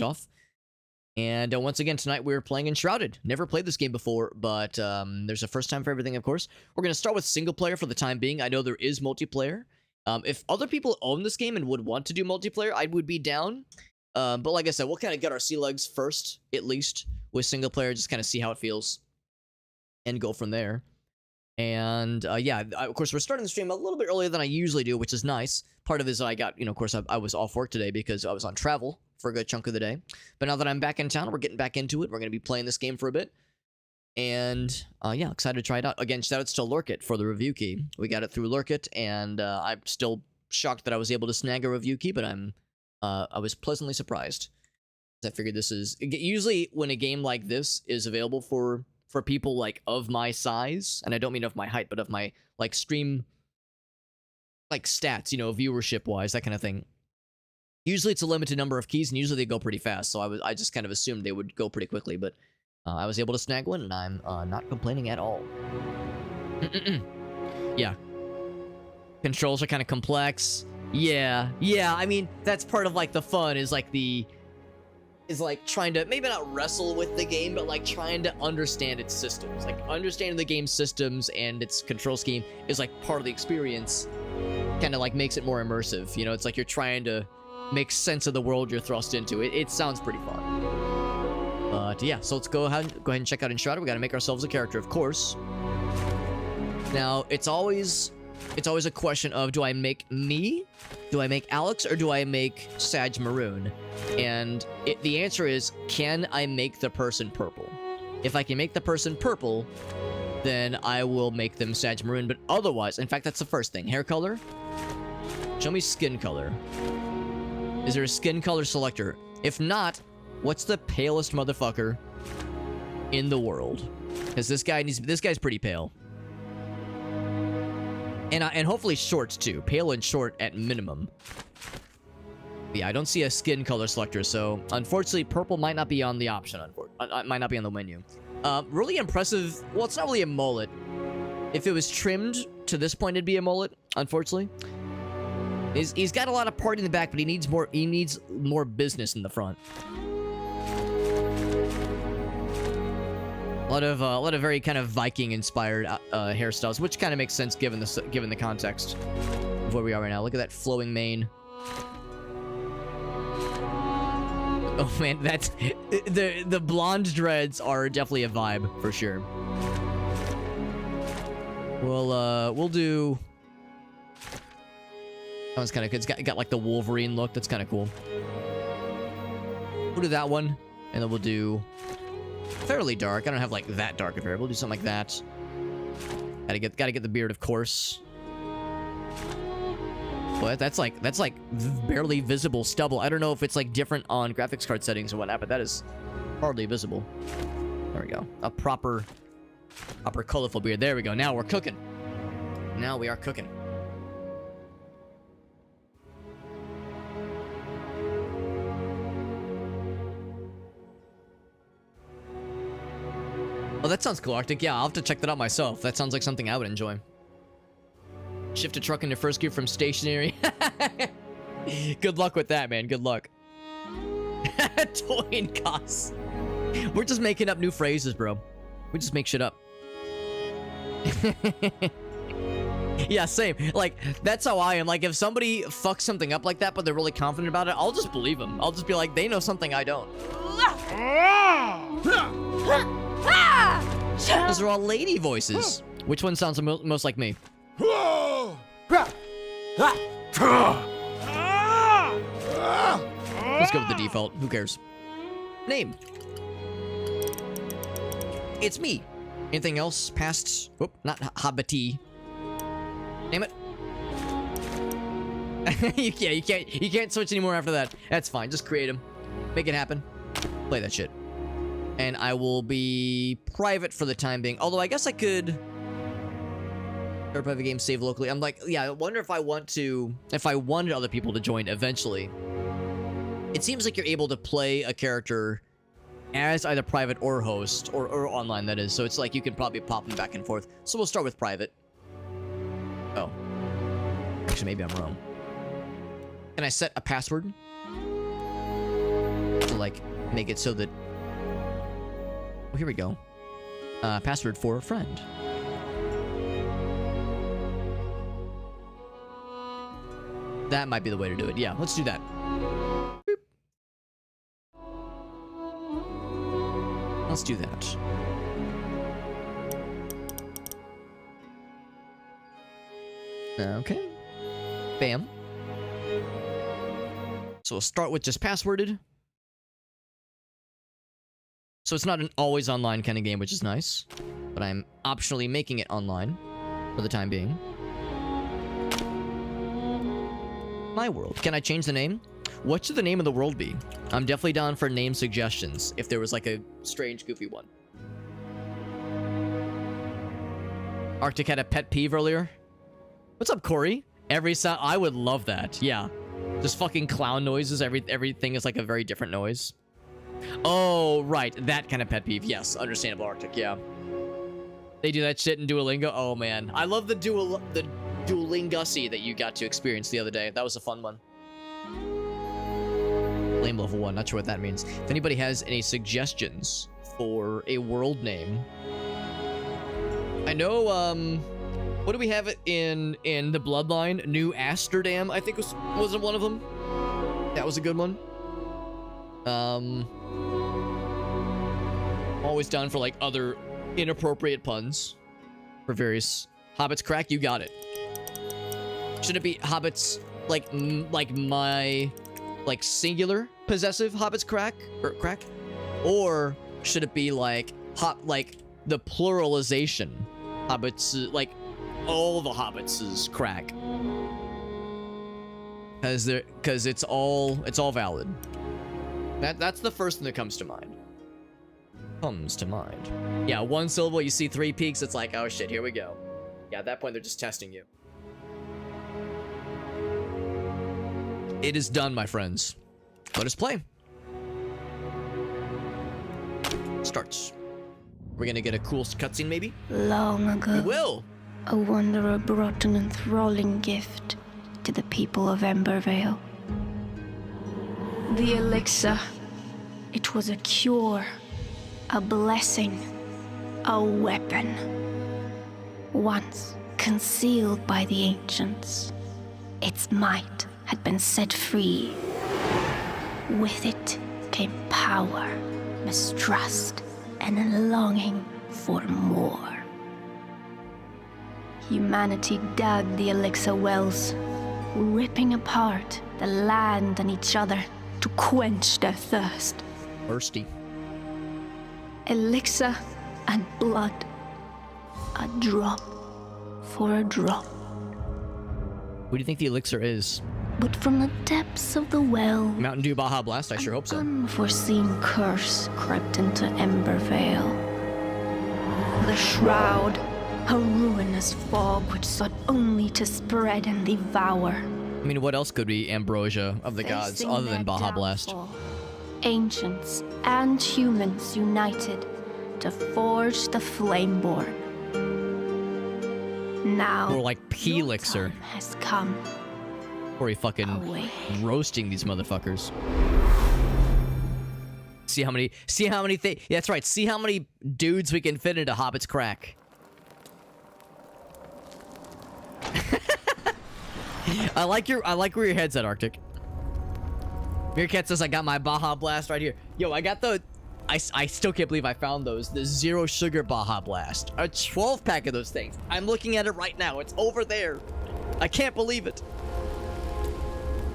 off. And once again, tonight we're playing Enshrouded. Never played this game before, but there's a first time for everything, of course. We're going to start with single player for the time being. I know there is multiplayer. If other people own this game and would want to do multiplayer, I would be down. But like I said, we'll kind of get our sea legs first, at least, with single player, just kind of see how it feels, and go from there. And yeah, of course, we're starting the stream a little bit earlier than I usually do, which is nice. Part of it is I got, of course, I was off work today because I was on travel for a good chunk of the day. But now that I'm back in town, we're getting back into it. We're going to be playing this game for a bit. And yeah, excited to try it out. Again, shoutouts to Lurkit for the review key. We got it through Lurkit, and I'm still shocked that I was able to snag a review key, but I was pleasantly surprised. I figured this is... Usually when a game like this is available for people like of my size, and I don't mean of my height, but of my like stream like stats, viewership wise, that kind of thing. Usually it's a limited number of keys, and usually they go pretty fast, so I just kind of assumed they would go pretty quickly, but I was able to snag one, and I'm not complaining at all. Yeah. Controls are kind of complex. Yeah, I mean, that's part of like the fun, is like trying to maybe not wrestle with the game, but like trying to understand its systems. Like understanding the game's systems and its control scheme is like part of the experience. Kind of like makes it more immersive. It's like you're trying to make sense of the world you're thrust into. It sounds pretty fun. But yeah, so let's go ahead and check out Enshrouded. We got to make ourselves a character, of course. Now it's always a question of, do I make me? Do I make Alex, or do I make Sag Maroon? And the answer is, can I make the person purple? If I can make the person purple, then I will make them Sag Maroon. But otherwise, in fact, that's the first thing. Hair color? Show me skin color. Is there a skin color selector? If not, what's the palest motherfucker in the world? Because this guy's pretty pale. And hopefully short, too. Pale and short at minimum. Yeah, I don't see a skin color selector, so unfortunately, purple might not be on the option. Might not be on the menu. Really impressive. Well, it's not really a mullet. If it was trimmed to this point, it'd be a mullet, unfortunately. He's got a lot of part in the back, but he needs more business in the front. A lot of very kind of Viking-inspired hairstyles, which kind of makes sense given the context of where we are right now. Look at that flowing mane. Oh man, that's the blonde dreads are definitely a vibe for sure. We'll do. That one's kind of good. It's got like the Wolverine look. That's kind of cool. We'll do that one, and then we'll do fairly dark. I don't have like that dark of hair. We'll do something like that. Gotta get the beard, of course. But that's like barely visible stubble. I don't know if it's like different on graphics card settings or whatnot, but that is hardly visible. There we go. A proper colorful beard. There we go. Now we're cooking. Now we are cooking. Oh, that sounds cool, Arctic. Yeah, I'll have to check that out myself. That sounds like something I would enjoy. Shift a truck into first gear from stationary. Good luck with that, man. Good luck. Toy and costs. We're just making up new phrases, bro. We just make shit up. Yeah, same. Like, that's how I am. Like, if somebody fucks something up like that, but they're really confident about it, I'll just believe them. I'll just be like, they know something I don't. Those are all lady voices. Which one sounds most like me? Let's go with the default. Who cares? Name. It's me. Anything else past... Whoop, not Hobbity. Damn it. You can't switch anymore after that. That's fine. Just create them. Make it happen. Play that shit. And I will be private for the time being. Although I guess I could start private game, save locally. I'm like, yeah, I wonder if I wanted other people to join eventually. It seems like you're able to play a character as either private or host, or online, that is. So it's like you can probably pop them back and forth. So we'll start with private. Oh. Actually, maybe I'm wrong. Can I set a password? So like make it so that... Oh, here we go. Password for a friend. That might be the way to do it. Yeah, let's do that. Boop. Let's do that. Okay. Bam. So we'll start with just passworded. So it's not an always online kind of game, which is nice. But I'm optionally making it online for the time being. My world. Can I change the name? What should the name of the world be? I'm definitely down for name suggestions if there was like a strange, goofy one. Arctic had a pet peeve earlier. What's up, Corey? Every sound, I would love that. Yeah, just fucking clown noises. Everything is like a very different noise. Oh, right, that kind of pet peeve. Yes, understandable, Arctic. Yeah, they do that shit in Duolingo. Oh man, I love the Duolingussy that you got to experience the other day. That was a fun one. Lame level 1. Not sure what that means. If anybody has any suggestions for a world name, I know. What do we have it in the Bloodline? New Amsterdam, I think wasn't one of them. That was a good one. Always down for like other inappropriate puns for various Hobbits. Crack, you got it. Should it be Hobbits like my singular possessive Hobbits crack or crack, or should it be like the pluralization Hobbits like all the Hobbits' crack? Because it's all valid. That's the first thing that comes to mind. Yeah, one syllable, you see 3 peaks, it's like, oh shit, here we go. Yeah, at that point they're just testing you. It is done, my friends. Let us play. Starts. We're gonna get a cool cutscene, maybe? Long ago, We will! a wanderer brought an enthralling gift to the people of Embervale. The elixir. It was a cure, a blessing, a weapon. Once concealed by the ancients, its might had been set free. With it came power, mistrust, and a longing for more. Humanity dug the elixir wells, ripping apart the land and each other to quench their thirst. Thirsty. Elixir and blood, a drop for a drop. Who do you think the elixir is? But from the depths of the well, Mountain Dew Baja Blast? I sure hope so. an unforeseen curse crept into Embervale. The Shroud, a ruinous fog which sought only to spread and devour. I mean, what else could be ambrosia of the gods Facing other than their Baja Blast? downfall, ancients and humans united to forge the Flameborn. Now, Or like P-elixir. time has come. Or he fucking Awake. roasting these motherfuckers. See how many yeah, that's right. See how many dudes we can fit into Hobbit's crack. I like where your head's at, Arctic. Meerkat says I got my Baja Blast right here. Yo, I got the I still can't believe I found those. The zero sugar Baja Blast. A 12-pack of those things. I'm looking at it right now. It's over there. I can't believe it.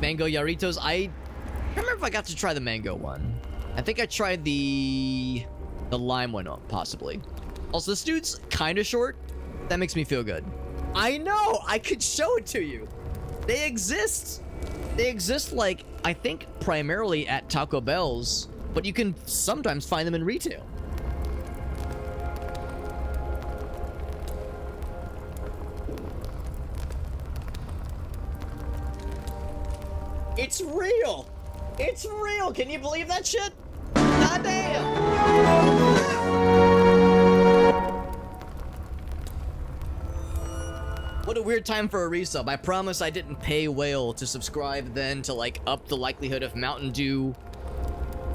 Mango Yarritos. I don't remember if I got to try the mango one. I think I tried the lime one, possibly. Also, this dude's kind of short. That makes me feel good. I know! I could show it to you. They exist. They exist, like, I think primarily at Taco Bell's, but you can sometimes find them in retail. It's real! It's real! Can you believe that shit? Goddamn! What a weird time for a resub. I promise I didn't pay Whale to subscribe then to, like, up the likelihood of Mountain Dew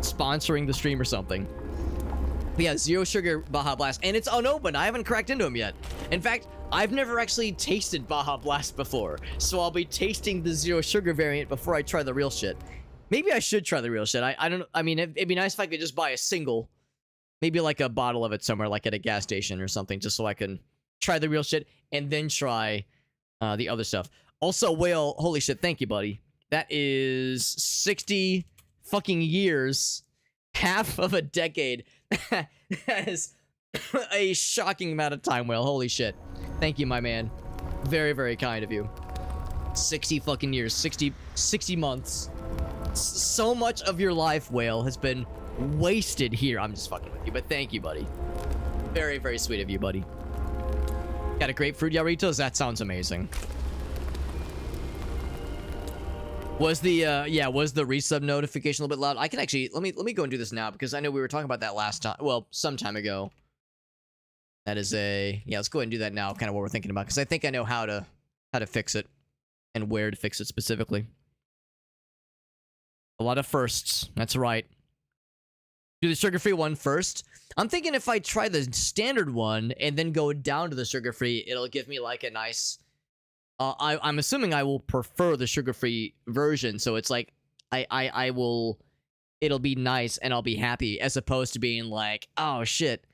sponsoring the stream or something. But yeah, Zero Sugar Baja Blast, and it's unopened. I haven't cracked into them yet. In fact, I've never actually tasted Baja Blast before, so I'll be tasting the Zero Sugar variant before I try the real shit. Maybe I should try the real shit. I don't know. I mean, it'd be nice if I could just buy a single, maybe like a bottle of it somewhere, like at a gas station or something, just so I can try the real shit and then try the other stuff. Also, Whale, holy shit, thank you, buddy. That is 60 fucking years, half of a decade. That is a shocking amount of time, Whale. Holy shit. Thank you, my man. Very, very kind of you. 60 fucking years, 60 months. So much of your life, Whale, has been wasted here. I'm just fucking with you, but thank you, buddy. Very, very sweet of you, buddy. Got a grapefruit Yarritos? That sounds amazing. Was the resub notification a little bit loud? I can actually let me go and do this now because I know we were talking about that last time. Well, some time ago. That is let's go ahead and do that now, kind of what we're thinking about, because I think I know how to fix it and where to fix it specifically. A lot of firsts. That's right. Do the sugar-free one first. I'm thinking if I try the standard one and then go down to the sugar-free, it'll give me like a nice... I'm assuming I will prefer the sugar-free version, so it's like I will... It'll be nice and I'll be happy, as opposed to being like, oh shit.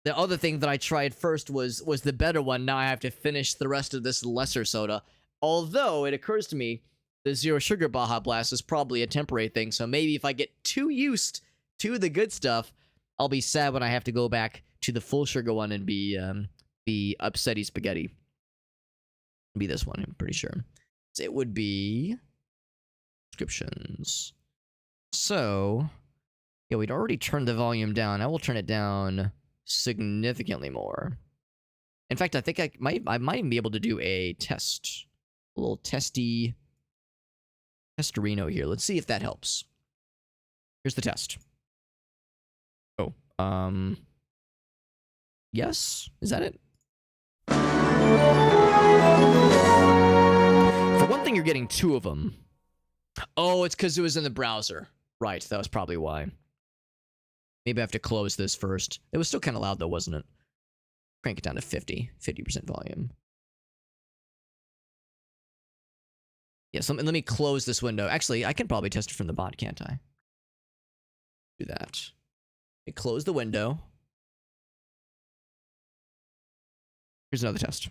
The other thing that I tried first was the better one. Now I have to finish the rest of this lesser soda. Although, it occurs to me, the Zero Sugar Baja Blast is probably a temporary thing, so maybe if I get too used to the good stuff, I'll be sad when I have to go back to the full sugar one and be upsetty spaghetti. It'd be this one, I'm pretty sure. So it would be... descriptions. So... yeah, we'd already turned the volume down. I will turn it down significantly more. In fact, I think I might even be able to do a test. A little testerino here. Let's see if that helps. Here's the test. Oh, yes? Is that it? For one thing, you're getting two of them. Oh, it's because it was in the browser. Right, that was probably why. Maybe I have to close this first. It was still kind of loud, though, wasn't it? Crank it down to 50% volume. Yes, let me close this window. Actually, I can probably test it from the bot, can't I? Do that. Close the window. Here's another test.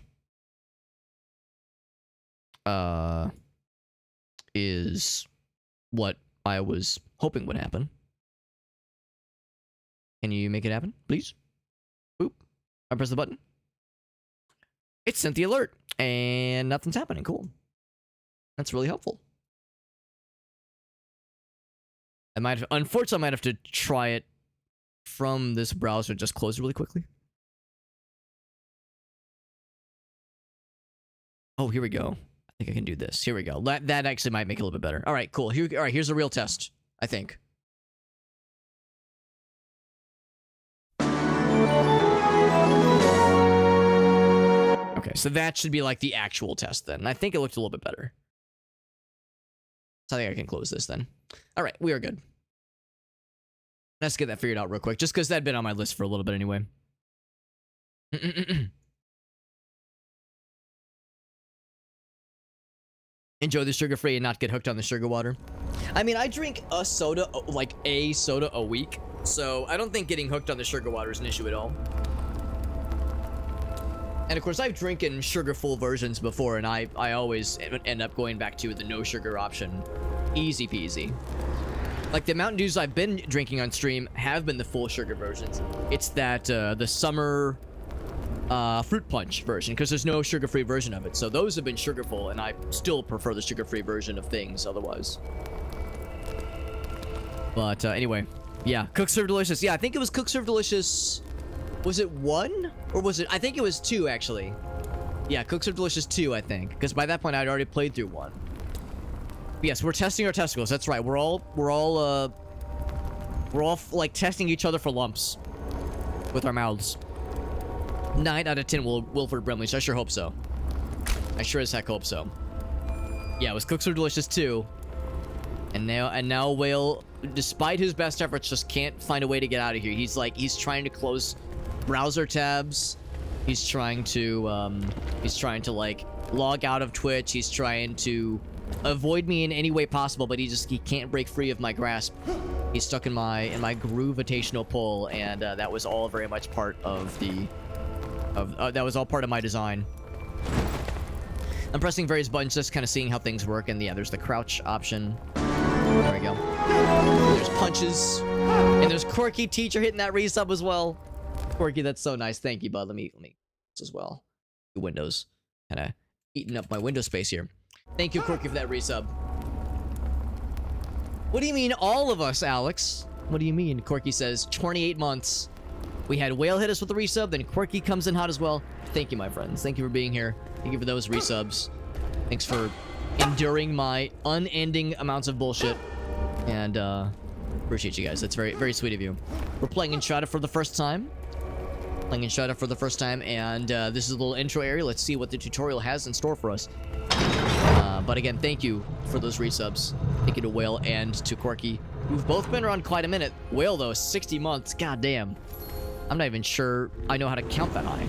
Is what I was hoping would happen. Can you make it happen, please? Boop. I press the button. It sent the alert, and nothing's happening. Cool. That's really helpful. Unfortunately, I might have to try it from this browser. Just close it really quickly. Oh, here we go. I think I can do this. Here we go. That actually might make it a little bit better. All right, cool. All right, here's a real test, I think. Okay, so that should be like the actual test then. I think it looked a little bit better. So I think I can close this then. All right, we are good. Let's get that figured out real quick, just because that had been on my list for a little bit anyway. Enjoy the sugar-free and not get hooked on the sugar water. I mean, I drink a soda, like a soda a week, so I don't think getting hooked on the sugar water is an issue at all. And of course, I've drinking sugar-full versions before, and I always end up going back to the no sugar option. Easy peasy. Like, the Mountain Dews I've been drinking on stream have been the full sugar versions. It's that, the summer fruit punch version, because there's no sugar-free version of it. So those have been sugar-full, and I still prefer the sugar-free version of things otherwise. But, anyway. Yeah, Cook Serve Delicious. Yeah, I think it was Cook Serve Delicious... Was it 1? Or was it... I think it was 2, actually. Yeah, Cook Serve Delicious 2, I think. Because by that point, I'd already played through 1. But yes, we're testing our testicles. That's right. We're all, like, testing each other for lumps. With our mouths. 9 out of 10 Wilford Brimley. So I sure hope so. I sure as heck hope so. Yeah, it was Cook Serve Delicious 2. And now Whale despite his best efforts, just can't find a way to get out of here. He's trying to close browser tabs. He's trying to like log out of Twitch. He's trying to avoid me in any way possible, but he can't break free of my grasp. He's stuck in my gravitational pull, and that was all very much part of that was all part of my design. I'm pressing various buttons, just kind of seeing how things work, and yeah, there's the crouch option. There we go. There's punches, and there's Quirky Teacher hitting that resub as well. Quirky, that's so nice. Thank you, bud. Let me as well. Windows, kind of eating up my window space here. Thank you, Quirky, for that resub. What do you mean, all of us, Alex? What do you mean? Quirky says 28 months. We had Whale hit us with the resub, then Quirky comes in hot as well. Thank you, my friends. Thank you for being here. Thank you for those resubs. Thanks for enduring my unending amounts of bullshit. And appreciate you guys. That's very, very sweet of you. We're playing Enshrouded for the first time. And this is a little intro area. Let's see what the tutorial has in store for us. But again, thank you for those resubs. Thank you to Whale and to Quirky, who've both been around quite a minute. Whale, though, 60 months. God damn. I'm not even sure I know how to count that high.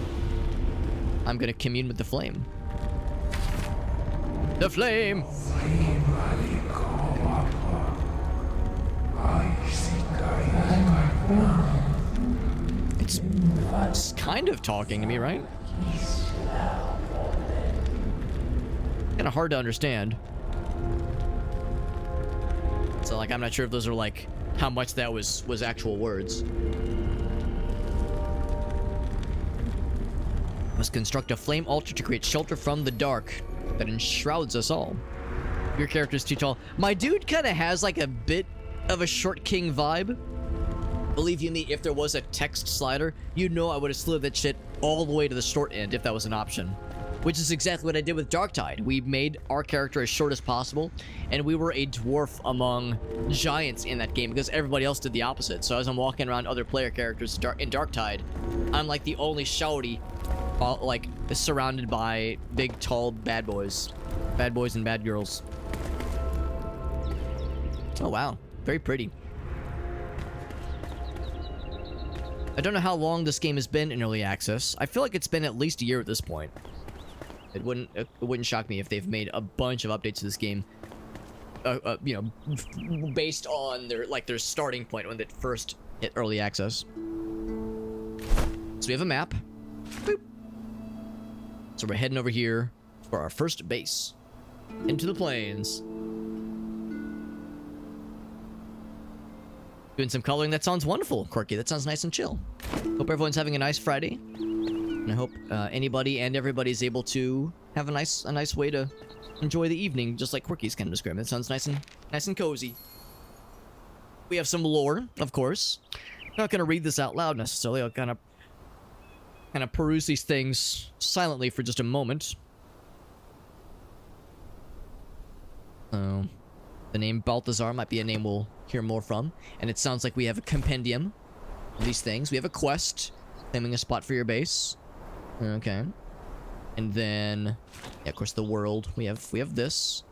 I'm gonna commune with the flame. The flame! It's kind of talking to me, right? Kind of hard to understand. So, like, I'm not sure if those are, like, how much that was actual words. Must construct a flame altar to create shelter from the dark that enshrouds us all. Your character's too tall. My dude kind of has, like, a bit of a short king vibe. Believe you me, if there was a text slider, you know I would have slid that shit all the way to the short end if that was an option. Which is exactly what I did with Darktide. We made our character as short as possible, and we were a dwarf among giants in that game because everybody else did the opposite. So as I'm walking around other player characters in Darktide, I'm like the only shouty, like surrounded by big, tall bad boys and bad girls. Oh wow, very pretty. I don't know how long this game has been in early access. I feel like it's been at least a year at this point. It wouldn't shock me if they've made a bunch of updates to this game. You know, based on their starting point when it first hit early access. So we have a map. Boop. So we're heading over here for our first base. Into the plains. Doing some coloring. That sounds wonderful, Quirky. That sounds nice and chill. Hope everyone's having a nice Friday. And I hope anybody and everybody is able to have a nice way to enjoy the evening, just like Quirky's kind of describing. It sounds nice and cozy. We have some lore, of course. I'm not gonna read this out loud necessarily. I'll kind of peruse these things silently for just a moment. So, the name Balthazar might be a name we'll hear more from, and it sounds like we have a compendium of these things. We have a quest, claiming a spot for your base. Okay. And then, yeah, of course, the world. We have this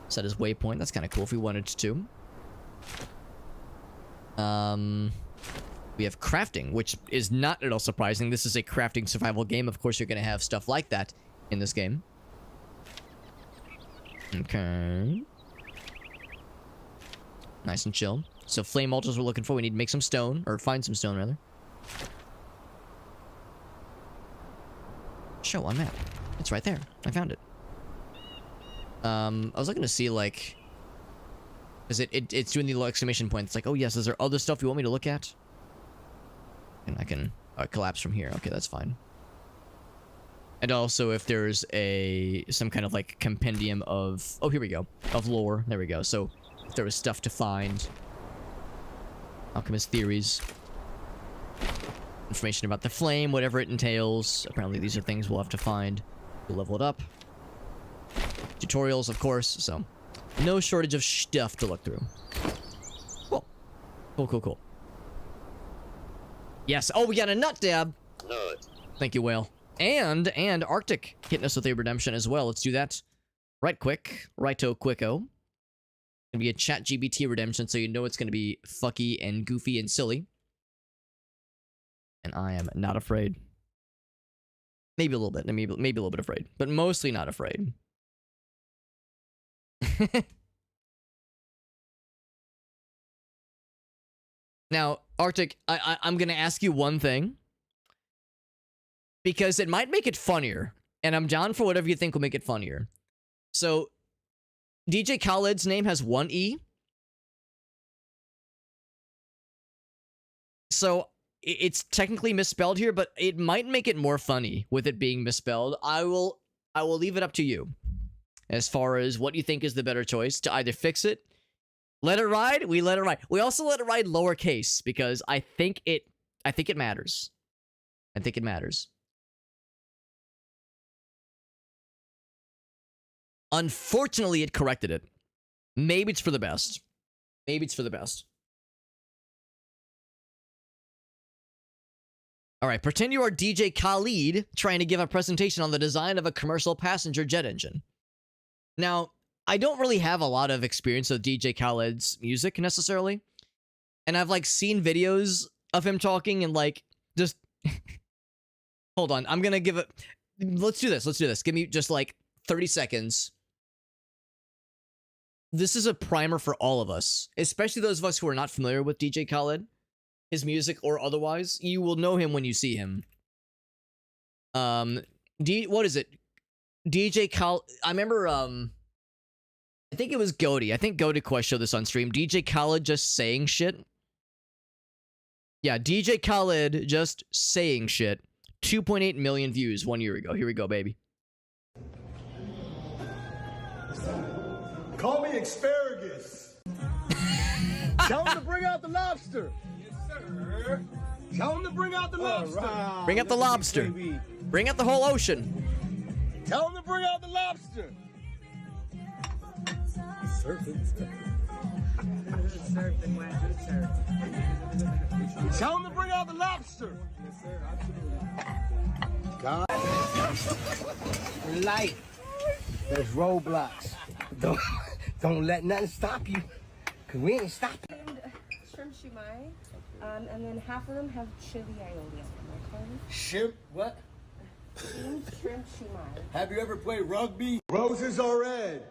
set as waypoint. That's kind of cool if we wanted to. We have crafting, which is not at all surprising. This is a crafting survival game. Of course, you're going to have stuff like that in this game. Okay. Nice and chill. So flame altars we're looking for. We need to make some stone, or find some stone, rather. Show on map. It's right there. I found it. I was looking to see, like... Is it's doing the little exclamation point. It's like, oh yes, is there other stuff you want me to look at? And I can collapse from here. Okay, that's fine. And also if there's some kind of like compendium of... Oh, here we go. Of lore. There we go. So if there was stuff to find. Alchemist theories. Information about the flame, whatever it entails. Apparently these are things we'll have to find to level it up. Tutorials, of course, so no shortage of stuff to look through. Cool. Cool. Yes. Oh, we got a nut dab. Nut. Thank you, Whale. And Arctic hitting us with a redemption as well. Let's do that right quick. Righto quicko. Gonna be a chat GBT redemption, so you know it's gonna be fucky and goofy and silly. And I am not afraid. Maybe a little bit, maybe a little bit afraid, but mostly not afraid. Now, Arctic, I'm gonna ask you one thing, because it might make it funnier, and I'm down for whatever you think will make it funnier. So, DJ Khaled's name has one E. So, it's technically misspelled here, but it might make it more funny with it being misspelled. I will leave it up to you as far as what you think is the better choice to either fix it, let it ride. We let it ride. We also let it ride lowercase because I think it matters. I think it matters. Unfortunately, it corrected it. Maybe it's for the best. Maybe it's for the best. All right, pretend you are DJ Khaled trying to give a presentation on the design of a commercial passenger jet engine. Now, I don't really have a lot of experience with DJ Khaled's music necessarily, and I've like seen videos of him talking and like just hold on. I'm gonna give it. Let's do this. Let's do this. Give me just like 30 seconds. This is a primer for all of us, especially those of us who are not familiar with DJ Khaled, his music or otherwise. You will know him when you see him. What is it? DJ Khaled. I remember. I think it was Goaty. I think Goaty Quest showed this on stream. DJ Khaled just saying shit. Yeah, DJ Khaled just saying shit. 2.8 million views 1 year ago. Here we go, baby. Call me asparagus. Tell him to bring out the lobster. Yes, sir. Tell him to bring out the lobster. Right. Bring out the lobster. Bring out the whole ocean. Tell him to bring out the lobster. Tell him to bring out the lobster. Yes, sir. Absolutely. God. Light. There's roadblocks. Don't let nothing stop you, cause we ain't stopping. Shrimp shumai, and then half of them have chili aioli. Okay? Shrimp what? Steamed shrimp shumai. Have you ever played rugby? Roses are red.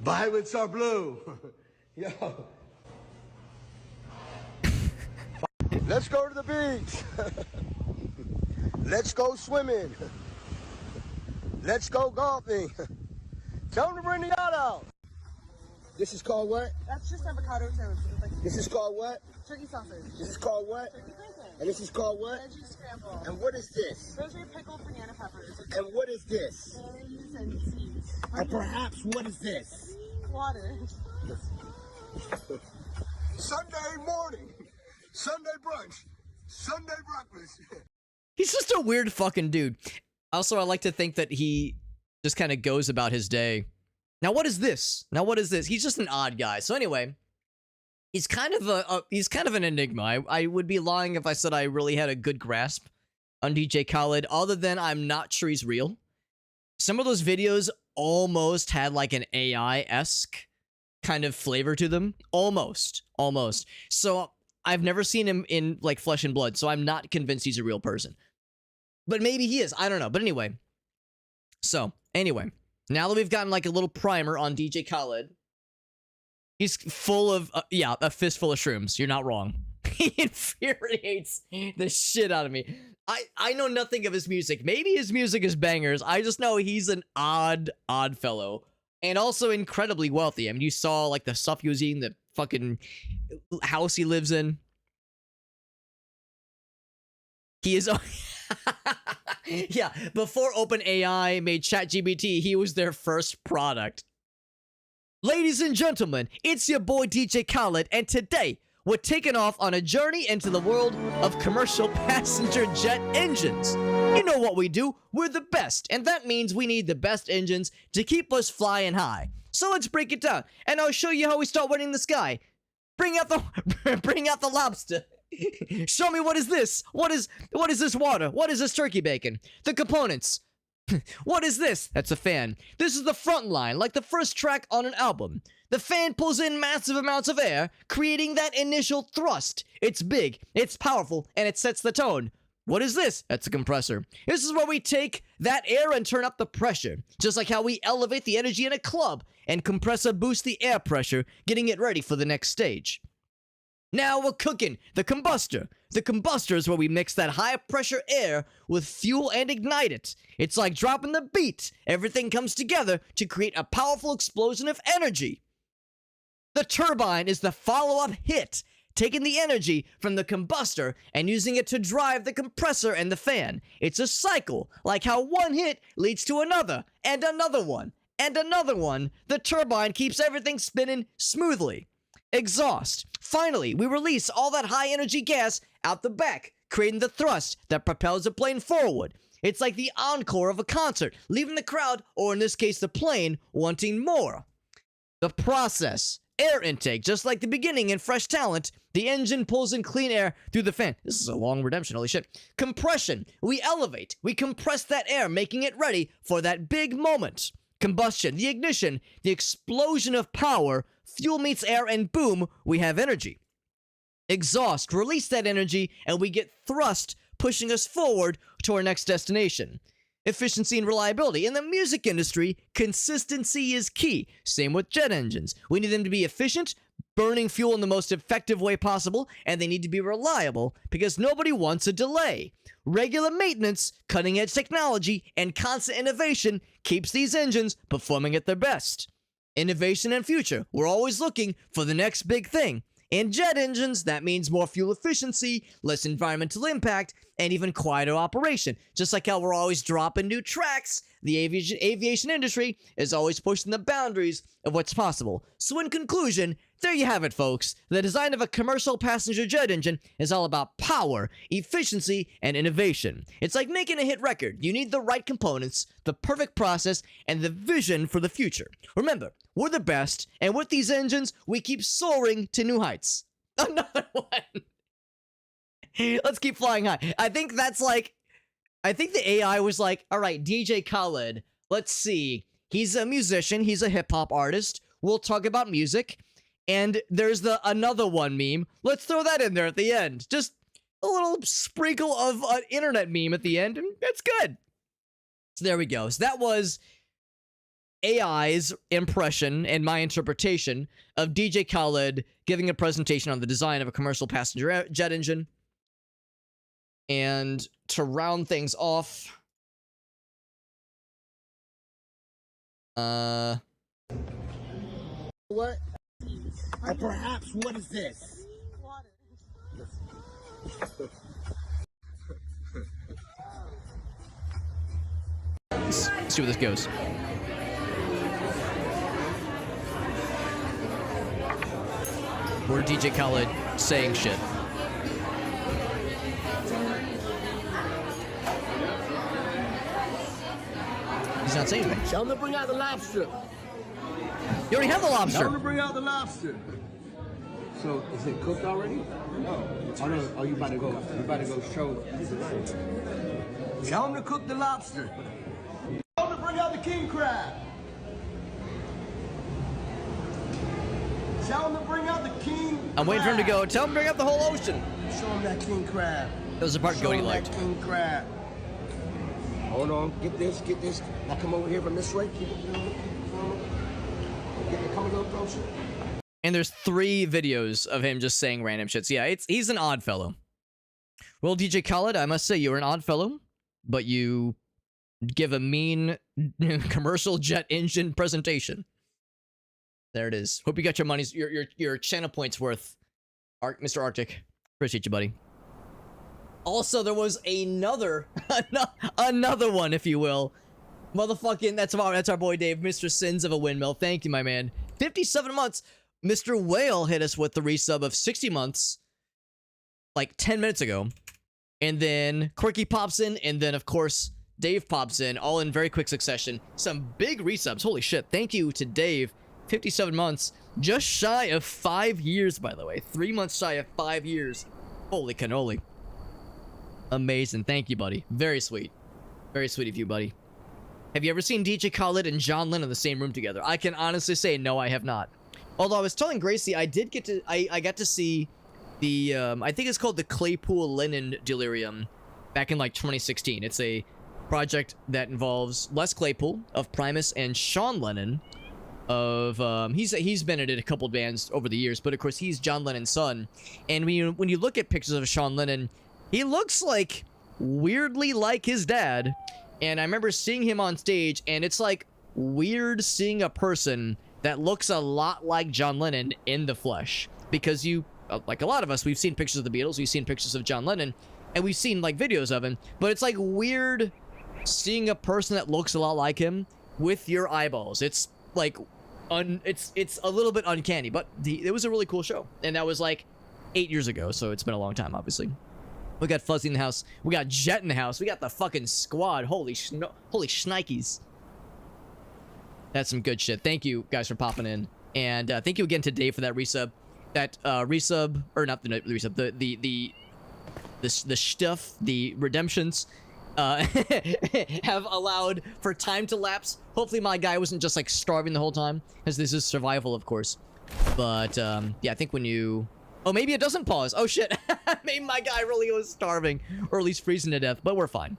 Violets are blue. Yo. Let's go to the beach. Let's go swimming. Let's go golfing. Tell them to bring the yacht out. This is called what? That's just avocado toast. This is called what? Turkey sausage. This is called what? Turkey bacon. And this is called what? Veggie scramble. And what is this? Those are pickled banana peppers. And what is this? Berries and seeds. And perhaps what is this? Water. Sunday morning. Sunday brunch. Sunday breakfast. He's just a weird fucking dude. Also, I like to think that he just kind of goes about his day. Now, what is this? He's just an odd guy. So anyway, he's kind of an enigma. I would be lying if I said I really had a good grasp on DJ Khaled, other than I'm not sure he's real. Some of those videos almost had like an AI-esque kind of flavor to them. Almost. So I've never seen him in like flesh and blood, so I'm not convinced he's a real person. But maybe he is. I don't know. But anyway. Now that we've gotten like a little primer on DJ Khaled, he's full of, a fistful of shrooms. You're not wrong. He infuriates the shit out of me. I know nothing of his music. Maybe his music is bangers. I just know he's an odd fellow. And also incredibly wealthy. I mean, you saw like the stuff he was eating, the fucking house he lives in. He is... Yeah, before OpenAI made ChatGPT, he was their first product. Ladies and gentlemen, it's your boy DJ Khaled, and today we're taking off on a journey into the world of commercial passenger jet engines. You know what we do, we're the best, and that means we need the best engines to keep us flying high. So let's break it down, and I'll show you how we start winning the sky. Bring out the lobster. Show me what is this? What is this water? What is this turkey bacon? The components. What is this? That's a fan. This is the front line, like the first track on an album. The fan pulls in massive amounts of air, creating that initial thrust. It's big, it's powerful, and it sets the tone. What is this? That's a compressor. This is where we take that air and turn up the pressure. Just like how we elevate the energy in a club, and compressor boosts the air pressure, getting it ready for the next stage. Now we're cooking. The combustor. The combustor is where we mix that high pressure air with fuel and ignite it. It's like dropping the beat. Everything comes together to create a powerful explosion of energy. The turbine is the follow-up hit, taking the energy from the combustor and using it to drive the compressor and the fan. It's a cycle, like how one hit leads to another, and another one, and another one. The turbine keeps everything spinning smoothly. Exhaust. Finally, we release all that high energy gas out the back, creating the thrust that propels the plane forward. It's like the encore of a concert, leaving the crowd, or in this case the plane, wanting more. The process. Air intake. Just like the beginning in Fresh Talent, the engine pulls in clean air through the fan. This is a long redemption, holy shit. Compression. We elevate. We compress that air, making it ready for that big moment. Combustion. The ignition. The explosion of power. Fuel meets air and boom, we have energy. Exhaust, release that energy and we get thrust, pushing us forward to our next destination. Efficiency and reliability. In the music industry, consistency is key. Same with jet engines. We need them to be efficient, burning fuel in the most effective way possible, and they need to be reliable because nobody wants a delay. Regular maintenance, cutting-edge technology, and constant innovation keeps these engines performing at their best. Innovation and future. We're always looking for the next big thing. In jet engines, that means more fuel efficiency, less environmental impact, and even quieter operation. Just like how we're always dropping new tracks, the aviation industry is always pushing the boundaries of what's possible. So in conclusion, there you have it, folks. The design of a commercial passenger jet engine is all about power, efficiency, and innovation. It's like making a hit record. You need the right components, the perfect process, and the vision for the future. Remember, we're the best, and with these engines, we keep soaring to new heights. Another one. Let's keep flying high. I think the AI was like, all right, DJ Khaled, let's see. He's a musician. He's a hip-hop artist. We'll talk about music. And there's the another one meme. Let's throw that in there at the end. Just a little sprinkle of an internet meme at the end, and that's good. So there we go. So that was AI's impression and my interpretation of DJ Khaled giving a presentation on the design of a commercial passenger jet engine. And to round things off, What? Or perhaps, what is this? let's see where this goes. We're DJ Khaled saying shit. He's not saying anything. Tell them to bring out the lobster. You already have the Tell lobster. them to bring out the lobster. So is it cooked already? No. Oh no. Oh, you about to go? You about to go show? Tell them to cook the lobster. Tell them to bring out the king crab. Tell them to bring out the king I'm waiting for him to crab. go. Tell him to bring up the whole ocean. Show him that king crab. That was the part Show Cody him liked. that king crab. Hold on. Get this. Get this. Now come over here from this way. Keep it going. Get it. Come a little closer. And there's 3 videos of him just saying random shit. So yeah, he's an odd fellow. Well, DJ Khaled, I must say you're an odd fellow, but you give a mean commercial jet engine presentation. There it is. Hope you got your money's your channel points worth, Mr. Arctic. Appreciate you, buddy. Also, there was another one, if you will. Motherfucking, that's our boy Dave, Mr. Sins of a Windmill. Thank you, my man. 57 months. Mr. Whale hit us with the resub of 60 months, like 10 minutes ago. And then Quirky pops in, and then, of course, Dave pops in, all in very quick succession. Some big resubs. Holy shit. Thank you to Dave. 57 months. Just shy of 5 years, by the way. 3 months shy of 5 years. Holy cannoli. Amazing. Thank you, buddy. Very sweet. Very sweet of you, buddy. Have you ever seen DJ Khaled and John Lennon in the same room together? I can honestly say no, I have not. Although I was telling Gracie, I did get to, I got to see the, I think it's called the Claypool Lennon Delirium back in like 2016. It's a project that involves Les Claypool of Primus and Sean Lennon of, he's been in a couple bands over the years, but of course he's John Lennon's son. And when you look at pictures of Sean Lennon, he looks like weirdly like his dad. And I remember seeing him on stage, and it's like weird seeing a person that looks a lot like John Lennon in the flesh. Because you, like a lot of us, we've seen pictures of the Beatles, we've seen pictures of John Lennon, and we've seen like videos of him. But it's like weird seeing a person that looks a lot like him with your eyeballs. It's like, it's a little bit uncanny, but it was a really cool show. And that was like 8 years ago, so it's been a long time, obviously. We got Fuzzy in the house. We got Jet in the house. We got the fucking squad. Holy shnikes. That's some good shit. Thank you guys for popping in. And thank you again to Dave for that resub. That resub, or not the resub, the stuff, the redemptions have allowed for time to lapse. Hopefully my guy wasn't just like starving the whole time, because this is survival, of course. But yeah, I think when you... Oh, maybe it doesn't pause. Oh, shit. Maybe my guy really was starving, or at least freezing to death, but we're fine.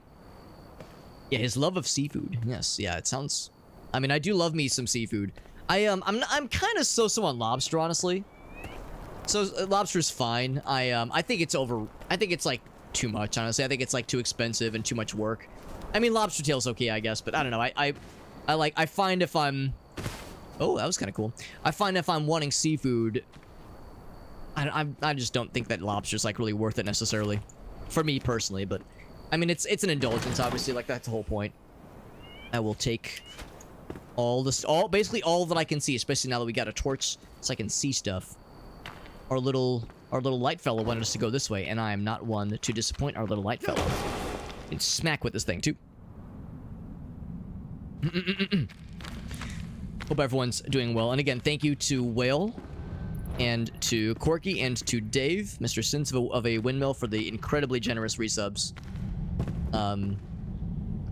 Yeah, his love of seafood. Yes, yeah, it sounds... I mean, I do love me some seafood. I'm kind of so-so on lobster, honestly. So, lobster's fine. I think it's I think it's, like, too much, honestly. I think it's, like, too expensive and too much work. I mean, lobster tail's okay, I guess, but I don't know. I find if I'm... Oh, that was kind of cool. I find if I'm wanting seafood... I just don't think that lobster's like really worth it necessarily, for me personally. But I mean, it's an indulgence, obviously. Like that's the whole point. I will take basically all that I can see, especially now that we got a torch, so I can see stuff. Our little light fellow wanted us to go this way, and I am not one to disappoint our little light fellow. And smack with this thing too. Hope everyone's doing well. And again, thank you to Whale, and to Corky, and to Dave, Mr. Sins of a Windmill, for the incredibly generous resubs.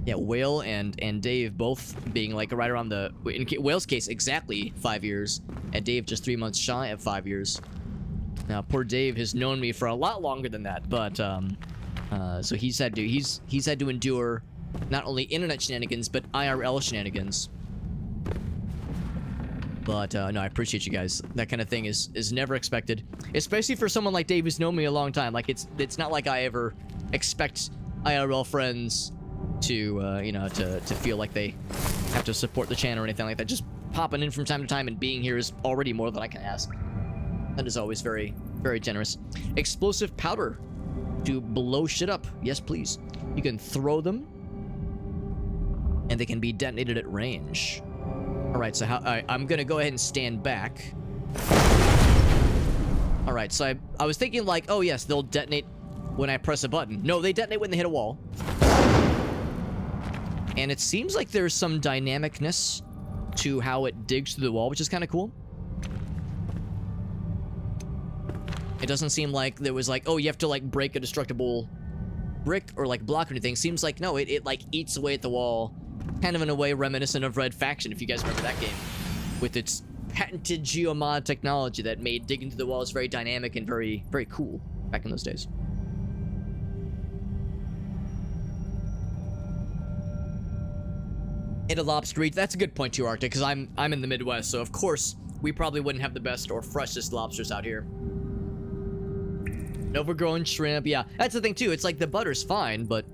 Yeah, Whale and Dave both being like right around the... In Whale's case, exactly 5 years, and Dave just 3 months shy of 5 years. Now, poor Dave has known me for a lot longer than that, but, so he's had to endure not only internet shenanigans, but IRL shenanigans. But, no, I appreciate you guys. That kind of thing is never expected. Especially for someone like Dave who's known me a long time. Like, it's not like I ever expect IRL friends to, you know, to feel like they have to support the channel or anything like that. Just popping in from time to time and being here is already more than I can ask. That is always very, very generous. Explosive powder to blow shit up. Yes, please. You can throw them, and they can be detonated at range. Alright, so I'm gonna go ahead and stand back. Alright, so I was thinking like, oh yes, they'll detonate when I press a button. No, they detonate when they hit a wall. And it seems like there's some dynamicness to how it digs through the wall, which is kind of cool. It doesn't seem like there was like, oh, you have to like break a destructible brick or like block or anything. Seems like, no, it like eats away at the wall. Kind of in a way reminiscent of Red Faction, if you guys remember that game, with its patented geomod technology that made digging through the walls very dynamic and very, very cool back in those days. And a lobster eat. That's a good point too, Arctic, because I'm in the Midwest, so of course we probably wouldn't have the best or freshest lobsters out here. Overgrown shrimp, yeah, that's the thing too. It's like the butter's fine, but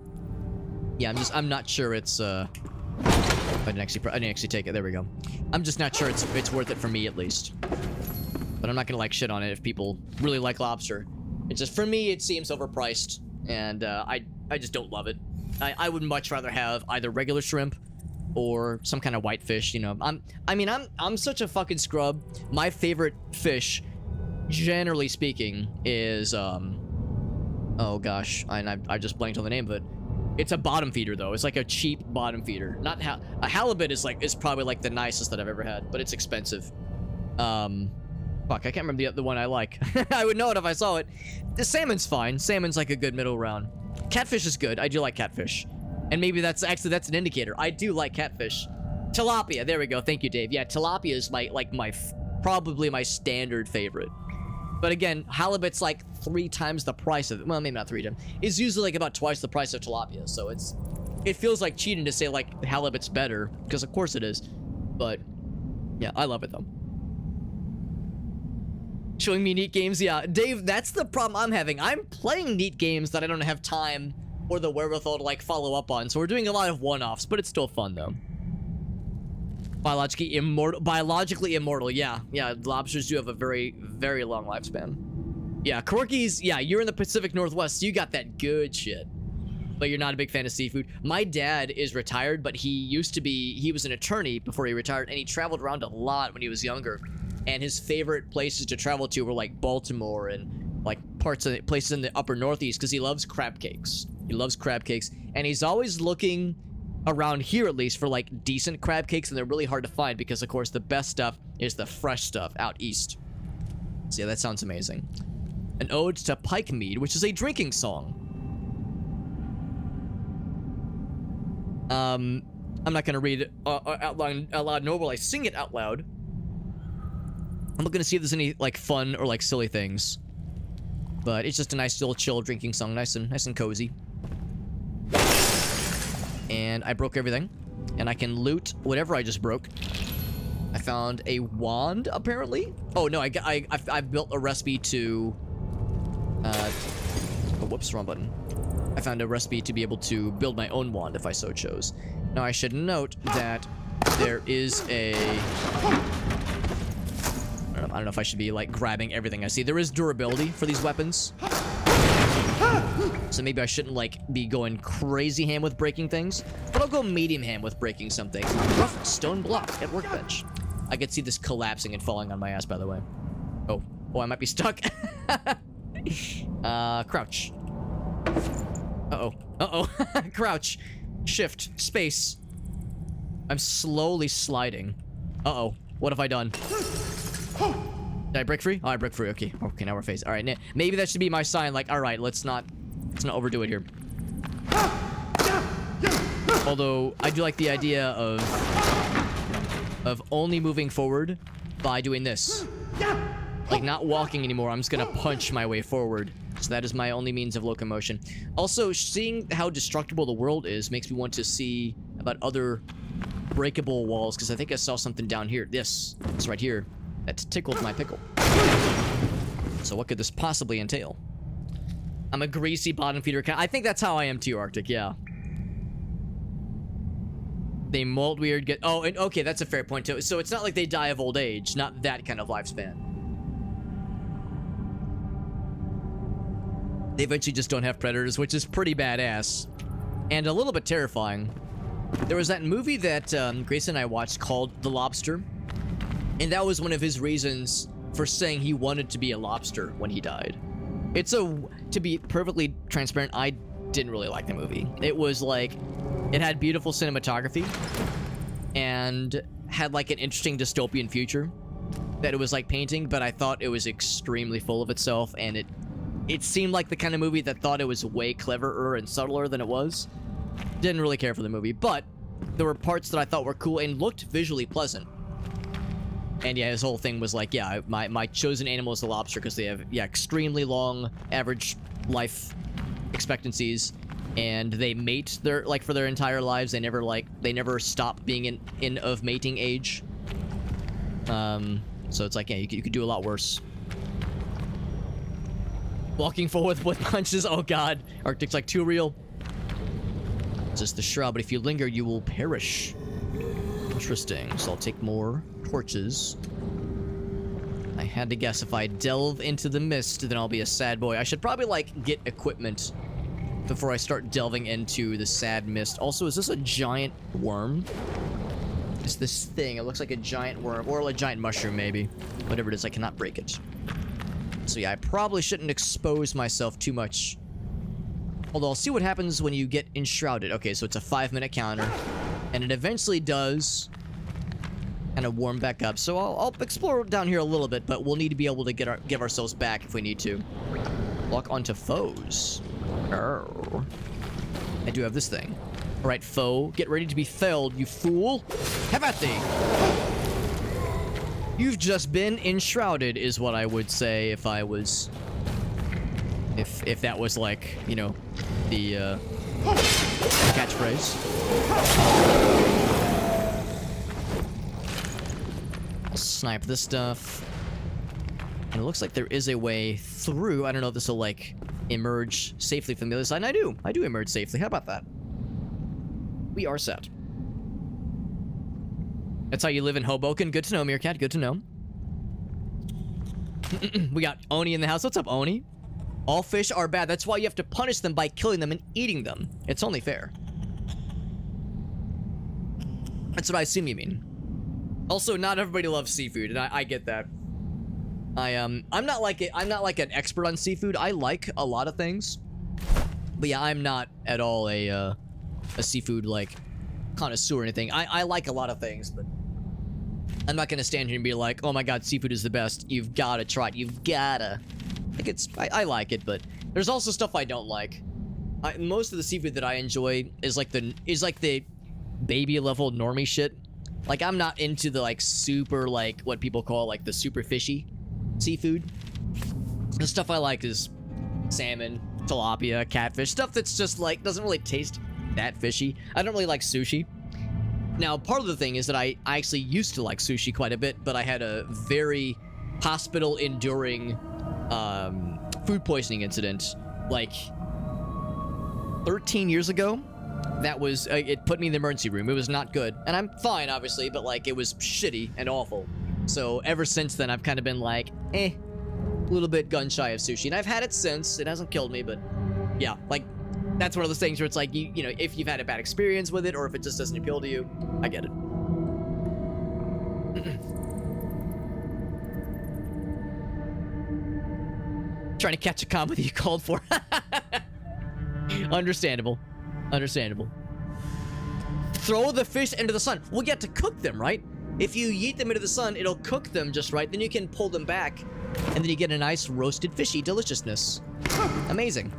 yeah, I'm not sure it's I didn't actually take it. There we go. I'm just not sure it's worth it for me, at least. But I'm not gonna like shit on it if people really like lobster. It's just, for me, it seems overpriced, and I just don't love it. I would much rather have either regular shrimp or some kind of whitefish. You know, I'm such a fucking scrub. My favorite fish, generally speaking, is oh gosh, I just blanked on the name of it. It's a bottom feeder though. It's like a cheap bottom feeder. Not a halibut is probably like the nicest that I've ever had, but it's expensive. Fuck, I can't remember the one I like. I would know it if I saw it. The salmon's fine. Salmon's like a good middle round. Catfish is good. I do like catfish. And maybe that's an indicator. I do like catfish. Tilapia, there we go. Thank you, Dave. Yeah, tilapia is probably my standard favorite. But again, halibut's like 3 times the price of it. Well, maybe not 3 times. It's usually like about twice the price of tilapia. So it feels like cheating to say like halibut's better, because of course it is. But yeah, I love it though. Showing me neat games, yeah. Dave, that's the problem I'm having. I'm playing neat games that I don't have time or the wherewithal to like follow up on. So we're doing a lot of one-offs, but it's still fun though. Biologically immortal, yeah. Yeah, lobsters do have a very, very long lifespan. Yeah, Corky's, yeah, you're in the Pacific Northwest, so you got that good shit. But you're not a big fan of seafood. My dad is retired, but he was an attorney before he retired, and he traveled around a lot when he was younger. And his favorite places to travel to were like Baltimore and like places in the upper Northeast, because he loves crab cakes. He loves crab cakes, and he's always looking around here at least for like decent crab cakes, and they're really hard to find because of course the best stuff is the fresh stuff out east. So yeah, that sounds amazing. An ode to pike mead, which is a drinking song. I'm not gonna read it out loud, nor will I sing it out loud. I'm looking to see if there's any like fun or like silly things, but it's just a nice little chill drinking song, nice and cozy. And I broke everything, and I can loot whatever I just broke. I found a wand, apparently. Oh no, I've built a recipe to. Oh, whoops, wrong button. I found a recipe to be able to build my own wand if I so chose. Now I should note that there is a. I don't know if I should be like grabbing everything I see. There is durability for these weapons. So maybe I shouldn't like be going crazy ham with breaking things, but I'll go medium ham with breaking something. Rough stone block at workbench. I could see this collapsing and falling on my ass, by the way. Oh, I might be stuck. Crouch. Uh-oh. Crouch. Shift. Space. I'm slowly sliding. Uh-oh. What have I done? Did I break free? Oh, I broke free. Okay, now we're phased. All right, maybe that should be my sign. Like, all right, let's not overdo it here. Although I do like the idea of only moving forward by doing this, like not walking anymore. I'm just gonna punch my way forward. So that is my only means of locomotion. Also, seeing how destructible the world is makes me want to see about other breakable walls, because I think I saw something down here. This right here. That tickled my pickle. So what could this possibly entail? I'm a greasy bottom feeder cat. I think that's how I am too, Arctic, yeah. They molt weird, oh, and okay, that's a fair point too. So it's not like they die of old age, not that kind of lifespan. They eventually just don't have predators, which is pretty badass. And a little bit terrifying. There was that movie that Grayson and I watched called The Lobster. And that was one of his reasons for saying he wanted to be a lobster when he died. To be perfectly transparent, I didn't really like the movie. It was like, it had beautiful cinematography and had like an interesting dystopian future that it was like painting, but I thought it was extremely full of itself, and it seemed like the kind of movie that thought it was way cleverer and subtler than it was. Didn't really care for the movie, but there were parts that I thought were cool and looked visually pleasant. And yeah, his whole thing was like, yeah, my chosen animal is the lobster because they have, yeah, extremely long average life expectancies, and they mate for their entire lives. They never stop being in of mating age. So it's like, yeah, you could do a lot worse. Walking forward with punches, oh god. Arctic's like too real. It's just the shroud, but if you linger, you will perish. Interesting. So I'll take more torches. I had to guess if I delve into the mist, then I'll be a sad boy. I should probably, like, get equipment before I start delving into the sad mist. Also, is this a giant worm? It's this thing. It looks like a giant worm, or a giant mushroom, maybe. Whatever it is, I cannot break it. So yeah, I probably shouldn't expose myself too much. Although I'll see what happens when you get enshrouded. Okay, so it's a 5-minute counter. And it eventually does kind of warm back up. So I'll explore down here a little bit, but we'll need to be able to give ourselves back if we need to. Lock onto foes. Arr. I do have this thing. All right, foe, get ready to be felled, you fool. Have at thee. You've just been enshrouded, is what I would say if I was... If that was like, you know, the catchphrase. I'll snipe this stuff. And it looks like there is a way through. I don't know if this will, like, emerge safely from the other side. And I do. I do emerge safely. How about that? We are set. That's how you live in Hoboken. Good to know, Meerkat. Good to know. We got Oni in the house. What's up, Oni? All fish are bad. That's why you have to punish them by killing them and eating them. It's only fair. That's what I assume you mean. Also, not everybody loves seafood, and I get that. I'm not like an expert on seafood. I like a lot of things, but yeah, I'm not at all a seafood like connoisseur or anything. I like a lot of things, but I'm not gonna stand here and be like, oh my god, seafood is the best. You've gotta try it. You've gotta. Like I like it, but there's also stuff I don't like. Most of the seafood that I enjoy is like the baby level normie shit. Like I'm not into the like super like what people call like the super fishy seafood. The stuff I like is salmon, tilapia, catfish, stuff that's just like doesn't really taste that fishy. I don't really like sushi. Now, part of the thing is that I actually used to like sushi quite a bit, but I had a very hospital enduring food poisoning incident like 13 years ago. That was it put me in the emergency room. It was not good, and I'm fine obviously, but like it was shitty and awful. So ever since then I've kind of been like a little bit gun shy of sushi, and I've had it since. It hasn't killed me, but yeah, like that's one of those things where it's like you know, if you've had a bad experience with it or if it just doesn't appeal to you, I get it. Trying to catch a comedy you called for. Understandable. Understandable. Throw the fish into the sun. We'll get to cook them, right? If you yeet them into the sun, it'll cook them just right. Then you can pull them back, and then you get a nice roasted fishy deliciousness. Amazing.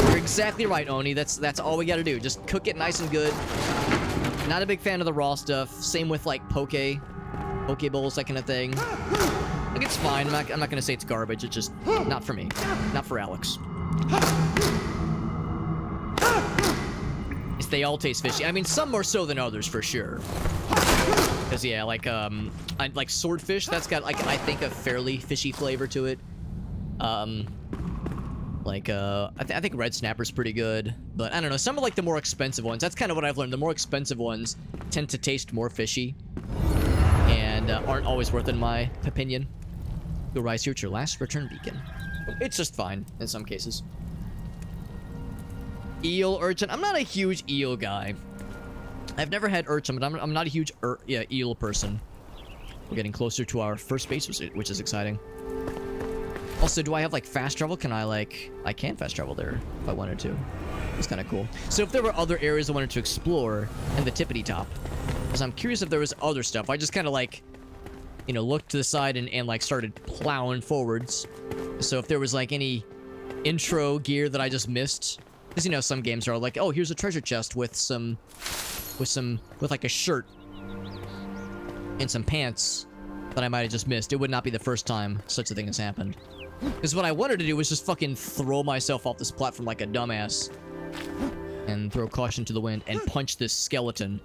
You're exactly right, Oni. That's all we gotta do. Just cook it nice and good. Not a big fan of the raw stuff. Same with like poke bowls, that kind of thing. Like it's fine. I'm not gonna say it's garbage. It's just not for me. Not for Alex. They all taste fishy. I mean, some more so than others for sure. Because yeah, like like swordfish, that's got like I think a fairly fishy flavor to it. I think red snapper's pretty good, but I don't know. Some of like the more expensive ones. That's kind of what I've learned. The more expensive ones tend to taste more fishy, and aren't always worth it in my opinion. You'll rise here at your last return beacon. It's just fine in some cases. Eel, urchin. I'm not a huge eel guy. I've never had urchin, but I'm not a huge eel person. We're getting closer to our first base, which is exciting. Also, do I have like fast travel? Can I can fast travel there if I wanted to. It's kind of cool. So if there were other areas I wanted to explore in the tippity top, because I'm curious if there was other stuff. I just kind of like, you know, looked to the side and like started plowing forwards. So if there was like any intro gear that I just missed. Because, you know, some games are like, oh, here's a treasure chest with like a shirt and some pants that I might have just missed. It would not be the first time such a thing has happened. Because what I wanted to do was just fucking throw myself off this platform like a dumbass and throw caution to the wind and punch this skeleton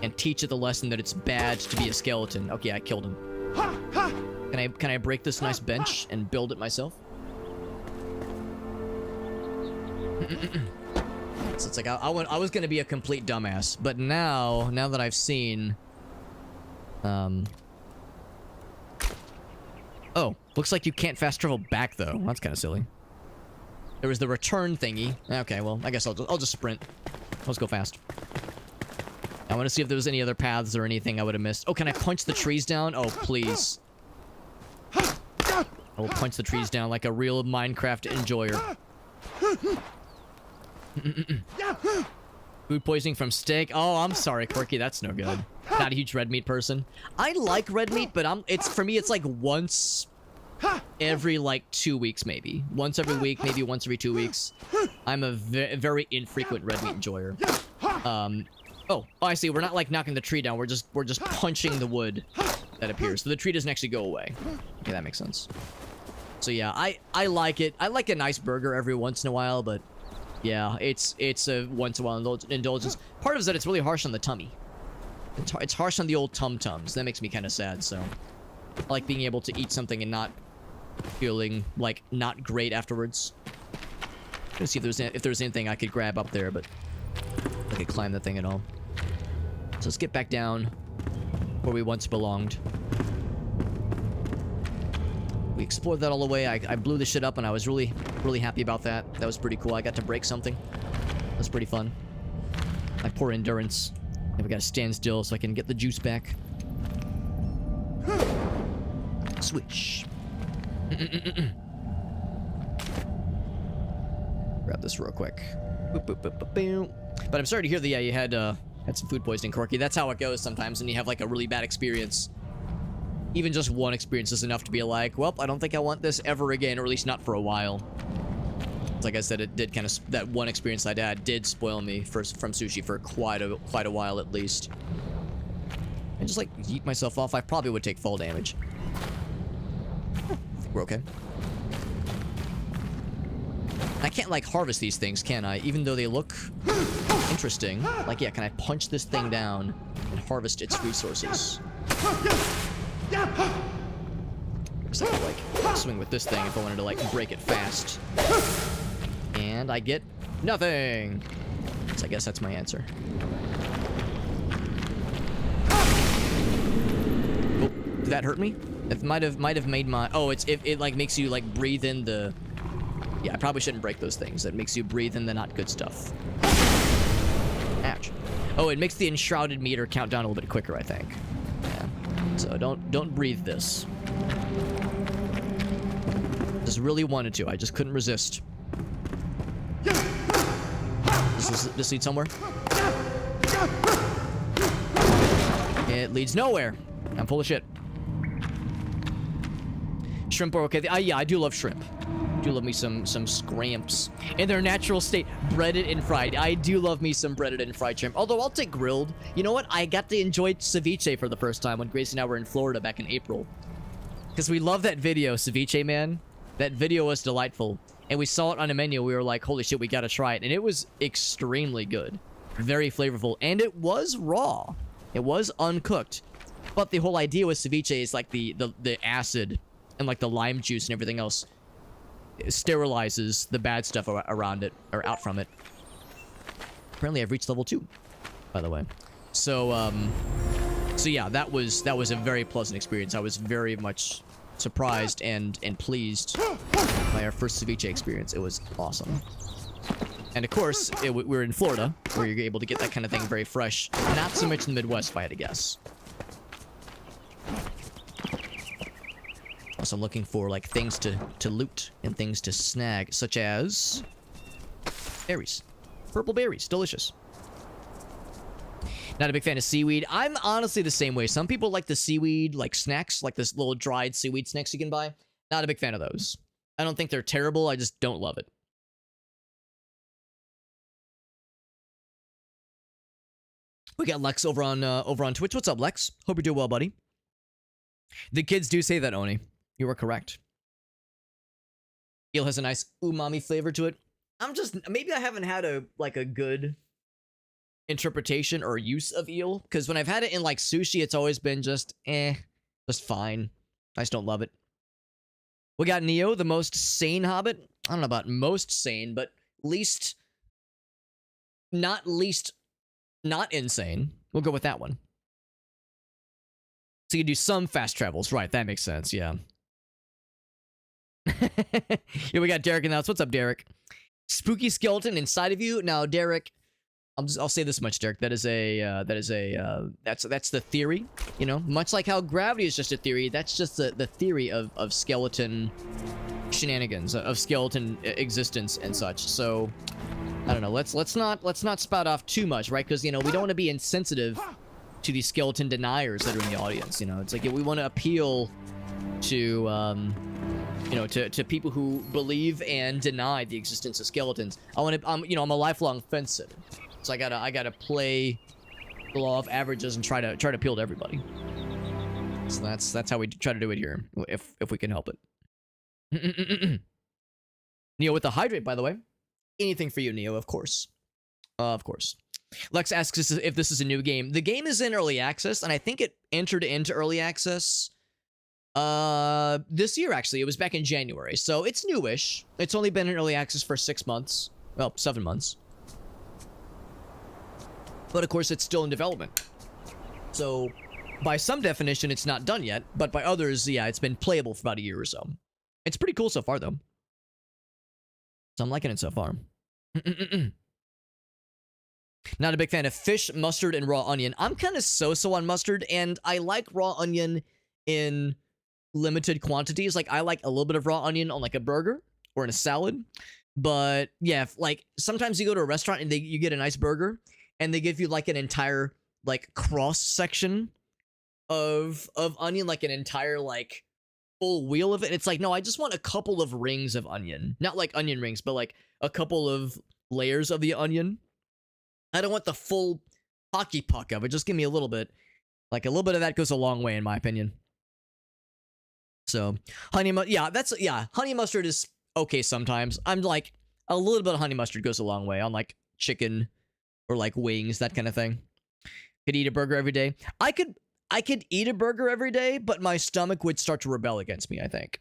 and teach it the lesson that it's bad to be a skeleton. Okay, I killed him. Can I break this nice bench and build it myself? So it's like I was gonna be a complete dumbass, but now that I've seen, oh, looks like you can't fast travel back though. That's kind of silly. There was the return thingy. Okay, well, I guess I'll just sprint. Let's go fast. I want to see if there was any other paths or anything I would have missed. Oh, can I punch the trees down? Oh, please. I will punch the trees down like a real Minecraft enjoyer. Food poisoning from steak. Oh, I'm sorry, Quirky. That's no good. Not a huge red meat person. I like red meat, but for me, it's like once every like 2 weeks, maybe. Once every week, maybe once every 2 weeks. I'm a very infrequent red meat enjoyer. Oh, I see. We're not like knocking the tree down. We're just punching the wood that appears. So the tree doesn't actually go away. Okay, that makes sense. So yeah, I like it. I like a nice burger every once in a while, but yeah, it's a once in a while indulgence. Part of it is that it's really harsh on the tummy. It's harsh on the old tum-tums. That makes me kind of sad, so I like being able to eat something and not feeling like not great afterwards. Let's see if there's anything I could grab up there, but I could climb the thing at all. So let's get back down where we once belonged. We explored that all the way. I blew the shit up, and I was really happy about that. That was pretty cool. I got to break something. That was pretty fun. My poor endurance. And we gotta stand still so I can get the juice back. Switch. Grab this real quick. Boop, boop, boop, boop, boop. But I'm sorry to hear that, yeah, you had some food poisoning, Corky. That's how it goes sometimes when you have, like, a really bad experience. Even just one experience is enough to be like, well, I don't think I want this ever again, or at least not for a while. Like I said, it did kind of... That one experience I had did spoil me from sushi for quite a while, at least. And just, like, yeet myself off, I probably would take fall damage. I think we're okay. I can't, like, harvest these things, can I? Even though they look interesting. Like, yeah, can I punch this thing down and harvest its resources? Because I could, like, swing with this thing if I wanted to, like, break it fast. And I get nothing. So I guess that's my answer. Oh, did that hurt me? It might have made my... Oh, it like makes you, like, breathe in the... Yeah, I probably shouldn't break those things. It makes you breathe in the not good stuff. Ouch. Oh, it makes the enshrouded meter count down a little bit quicker, I think. Yeah. So don't breathe this. Just really wanted to. I just couldn't resist. This leads somewhere? It leads nowhere. I'm full of shit. Shrimp are okay. Yeah, I do love shrimp. Do love me some scramps in their natural state, breaded and fried. I do love me some breaded and fried shrimp. Although I'll take grilled. You know what? I got to enjoy ceviche for the first time when Grace and I were in Florida back in April. Because we love that video, ceviche man. That video was delightful. And we saw it on a menu. We were like, holy shit, we gotta try it. And it was extremely good. Very flavorful. And it was raw. It was uncooked. But the whole idea with ceviche is like the acid and like the lime juice and everything else. It sterilizes the bad stuff around it, or out from it. Apparently I've reached level 2, by the way. So, so yeah, that was a very pleasant experience. I was very much surprised and pleased by our first ceviche experience. It was awesome. And of course, we're in Florida, where you're able to get that kind of thing very fresh. Not so much in the Midwest, if I had to guess. Also, I'm looking for, like, things to loot and things to snag, such as berries. Purple berries. Delicious. Not a big fan of seaweed. I'm honestly the same way. Some people like the seaweed, like, snacks, like this little dried seaweed snacks you can buy. Not a big fan of those. I don't think they're terrible. I just don't love it. We got Lex over on Twitch. What's up, Lex? Hope you're doing well, buddy. The kids do say that, Oni. You are correct. Eel has a nice umami flavor to it. Maybe I haven't had a good interpretation or use of eel, because when I've had it in like sushi, it's always been just fine. I just don't love it. We got Neo, the most sane hobbit. I don't know about most sane, but not insane. We'll go with that one. So you can do some fast travels. Right, that makes sense, yeah. Yeah, we got Derek in the house. What's up, Derek? Spooky skeleton inside of you. Now, Derek, I'll say this much, Derek. That's the theory, you know? Much like how gravity is just a theory, that's just the theory of skeleton shenanigans, of skeleton existence and such. So, I don't know. Let's not spout off too much, right? Because, you know, we don't want to be insensitive to these skeleton deniers that are in the audience, you know? It's like we want to appeal to you know, to people who believe and deny the existence of skeletons. I'm a lifelong fence sitter. So I gotta play the law of averages and try to appeal to everybody. So that's how we try to do it here, if we can help it. Neo with the hydrate, by the way. Anything for you, Neo, of course. Of course. Lex asks if this is a new game. The game is in early access, and I think it entered into early access this year, actually. It was back in January, so it's newish. It's only been in early access for 6 months. Well, 7 months. But of course, it's still in development. So, by some definition, it's not done yet, but by others, yeah, it's been playable for about a year or so. It's pretty cool so far, though. So I'm liking it so far. Not a big fan of fish, mustard, and raw onion. I'm kind of so-so on mustard, and I like raw onion in limited quantities. Like, I like a little bit of raw onion on, like, a burger or in a salad. But, yeah, like, sometimes you go to a restaurant and you get a nice burger, and they give you, like, an entire, like, cross-section of onion, like, an entire, like, full wheel of it. It's like, no, I just want a couple of rings of onion. Not, like, onion rings, but, like, a couple of layers of the onion. I don't want the full hockey puck of it. Just give me a little bit. Like, a little bit of that goes a long way, in my opinion. So, honey mustard is okay sometimes. I'm like, a little bit of honey mustard goes a long way on, like, chicken or, like, wings, that kind of thing. Could eat a burger every day. I could eat a burger every day, but my stomach would start to rebel against me, I think.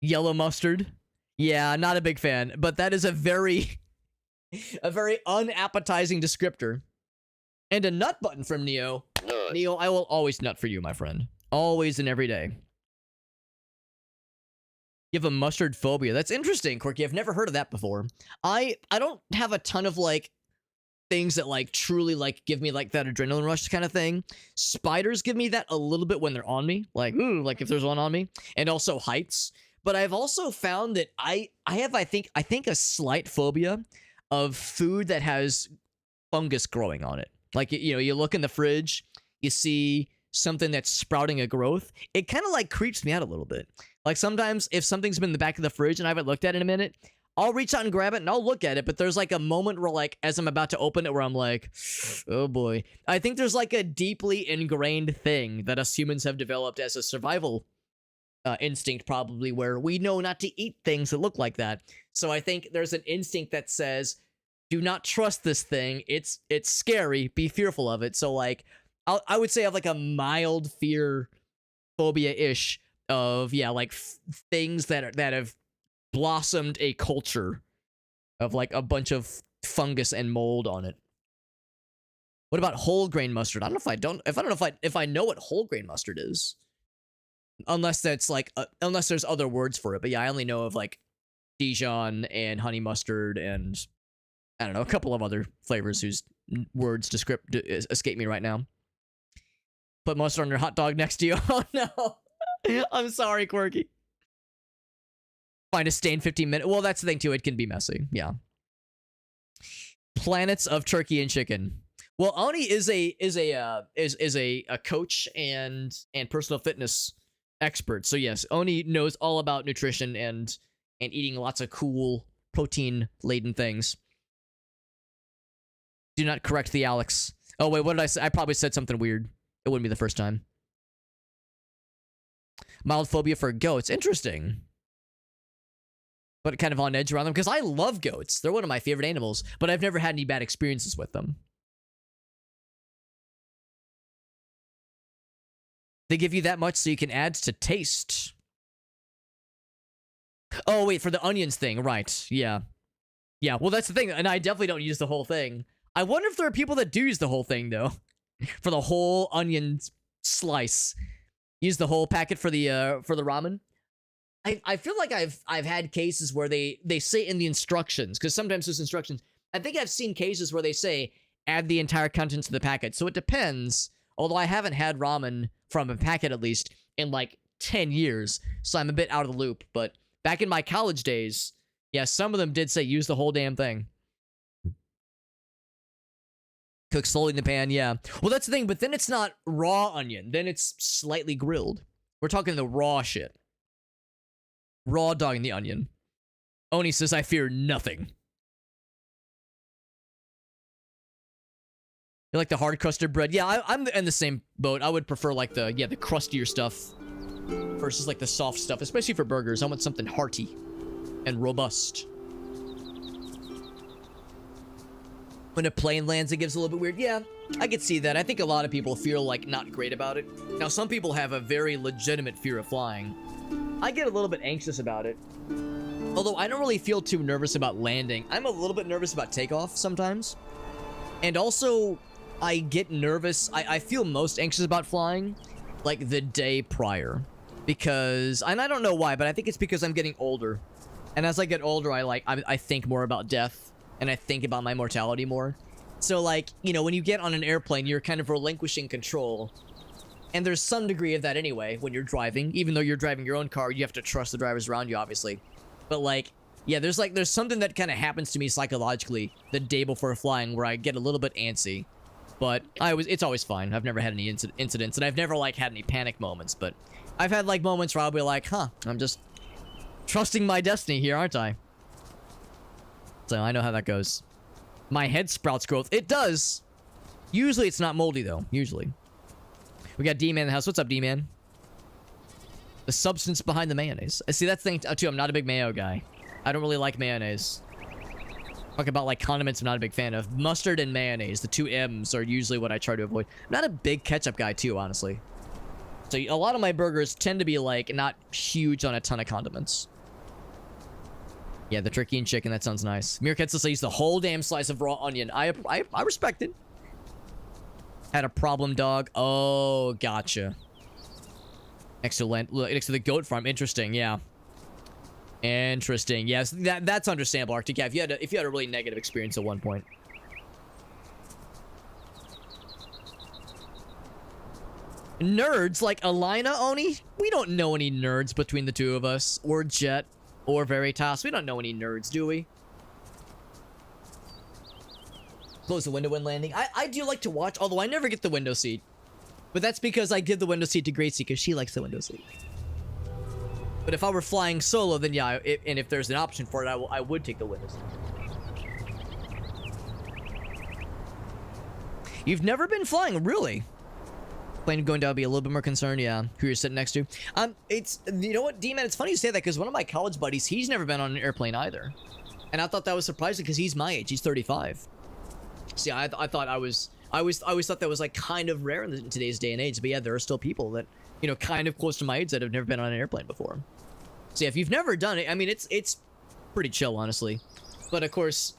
Yellow mustard. Yeah, not a big fan, but that is a very unappetizing descriptor. And a nut button from Neo. Neo, I will always nut for you, my friend. Always and every day. You have a mustard phobia. That's interesting, Quirky. I've never heard of that before. I don't have a ton of, like, things that, like, truly, like, give me, like, that adrenaline rush kind of thing. Spiders give me that a little bit when they're on me. Like, ooh, like, if there's one on me. And also heights. But I've also found that I think a slight phobia of food that has fungus growing on it. Like, you know, you look in the fridge, you see something that's sprouting a growth. It kind of, like, creeps me out a little bit. Like, sometimes if something's been in the back of the fridge and I haven't looked at it in a minute, I'll reach out and grab it and I'll look at it, but there's, like, a moment where, like, as I'm about to open it where I'm like, oh boy. I think there's, like, a deeply ingrained thing that us humans have developed as a survival instinct, probably, where we know not to eat things that look like that. So I think there's an instinct that says, do not trust this thing. It's scary. Be fearful of it. So, like, I would say I have, like, a mild fear phobia-ish of, yeah, like, things that have blossomed a culture of, like, a bunch of fungus and mold on it. What about whole grain mustard? I don't know if I know what whole grain mustard is. Unless that's, like, unless there's other words for it. But yeah, I only know of, like, Dijon and honey mustard and, I don't know, a couple of other flavors whose words escape me right now. Put mustard on your hot dog next to you. Oh, no. I'm sorry, Quirky. Find a stain 15 minutes. Well, that's the thing, too. It can be messy. Yeah. Planets of turkey and chicken. Well, Oni is a coach and personal fitness expert. So yes, Oni knows all about nutrition and eating lots of cool protein-laden things. Do not correct the Alex. Oh wait, what did I say? I probably said something weird. It wouldn't be the first time. Mild phobia for goats. Interesting. But kind of on edge around them because I love goats. They're one of my favorite animals, but I've never had any bad experiences with them. They give you that much so you can add to taste. Oh, wait, for the onions thing. Right, yeah. Yeah, well, that's the thing, and I definitely don't use the whole thing. I wonder if there are people that do use the whole thing, though. For the whole onion slice. Use the whole packet for the ramen. I feel like I've had cases where they say in the instructions, because sometimes there's instructions. I think I've seen cases where they say, add the entire contents of the packet. So it depends. Although I haven't had ramen from a packet, at least, in, like, 10 years. So I'm a bit out of the loop. But back in my college days, yeah, some of them did say use the whole damn thing. Cook slowly in the pan, yeah. Well, that's the thing, but then it's not raw onion. Then it's slightly grilled. We're talking the raw shit. Raw dogging the onion. Oni says, I fear nothing. You like the hard crusted bread? Yeah, I'm in the same boat. I would prefer like the crustier stuff versus like the soft stuff, especially for burgers. I want something hearty and robust. When a plane lands, it gives a little bit weird. Yeah, I could see that. I think a lot of people feel like not great about it. Now, some people have a very legitimate fear of flying. I get a little bit anxious about it. Although I don't really feel too nervous about landing. I'm a little bit nervous about takeoff sometimes. And also, I get nervous. I feel most anxious about flying like the day prior. Because, and I don't know why, but I think it's because I'm getting older. And as I get older, I think more about death. And I think about my mortality more. So, like, you know, when you get on an airplane, you're kind of relinquishing control. And there's some degree of that anyway when you're driving. Even though you're driving your own car, you have to trust the drivers around you, obviously. But, like, yeah, there's something that kind of happens to me psychologically the day before flying where I get a little bit antsy. But it's always fine. I've never had any incidents. And I've never, like, had any panic moments. But I've had, like, moments where I'll be like, huh, I'm just trusting my destiny here, aren't I? So I know how that goes. My head sprouts growth. It does. Usually it's not moldy, though. Usually. We got D-Man in the house. What's up, D-Man? The substance behind the mayonnaise. See, that's the thing, too. I'm not a big mayo guy. I don't really like mayonnaise. Talk about, like, condiments I'm not a big fan of. Mustard and mayonnaise. The two M's are usually what I try to avoid. I'm not a big ketchup guy, too, honestly. So a lot of my burgers tend to be, like, not huge on a ton of condiments. Yeah, the turkey and chicken, that sounds nice. Meerkat says I used the whole damn slice of raw onion. I respect it. Had a problem, dog. Oh, gotcha. Next to the goat farm. Interesting, yeah. Interesting. Yes, that's understandable, Arctic. Yeah, if you had a really negative experience at one point. Nerds like Alina, Oni? We don't know any nerds between the two of us. Or Jet. Or Veritas. We don't know any nerds, do we? Close the window when landing. I do like to watch, although I never get the window seat. But that's because I give the window seat to Gracie, because she likes the window seat. But if I were flying solo, then yeah, and if there's an option for it, I would take the window seat. You've never been flying, really? Plane going down, be a little bit more concerned, yeah. Who you're sitting next to. It's, you know what, D-Man, it's funny you say that, because one of my college buddies, he's never been on an airplane either. And I thought that was surprising, because he's my age, he's 35. See, I thought I always thought that was, like, kind of rare in today's day and age, but yeah, there are still people that, you know, kind of close to my age that have never been on an airplane before. So yeah, if you've never done it, I mean, it's pretty chill, honestly. But of course,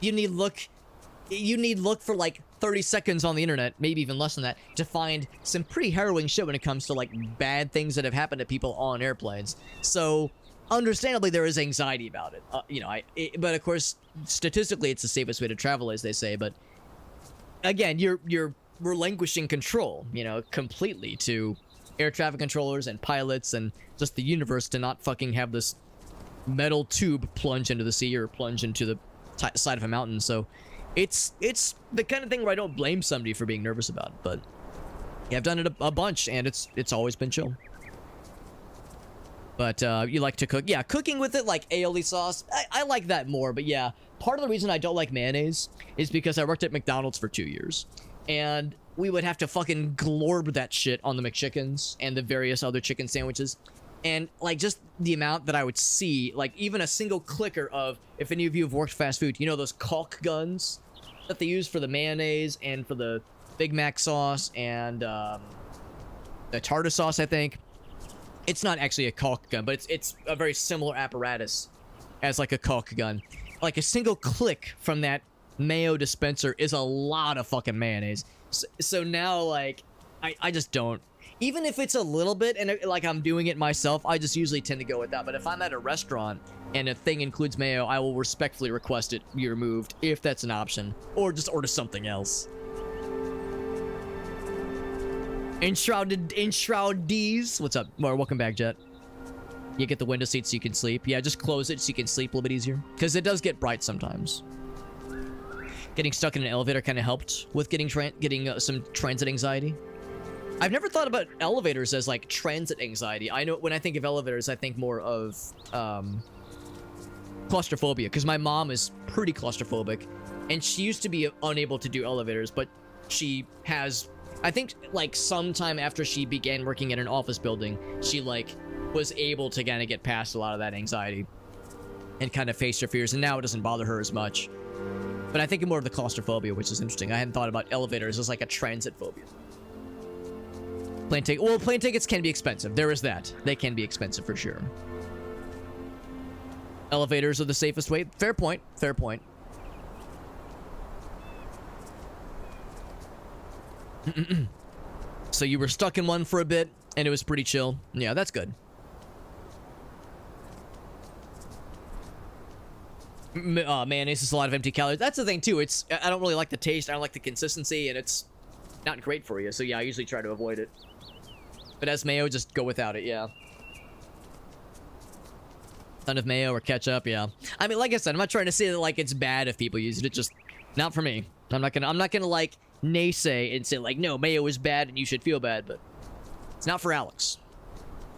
you need look for like 30 seconds on the internet, maybe even less than that, to find some pretty harrowing shit when it comes to like bad things that have happened to people on airplanes. So understandably, there is anxiety about it. You know, but of course, statistically, it's the safest way to travel, as they say. But again, you're relinquishing control, you know, completely to air traffic controllers and pilots and just the universe to not fucking have this metal tube plunge into the sea or plunge into the side of a mountain. So it's the kind of thing where I don't blame somebody for being nervous about it, but yeah, I've done it a bunch and it's always been chill. But you like to cook? Yeah, cooking with it, like aioli sauce, I like that more. But yeah, part of the reason I don't like mayonnaise is because I worked at McDonald's for 2 years and we would have to fucking glorb that shit on the McChickens and the various other chicken sandwiches. And, like, just the amount that I would see, like, even a single clicker of, if any of you have worked fast food, you know those caulk guns that they use for the mayonnaise and for the Big Mac sauce and the tartar sauce, I think. It's not actually a caulk gun, but it's a very similar apparatus as, like, a caulk gun. Like, a single click from that mayo dispenser is a lot of fucking mayonnaise. So now, like, I just don't. Even if it's a little bit, and like I'm doing it myself, I just usually tend to go with that. But if I'm at a restaurant and a thing includes mayo, I will respectfully request it be removed if that's an option. Or just order something else. Enshrouded. What's up? Well, welcome back, Jet. You get the window seat so you can sleep. Yeah, just close it so you can sleep a little bit easier. Because it does get bright sometimes. Getting stuck in an elevator kind of helped with getting some transit anxiety. I've never thought about elevators as like transit anxiety. I know when I think of elevators, I think more of claustrophobia because my mom is pretty claustrophobic, and she used to be unable to do elevators, but she has, I think, like sometime after she began working in an office building, she like was able to kind of get past a lot of that anxiety and kind of face her fears, and now it doesn't bother her as much. But I think more of the claustrophobia, which is interesting. I hadn't thought about elevators as like a transit phobia. Plane tickets can be expensive. There is that. They can be expensive for sure. Elevators are the safest way. Fair point. Fair point. So you were stuck in one for a bit, and it was pretty chill. Yeah, that's good. Mayonnaise is a lot of empty calories. That's the thing, too. I don't really like the taste. I don't like the consistency, and it's not great for you. So, yeah, I usually try to avoid it. But as mayo, just go without it, yeah. Ton of mayo or ketchup, yeah. I mean, like I said, I'm not trying to say that, like, it's bad if people use it. It's just not for me. I'm not gonna, like, naysay and say, like, no, mayo is bad and you should feel bad, but it's not for Alex.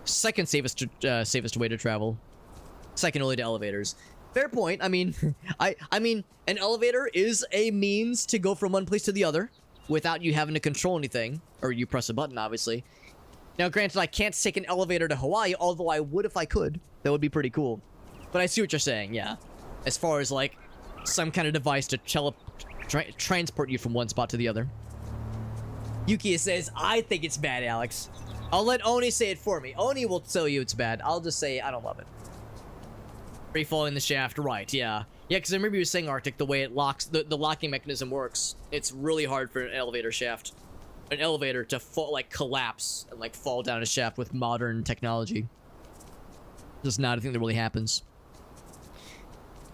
Second safest way to travel. Second only to elevators. Fair point. I mean, I mean, an elevator is a means to go from one place to the other without you having to control anything, or you press a button, obviously. Now, granted, I can't take an elevator to Hawaii, although I would if I could. That would be pretty cool. But I see what you're saying, yeah. As far as, like, some kind of device to transport you from one spot to the other. Yuki says, I think it's bad, Alex. I'll let Oni say it for me. Oni will tell you it's bad. I'll just say I don't love it. Free falling the shaft, right, yeah. Yeah, because I remember you were saying, Arctic, the way it locks, the locking mechanism works. It's really hard for an elevator shaft. An elevator to fall, like, collapse and, like, fall down a shaft with modern technology. Just not a thing that really happens.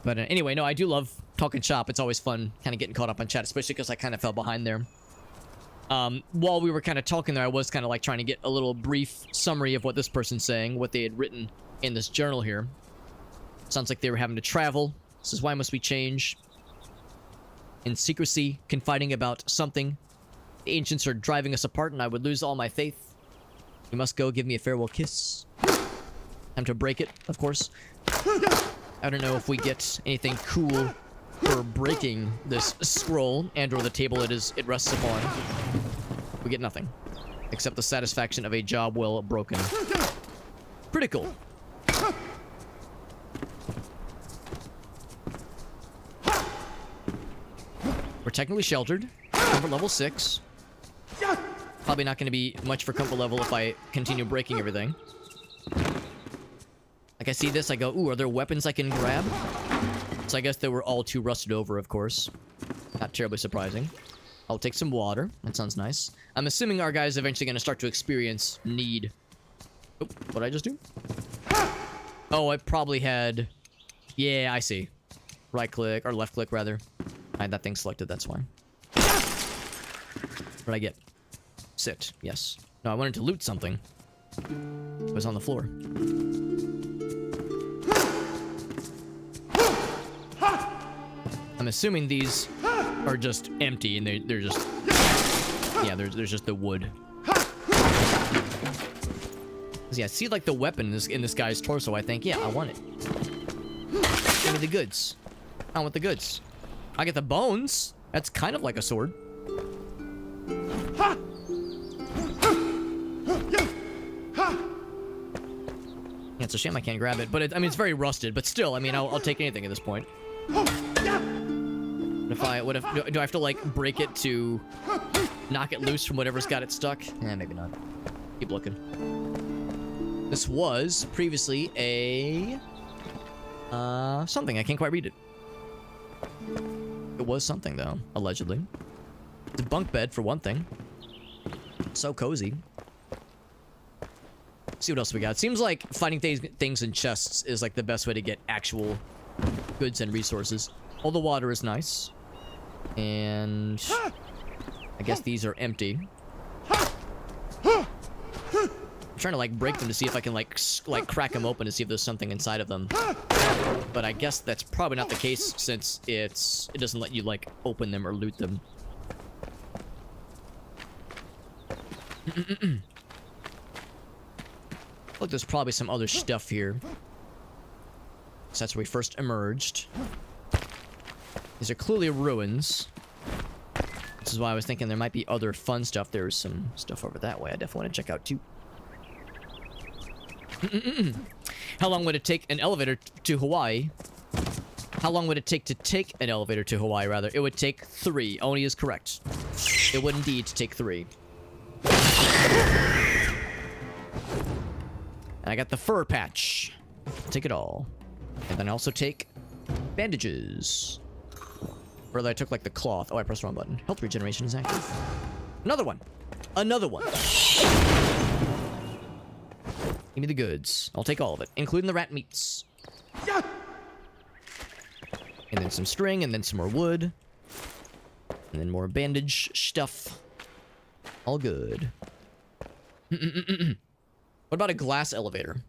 But anyway, no, I do love talking shop. It's always fun kind of getting caught up on chat, especially because I kind of fell behind there. While we were kind of talking there, I was kind of like trying to get a little brief summary of what this person's saying, what they had written in this journal here. Sounds like they were having to travel. This is why must we change? In secrecy, confiding about something. The ancients are driving us apart and I would lose all my faith. You must go give me a farewell kiss. Time to break it, of course. I don't know if we get anything cool for breaking this scroll and or the table it rests upon. We get nothing. Except the satisfaction of a job well broken. Pretty cool. We're technically sheltered. Comfort level 6. Probably not going to be much for comfort level if I continue breaking everything. Like, I see this, I go, ooh, are there weapons I can grab? So I guess they were all too rusted over, of course. Not terribly surprising. I'll take some water. That sounds nice. I'm assuming our guy's eventually going to start to experience need. Oh, what did I just do? Oh, I probably had... Yeah, I see. Right click, or left click, rather. I had that thing selected, that's why. What did I get? Sit, yes. No, I wanted to loot something. It was on the floor. I'm assuming these are just empty and they're just... Yeah, there's just the wood. Yeah, see like the weapon in this guy's torso, I think. Yeah, I want it. Give me the goods. I want the goods. I get the bones. That's kind of like a sword. Yeah, it's a shame I can't grab it, but I mean, it's very rusted, but still, I mean, I'll take anything at this point. Do I have to, like, break it to knock it loose from whatever's got it stuck? Eh, maybe not. Keep looking. This was previously a... something. I can't quite read it. It was something, though, allegedly. It's a bunk bed, for one thing. So cozy. See what else we got. Seems like finding things in chests is, like, the best way to get actual goods and resources. All the water is nice. And... I guess these are empty. I'm trying to, like, break them to see if I can, like crack them open to see if there's something inside of them. But I guess that's probably not the case since it doesn't let you, like, open them or loot them. Look, there's probably some other stuff here. So that's where we first emerged. These are clearly ruins. This is why I was thinking there might be other fun stuff. There's some stuff over that way I definitely want to check out too. How long would it take an elevator to Hawaii? How long would it take to take an elevator to Hawaii, rather? It would take 3. Oni is correct. It would indeed take 3. And I got the fur patch. Take it all. And then I also take bandages. Or I took like the cloth. Oh, I pressed the wrong button. Health regeneration is active. Another one. Another one. Give me the goods. I'll take all of it, including the rat meats. And then some string, and then some more wood. And then more bandage stuff. All good. What about a glass elevator?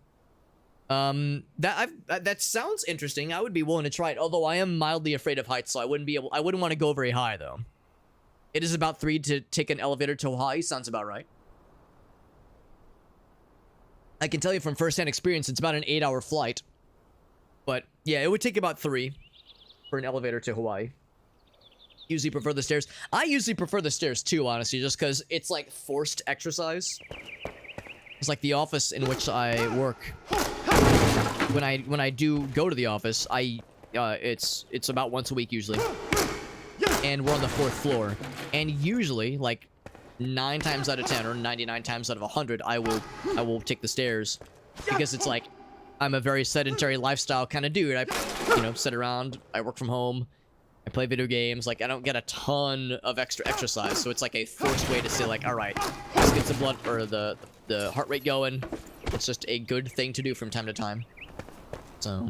That sounds interesting. I would be willing to try it, although I am mildly afraid of heights, so I wouldn't want to go very high though. It is about 3 to take an elevator to Hawaii. Sounds about right. I can tell you from first-hand experience, it's about an 8-hour flight. But yeah, it would take about 3 for an elevator to Hawaii. Usually prefer the stairs. I usually prefer the stairs too, honestly, just because it's like forced exercise. It's like the office in which I work. When I do go to the office, it's about once a week usually. And we're on the 4th floor. And usually, like 9 times out of 10 or 99 times out of 100, I will take the stairs because it's like I'm a very sedentary lifestyle kind of dude. I sit around, I work from home, I play video games. Like I don't get a ton of extra exercise, so it's like a forced way to say like, all right, let's get the blood or the heart rate going. It's just a good thing to do from time to time. So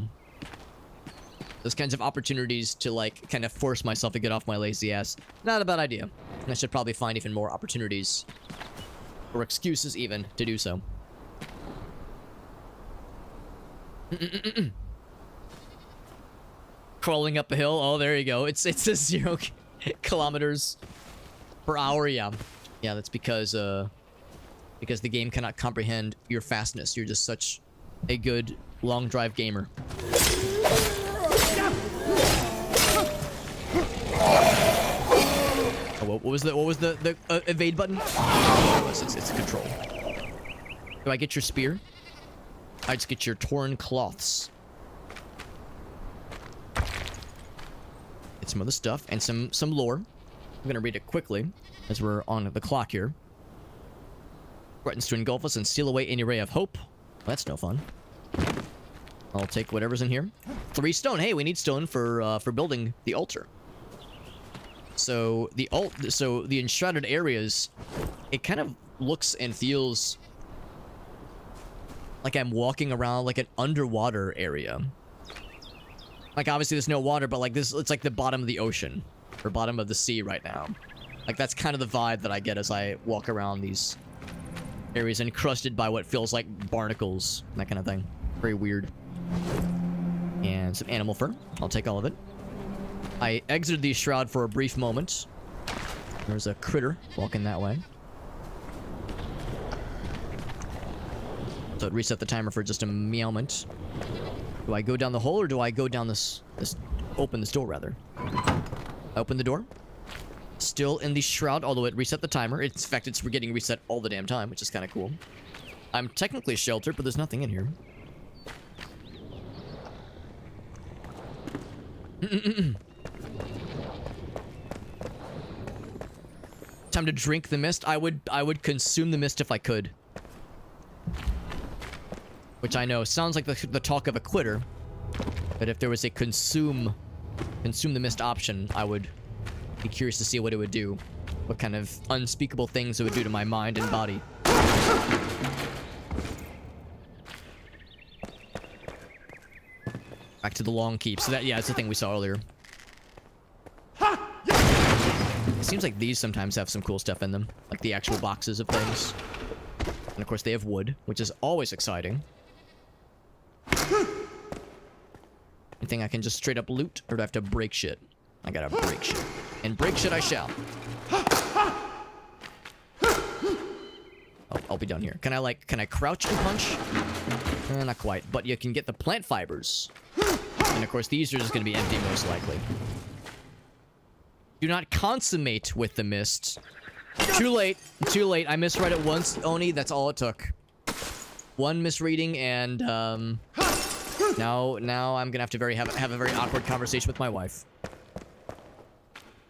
those kinds of opportunities to like kind of force myself to get off my lazy ass, not a bad idea. I should probably find even more opportunities or excuses even to do so. Crawling up a hill. Oh, there you go. It says 0 kilometers per hour. Yeah, that's because the game cannot comprehend your fastness. You're just such a good long drive gamer. Oh, what was the evade button? It's control. Do I get your spear? I just get your torn cloths. Get some other stuff and some lore. I'm gonna read it quickly as we're on the clock here. Threatens to engulf us and steal away any ray of hope. Well, that's no fun. I'll take whatever's in here. 3 stone. Hey, we need stone for building the altar. So the enshrouded areas, it kind of looks and feels like I'm walking around like an underwater area. Like obviously there's no water, but like this, it's like the bottom of the ocean or bottom of the sea right now. Like that's kind of the vibe that I get as I walk around these areas encrusted by what feels like barnacles, that kind of thing. Very weird. And some animal fur. I'll take all of it. I exited the shroud for a brief moment. There's a critter walking that way. So it reset the timer for just a moment. Do I go down the hole or do I go down this open this door rather? Open the door. Still in the shroud, although it reset the timer. In fact, it's getting reset all the damn time, which is kind of cool. I'm technically sheltered, but there's nothing in here. Time to drink the mist. I would consume the mist if I could. Which I know sounds like the talk of a quitter. But if there was a consume the mist option, I would be curious to see what it would do. What kind of unspeakable things it would do to my mind and body. Back to the long keep. So that, yeah, that's the thing we saw earlier. It seems like these sometimes have some cool stuff in them. Like the actual boxes of things. And of course they have wood, which is always exciting. Anything I can just straight up loot? Or do I have to break shit? I gotta break shit. And break shit I shall. Oh, I'll be down here. Can I crouch and punch? Not quite. But you can get the plant fibers. And of course these are just gonna be empty most likely. Do not consummate with the mist. Too late. Too late. I misread it once, Oni. That's all it took. One misreading, and now I'm gonna have to have a very awkward conversation with my wife.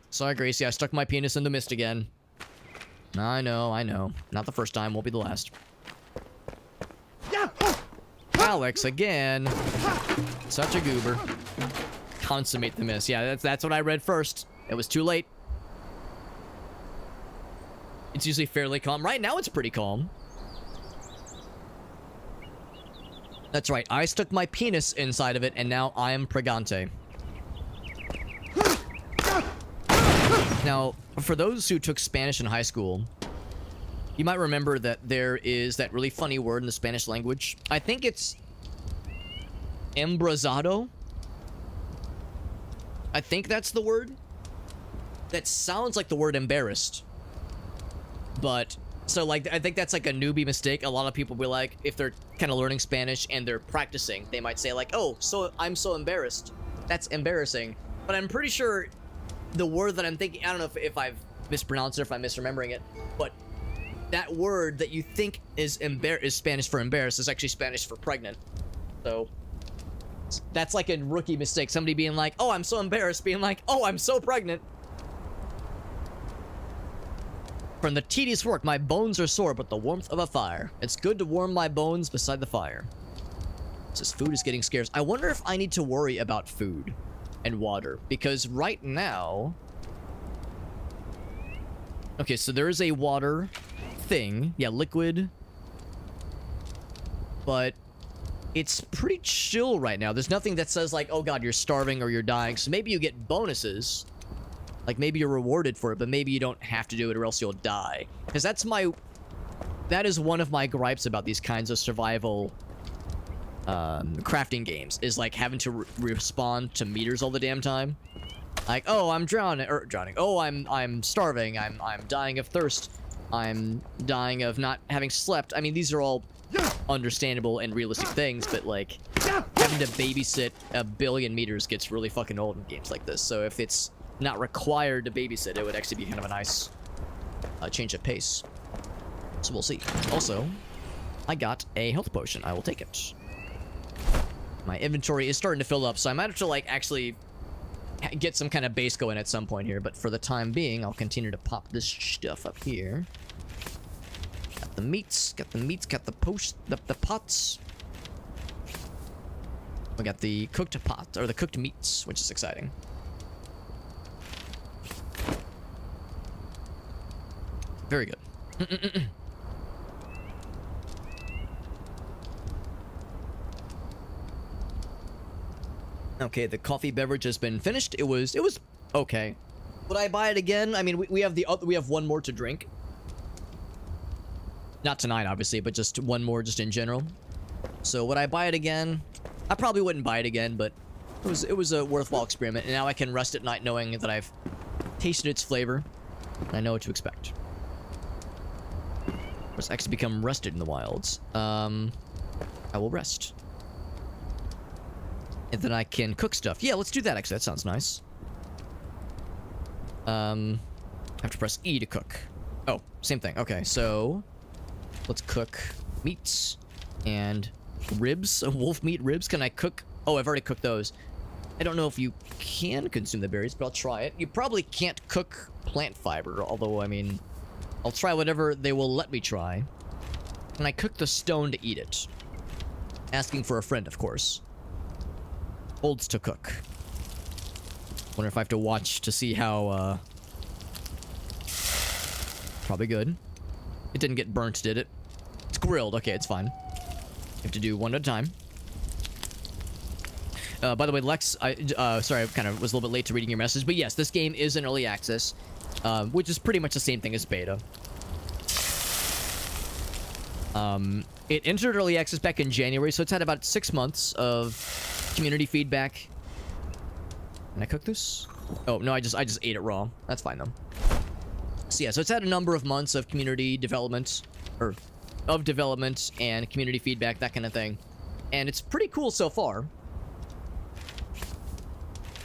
Sorry, Gracie. I stuck my penis in the mist again. I know. Not the first time. Won't be the last. Alex again. Such a goober. Consummate the mist. Yeah, that's what I read first. It was too late. It's usually fairly calm. Right now, it's pretty calm. That's right. I stuck my penis inside of it, and now I am pregante. Now, for those who took Spanish in high school, you might remember that there is that really funny word in the Spanish language. I think it's embrazado. I think that's the word. That sounds like the word embarrassed. But, so like, I think that's like a newbie mistake. A lot of people will be like, if they're kind of learning Spanish and they're practicing, they might say like, oh, so I'm so embarrassed. That's embarrassing. But I'm pretty sure the word that I'm thinking, I don't know if I've mispronounced it, if I'm misremembering it, but that word that you think is Spanish for embarrassed is actually Spanish for pregnant. So that's like a rookie mistake. Somebody being like, oh, I'm so embarrassed, being like, oh, I'm so pregnant. From the tedious work, my bones are sore, but the warmth of a fire. It's good to warm my bones beside the fire. It says food is getting scarce. I wonder if I need to worry about food and water, because right now... Okay, so there is a water thing. Yeah, liquid. But it's pretty chill right now. There's nothing that says like, oh god, you're starving or you're dying. So maybe you get bonuses. Like maybe you're rewarded for it, but maybe you don't have to do it or else you'll die. Because that is one of my gripes about these kinds of survival crafting games, is like having to respond to meters all the damn time. Like, oh, I'm drowning. Oh, I'm starving. I'm dying of thirst. I'm dying of not having slept. I mean, these are all understandable and realistic things, but like having to babysit a billion meters gets really fucking old in games like this. So if it's not required to babysit, it would actually be kind of a nice change of pace. So we'll see. Also, I got a health potion. I will take it. My inventory is starting to fill up, so I might have to like actually get some kind of base going at some point here, but for the time being, I'll continue to pop this stuff up here. Got the meats, got the pots. We got the cooked pot, or the cooked meats, which is exciting. Very good. Okay, the coffee beverage has been finished. It was okay. Would I buy it again? I mean, we have one more to drink. Not tonight, obviously, but just one more, just in general. So would I buy it again? I probably wouldn't buy it again, but it was a worthwhile experiment, and now I can rest at night knowing that I've tasted its flavor, and I know what to expect. Let's actually become rested in the wilds. I will rest. And then I can cook stuff. Yeah, let's do that, actually. That sounds nice. I have to press E to cook. Oh, same thing. Okay, so let's cook meats and ribs. Wolf meat ribs. Can I cook? Oh, I've already cooked those. I don't know if you can consume the berries, but I'll try it. You probably can't cook plant fiber, although, I mean, I'll try whatever they will let me try. Can I cook the stone to eat it? Asking for a friend, of course. Holds to cook. Wonder if I have to watch to see how, Probably good. It didn't get burnt, did it? It's grilled. Okay, it's fine. You have to do one at a time. By the way, Lex, sorry, I kind of was a little bit late to reading your message, but yes, this game is in early access, which is pretty much the same thing as beta. It entered early access back in January, so it's had about 6 months of community feedback. Can I cook this? Oh, no, I just ate it raw. That's fine, though. So yeah, so it's had a number of months of community development, or of development and community feedback, that kind of thing. And it's pretty cool so far.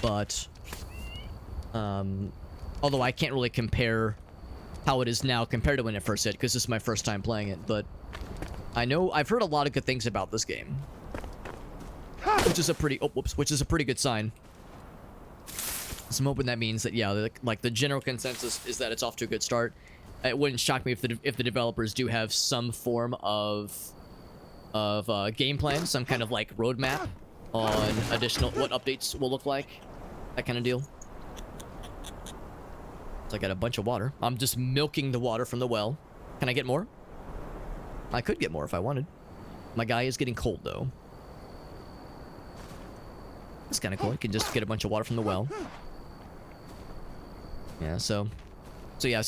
But, oh Although I can't really compare how it is now compared to when it first hit, because this is my first time playing it. But I've heard a lot of good things about this game, which is a pretty which is a pretty good sign. So I'm hoping that means that, yeah, like the general consensus is that it's off to a good start. It wouldn't shock me if the developers do have some form of game plan, some kind of like roadmap on additional what updates will look like, that kind of deal. So I got a bunch of water. I'm just milking the water from the well. Can I get more? I could get more if I wanted. My guy is getting cold though. That's kind of cool. You can just get a bunch of water from the well. Yeah, so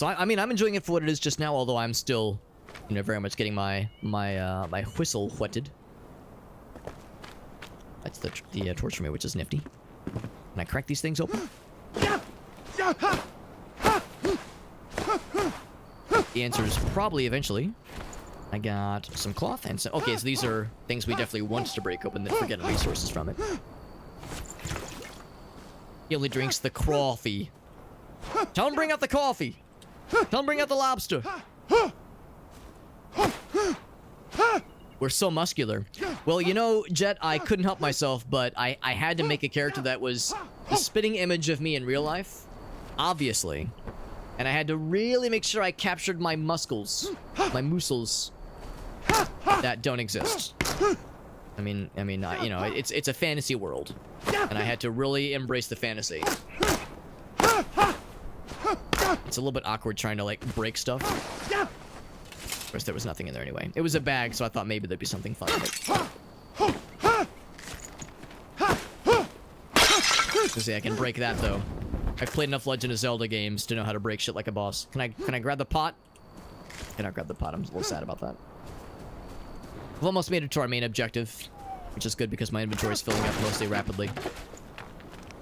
I mean, I'm enjoying it for what it is just now, although I'm still, you know, very much getting my whistle whetted. That's the torch for me, which is nifty. Can I crack these things open? The answer is probably eventually. I got some cloth and some... Okay, so these are things we definitely want to break open, then forget resources from it. He only drinks the coffee. Tell him bring out the coffee. Tell him bring out the lobster. We're so muscular. Well, you know, Jet, I couldn't help myself, but I had to make a character that was the spitting image of me in real life. Obviously. And I had to really make sure I captured my muscles. My muscles. That don't exist. I mean, you know, it's a fantasy world. And I had to really embrace the fantasy. It's a little bit awkward trying to, like, break stuff. Of course, there was nothing in there anyway. It was a bag, so I thought maybe there'd be something fun in it. See, I can break that, though. I've played enough Legend of Zelda games to know how to break shit like a boss. Can I grab the pot? Cannot grab the pot. I'm a little sad about that. We've almost made it to our main objective, which is good because my inventory is filling up mostly rapidly.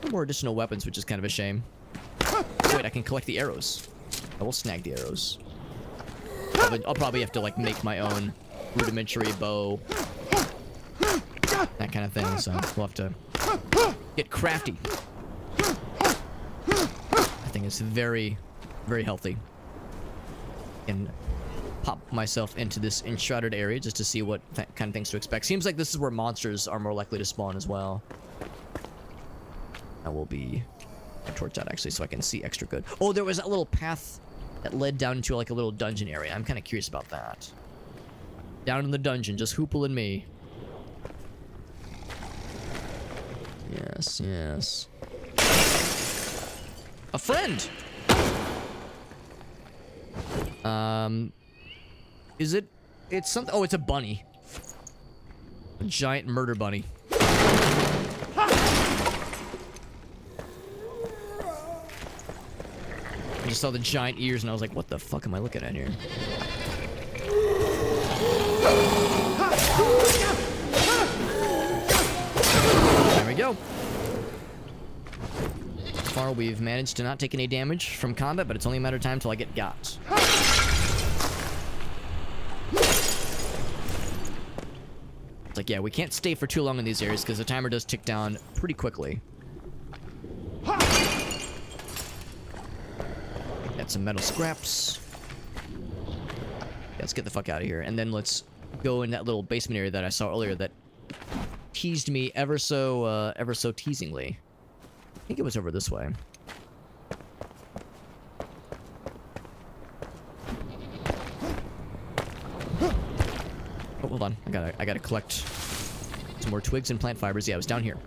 No more additional weapons, which is kind of a shame. Wait, I can collect the arrows. I will snag the arrows. I'll probably have to, like, make my own rudimentary bow. That kind of thing, so we'll have to get crafty. I think it's very, very healthy. And pop myself into this enshrouded area just to see what kind of things to expect. Seems like this is where monsters are more likely to spawn as well. I will be torch out actually so I can see extra good. Oh, there was that little path that led down into like a little dungeon area. I'm kind of curious about that. Down in the dungeon, just Hoople and me. Yes, yes. A friend! Is it... It's something... Oh, it's a bunny. A giant murder bunny. I just saw the giant ears and I was like, what the fuck am I looking at here? There we go. So far, we've managed to not take any damage from combat, but it's only a matter of time till I get got. It's like, yeah, we can't stay for too long in these areas because the timer does tick down pretty quickly. Got some metal scraps. Yeah, let's get the fuck out of here. And then let's go in that little basement area that I saw earlier that teased me ever so teasingly. I think it was over this way. Oh, hold on. I gotta collect some more twigs and plant fibers. Yeah, it was down here.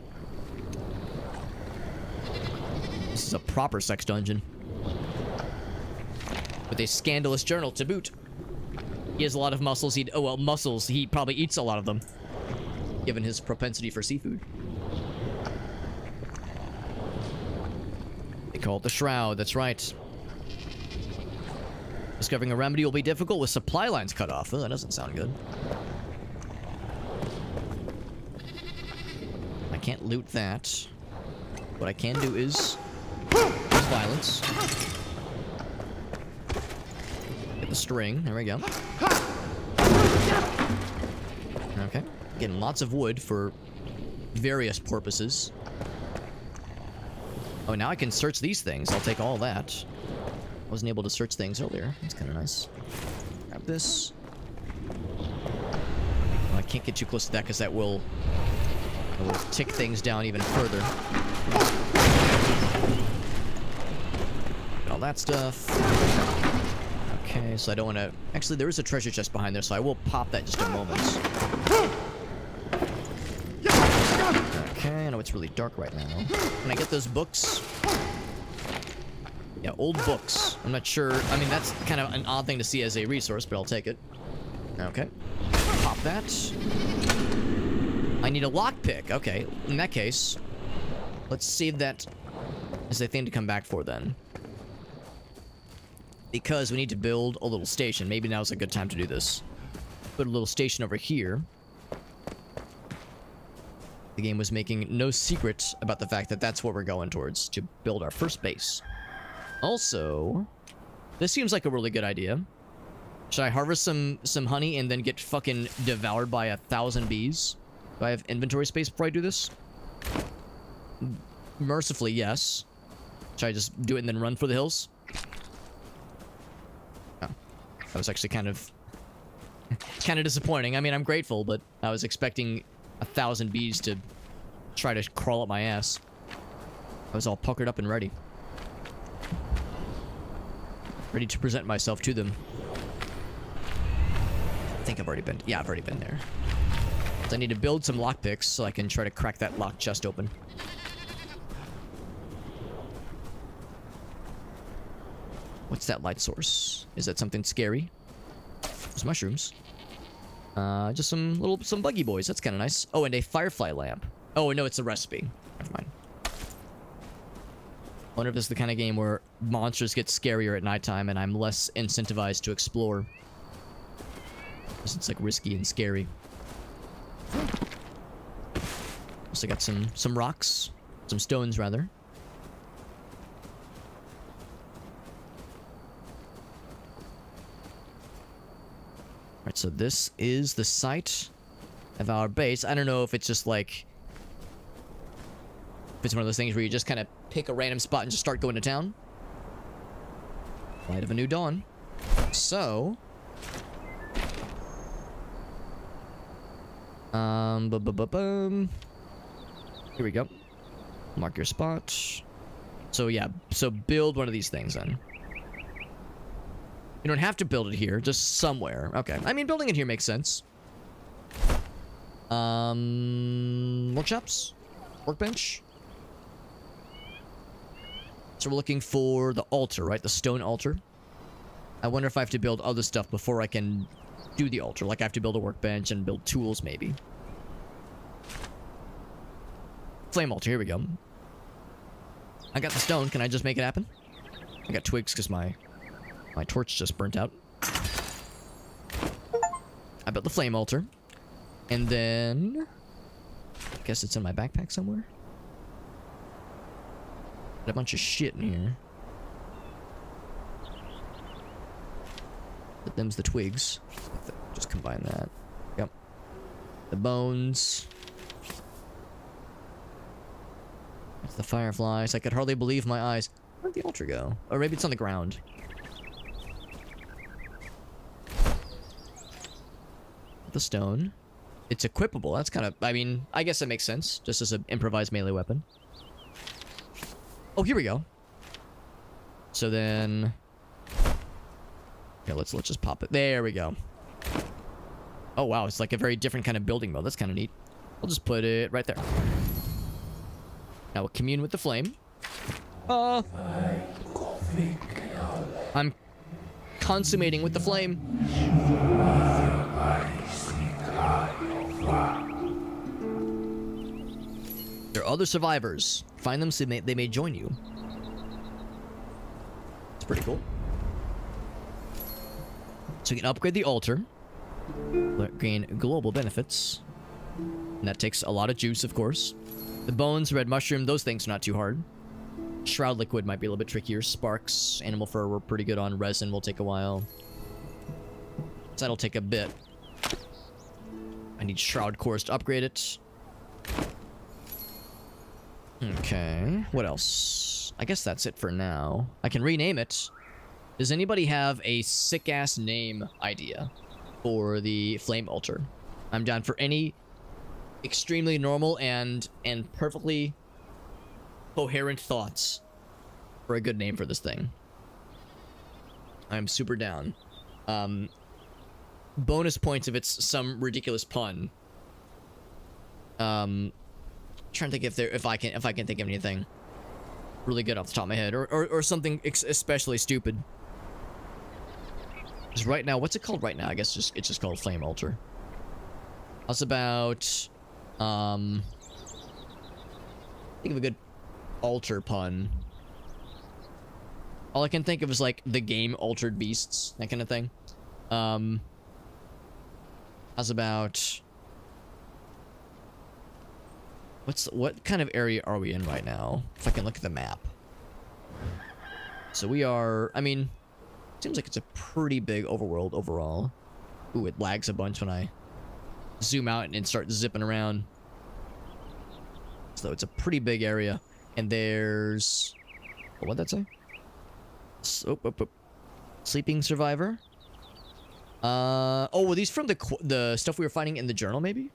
This is a proper sex dungeon. With a scandalous journal to boot. He has a lot of muscles. Muscles. He probably eats a lot of them. Given his propensity for seafood. They call it the Shroud. That's right. Discovering a remedy will be difficult with supply lines cut off. Oh, that doesn't sound good. I can't loot that. What I can do is use violence. Get the string. There we go. Okay. Getting lots of wood for various purposes. Oh, now I can search these things. I'll take all that. Wasn't able to search things earlier. That's kind of nice. Grab this. Oh, I can't get too close to that because that will tick things down even further. Get all that stuff. Okay, so I don't want to... Actually, there is a treasure chest behind there, so I will pop that just a moment. Okay, I know it's really dark right now. Can I get those books? Yeah, old books. I'm not sure. I mean, that's kind of an odd thing to see as a resource, but I'll take it. Okay. Pop that. I need a lockpick. Okay, in that case, let's save that as a thing to come back for then. Because we need to build a little station. Maybe now's a good time to do this. Put a little station over here. The game was making no secret about the fact that that's what we're going towards, to build our first base. Also, this seems like a really good idea. Should I harvest some honey and then get fucking devoured by 1,000 bees? Do I have inventory space before I do this? Mercifully, yes. Should I just do it and then run for the hills? Oh, that was actually kind of disappointing. I mean, I'm grateful, but I was expecting 1,000 bees to try to crawl up my ass. I was all puckered up and ready. Ready to present myself to them. I think I've already been... Yeah, I've already been there. So I need to build some lockpicks so I can try to crack that locked chest open. What's that light source? Is that something scary? There's mushrooms. Just some buggy boys. That's kind of nice. Oh, and a firefly lamp. Oh, no, it's a recipe. Never mind. I wonder if this is the kind of game where monsters get scarier at nighttime and I'm less incentivized to explore. Because it's like risky and scary. Also got some rocks. Some stones, rather. Alright, so this is the site of our base. I don't know if it's just like... If it's one of those things where you just kind of pick a random spot and just start going to town. Light of a new dawn. So... Here we go. Mark your spot. So yeah, so build one of these things then. You don't have to build it here, just somewhere. Okay. I mean, building it here makes sense. Workshops? Workbench? So we're looking for the altar, right? The stone altar. I wonder if I have to build other stuff before I can do the altar. Like I have to build a workbench and build tools, maybe. Flame altar, here we go. I got the stone. Can I just make it happen? I got twigs because my torch just burnt out. I built the flame altar. And then... I guess it's in my backpack somewhere. Got a bunch of shit in here. But them's the twigs. Just combine that. Yep. The bones. That's the fireflies. I could hardly believe my eyes. Where'd the altar go? Or maybe it's on the ground. The stone. It's equipable. That's kind of... I mean, I guess that makes sense. Just as an improvised melee weapon. Oh, here we go. So then... Okay, let's just pop it. There we go. Oh, wow. It's like a very different kind of building mode. That's kind of neat. I'll just put it right there. Now we'll commune with the flame. I'm consummating with the flame. There are other survivors. Find them so they may join you. It's pretty cool. So you can upgrade the altar. Gain global benefits. And that takes a lot of juice, of course. The bones, red mushroom, those things are not too hard. Shroud liquid might be a little bit trickier. Sparks, animal fur, we're pretty good on. Resin will take a while. So that'll take a bit. I need shroud cores to upgrade it. Okay, what else? I guess that's it for now. I can rename it. Does anybody have a sick-ass name idea for the flame altar? I'm down for any extremely normal and perfectly coherent thoughts for a good name for this thing. I'm super down. Bonus points if it's some ridiculous pun. Trying to think if I can think of anything really good off the top of my head, or something especially stupid. Because right now, what's it called right now? I guess it's just called Flame Altar. How's about think of a good altar pun. All I can think of is like the game Altered Beasts, that kind of thing. How's about what kind of area are we in right now? If I can look at the map. So we are, I mean, seems like it's a pretty big overworld overall. Ooh, it lags a bunch when I zoom out and start zipping around. So it's a pretty big area. And there's, what'd that say? Sleeping survivor. Oh, were these from the stuff we were finding in the journal, maybe?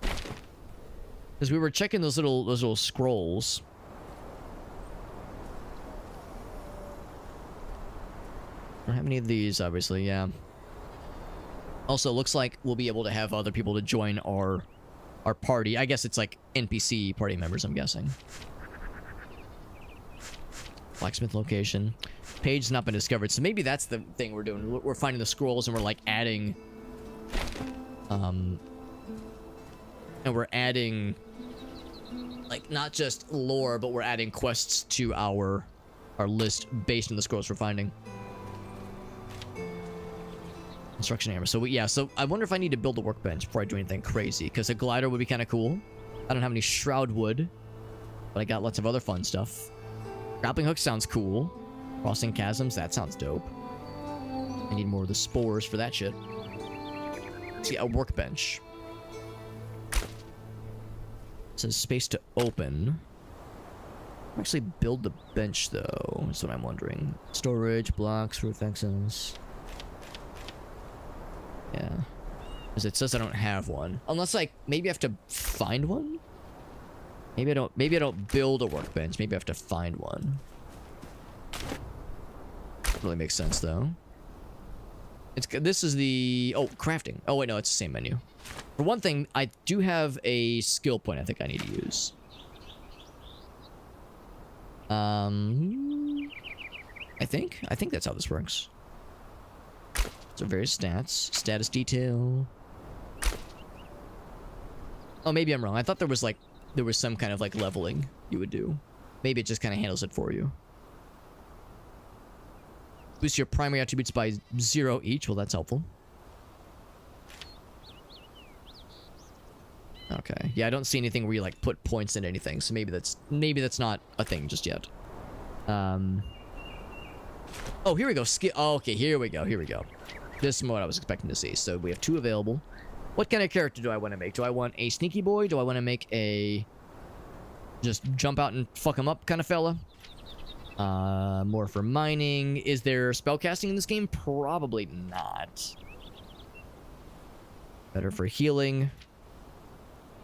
Because we were checking those little scrolls. Don't have any of these, obviously. Yeah. Also, looks like we'll be able to have other people to join our party. I guess it's like NPC party members, I'm guessing. Blacksmith location. Page's not been discovered, so maybe that's the thing we're doing. We're finding the scrolls and we're like adding and we're adding like not just lore, but we're adding quests to our list based on the scrolls we're finding. Construction hammer. So yeah, so I wonder if I need to build a workbench before I do anything crazy, because a glider would be kind of cool. I don't have any shroud wood, but I got lots of other fun stuff. Grappling hook sounds cool. Crossing chasms, that sounds dope. I need more of the spores for that shit. See, a workbench. It says space to open. Actually build the bench though, is what I'm wondering. Storage, blocks, roof access. Yeah. Because it says I don't have one. Unless like maybe I have to find one? Maybe I don't build a workbench. Maybe I have to find one. Really makes sense though. This is the crafting. Oh wait, no, it's the same menu. For one thing, I do have a skill point I think I need to use. I think that's how this works. So various stats, status detail. Oh, maybe I'm wrong. I thought there was some kind of like leveling you would do. Maybe it just kind of handles it for you. Boost your primary attributes by 0 each. Well, that's helpful. Okay. Yeah, I don't see anything where you like put points in anything, so maybe that's not a thing just yet. Oh, here we go. Oh, okay, here we go. This is what I was expecting to see. So we have 2 available. What kind of character do I want to make? Do I want a sneaky boy? Do I want to make a just jump out and fuck him up kind of fella? More for mining. Is there spellcasting in this game? Probably not. Better for healing.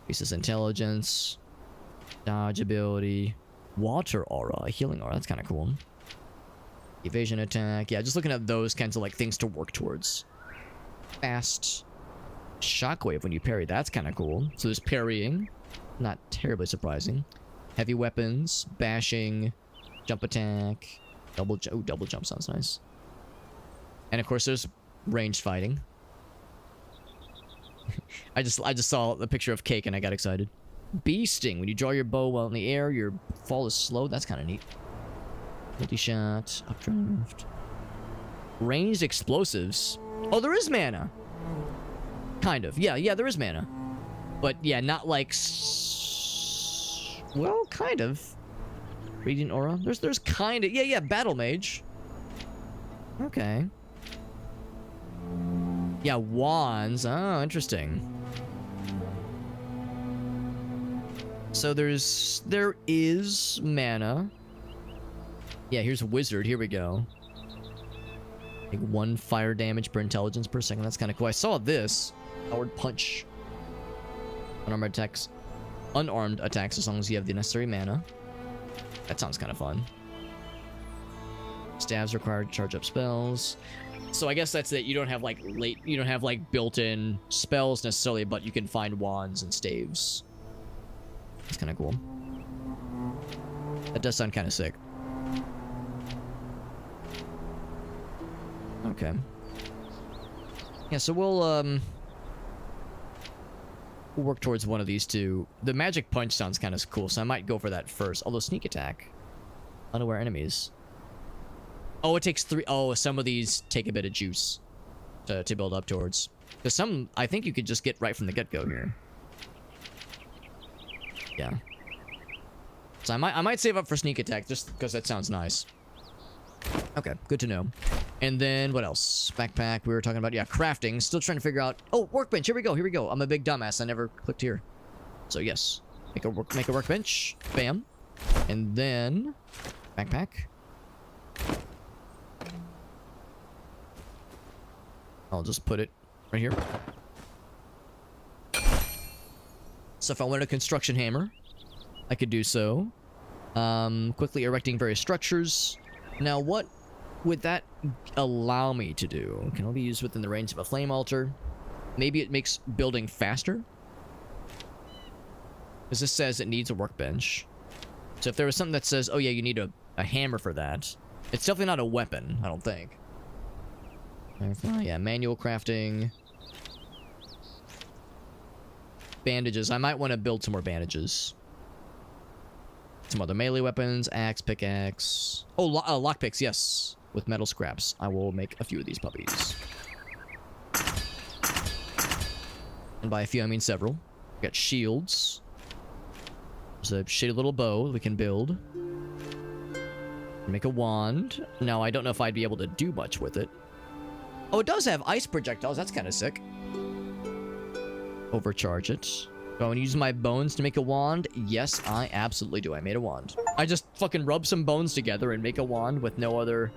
Increases intelligence. Dodge ability. Water aura. A healing aura. That's kind of cool. Evasion attack. Yeah, just looking at those kinds of like things to work towards. Fast. Shockwave when you parry. That's kind of cool. So there's parrying. Not terribly surprising. Heavy weapons. Bashing. Jump attack. Double jump sounds nice. And of course there's ranged fighting. I just saw the picture of Cake and I got excited. Bee sting. When you draw your bow while in the air, your fall is slow. That's kind of neat. Multi-shot. Updraft. Ranged explosives. Oh, there is mana. Kind of. Yeah, there is mana. But yeah, not like... Well, kind of. Radiant aura. There's kind of... Yeah, battle mage. Okay. Yeah, wands. Oh, interesting. So there is mana. Yeah, here's Wizard. Here we go. Like 1 fire damage per intelligence per second. That's kind of cool. I saw this. Powered Punch. Unarmed attacks as long as you have the necessary mana. That sounds kind of fun. Stabs required to charge up spells. So I guess that's it. You don't have like built-in spells necessarily, but you can find wands and staves. That's kind of cool. That does sound kind of sick. Okay. Yeah, so we'll work towards one of these two. The magic punch sounds kind of cool, so I might go for that first. Although sneak attack. Unaware enemies. Oh, it takes 3. Oh, some of these take a bit of juice to build up towards. Because some, I think you could just get right from the get-go here. Yeah. So I might save up for sneak attack just because that sounds nice. Okay, good to know. And then what else? Backpack, we were talking about, yeah, crafting. Still trying to figure out. Oh, workbench. Here we go. Here we go. I'm a big dumbass. I never clicked here. So yes, make a workbench. Bam. And then backpack. I'll just put it right here. So if I wanted a construction hammer, I could do so. Quickly erecting various structures. Now, what would that allow me to do? Can only be used within the range of a flame altar. Maybe it makes building faster. Because this says it needs a workbench. So if there was something that says, oh yeah, you need a hammer for that. It's definitely not a weapon, I don't think. Yeah, manual crafting. Bandages. I might want to build some more bandages. Some other melee weapons. Axe, pickaxe. Oh, lockpicks, yes. With metal scraps. I will make a few of these puppies. And by a few, I mean several. We got shields. There's a shitty little bow we can build. Make a wand. Now, I don't know if I'd be able to do much with it. Oh, it does have ice projectiles. That's kind of sick. Overcharge it. Do I want to use my bones to make a wand? Yes, I absolutely do. I made a wand. I just fucking rub some bones together and make a wand with no other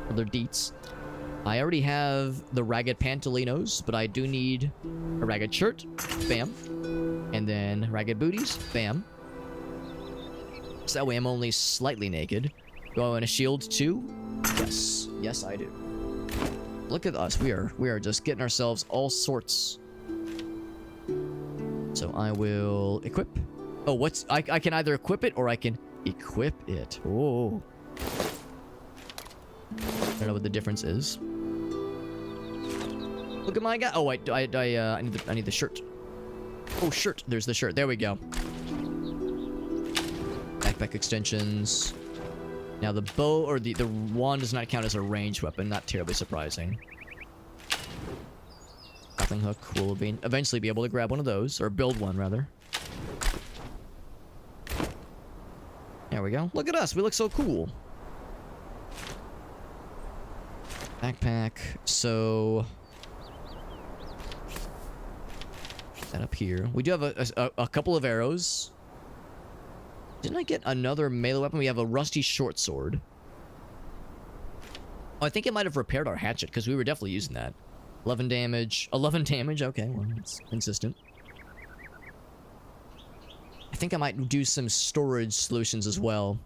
deets. I already have the ragged pantalinos, but I do need a ragged shirt. Bam. And then ragged booties. Bam. So that way I'm only slightly naked. Do I want a shield too? Yes. Yes, I do. Look at us. We are just getting ourselves all sorts. So I will equip. Oh, I can either equip it or I can equip it. Oh. I don't know what the difference is. Look at my guy. Oh, I need the shirt. Oh, shirt. There's the shirt. There we go. Backpack extensions. Now the bow or the wand does not count as a ranged weapon. Not terribly surprising. Grappling hook will eventually be able to grab one of those, or build one rather. There we go. Look at us. We look so cool. Backpack. So that up here. We do have a couple of arrows. Didn't I get another melee weapon? We have a rusty short sword. Oh, I think it might have repaired our hatchet, because we were definitely using that. 11 damage. 11 damage? Okay, well, it's consistent. I think I might do some storage solutions as well.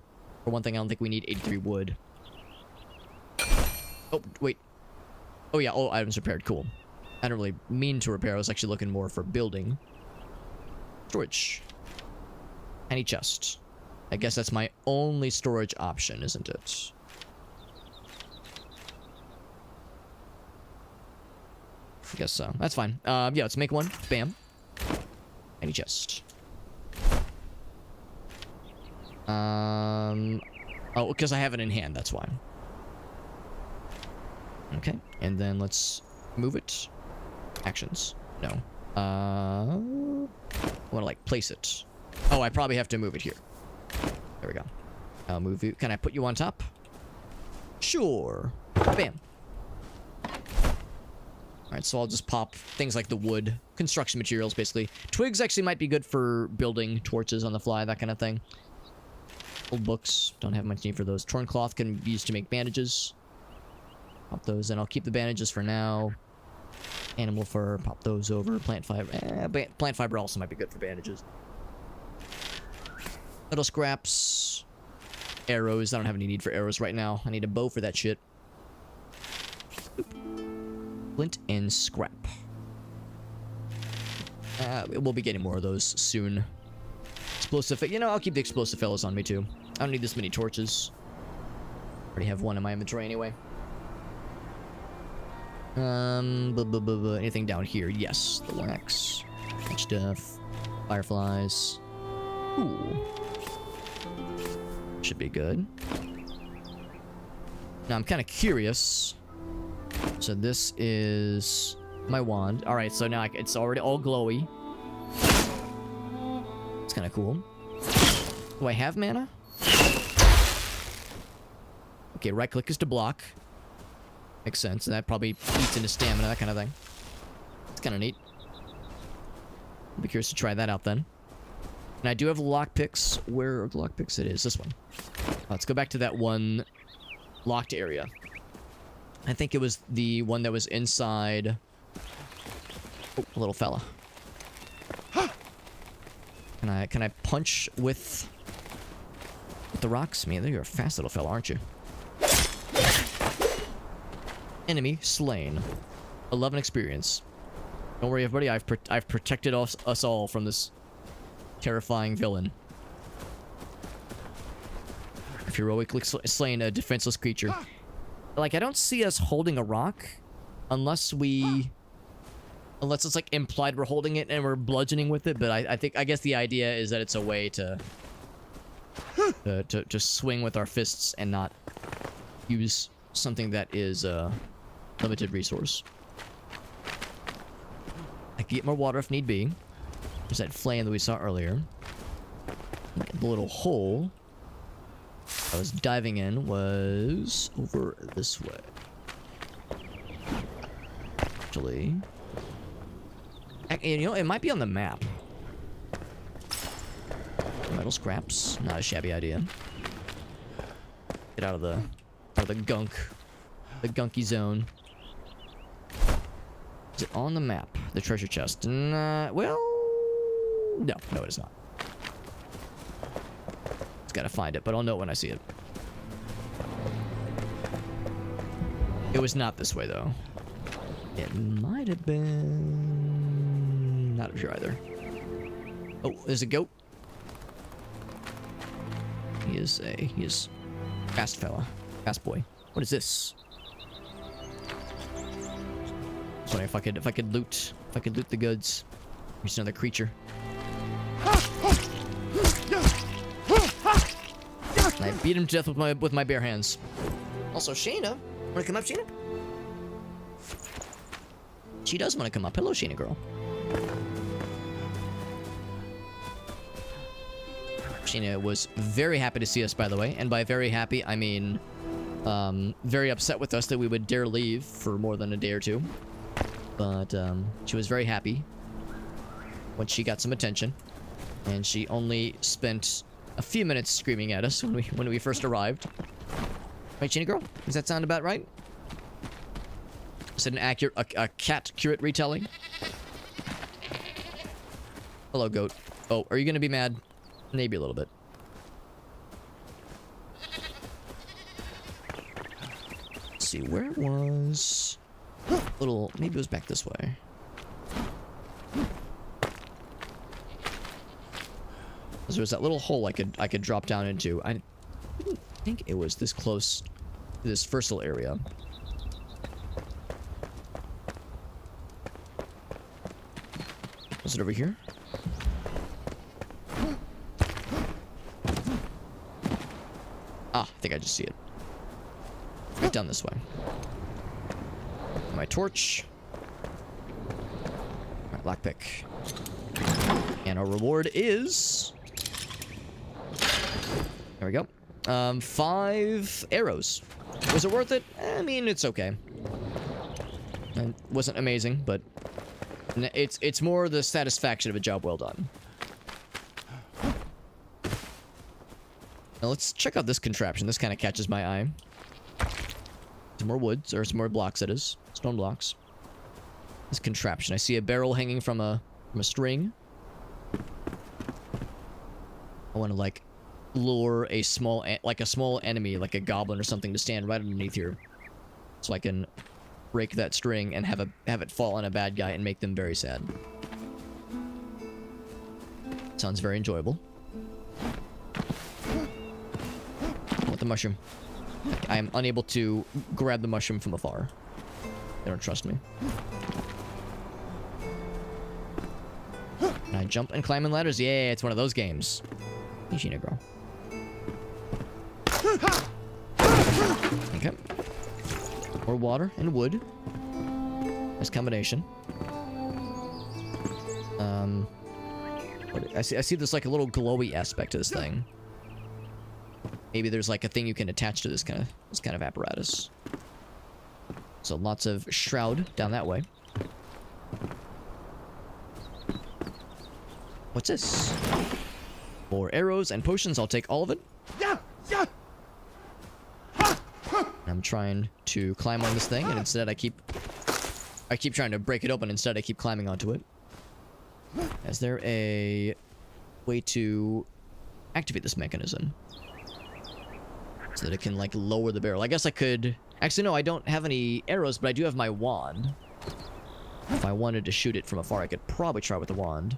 For one thing, I don't think we need 83 wood. Oh, wait. Oh, yeah. Oh, items repaired. Cool. I don't really mean to repair. I was actually looking more for building. Storage. Tiny chest. I guess that's my only storage option, isn't it? I guess so. That's fine. Yeah, let's make one. Bam. Tiny chest. Oh, because I have it in hand, that's why. Okay, and then let's move it. Actions. No. I want to, like, place it. Oh, I probably have to move it here. There we go. I'll move you. Can I put you on top? Sure. Bam. Alright, so I'll just pop things like the wood. Construction materials, basically. Twigs actually might be good for building torches on the fly, that kind of thing. Old books. Don't have much need for those. Torn cloth can be used to make bandages. Pop those in. I'll keep the bandages for now. Animal fur. Pop those over. Plant fiber. Plant fiber also might be good for bandages. Metal scraps. Arrows. I don't have any need for arrows right now. I need a bow for that shit. Flint and scrap. We'll be getting more of those soon. Explosive. You know, I'll keep the explosive fellows on me too. I don't need this many torches. Already have one in my inventory anyway. Anything down here? Yes, the wax, that stuff, fireflies. Ooh, should be good. Now I'm kind of curious. So this is my wand. All right, so now it's already all glowy. It's kind of cool. Do I have mana? Okay, right click is to block. Makes sense. And that probably eats into stamina, that kind of thing. It's kind of neat. I'll be curious to try that out then. And I do have lockpicks. Where are the lockpicks? It is this one. Let's go back to that one locked area. I think it was the one that was inside. Oh, a little fella. Can I punch with the rocks? Man, you're a fast little fella, aren't you? Enemy slain. 11 experience. Don't worry, everybody. I've protected us all from this terrifying villain. I've heroically slain a defenseless creature. Like, I don't see us holding a rock unless it's like implied we're holding it and we're bludgeoning with it. But I guess the idea is that it's a way to swing with our fists and not use something that is limited resource. I can get more water if need be. There's that flame that we saw earlier. The little hole I was diving in was over this way. Actually, you know, it might be on the map. Metal scraps, not a shabby idea. Get out of the gunk, the gunky zone. Is it on the map? The treasure chest? Well, no, it is not. It's gotta find it, but I'll know it when I see it. It was not this way though. It might have been. Not up here either. Oh, there's a goat. He is fast fella, fast boy. What is this? I was wondering if I could loot the goods. There's another creature. And I beat him to death with my bare hands. Also, Shayna, wanna come up, Shayna? She does want to come up. Hello, Shayna girl. Shayna was very happy to see us, by the way. And by very happy, I mean very upset with us that we would dare leave for more than a day or two. But she was very happy when she got some attention. And she only spent a few minutes screaming at us when we first arrived. Right, Shayna girl? Does that sound about right? Is it an accurate, a cat-curate retelling? Hello, goat. Oh, are you gonna be mad? Maybe a little bit. Let's see, where it was... Little... Maybe it was back this way. There was that little hole I could drop down into. I didn't think it was this close to this first little area. Was it over here? Ah, I think I just see it. Right down this way. My torch. Alright, lockpick. And our reward is... There we go. 5 arrows. Was it worth it? I mean, it's okay. It wasn't amazing, but... It's more the satisfaction of a job well done. Now let's check out this contraption. This kind of catches my eye. Some more woods, or some more blocks, that is. Stone blocks. This contraption. I see a barrel hanging from a string. I want to, like, lure a small enemy, like a goblin or something, to stand right underneath here. So I can break that string and have it fall on a bad guy and make them very sad. Sounds very enjoyable. With the mushroom. I am unable to grab the mushroom from afar. They don't trust me. Can I jump and climb in ladders? Yeah, it's one of those games. Easy, girl. Okay. More water and wood. Nice combination. I see there's like a little glowy aspect to this thing. Maybe there's like a thing you can attach to this kind of apparatus. So lots of shroud down that way. What's this? More arrows and potions. I'll take all of it. I'm trying to climb on this thing, and instead I keep trying to break it open. Instead, I keep climbing onto it. Is there a way to activate this mechanism so that it can, like, lower the barrel? I guess I could... Actually, no, I don't have any arrows, but I do have my wand. If I wanted to shoot it from afar, I could probably try with the wand.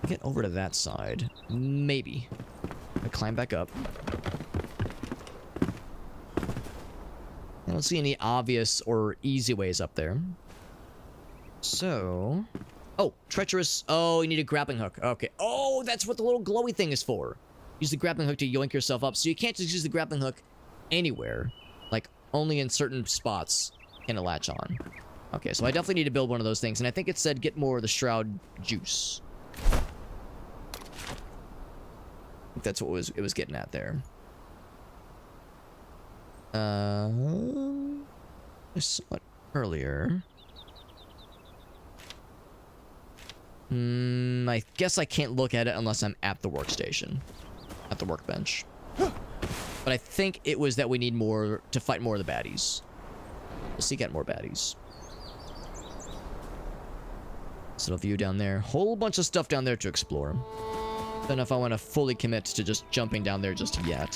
Get over to that side. Maybe. I climb back up. I don't see any obvious or easy ways up there. So... Oh, treacherous. Oh, you need a grappling hook. Okay. Oh, that's what the little glowy thing is for. Use the grappling hook to yoink yourself up. So you can't just use the grappling hook anywhere. Like, only in certain spots can it latch on. Okay, so I definitely need to build one of those things. And I think it said get more of the shroud juice. I think that's what it was getting at there. I saw it earlier. I guess I can't look at it unless I'm at the workstation. At the workbench. But I think it was that we need more to fight more of the baddies. Let's seek out more baddies. This little view down there. Whole bunch of stuff down there to explore. Don't know if I want to fully commit to just jumping down there just yet.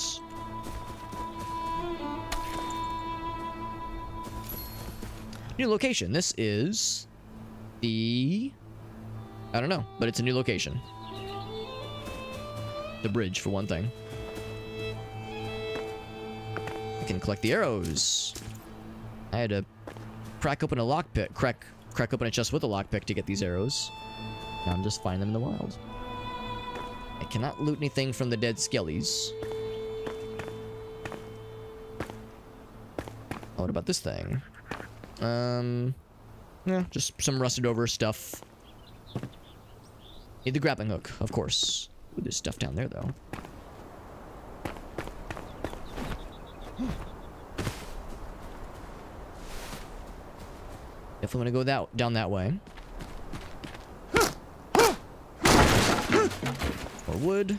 New location. This is the... I don't know, but it's a new location. The bridge, for one thing. I can collect the arrows. I had to crack open a lockpick, crack open a chest with a lockpick to get these arrows. Now I'm just finding them in the wild. I cannot loot anything from the dead skellies. Oh, what about this thing? Yeah, just some rusted over stuff. Need the grappling hook, of course. Ooh, there's stuff down there, though. Definitely want to go down that way. More wood.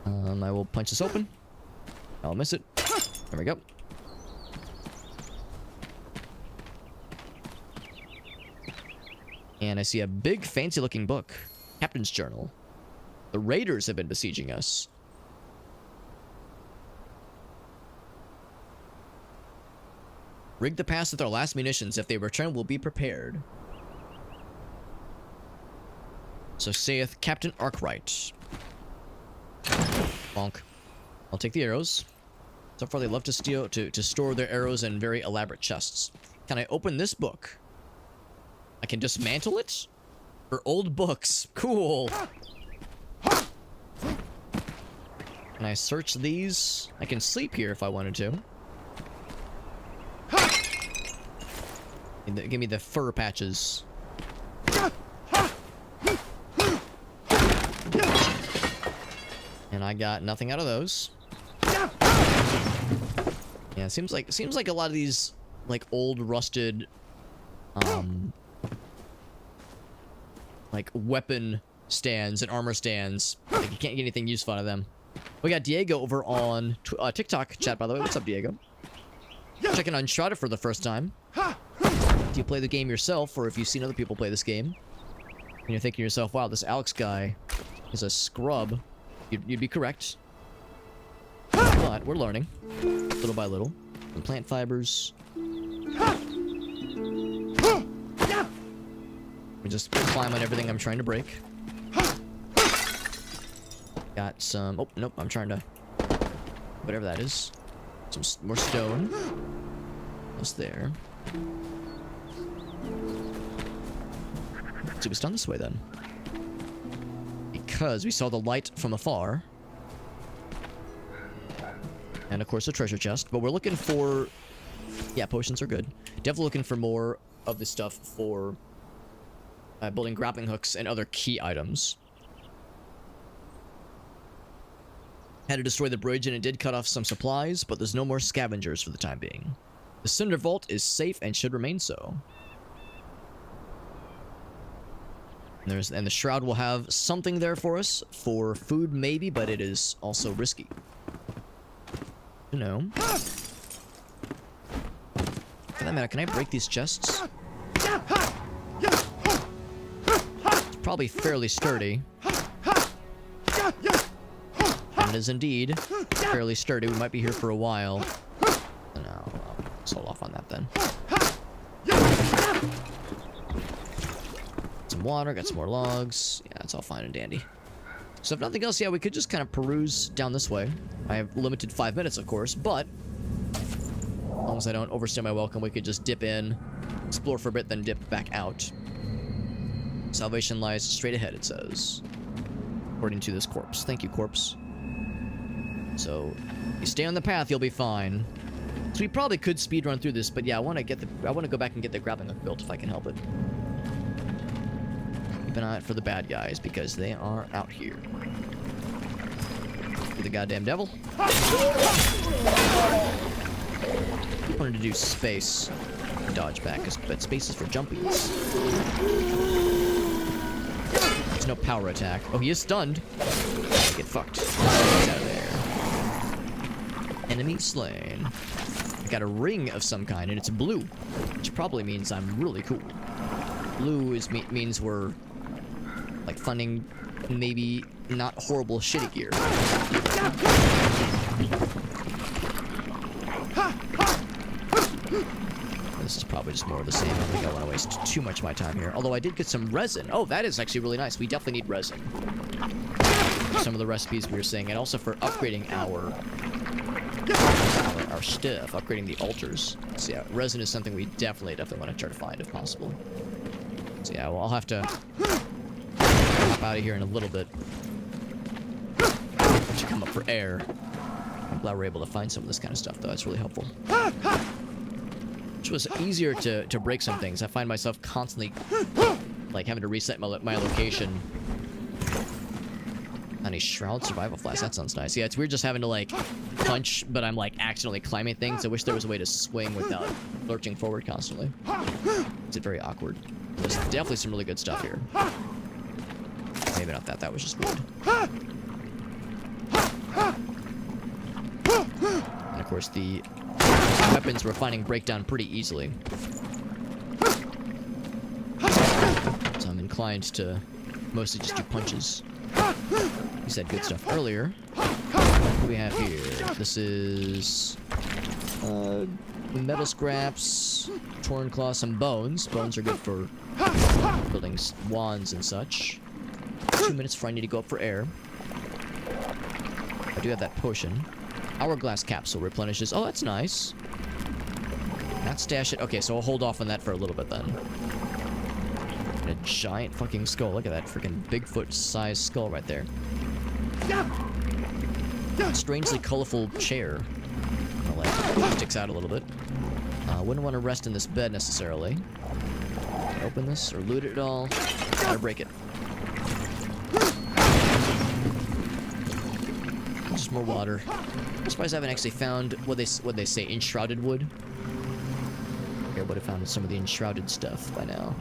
I will punch this open. I'll miss it. There we go. And I see a big, fancy-looking book. Captain's Journal. The raiders have been besieging us. Rig the pass with our last munitions. If they return, we'll be prepared. So saith Captain Arkwright. Bonk. I'll take the arrows. So far, they love to steal to store their arrows in very elaborate chests. Can I open this book? I can dismantle it? For old books. Cool. Can I search these? I can sleep here if I wanted to. Give me the fur patches. And I got nothing out of those. Yeah, seems like a lot of these like old rusted like weapon stands and armor stands. Like you can't get anything useful out of them. We got Diego over on TikTok chat, by the way. What's up, Diego? Checking on Enshrouded for the first time. Do you play the game yourself, or if you've seen other people play this game, and you're thinking to yourself, wow, this Alex guy is a scrub, you'd be correct. But we're learning, little by little. Some plant fibers. We just climb on everything I'm trying to break. Got some... Oh, nope, I'm trying to... Whatever that is. Some more stone. What's there? Let's see what's done this way, then. Because we saw the light from afar. And, of course, a treasure chest. But we're looking for... Yeah, potions are good. Definitely looking for more of this stuff for... building grappling hooks and other key items. Had to destroy the bridge and it did cut off some supplies, but there's no more scavengers for the time being. The Cinder Vault is safe and should remain so. And the Shroud will have something there for us. For food, maybe, but it is also risky. You know. For that matter, can I break these chests? It's probably fairly sturdy. And it is indeed fairly sturdy. We might be here for a while. No, I'll just hold off on that then. Some water, got some more logs. Yeah, it's all fine and dandy. So if nothing else, yeah, we could just kind of peruse down this way. I have limited 5 minutes, of course, but as long as I don't overstay my welcome, we could just dip in, explore for a bit, then dip back out. Salvation lies straight ahead, it says. According to this corpse. Thank you, corpse. So, you stay on the path, you'll be fine. So we probably could speedrun through this, but yeah, I want to go back and get the grappling hook built if I can help it. Keep an eye out for the bad guys, because they are out here. Be the goddamn devil. I wanted to do space. Dodge back, but space is for jumpies. There's no power attack. Oh, he is stunned. Get fucked. Get out of there. Enemy slain. I got a ring of some kind, and it's blue, which probably means I'm really cool. Blue means we're like funding maybe not horrible shitty gear. This is probably just more of the same. I don't think I want to waste too much of my time here. Although I did get some resin. Oh, that is actually really nice. We definitely need resin. Some of the recipes we were saying, and also for upgrading our stuff, upgrading the altars. So yeah, resin is something we definitely want to try to find if possible. So yeah, well, I'll have to hop out of here in a little bit to come up for air. I'm glad we're able to find some of this kind of stuff, though. That's really helpful. Which was easier to break some things. I find myself constantly like having to reset my location. On a Shroud survival flask. That sounds nice. Yeah, it's weird just having to like punch, but I'm like accidentally climbing things. I wish there was a way to swing without lurching forward constantly. It's very awkward. There's definitely some really good stuff here. Maybe not that. That was just weird. And of course, the weapons we're finding break down pretty easily. So I'm inclined to mostly just do punches. You said good stuff earlier. What do we have here? This is metal scraps, torn claw, some bones. Bones are good for building wands and such. 2 minutes before I need to go up for air. I do have that potion. Hourglass capsule replenishes. Oh, that's nice. Not stash it. Okay, so I'll hold off on that for a little bit then. And a giant fucking skull. Look at that freaking Bigfoot-sized skull right there. Strangely colorful chair. I like it. It sticks out a little bit. Wouldn't want to rest in this bed necessarily. Open this or loot it at all. Gotta break it. Just more water. I'm surprised I haven't actually found what they say enshrouded wood. I would have found some of the enshrouded stuff by now.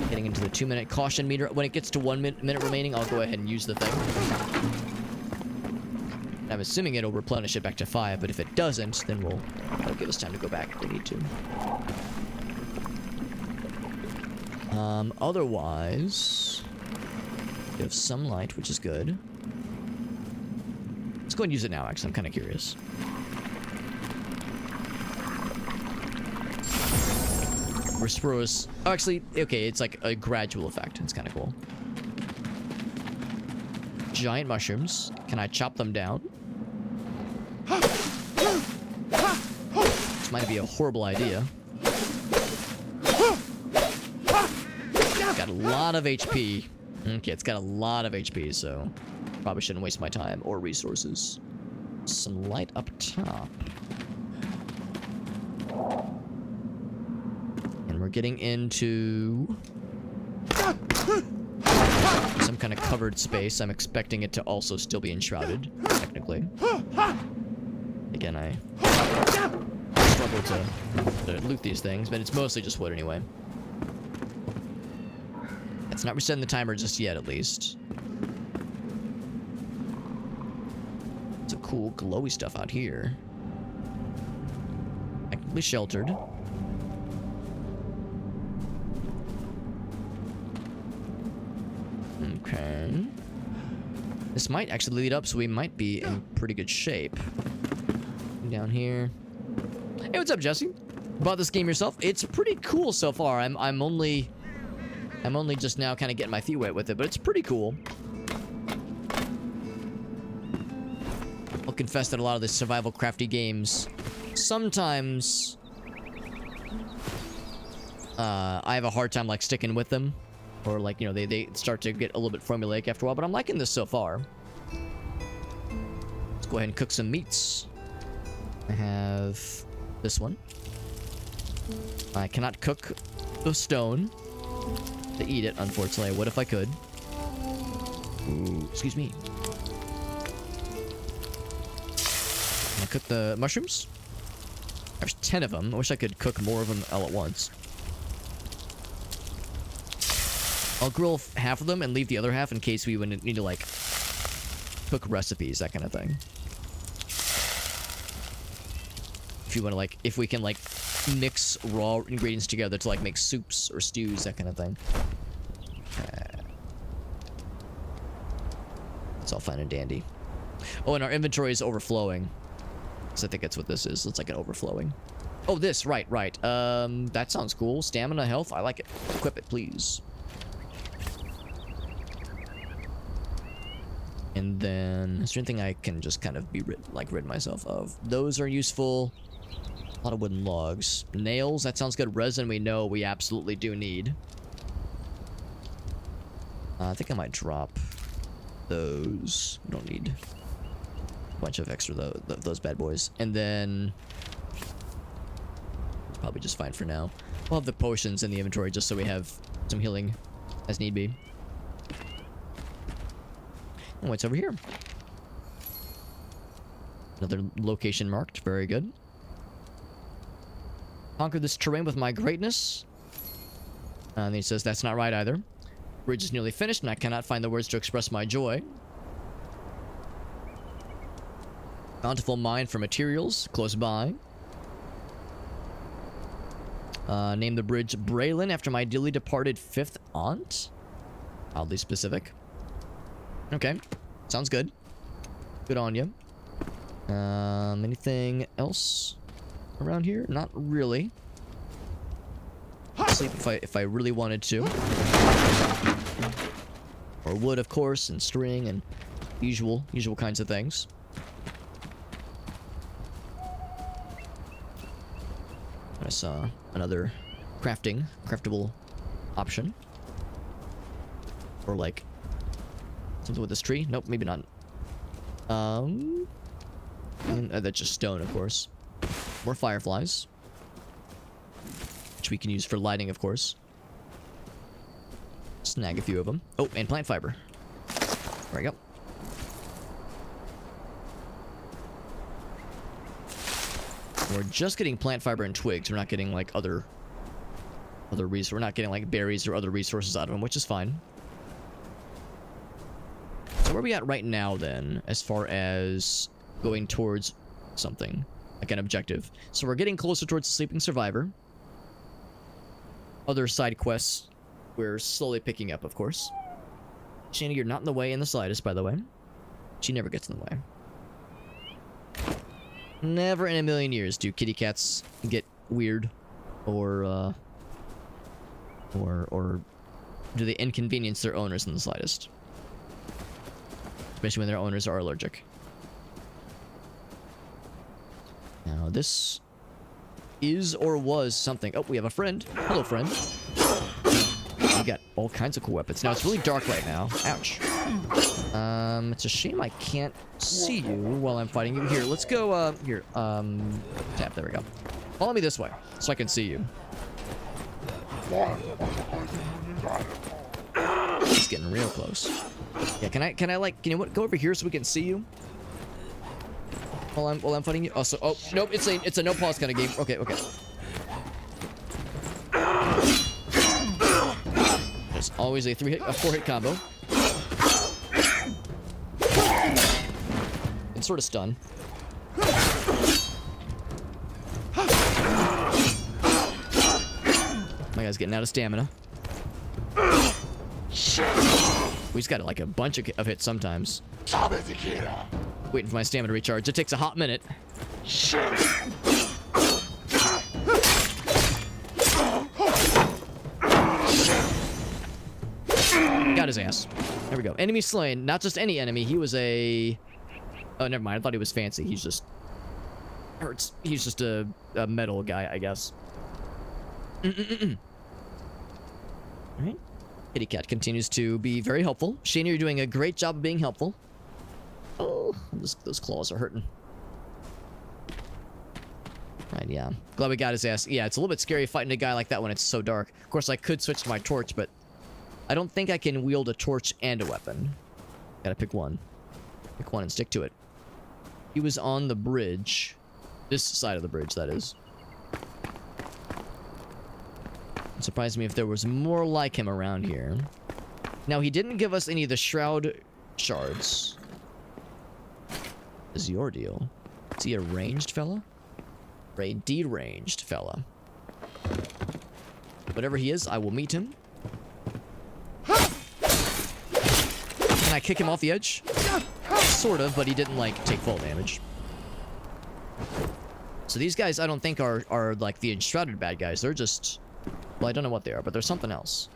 Getting into the 2-minute caution meter. When it gets to 1 minute remaining, I'll go ahead and use the thing. I'm assuming it'll replenish it back to 5, but if it doesn't, then that'll give us time to go back if we need to. Otherwise, we have some light, which is good. Let's go and use it now, actually. I'm kind of curious. Restores... Oh, actually, okay, it's like a gradual effect. It's kind of cool. Giant mushrooms. Can I chop them down? This might be a horrible idea. Got a lot of HP. Okay, it's got a lot of HP, so probably shouldn't waste my time or resources. Some light up top. And we're getting into some kind of covered space. I'm expecting it to also still be enshrouded, technically. Again, I struggle to loot these things, but it's mostly just wood anyway. It's not resetting the timer just yet, at least. It's a cool glowy stuff out here. Technically sheltered. Okay. This might actually lead up, so we might be in pretty good shape. Down here. Hey, what's up, Jesse? Bought this game yourself? It's pretty cool so far. I'm only just now kind of getting my feet wet with it, but it's pretty cool. I'll confess that a lot of the survival crafty games, sometimes I have a hard time like sticking with them, or like, you know, they start to get a little bit formulaic after a while, but I'm liking this so far. Let's go ahead and cook some meats. I have this one. I cannot cook the stone to eat it, unfortunately. I would if I could. Ooh, excuse me. Can I cook the mushrooms? There's 10 of them. I wish I could cook more of them all at once. I'll grill half of them and leave the other half in case we would need to, like, cook recipes, that kind of thing. If you want to, like, if we can, like, mix raw ingredients together to, like, make soups or stews, that kind of thing. It's all fine and dandy. Oh, and our inventory is overflowing. So I think that's what this is. It's like an overflowing. Oh, this, right. That sounds cool. Stamina, health, I like it. Equip it, please. And then, is there anything I can just kind of be rid myself of? Those are useful. A lot of wooden logs. Nails, that sounds good. Resin, we know we absolutely do need. I think I might drop those. We don't need a bunch of extra those bad boys. And then, probably just fine for now. We'll have the potions in the inventory just so we have some healing as need be. Oh, what's over here? Another location marked. Very good. Conquer this terrain with my greatness. And he says that's not right either. Bridge is nearly finished and I cannot find the words to express my joy. Bountiful mine for materials close by. Name the bridge Braylon after my dearly departed 5th aunt. Oddly specific. Okay, sounds good. Good on you. Anything else around here? Not really. Sleep if I really wanted to. Or wood, of course, and string and usual kinds of things. I saw another craftable option. Or like something with this tree? Nope, maybe not. That's just stone, of course. More fireflies. Which we can use for lighting, of course. Snag a few of them. Oh, and plant fiber. There we go. We're just getting plant fiber and twigs. We're not getting, like, other resources. We're not getting, like, berries or other resources out of them, which is fine. So where are we at right now, then, as far as going towards something, like an objective. So we're getting closer towards the sleeping survivor. Other side quests we're slowly picking up, of course. Shani, you're not in the way in the slightest, by the way. She never gets in the way. Never in a million years do kitty cats get weird or do they inconvenience their owners in the slightest. Especially when their owners are allergic. Now, this is or was something. Oh, we have a friend. Hello, friend. We got all kinds of cool weapons. Now, it's really dark right now. Ouch. It's a shame I can't see you while I'm fighting you. Here, let's go, here, tap, there we go. Follow me this way, so I can see you. It's getting real close. Yeah, can I like, can you go over here so we can see you? While I'm fighting you? Oh, so, oh, nope, it's a no pause kind of game. Okay, okay. There's always a 4-hit combo. It's sort of stun. My guy's getting out of stamina. We just got like a bunch of hits sometimes. Waiting for my stamina to recharge. It takes a hot minute. Got his ass. There we go. Enemy slain. Not just any enemy. He was a... Oh, never mind. I thought he was fancy. He's just... hurts. He's just a metal guy, I guess. Alright. Kitty cat continues to be very helpful. Shani, you're doing a great job of being helpful. Oh, those claws are hurting. Right, yeah. Glad we got his ass. Yeah, it's a little bit scary fighting a guy like that when it's so dark. Of course, I could switch to my torch, but I don't think I can wield a torch and a weapon. Gotta pick one. Pick one and stick to it. He was on the bridge. This side of the bridge, that is. It surprised me if there was more like him around here. Now, he didn't give us any of the shroud shards. Is your deal? Is he a ranged fella? Or a deranged fella? Whatever he is, I will meet him. Can I kick him off the edge? Sort of, but he didn't, like, take full damage. So these guys, I don't think are like the Enshrouded bad guys. They're just... Well, I don't know what they are, but there's something else.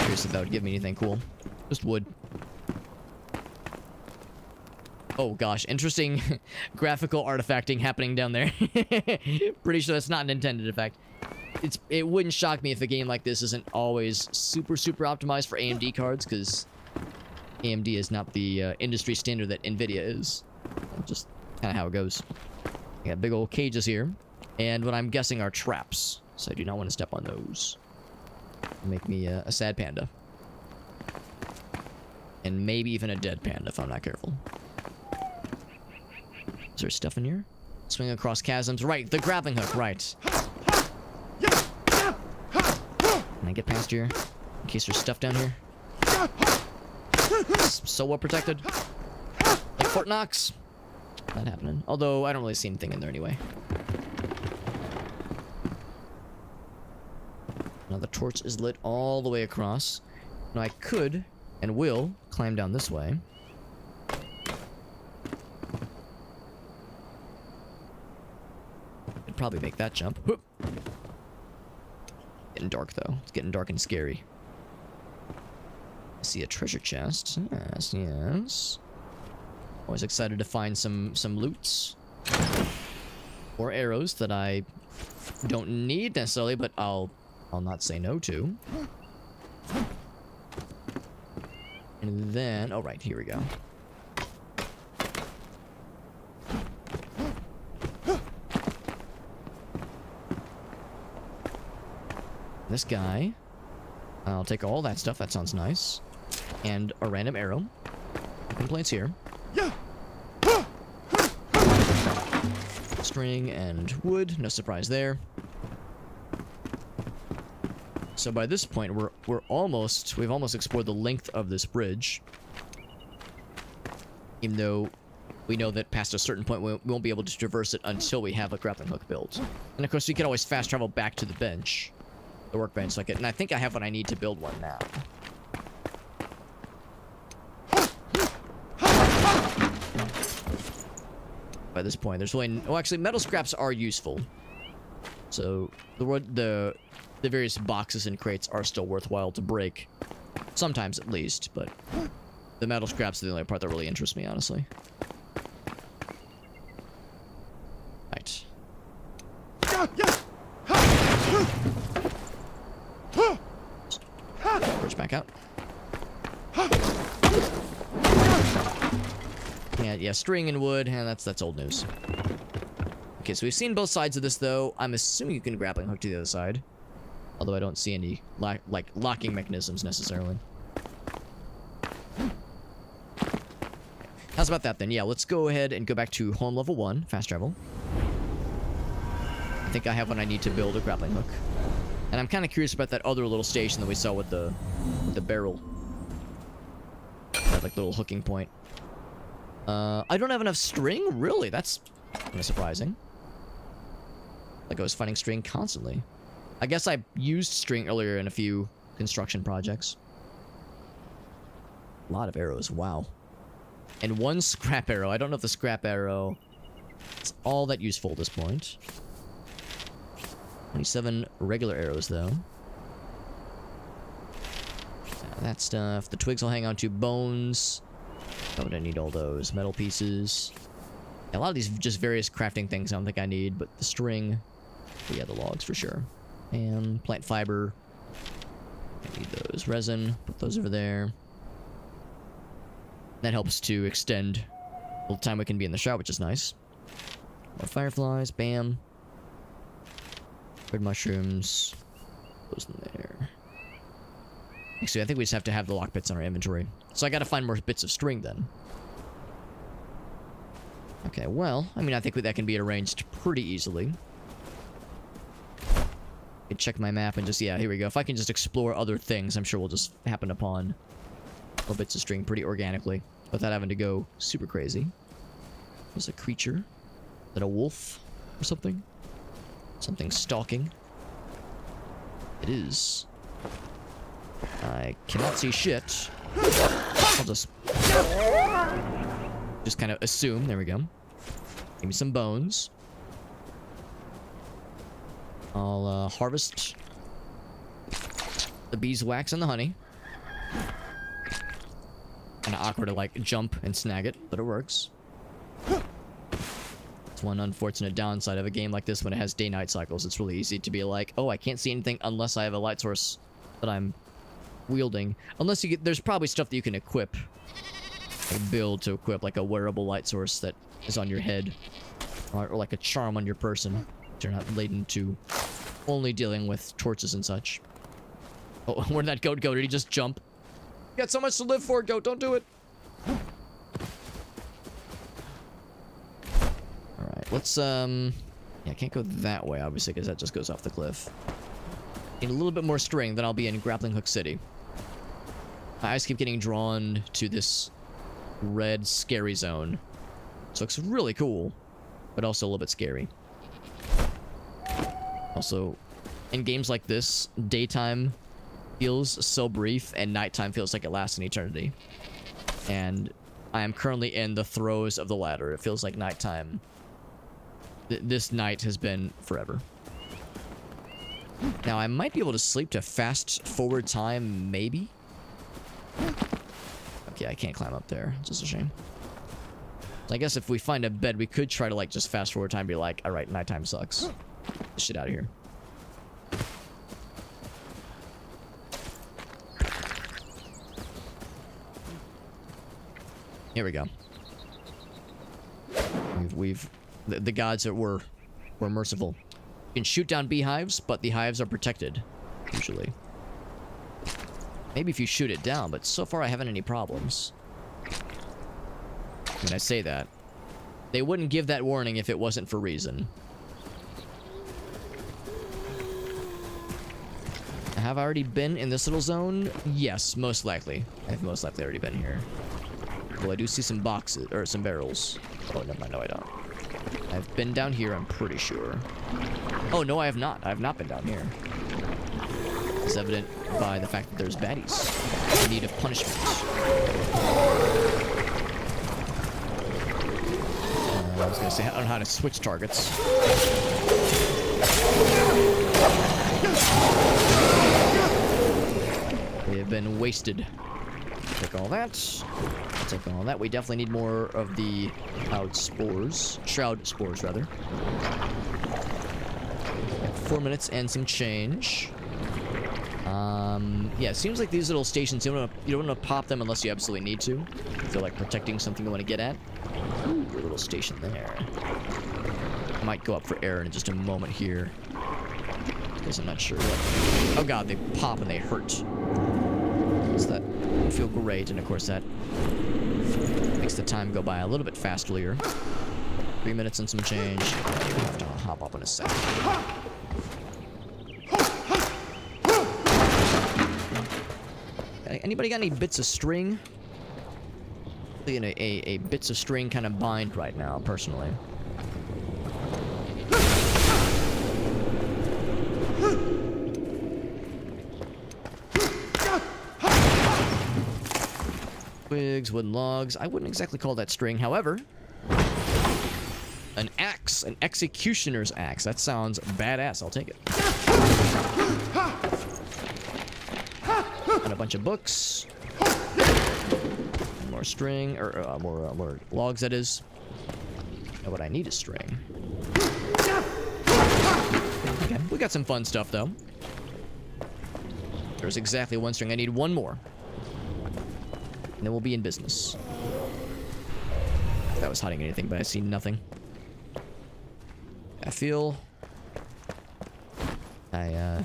Curious if that would give me anything cool. Just wood. Oh gosh, interesting graphical artifacting happening down there. Pretty sure that's not an intended effect. It wouldn't shock me if a game like this isn't always super optimized for AMD cards, because AMD is not the industry standard that Nvidia is. Just kind of how it goes. We got big old cages here, and what I'm guessing are traps, so I do not want to step on those. Make me a sad panda. And maybe even a dead panda if I'm not careful. Is there stuff in here? Swing across chasms. Right, the grappling hook, right. Can I get past here? In case there's stuff down here? So well protected. Like Fort Knox. Not happening. Although, I don't really see anything in there anyway. Now the torch is lit all the way across. Now I could, and will, climb down this way. I'd probably make that jump. Whoop. Getting dark though. It's getting dark and scary. I see a treasure chest. Yes, yes. Always excited to find some loots. Or arrows that I don't need necessarily, but I'll not say no to. And then, oh right, here we go. This guy, I'll take all that stuff, that sounds nice. And a random arrow. No complaints here. String and wood, no surprise there. so by this point, we've almost explored the length of this bridge. Even though we know that past a certain point, we won't be able to traverse it until we have a grappling hook built. And of course, we can always fast travel back to the bench, the workbench. So and I think I have what I need to build one now. By this point, there's really... Oh, actually, metal scraps are useful. So, the various boxes and crates are still worthwhile to break. Sometimes, at least, but... The metal scraps are the only part that really interests me, honestly. Right. Bridge back out. Yeah, string and wood, and that's old news. Okay, so we've seen both sides of this, though. I'm assuming you can grappling hook to the other side. Although I don't see any, like, locking mechanisms, necessarily. How's about that, then? Yeah, let's go ahead and go back to home level 1, fast travel. I think I have what I need to build a grappling hook. And I'm kind of curious about that other little station that we saw with the barrel. That, like, little hooking point. I don't have enough string? Really? That's kind of surprising. Like I was finding string constantly. I guess I used string earlier in a few construction projects. A lot of arrows, wow. And one scrap arrow. I don't know if the scrap arrow is all that useful at this point. 27 regular arrows, though. That stuff. The twigs will hang on to bones. Why would I need all those? Metal pieces. Yeah, a lot of these just various crafting things I don't think I need, but the string... Oh, yeah, the logs for sure. And plant fiber. I need those. Resin. Put those over there. That helps to extend the time we can be in the shroud, which is nice. More fireflies. Bam. Red mushrooms. Those in there. Actually, I think we just have to have the lock bits in our inventory. So I gotta find more bits of string then. Okay, well, I mean, I think that can be arranged pretty easily. I can check my map and just, yeah, here we go. If I can just explore other things, I'm sure we'll just happen upon little bits of string pretty organically without having to go super crazy. There's a creature. Is that a wolf or something? Something stalking. It is. I cannot see shit. I'll just kind of assume. There we go. Give me some bones. I'll harvest the beeswax and the honey. Kind of awkward to like jump and snag it, but it works. It's one unfortunate downside of a game like this when it has day-night cycles. It's really easy to be like, oh, I can't see anything unless I have a light source that I'm wielding. Unless you get, there's probably stuff that you can equip, like build to equip, like a wearable light source that is on your head, or like a charm on your person. You're not laden to only dealing with torches and such. Oh, where'd that goat go? Did he just jump? You got so much to live for, goat. Don't do it. All right, let's yeah, I can't go that way obviously because that just goes off the cliff. Need a little bit more string, then I'll be in Grappling Hook City. My eyes keep getting drawn to this red scary zone. So it looks really cool, but also a little bit scary. Also, in games like this, daytime feels so brief and nighttime feels like it lasts an eternity. And I am currently in the throes of the latter. It feels like nighttime. This night has been forever. Now, I might be able to sleep to fast forward time, maybe? Okay, I can't climb up there. It's just a shame. So I guess if we find a bed, we could try to, like, just fast forward time and be like, alright, nighttime sucks. Get this shit out of here. Here we go. The gods were merciful. You can shoot down beehives, but the hives are protected, usually. Maybe if you shoot it down, but so far I haven't any problems. I mean, I say that. They wouldn't give that warning if it wasn't for reason. Have I already been in this little zone? Yes, most likely. I've most likely already been here. Well, I do see some boxes, or some barrels. Oh, never mind. No, I don't. I've been down here, I'm pretty sure. Oh, no, I have not. I have not been down here. It's evident by the fact that there's baddies in need of punishment. I was gonna say, I don't know how to switch targets. They have been wasted. Take all that. Take all that. We definitely need more of the Shroud spores, rather. 4 minutes and some change. Yeah, it seems like these little stations, you don't want to pop them unless you absolutely need to. If they're like protecting something you want to get at. Ooh, a little station there. I might go up for air in just a moment here. Because I'm not sure what. Oh god, they pop and they hurt. So that would feel great, and of course that makes the time go by a little bit faster. 3 minutes and some change. I'll have to hop up in a second. Anybody got any bits of string? I'm in a bits of string kind of bind right now, personally. Twigs, wooden logs. I wouldn't exactly call that string, however. An axe, an executioner's axe. That sounds badass. I'll take it. And a bunch of books. More string, or more logs, that is. And what I need is string. Okay, we got some fun stuff, though. There's exactly one string. I need one more. And then we'll be in business. If that was hiding anything, but I see nothing. I feel I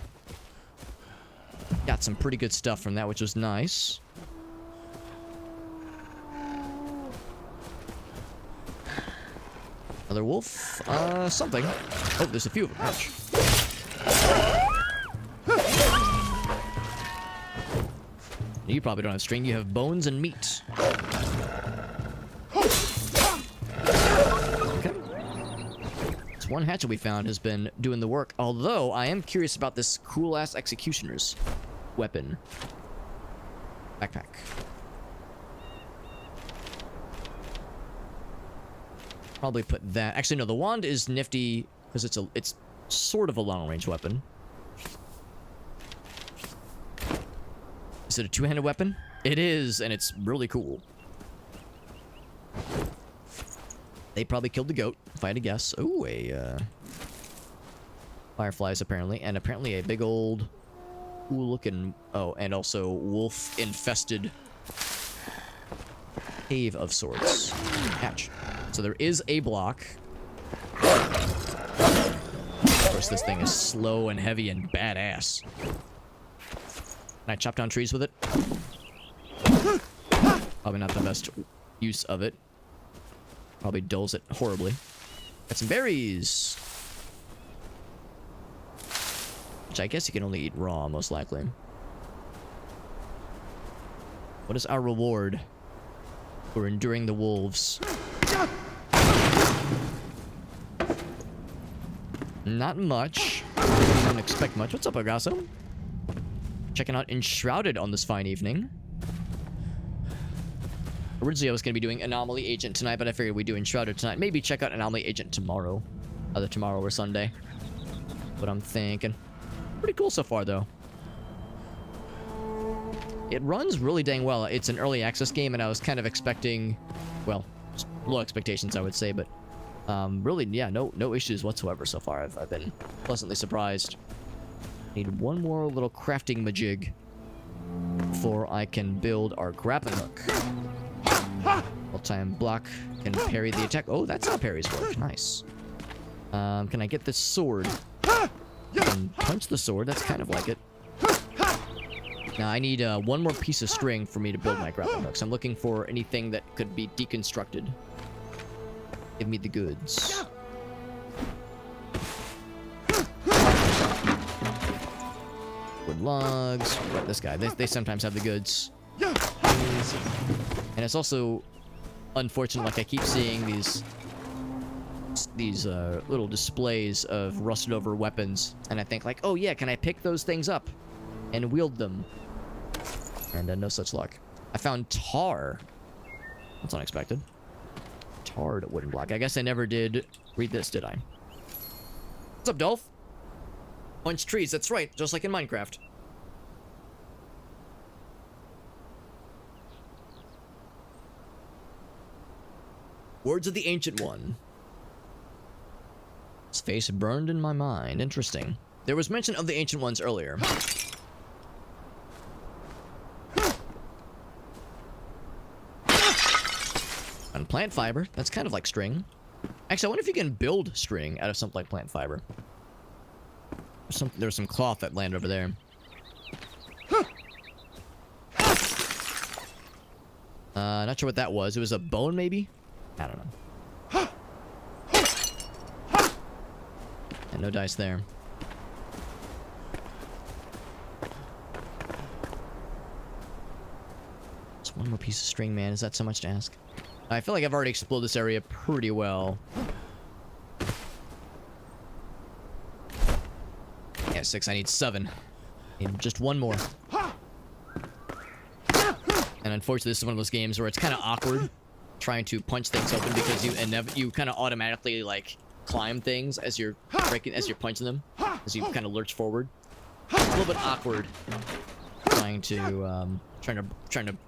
got some pretty good stuff from that, which was nice. Another wolf? Something. Oh, there's a few of them. Ouch. You probably don't have string, you have bones and meat. Okay. This one hatchet we found has been doing the work, although I am curious about this cool-ass executioner's weapon. Backpack. Probably put that... Actually, no, the wand is nifty because it's sort of a long-range weapon. Is it a two-handed weapon? It is, and it's really cool. They probably killed the goat, if I had to guess. Ooh, fireflies, apparently. And apparently a big old... cool-looking... Oh, and also wolf-infested... cave of sorts. Hatch. So there is a block. Of course, this thing is slow and heavy and badass. Can I chop down trees with it? Probably not the best use of it. Probably dulls it horribly. Got some berries. Which I guess you can only eat raw, most likely. What is our reward for enduring the wolves? Not much. I don't expect much. What's up, Agasso? Checking out Enshrouded on this fine evening. Originally, I was going to be doing Anomaly Agent tonight, but I figured we'd do Enshrouded tonight. Maybe check out Anomaly Agent tomorrow. Either tomorrow or Sunday. What I'm thinking. Pretty cool so far, though. It runs really dang well. It's an early access game, and I was kind of expecting... Well, low expectations, I would say, but... really, yeah, no issues whatsoever so far. I've been pleasantly surprised. Need one more little crafting majig before I can build our grappling hook. All-time block can parry the attack. Oh, that's how parries work. Nice. Can I get this sword? I can punch the sword. That's kind of like it. Now, I need one more piece of string for me to build my grappling hook. So I'm looking for anything that could be deconstructed. Give me the goods. Wood logs. What, this guy. They sometimes have the goods. And it's also unfortunate, like I keep seeing these little displays of rusted over weapons, and I think like, oh yeah, can I pick those things up and wield them? And no such luck. I found tar. That's unexpected. Tarred wooden block. I guess I never did read this, did I? What's up, Dolph? Punch trees, that's right, just like in Minecraft. Words of the Ancient One. His face burned in my mind. Interesting. There was mention of the Ancient Ones earlier. And plant fiber. That's kind of like string. Actually, I wonder if you can build string out of something like plant fiber. There's some cloth that landed over there. Not sure what that was. It was a bone, maybe? I don't know. And no dice there. Just one more piece of string, man. Is that so much to ask? I feel like I've already explored this area pretty well. Yeah, 6. I need 7. I need just one more. And unfortunately, this is one of those games where it's kind of awkward trying to punch things open because you kind of automatically like climb things as you're punching them, as you kind of lurch forward. It's a little bit awkward trying to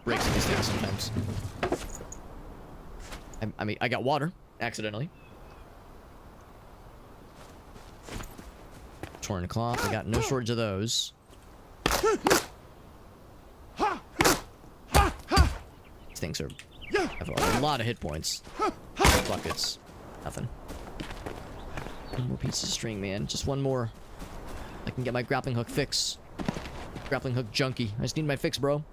break some of these things sometimes. I mean, I got water accidentally. Torn cloth. I got no shortage of those. These things have a lot of hit points. Buckets. Nothing. One more piece of string, man. Just one more. I can get my grappling hook fix. Grappling hook junkie. I just need my fix, bro.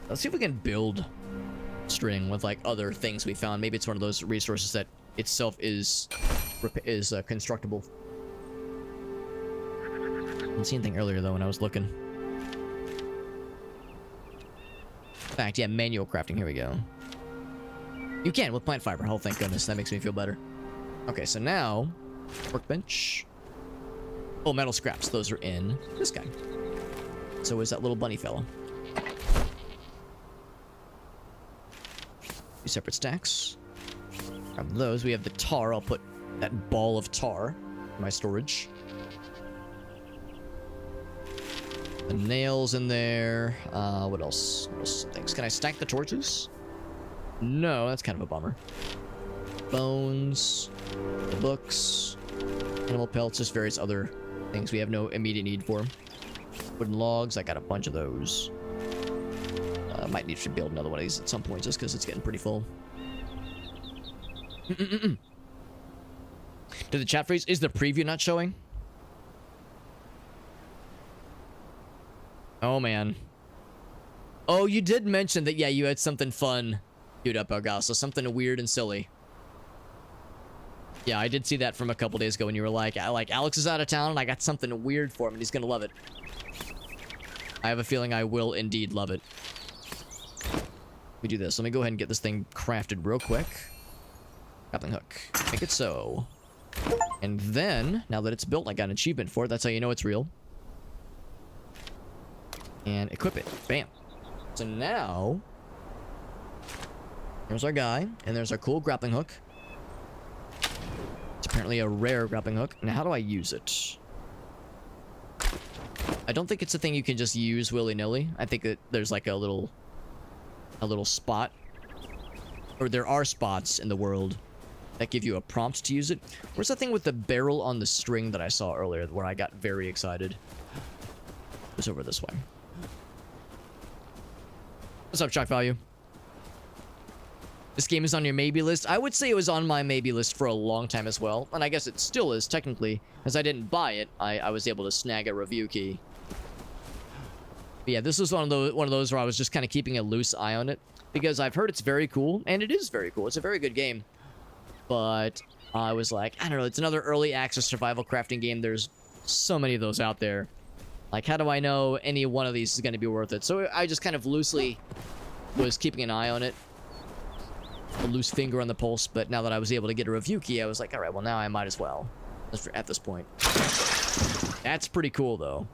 Let's see if we can build string with like other things we found. Maybe it's one of those resources that itself is constructible. Didn't see anything earlier though when I was looking. In fact, yeah, manual crafting. Here we go. You can with plant fiber. Oh, thank goodness. That makes me feel better. Okay, so now workbench. Oh, metal scraps. Those are in this guy. So is that little bunny fellow. 2 separate stacks. Grab those. We have the tar. I'll put that ball of tar in my storage. The nails in there. What else? What else? Things. Can I stack the torches? No, that's kind of a bummer. Bones. The books. Animal pelts. Just various other things we have no immediate need for. Wooden logs. I got a bunch of those. Might need to build another one of these at some point just because it's getting pretty full. Did the chat freeze? Is the preview not showing? Oh, man. Oh, you did mention that, yeah, you had something fun queued up, Elgaso. Something weird and silly. Yeah, I did see that from a couple days ago when you were like, Alex is out of town and I got something weird for him and he's gonna love it. I have a feeling I will indeed love it. We do this. Let me go ahead and get this thing crafted real quick. Grappling hook. Make it so. And then, now that it's built, I got an achievement for it. That's how you know it's real. And equip it. Bam. So now, there's our guy, and there's our cool grappling hook. It's apparently a rare grappling hook. Now, how do I use it? I don't think it's a thing you can just use willy-nilly. I think that there's like a little spot, or there are spots in the world that give you a prompt to use it. Where's that thing with the barrel on the string that I saw earlier where I got very excited? It was over this way. What's up, shock value? This game is on your maybe list. I would say it was on my maybe list for a long time as well, and I guess it still is technically, as I didn't buy it. I was able to snag a review key. But yeah, this was one of those where I was just kind of keeping a loose eye on it because I've heard it's very cool, and it is very cool. It's a very good game. but I was like, I don't know, it's another early access survival crafting game. There's so many of those out there. Like, how do I know any one of these is going to be worth it? So I just kind of loosely was keeping an eye on it. A loose finger on the pulse, but now that I was able to get a review key, I was like, all right, well, now I might as well. At this point. That's pretty cool, though.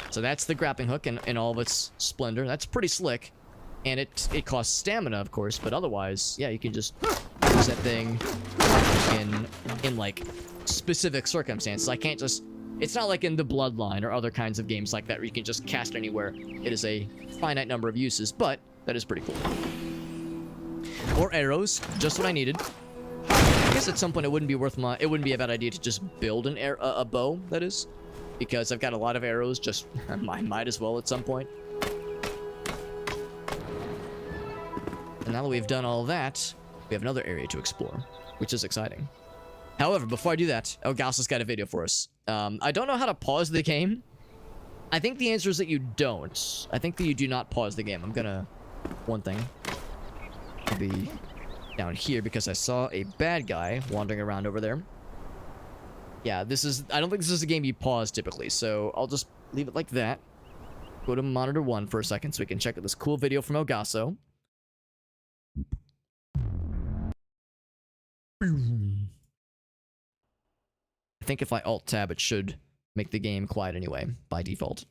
So that's the grappling hook in all of its splendor. That's pretty slick. And it costs stamina, of course, but otherwise, yeah, you can just use that thing in like, specific circumstances. I can't just... It's not like in the Bloodline or other kinds of games like that where you can just cast anywhere. It is a finite number of uses, but that is pretty cool. More arrows, just what I needed. I guess at some point it wouldn't be a bad idea to just build a bow, that is. Because I've got a lot of arrows, just I might as well at some point. And now that we've done all that, we have another area to explore, which is exciting. However, before I do that, Elgasa's got a video for us. I don't know how to pause the game. I think the answer is that you don't. I think that you do not pause the game. I'm gonna... One thing. Maybe down here, because I saw a bad guy wandering around over there. Yeah, this is... I don't think this is a game you pause typically, so I'll just leave it like that. Go to monitor 1 for a second so we can check out this cool video from Elgaso. I think if I Alt-Tab, it should make the game quiet anyway, by default.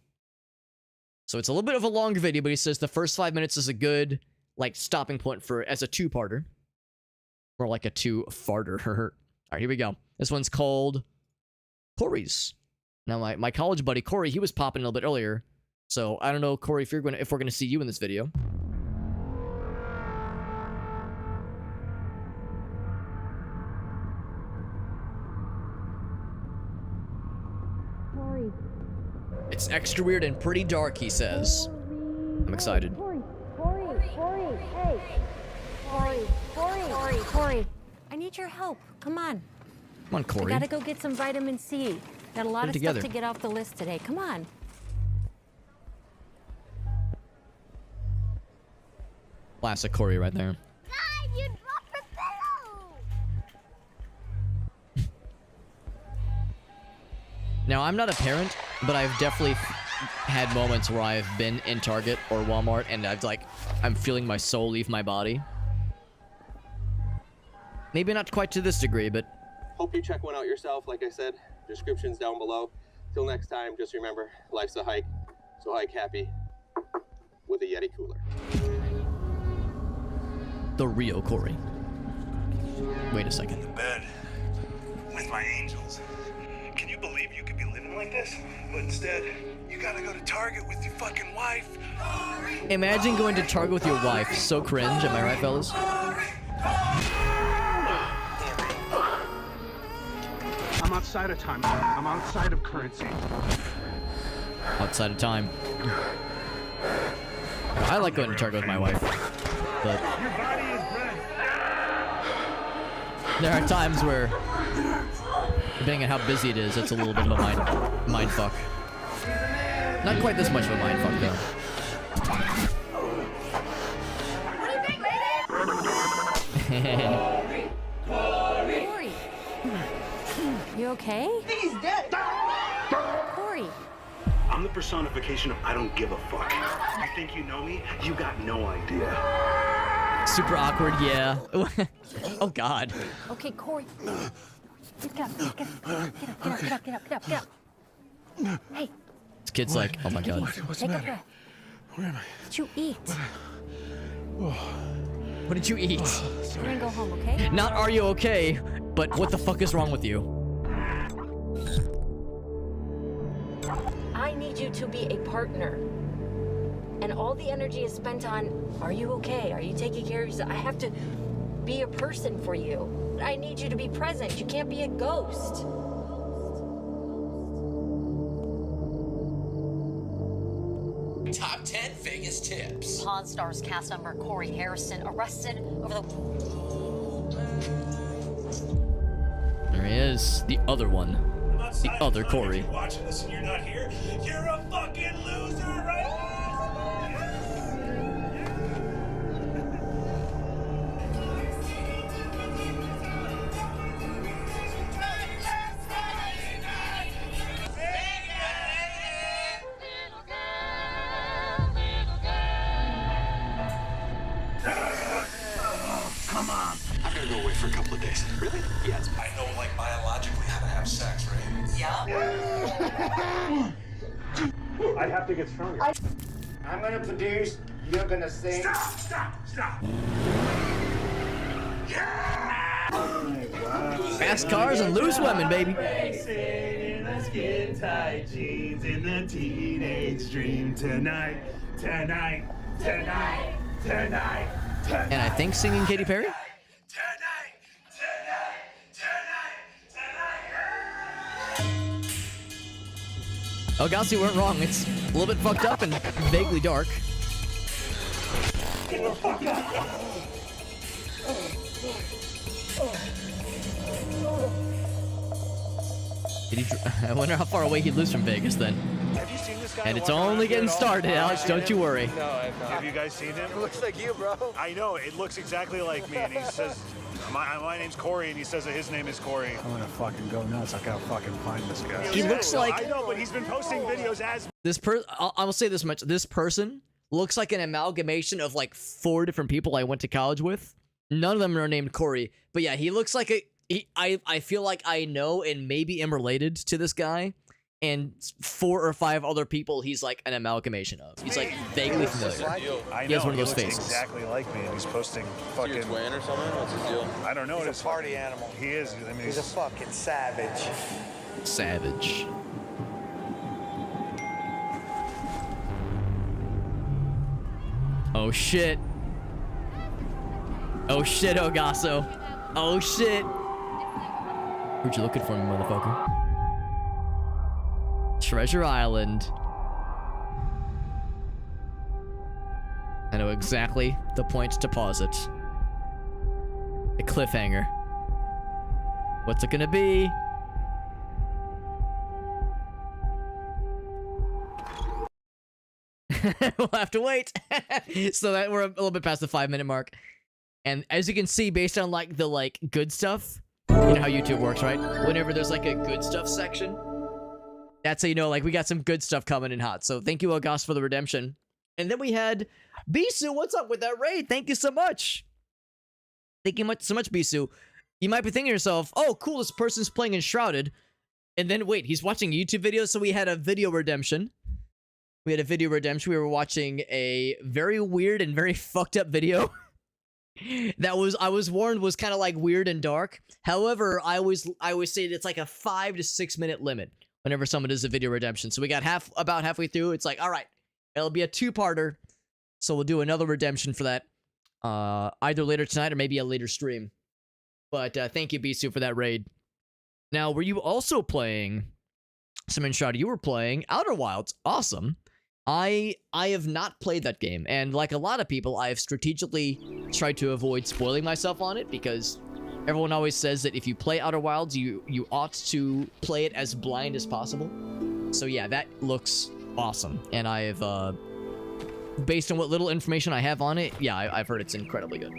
So it's a little bit of a longer video, but he says the first 5 minutes is a good, like, stopping point for as a two-parter. Or like a two-farter. Alright, here we go. This one's called Corey's. Now, my college buddy, Corey, he was popping a little bit earlier. So, I don't know, Corey, if we're gonna see you in this video. It's extra weird and pretty dark, he says. I'm excited. Corey, hey. Corey. I need your help. Come on. Come on, Corey. I gotta go get some vitamin C. Got a lot of stuff to get off the list today. Come on. Classic Corey right there. God, you dropped the pillow! Now, I'm not a parent, but I've definitely had moments where I've been in Target or Walmart and I'm feeling my soul leave my body. Maybe not quite to this degree, but... Hope you check one out yourself, like I said. Description's down below. Till next time, just remember, life's a hike. So hike happy with a Yeti cooler. The real Corey. Wait a second. In bed with my angels. Can you believe you could be living like this? But instead, you gotta go to Target with your fucking wife. Imagine going to Target with your wife. So cringe, am I right, fellas? I'm outside of time. I'm outside of currency. Outside of time. I like going to Target with my wife. But there are times where, depending on how busy it is, it's a little bit of a mind fuck. Not quite this much of a mind fuck, though. Corey! You okay? He's dead. Corey! I'm the personification of I don't give a fuck. You think you know me? You got no idea. Super awkward, yeah. Oh, God. Okay, Corey. Get up. Hey. This kid's like, oh my God. What's Take the a matter? breath. Where am I? What you eat? What did you eat? We're gonna go home, okay? Not are you okay, but what the fuck is wrong with you? I need you to be a partner. And all the energy is spent on, are you okay? Are you taking care of yourself? I have to be a person for you. I need you to be present. You can't be a ghost. Top 10 Vegas tips. Pawn Stars cast member Corey Harrison arrested over the... There he is, the other one. The other Corey. If you're watching this and you're not here, you're a fucking loser, right? I'm gonna go away for a couple of days. Really? Yes. I know, like, biologically how to have sex, right? Yeah. I have to get stronger. I'm gonna produce, you're gonna sing. Stop! Fast cars and loose women, baby. In the skin tight jeans in the teenage dream tonight. And I think singing Katy Perry? Oh, gosh, you weren't wrong. It's a little bit fucked up and vaguely dark. I wonder how far away he lives from Vegas then. Have you seen this guy? And it's only getting started, Alex. Don't you worry. No, I've not. Have you guys seen him? It looks like you, bro. I know, it looks exactly like me, and he says, my name's Corey, and he says that his name is Corey. I'm gonna fucking go nuts. I gotta fucking find this guy. He looks like... I know, but he's been posting videos as... I will say this much. This person looks like an amalgamation of like 4 different people I went to college with. None of them are named Corey. But yeah, he looks like a... I feel like I know and maybe am related to this guy. And 4 or 5 other people he's like an amalgamation of. He's like vaguely familiar. I know, He has one of those looks faces. exactly like me, and he's posting fucking... Your twin or something? What's his deal? I don't know. He's a party animal. He is. I mean, He's a fucking savage. Savage. Oh shit. Oh shit, Ogasso. Oh shit. What you looking for, me, motherfucker? Treasure Island. I know exactly the point to pause it. A cliffhanger. What's it gonna be? We'll have to wait. So that we're a little bit past the 5-minute mark. And as you can see, based on like the good stuff, you know how YouTube works, right? Whenever there's like a good stuff section, that's how you know, like, we got some good stuff coming in hot. So thank you, August, for the redemption. And then we had Bisu. What's up with that raid? Thank you so much. Thank you so much, Bisu. You might be thinking to yourself, oh, cool, this person's playing Enshrouded. And then, wait, he's watching YouTube videos? So we had a video redemption. We were watching a very weird and very fucked up video. That was, I was warned, was kind of like weird and dark. However, I always say it's like a 5 to 6 minute limit whenever someone does a video redemption. So we got about halfway through. It's like, all right, it'll be a 2-parter. So we'll do another redemption for that. Either later tonight or maybe a later stream. But thank you, Bisu, for that raid. Now, were you also playing some Enshrouded? You were playing Outer Wilds. Awesome. I have not played that game, and like a lot of people, I have strategically tried to avoid spoiling myself on it, because everyone always says that if you play Outer Wilds, you ought to play it as blind as possible. So yeah, that looks awesome, and I have, based on what little information I have on it, yeah, I've heard it's incredibly good.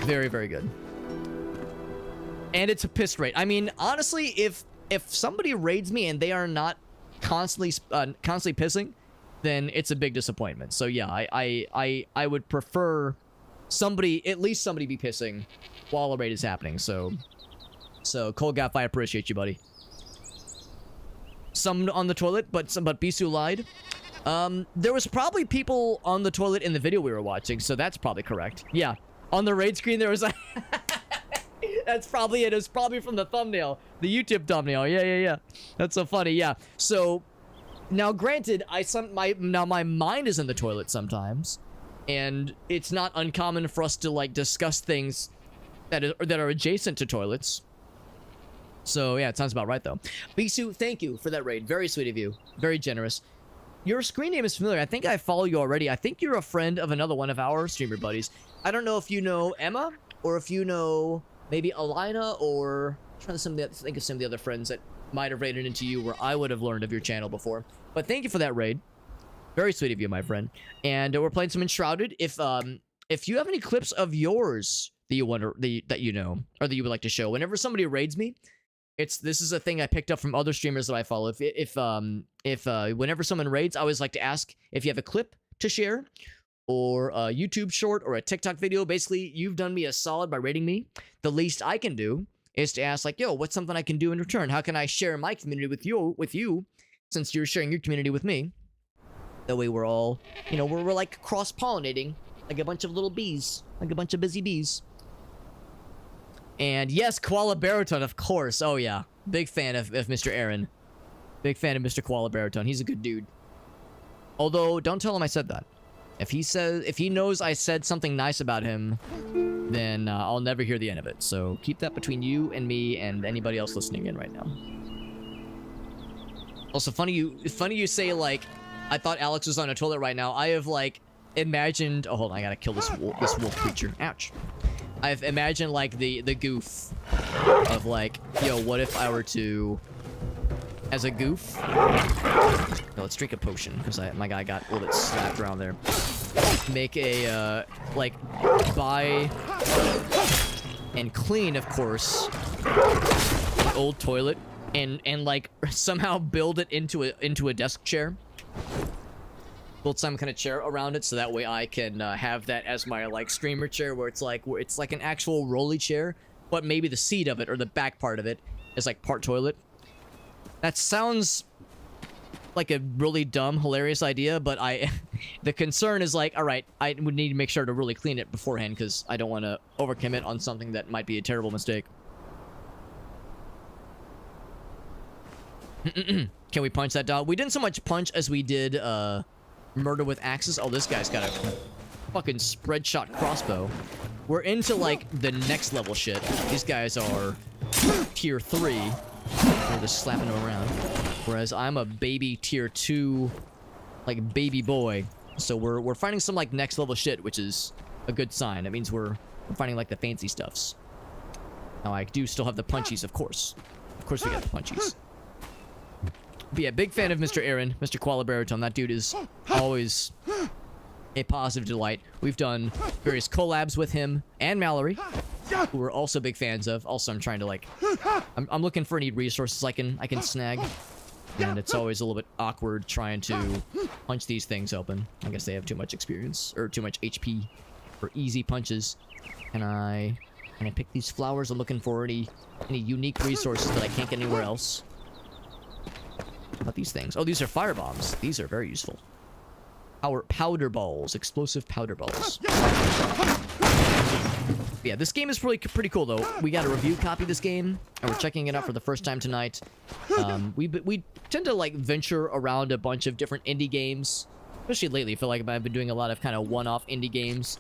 Very, very good. And it's a piss rate. I mean, honestly, if somebody raids me and they are not constantly pissing, then it's a big disappointment. So yeah, I would prefer at least somebody be pissing while a raid is happening. So Colgaff, I appreciate you, buddy. Some on the toilet, but Bisu lied. There was probably people on the toilet in the video we were watching, so that's probably correct. Yeah, on the raid screen there was a that's probably it. It was probably from the thumbnail. The YouTube thumbnail. Yeah. That's so funny. Yeah. So, now granted, my mind is in the toilet sometimes. And it's not uncommon for us to, like, discuss things that are adjacent to toilets. So, yeah, it sounds about right, though. Bisu, thank you for that raid. Very sweet of you. Very generous. Your screen name is familiar. I think I follow you already. I think you're a friend of another one of our streamer buddies. I don't know if you know Emma, or if you know maybe Alina, or I'm trying to think of some of the other friends that might have raided into you where I would have learned of your channel before. But thank you for that raid. Very sweet of you, my friend. And we're playing some Enshrouded. If you have any clips of yours that you wonder that you know, or that you would like to show, whenever somebody raids me, this is a thing I picked up from other streamers that I follow. If whenever someone raids, I always like to ask if you have a clip to share, or a YouTube short or a TikTok video. Basically, you've done me a solid by rating me. The least I can do is to ask, like, yo, what's something I can do in return? How can I share my community with you since you're sharing your community with me? That way we're all, you know, we're like cross-pollinating like a bunch of little bees, like a bunch of busy bees. And yes, Koala Baritone, of course. Oh yeah, big fan of Mr. Aaron. Big fan of Mr. Koala Baritone. He's a good dude. Although, don't tell him I said that. If he knows I said something nice about him, then I'll never hear the end of it. So keep that between you and me and anybody else listening in right now. Also, funny you say, like, I thought Alex was on a toilet right now. I have, like, imagined... Oh, hold on, I gotta kill this wolf creature. Ouch. I've imagined, like, the goof of, like, yo, what if I were to... As a goof... No, let's drink a potion, because my guy got a little bit slapped around there. Make a, like, buy and clean, of course, the old toilet, and like, somehow build it into a desk chair. Build some kind of chair around it, so that way I can have that as my, like, streamer chair, where it's like an actual rolly chair, but maybe the seat of it, or the back part of it, is, like, part toilet. That sounds... like a really dumb, hilarious idea, but the concern is like, all right, I would need to make sure to really clean it beforehand because I don't want to overcommit on something that might be a terrible mistake. Can we punch that dog? We didn't so much punch as we did murder with axes. Oh, this guy's got a fucking spread shot crossbow. We're into like the next level shit. These guys are tier 3. We're just slapping them around. Whereas I'm a baby tier 2, like, baby boy. So we're finding some, like, next level shit, which is a good sign. That means we're finding, like, the fancy stuffs. Now, I do still have the punchies, of course. Of course we got the punchies. But yeah, big fan of Mr. Aaron, Mr. Koala Baritone. That dude is always a positive delight. We've done various collabs with him and Mallory, who we're also big fans of. Also, I'm trying to, like... I'm looking for any resources I can snag. And it's always a little bit awkward trying to punch these things open. I guess they have too much experience, or too much HP for easy punches. Can I pick these flowers? I'm looking for any unique resources that I can't get anywhere else. How about these things? Oh, these are fire bombs. These are very useful. Powder balls. Explosive powder balls. Yeah, this game is pretty cool, though. We got a review copy of this game, and we're checking it out for the first time tonight. We tend to, like, venture around a bunch of different indie games, especially lately. I feel like I've been doing a lot of kind of one-off indie games.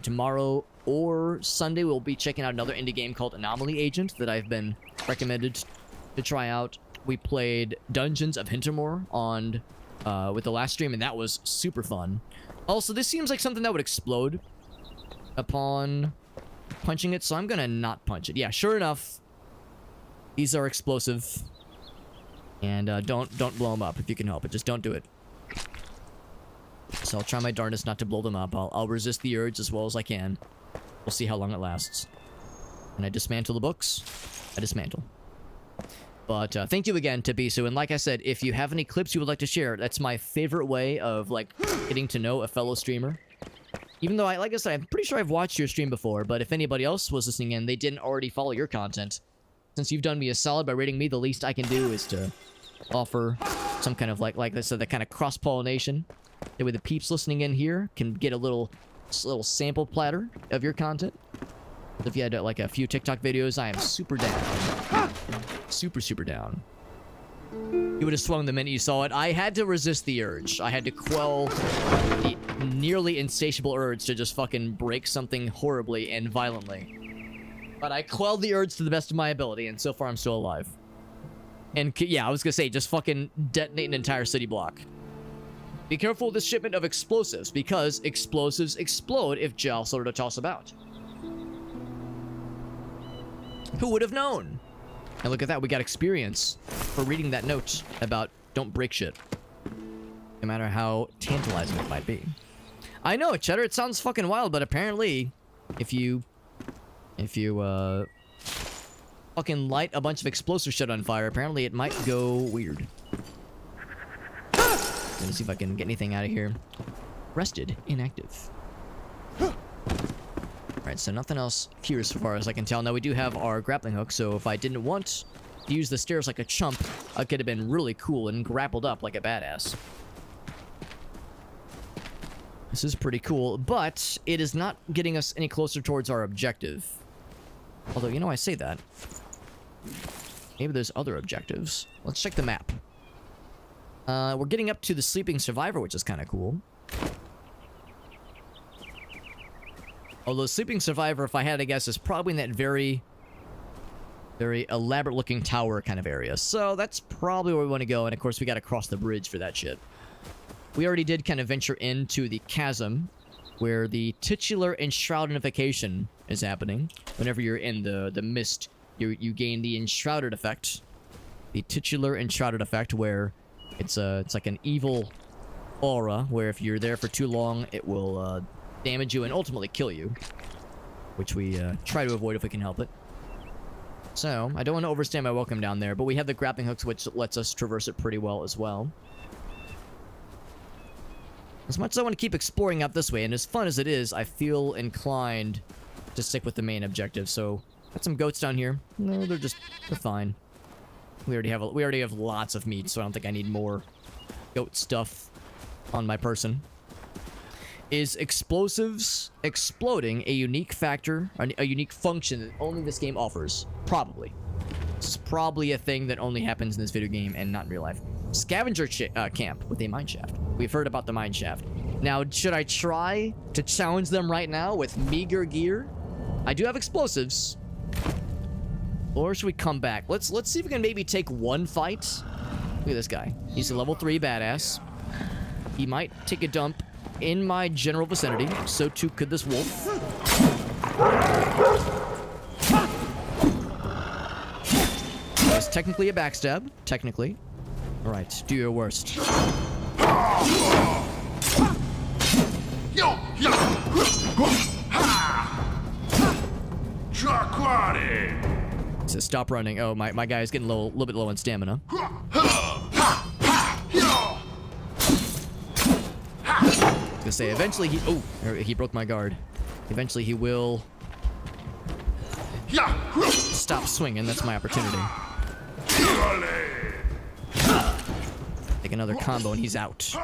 Tomorrow or Sunday, we'll be checking out another indie game called Anomaly Agent that I've been recommended to try out. We played Dungeons of Hintermore on with the last stream, and that was super fun. Also, this seems like something that would explode upon punching it, so I'm gonna not punch it. Yeah, sure enough, these are explosive, and don't blow them up if you can help it. Just don't do it. So I'll try my darndest not to blow them up. I'll resist the urge as well as I can. We'll see how long it lasts. And I dismantle the books. I dismantle. But thank you again to Bisu, and like I said, if you have any clips you would like to share, that's my favorite way of, like, getting to know a fellow streamer. Even though, like I said, I'm pretty sure I've watched your stream before, but if anybody else was listening in, they didn't already follow your content. Since you've done me a solid by rating me, the least I can do is to offer some kind of, like I said, that kind of cross-pollination. That way the peeps listening in here can get a little sample platter of your content. If you had, like, a few TikTok videos, I am super down. Super down. You would have swung the minute you saw it. I had to resist the urge. I had to quell the nearly insatiable urge to just fucking break something horribly and violently. But I quelled the urge to the best of my ability, and so far I'm still alive. And yeah, I was gonna say, just fucking detonate an entire city block. Be careful with this shipment of explosives, because explosives explode if jostled or tossed about. Who would have known? And look at that, we got experience for reading that note about don't break shit. No matter how tantalizing it might be. I know, Cheddar, it sounds fucking wild, but apparently, if you fucking light a bunch of explosive shit on fire, apparently it might go weird. Let me see if I can get anything out of here. rested inactive. Alright, so nothing else here as far as I can tell. Now we do have our grappling hook, so if I didn't want to use the stairs like a chump, I could have been really cool and grappled up like a badass. This is pretty cool, but it is not getting us any closer towards our objective. Although, you know, I say that. Maybe there's other objectives. Let's check the map. We're getting up to the sleeping survivor, which is kind of cool. Although sleeping survivor, if I had to guess, is probably in that very elaborate looking tower kind of area. So that's probably where we want to go. And of course, we got to cross the bridge for that shit. We already did kind of venture into the chasm where the titular enshroudification is happening. Whenever you're in the mist, you gain the enshrouded effect. The titular enshrouded effect, where it's like an evil aura, where if you're there for too long, it will damage you and ultimately kill you, which we try to avoid if we can help it. So I don't want to overstay my welcome down there, but we have the grappling hooks, which lets us traverse it pretty well as well. As much as I want to keep exploring up this way, and as fun as it is, I feel inclined to stick with the main objective. So got some goats down here. No, they're fine. We already have lots of meat, so I don't think I need more goat stuff on my person. Is explosives exploding a unique factor, a unique function that only this game offers? Probably. This is probably a thing that only happens in this video game and not in real life. Scavenger camp with a mineshaft. We've heard about the mineshaft. Now, should I try to challenge them right now with meager gear? I do have explosives. Or should we come back? Let's see if we can maybe take one fight. Look at this guy. He's a level 3 badass. He might take a dump in my general vicinity. So too could this wolf. That's technically a backstab. Technically. Alright, do your worst. So stop running. Oh, my guy is getting a little bit low on stamina. I was gonna say, eventually he... Oh, he broke my guard. Eventually he will... stop swinging. That's my opportunity. Take another combo and he's out.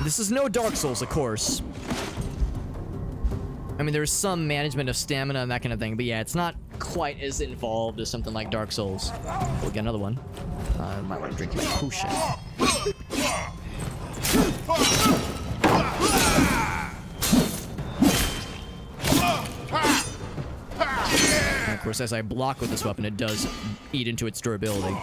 This is no Dark Souls, of course. I mean, there's some management of stamina and that kind of thing, but yeah, it's not quite as involved as something like Dark Souls. We'll get another one. I might want to drink my potion. And of course, as I block with this weapon, it does eat into its durability.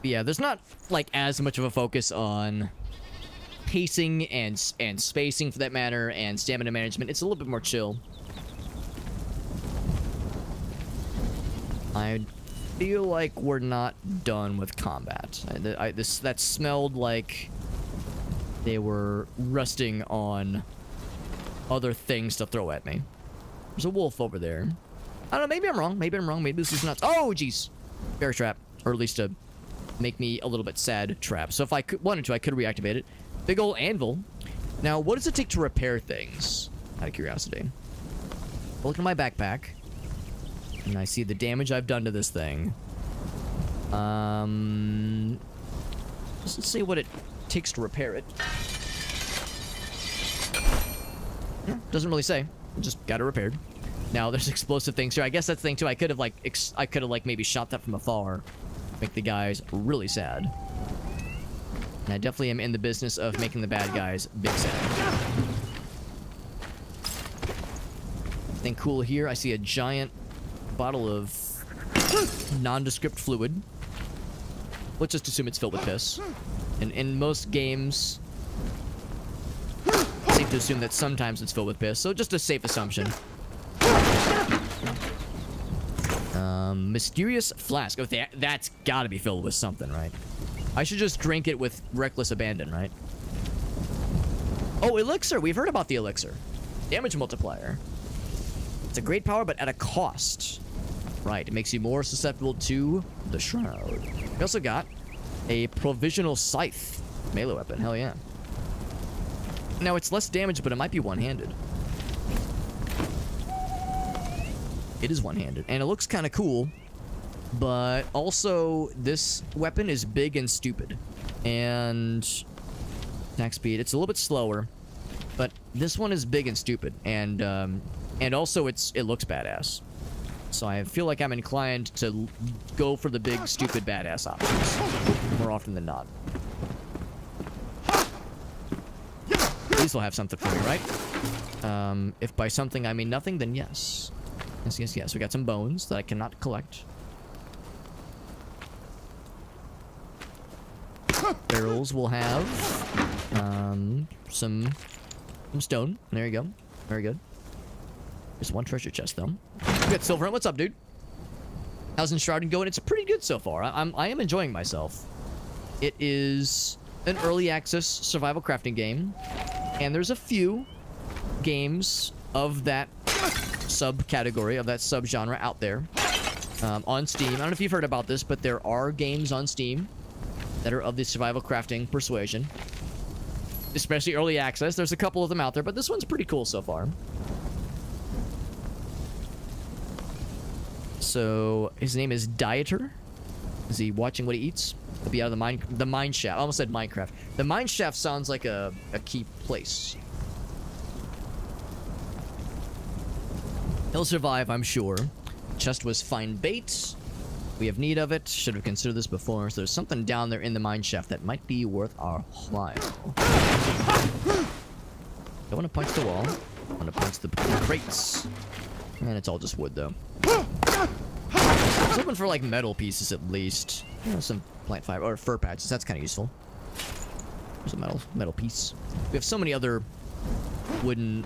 But yeah, there's not like as much of a focus on pacing and spacing for that matter, and stamina management. It's a little bit more chill. I feel like we're not done with combat. That smelled like they were resting on other things to throw at me. There's a wolf over there. I don't know, maybe I'm wrong. Maybe this is nuts. Oh, jeez. Bear trap. Or at least a make me a little bit sad trap. So if I wanted to, I could reactivate it. Big ol' anvil. Now, what does it take to repair things? Out of curiosity. Look at my backpack. And I see the damage I've done to this thing. Let's see what it takes to repair it. Doesn't really say. Just got it repaired. Now, there's explosive things here. I guess that's the thing, too. I could have, like, maybe shot that from afar. Make the guys really sad. And I definitely am in the business of making the bad guys big sad. Thing cool here, I see a giant bottle of nondescript fluid. Let's just assume it's filled with piss. And in most games, it's safe to assume that sometimes it's filled with piss. So just a safe assumption. Mysterious flask. Oh, that's gotta be filled with something, right? I should just drink it with reckless abandon, right? Oh, elixir. We've heard about the elixir. Damage multiplier. It's a great power, but at a cost. Right, it makes you more susceptible to the Shroud. We also got a provisional scythe melee weapon. Hell yeah. Now, it's less damage, but it might be one-handed. It is one-handed, and it looks kind of cool, but also this weapon is big and stupid. And attack speed, it's a little bit slower, but this one is big and stupid, and also it looks badass. So I feel like I'm inclined to go for the big, stupid, badass options more often than not. These will have something for me, right? If by something I mean nothing, then yes. Yes. We got some bones that I cannot collect. Barrels will have some stone. There you go. Very good. There's one treasure chest, though. We got Silver. What's up, dude? How's Enshrouded going? It's pretty good so far. I am enjoying myself. It is an early access survival crafting game, and there's a few games of that subcategory, of that subgenre out there on Steam. I don't know if you've heard about this, but there are games on Steam that are of the survival crafting persuasion, especially early access. There's a couple of them out there, but this one's pretty cool so far. So his name is Dieter. Is he watching what he eats? He'll be out of the mine shaft. I almost said Minecraft. The mine shaft sounds like a key place. He'll survive, I'm sure. Chest was fine bait. We have need of it. Should have considered this before. So there's something down there in the mine shaft that might be worth our while. Don't want to punch the wall. I want to punch the crates. And it's all just wood, though. I was hoping for, like, metal pieces at least. You know, some plant fiber, or fur patches. That's kind of useful. There's a metal piece. We have so many other wooden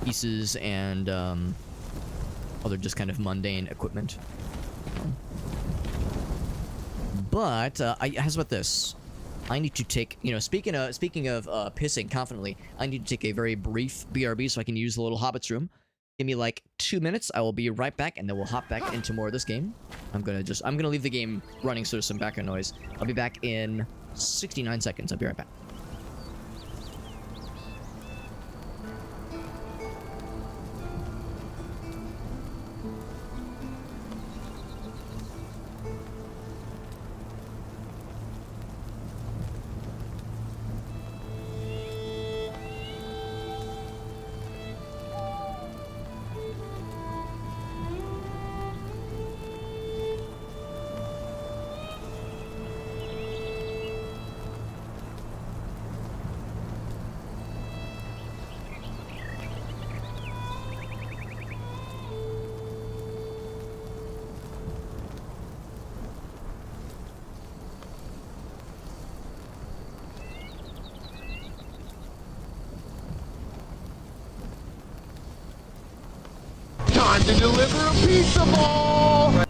pieces and, other just kind of mundane equipment. But, how's about this? I need to take, you know, speaking of pissing confidently, I need to take a very brief BRB so I can use the little Hobbit's room. Give me like 2 minutes. I will be right back, and then we'll hop back into more of this game. I'm gonna leave the game running so there's some background noise. I'll be back in 69 seconds. I'll be right back. Time to deliver a pizza ball!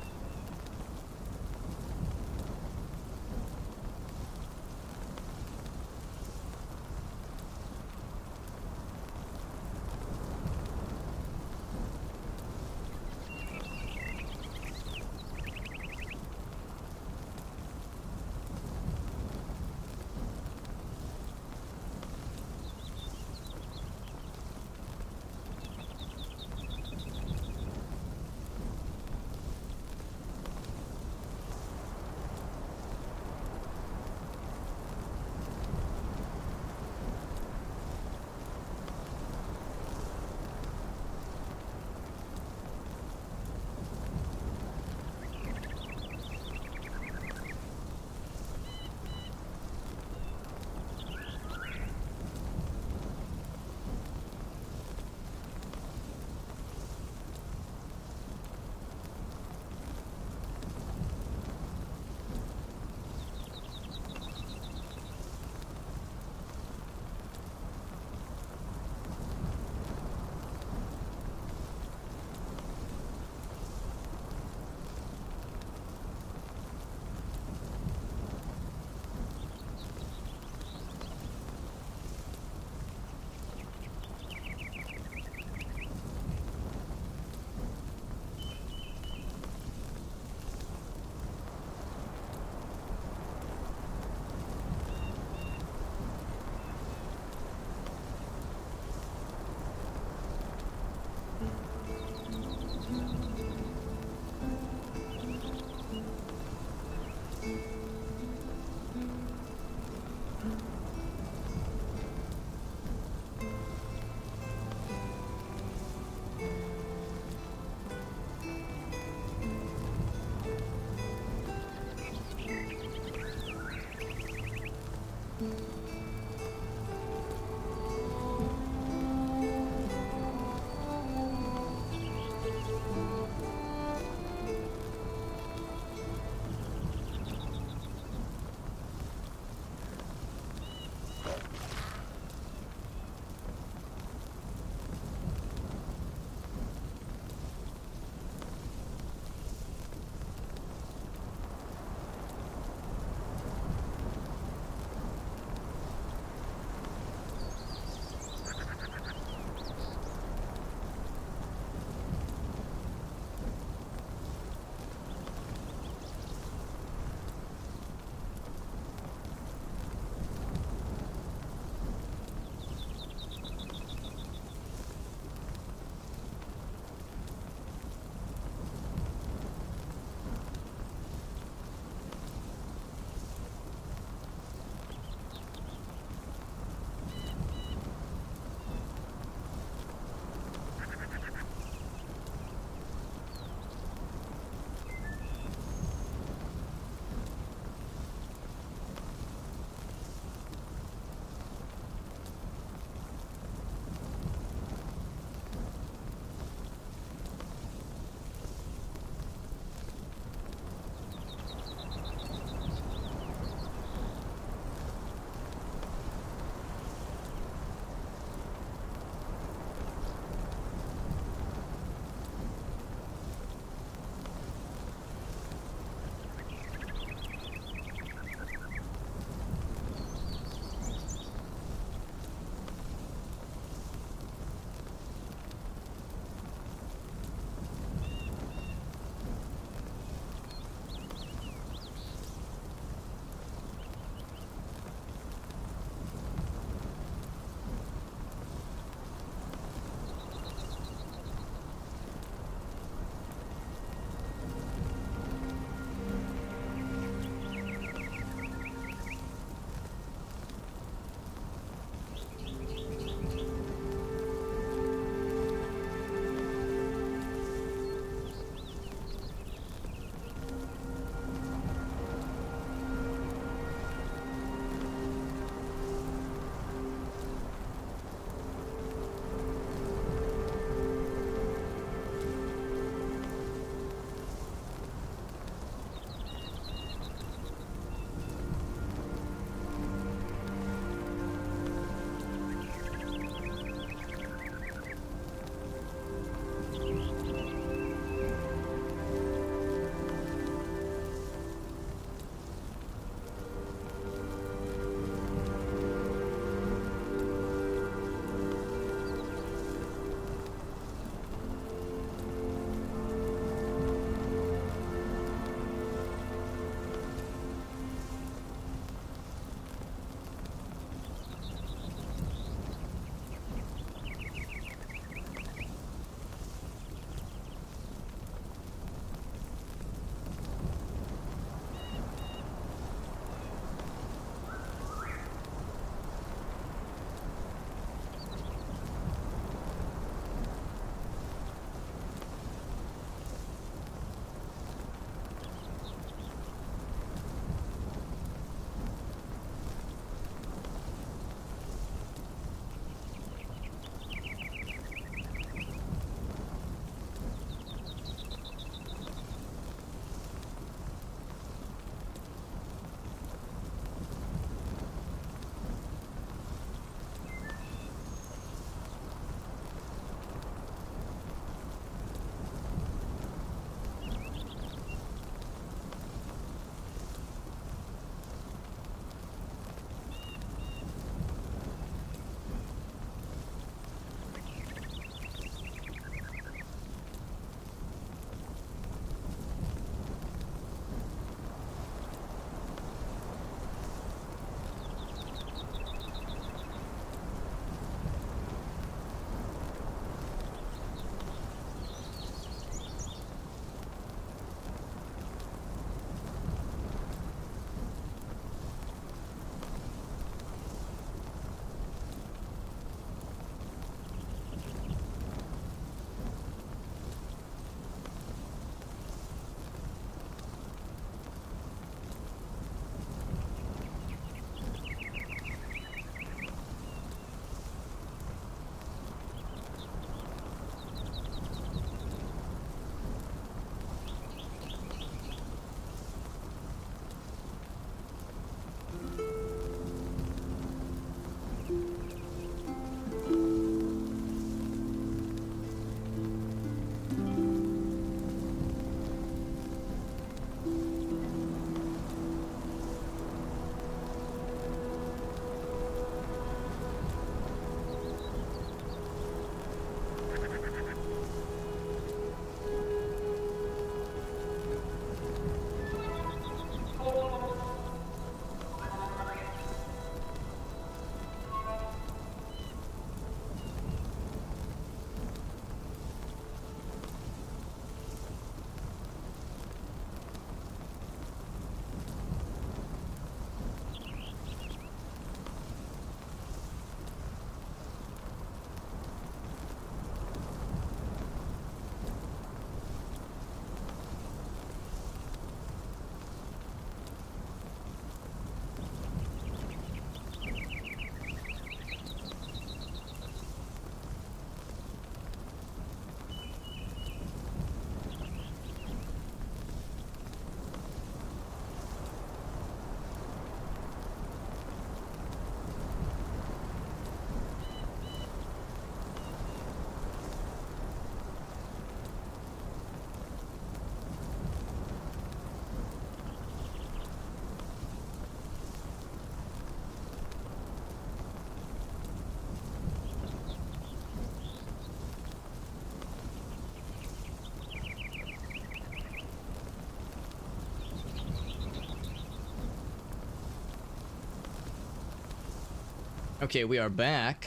Okay, we are back.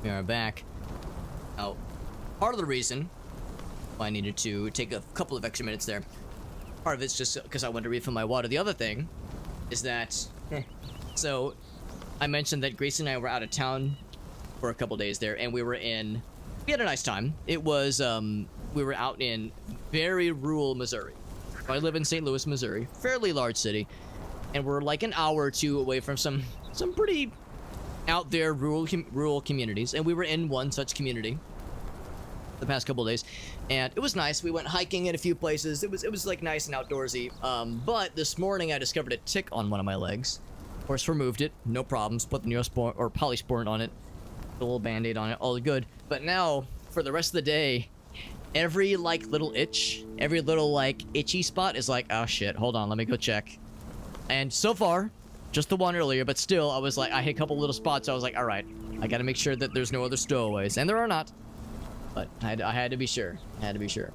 We are back. Oh, part of the reason why I needed to take a couple of extra minutes there, part of it's just because I wanted to refill my water. The other thing is that, so I mentioned that Gracie and I were out of town for a couple days there, and we had a nice time. It was, we were out in very rural Missouri. I live in St. Louis, Missouri, fairly large city, and we're like an hour or two away from some pretty out there rural communities, and we were in one such community the past couple of days, and it was nice. We went hiking in a few places. It was like nice and outdoorsy. But this morning I discovered a tick on one of my legs. Of course, removed it, no problems. Put the Neosporin or Polysporin on it, a little band-aid on it, all good. But now for the rest of the day, every like little itch, every little like itchy spot is like, oh shit, hold on, let me go check. And so far, just the one earlier, but still, I was like, I hit a couple little spots. I was like, all right, I gotta make sure that there's no other stowaways, and there are not. But I had to be sure. I had to be sure.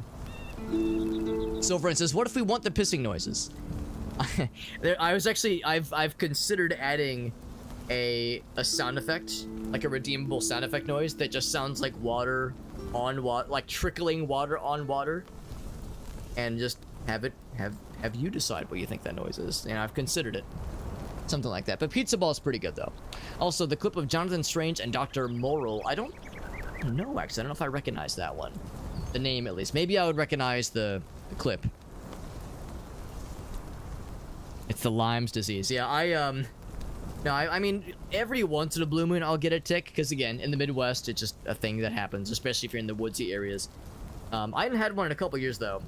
So, for instance, what if we want the pissing noises? I've considered adding a sound effect, like a redeemable sound effect noise that just sounds like water on water, like trickling water on water, and just have you decide what you think that noise is. And I've considered it. Something like that. But Pizza Ball is pretty good, though. Also, the clip of Jonathan Strange and Dr. Morrill. I don't know, actually. I don't know if I recognize that one. The name, at least. Maybe I would recognize the clip. It's the Lyme's disease. Yeah, I mean, every once in a blue moon, I'll get a tick. Because, again, in the Midwest, it's just a thing that happens. Especially if you're in the woodsy areas. I hadn't had one in a couple years, though.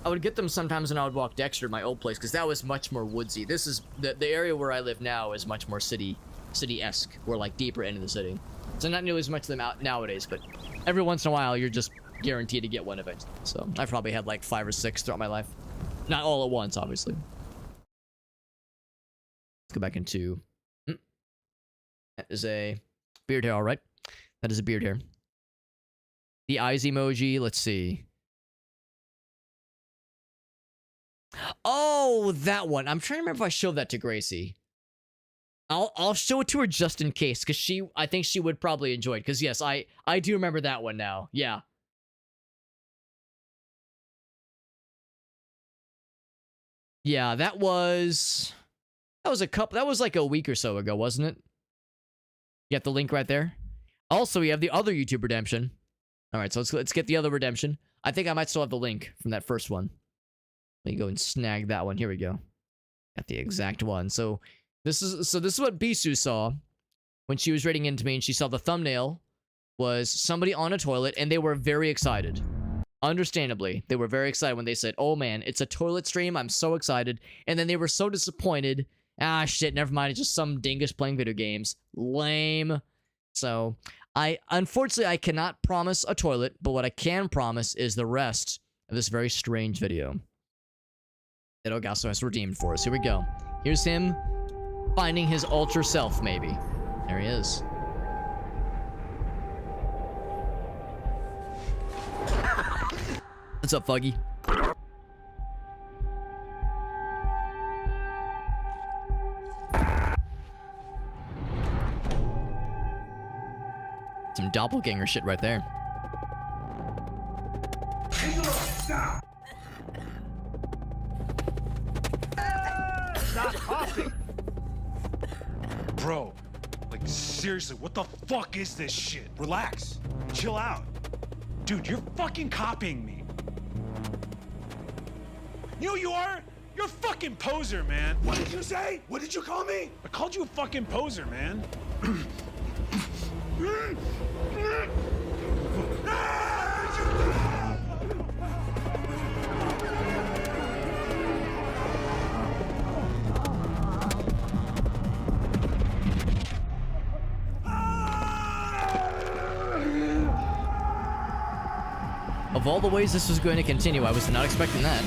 I would get them sometimes when I would walk Dexter, my old place, because that was much more woodsy. This is the area where I live now is much more city-esque. We're like deeper into the city, so not nearly as much of them out nowadays. But every once in a while, you're just guaranteed to get one eventually. So I've probably had like 5 or 6 throughout my life, not all at once, obviously. Let's go back into. That is a beard hair, all right. That is a beard hair. The eyes emoji. Let's see. Oh, that one. I'm trying to remember if I showed that to Gracie. I'll show it to her just in case, because I think she would probably enjoy it. Because yes, I do remember that one now. Yeah. Yeah, that was like a week or so ago, wasn't it? You got the link right there. Also, we have the other YouTube redemption. All right, so let's get the other redemption. I think I might still have the link from that first one. Let me go and snag that one. Here we go. Got the exact one. So this is what Bisu saw when she was rating into me, and she saw the thumbnail was somebody on a toilet, and they were very excited. Understandably, they were very excited when they said, "Oh man, it's a toilet stream. I'm so excited." And then they were so disappointed. Ah shit, never mind. It's just some dingus playing video games. Lame. So unfortunately I cannot promise a toilet, but what I can promise is the rest of this very strange video that Ogasso has redeemed for us. Here we go. Here's him finding his ultra self, maybe. There he is. What's up, Fuggy? Some doppelganger shit right there. Stop! Stop coughing! Bro, like seriously, what the fuck is this shit? Relax. Chill out. Dude, you're fucking copying me. You know who you are? You're a fucking poser, man. What did you say? What did you call me? I called you a fucking poser, man. Of all the ways this was going to continue, I was not expecting that.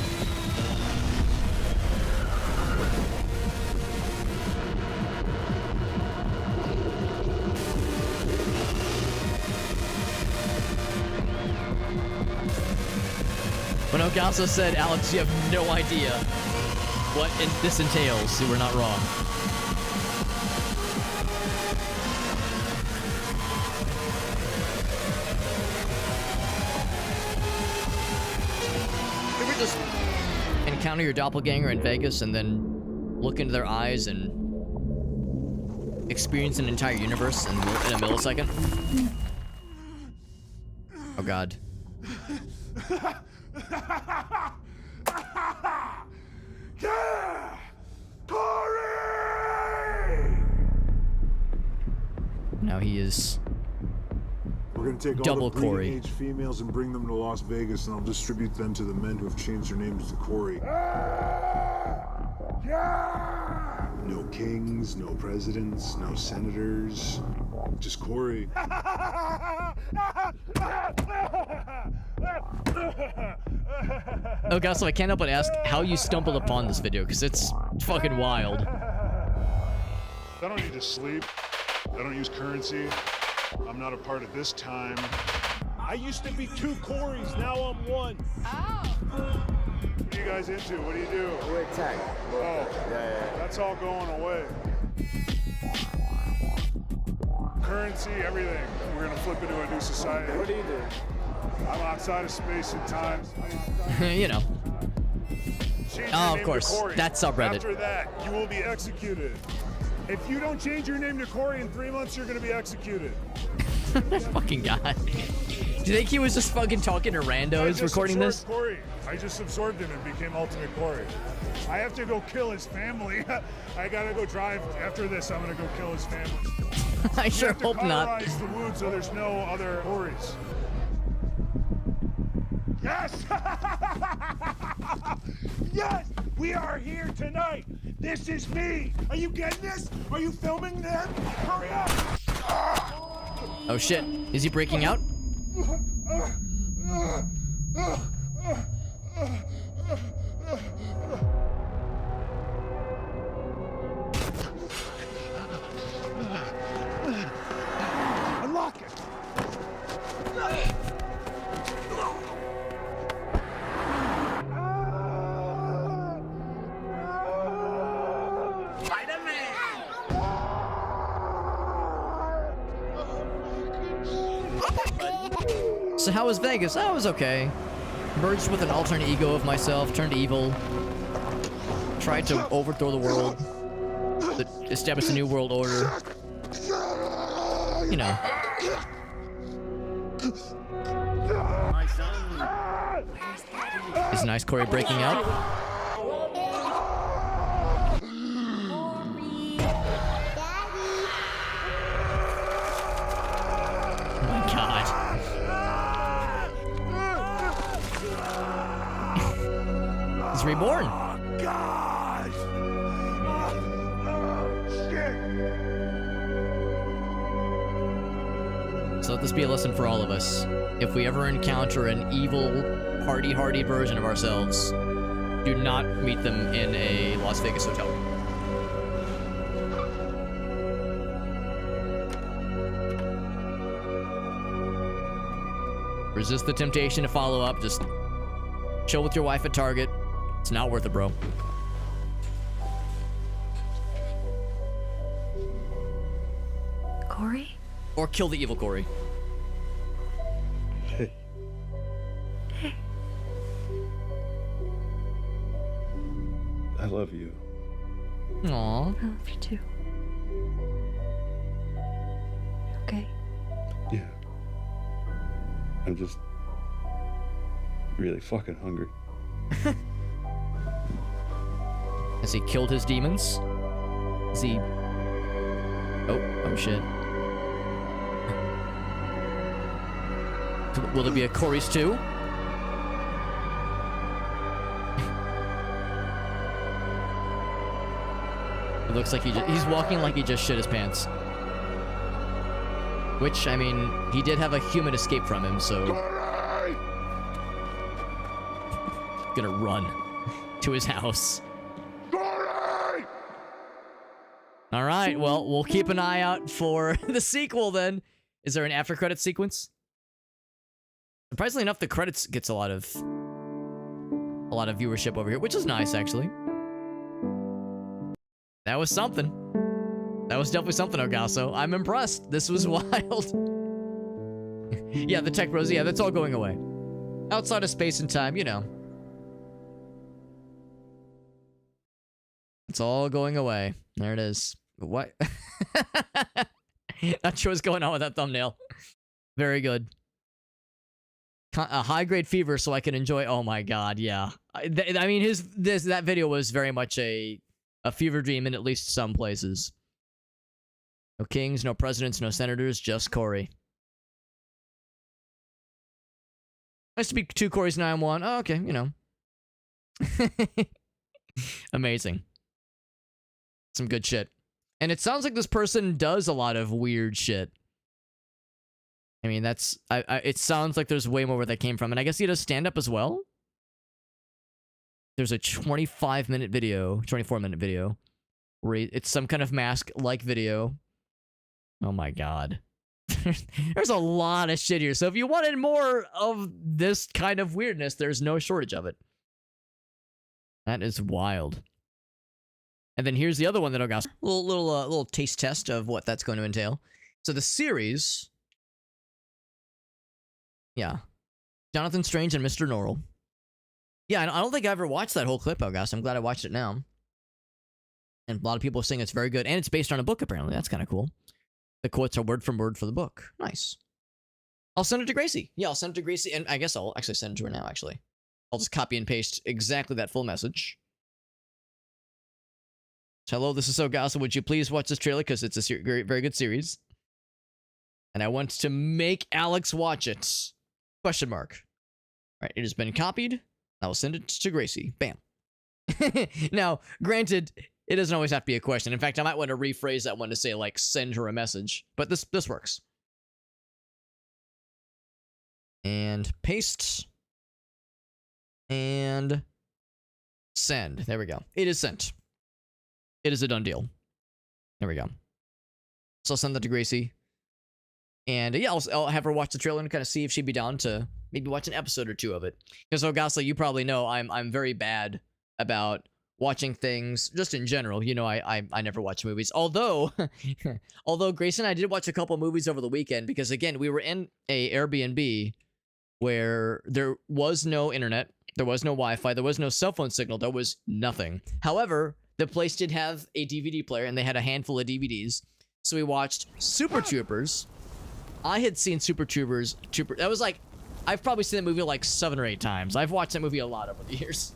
When Ogasso said, "Alex, you have no idea what this entails," you were not wrong. encounter your doppelganger in Vegas and then look into their eyes and experience an entire universe in a millisecond? Oh god. Yeah! Corey! Now he is We're gonna take double all the breeding Corey. age females and bring them to Las Vegas, and I'll distribute them to the men who have changed their names to Corey. Yeah! No kings, no presidents, no senators, just Corey. Oh god, so I can't help but ask how you stumbled upon this video, because it's fucking wild. I don't need to sleep. I don't use currency. I'm not a part of this time. I used to be 2 Corys, now I'm 1. Oh. What are you guys into? What do you do? We're tag. Oh, that's all going away. Currency, everything. We're gonna flip into a new society. What do you do? I'm outside of space and time. You know. Change your Oh, of name to course. Corey. That's subreddit. After that, you will be executed. If you don't change your name to Corey in 3 months, you're gonna be executed. This fucking guy. Do you think he was just fucking talking to randos recording this? Corey. I just absorbed him and became Ultimate Corey. I have to go kill his family. I gotta go drive. After this, I'm gonna go kill his family. I sure have to hope not. colorize the wound so there's no other Corys. Yes! Yes! We are here tonight! This is me! Are you getting this? Are you filming them? Hurry up! Oh shit. Is he breaking out? Unlock it! So how was Vegas? Oh, it was okay. Merged with an alternate ego of myself, turned evil. Tried to overthrow the world. Establish a new world order. You know. Is nice Corey breaking out? Oh my god. He's reborn. Oh, God! Shit! So let this be a lesson for all of us. If we ever encounter an evil, party-hardy version of ourselves, do not meet them in a Las Vegas hotel. Resist the temptation to follow up. Just chill with your wife at Target. It's not worth it, bro. Corey? Or kill the evil Corey. Hey. Hey. I love you. Aww. I love you too. Okay. Yeah. I'm just really fucking hungry. Has he killed his demons? Is he... Oh shit. Will there be a Corey's 2? It looks like he's walking like he just shit his pants. Which, I mean, he did have a human escape from him, so... Gonna run to his house. Alright, well, we'll keep an eye out for the sequel then. Is there an after credits sequence? Surprisingly enough, the credits gets a lot of viewership over here, which is nice, actually. That was something. That was definitely something, Ogasso. I'm impressed. This was wild. Yeah, the tech bros, yeah, that's all going away. Outside of space and time, you know. It's all going away. There it is. What? Not sure what's going on with that thumbnail. Very good. A high-grade fever so I can enjoy... Oh my god, yeah. I mean, that video was very much a fever dream in at least some places. No kings, no presidents, no senators, just Corey. Nice to be 2 Corys, 9-1. Oh, okay, you know. Amazing. Some good shit. And it sounds like this person does a lot of weird shit. I mean, that's... it sounds like there's way more where that came from. And I guess he does stand-up as well? There's a 25-minute video, 24-minute video, where it's some kind of mask-like video. Oh my god. There's a lot of shit here. So if you wanted more of this kind of weirdness, there's no shortage of it. That is wild. And then here's the other one that I got. Little taste test of what that's going to entail. So the series... Yeah. Jonathan Strange and Mr. Norrell. Yeah, I don't think I ever watched that whole clip, I guess. I'm glad I watched it now. And a lot of people are saying it's very good. And it's based on a book, apparently. That's kind of cool. The quotes are word from word for the book. Nice. I'll send it to Gracie. Yeah, I'll send it to Gracie. And I guess I'll actually send it to her now, actually. I'll just copy and paste exactly that full message. Hello, this is So Gossip. Would you please watch this trailer? Because it's a very, very good series. And I want to make Alex watch it. Question mark. All right, it has been copied. I will send it to Gracie. Bam. Now, granted, it doesn't always have to be a question. In fact, I might want to rephrase that one to say, like, send her a message. But this works. And paste. And send. There we go. It is sent. It is a done deal. There we go. So I'll send that to Gracie. And yeah, I'll have her watch the trailer and kind of see if she'd be down to maybe watch an episode or 2 of it. Because Ogasla, you probably know I'm very bad about watching things just in general. You know, I never watch movies. Although Grace and I did watch a couple movies over the weekend because again, we were in a Airbnb where there was no internet, there was no Wi-Fi, there was no cell phone signal, there was nothing. However, the place did have a DVD player and they had a handful of DVDs. So we watched Super Troopers. I had seen Super Troopers. That was like, I've probably seen that movie like 7 or 8 times. I've watched that movie a lot over the years.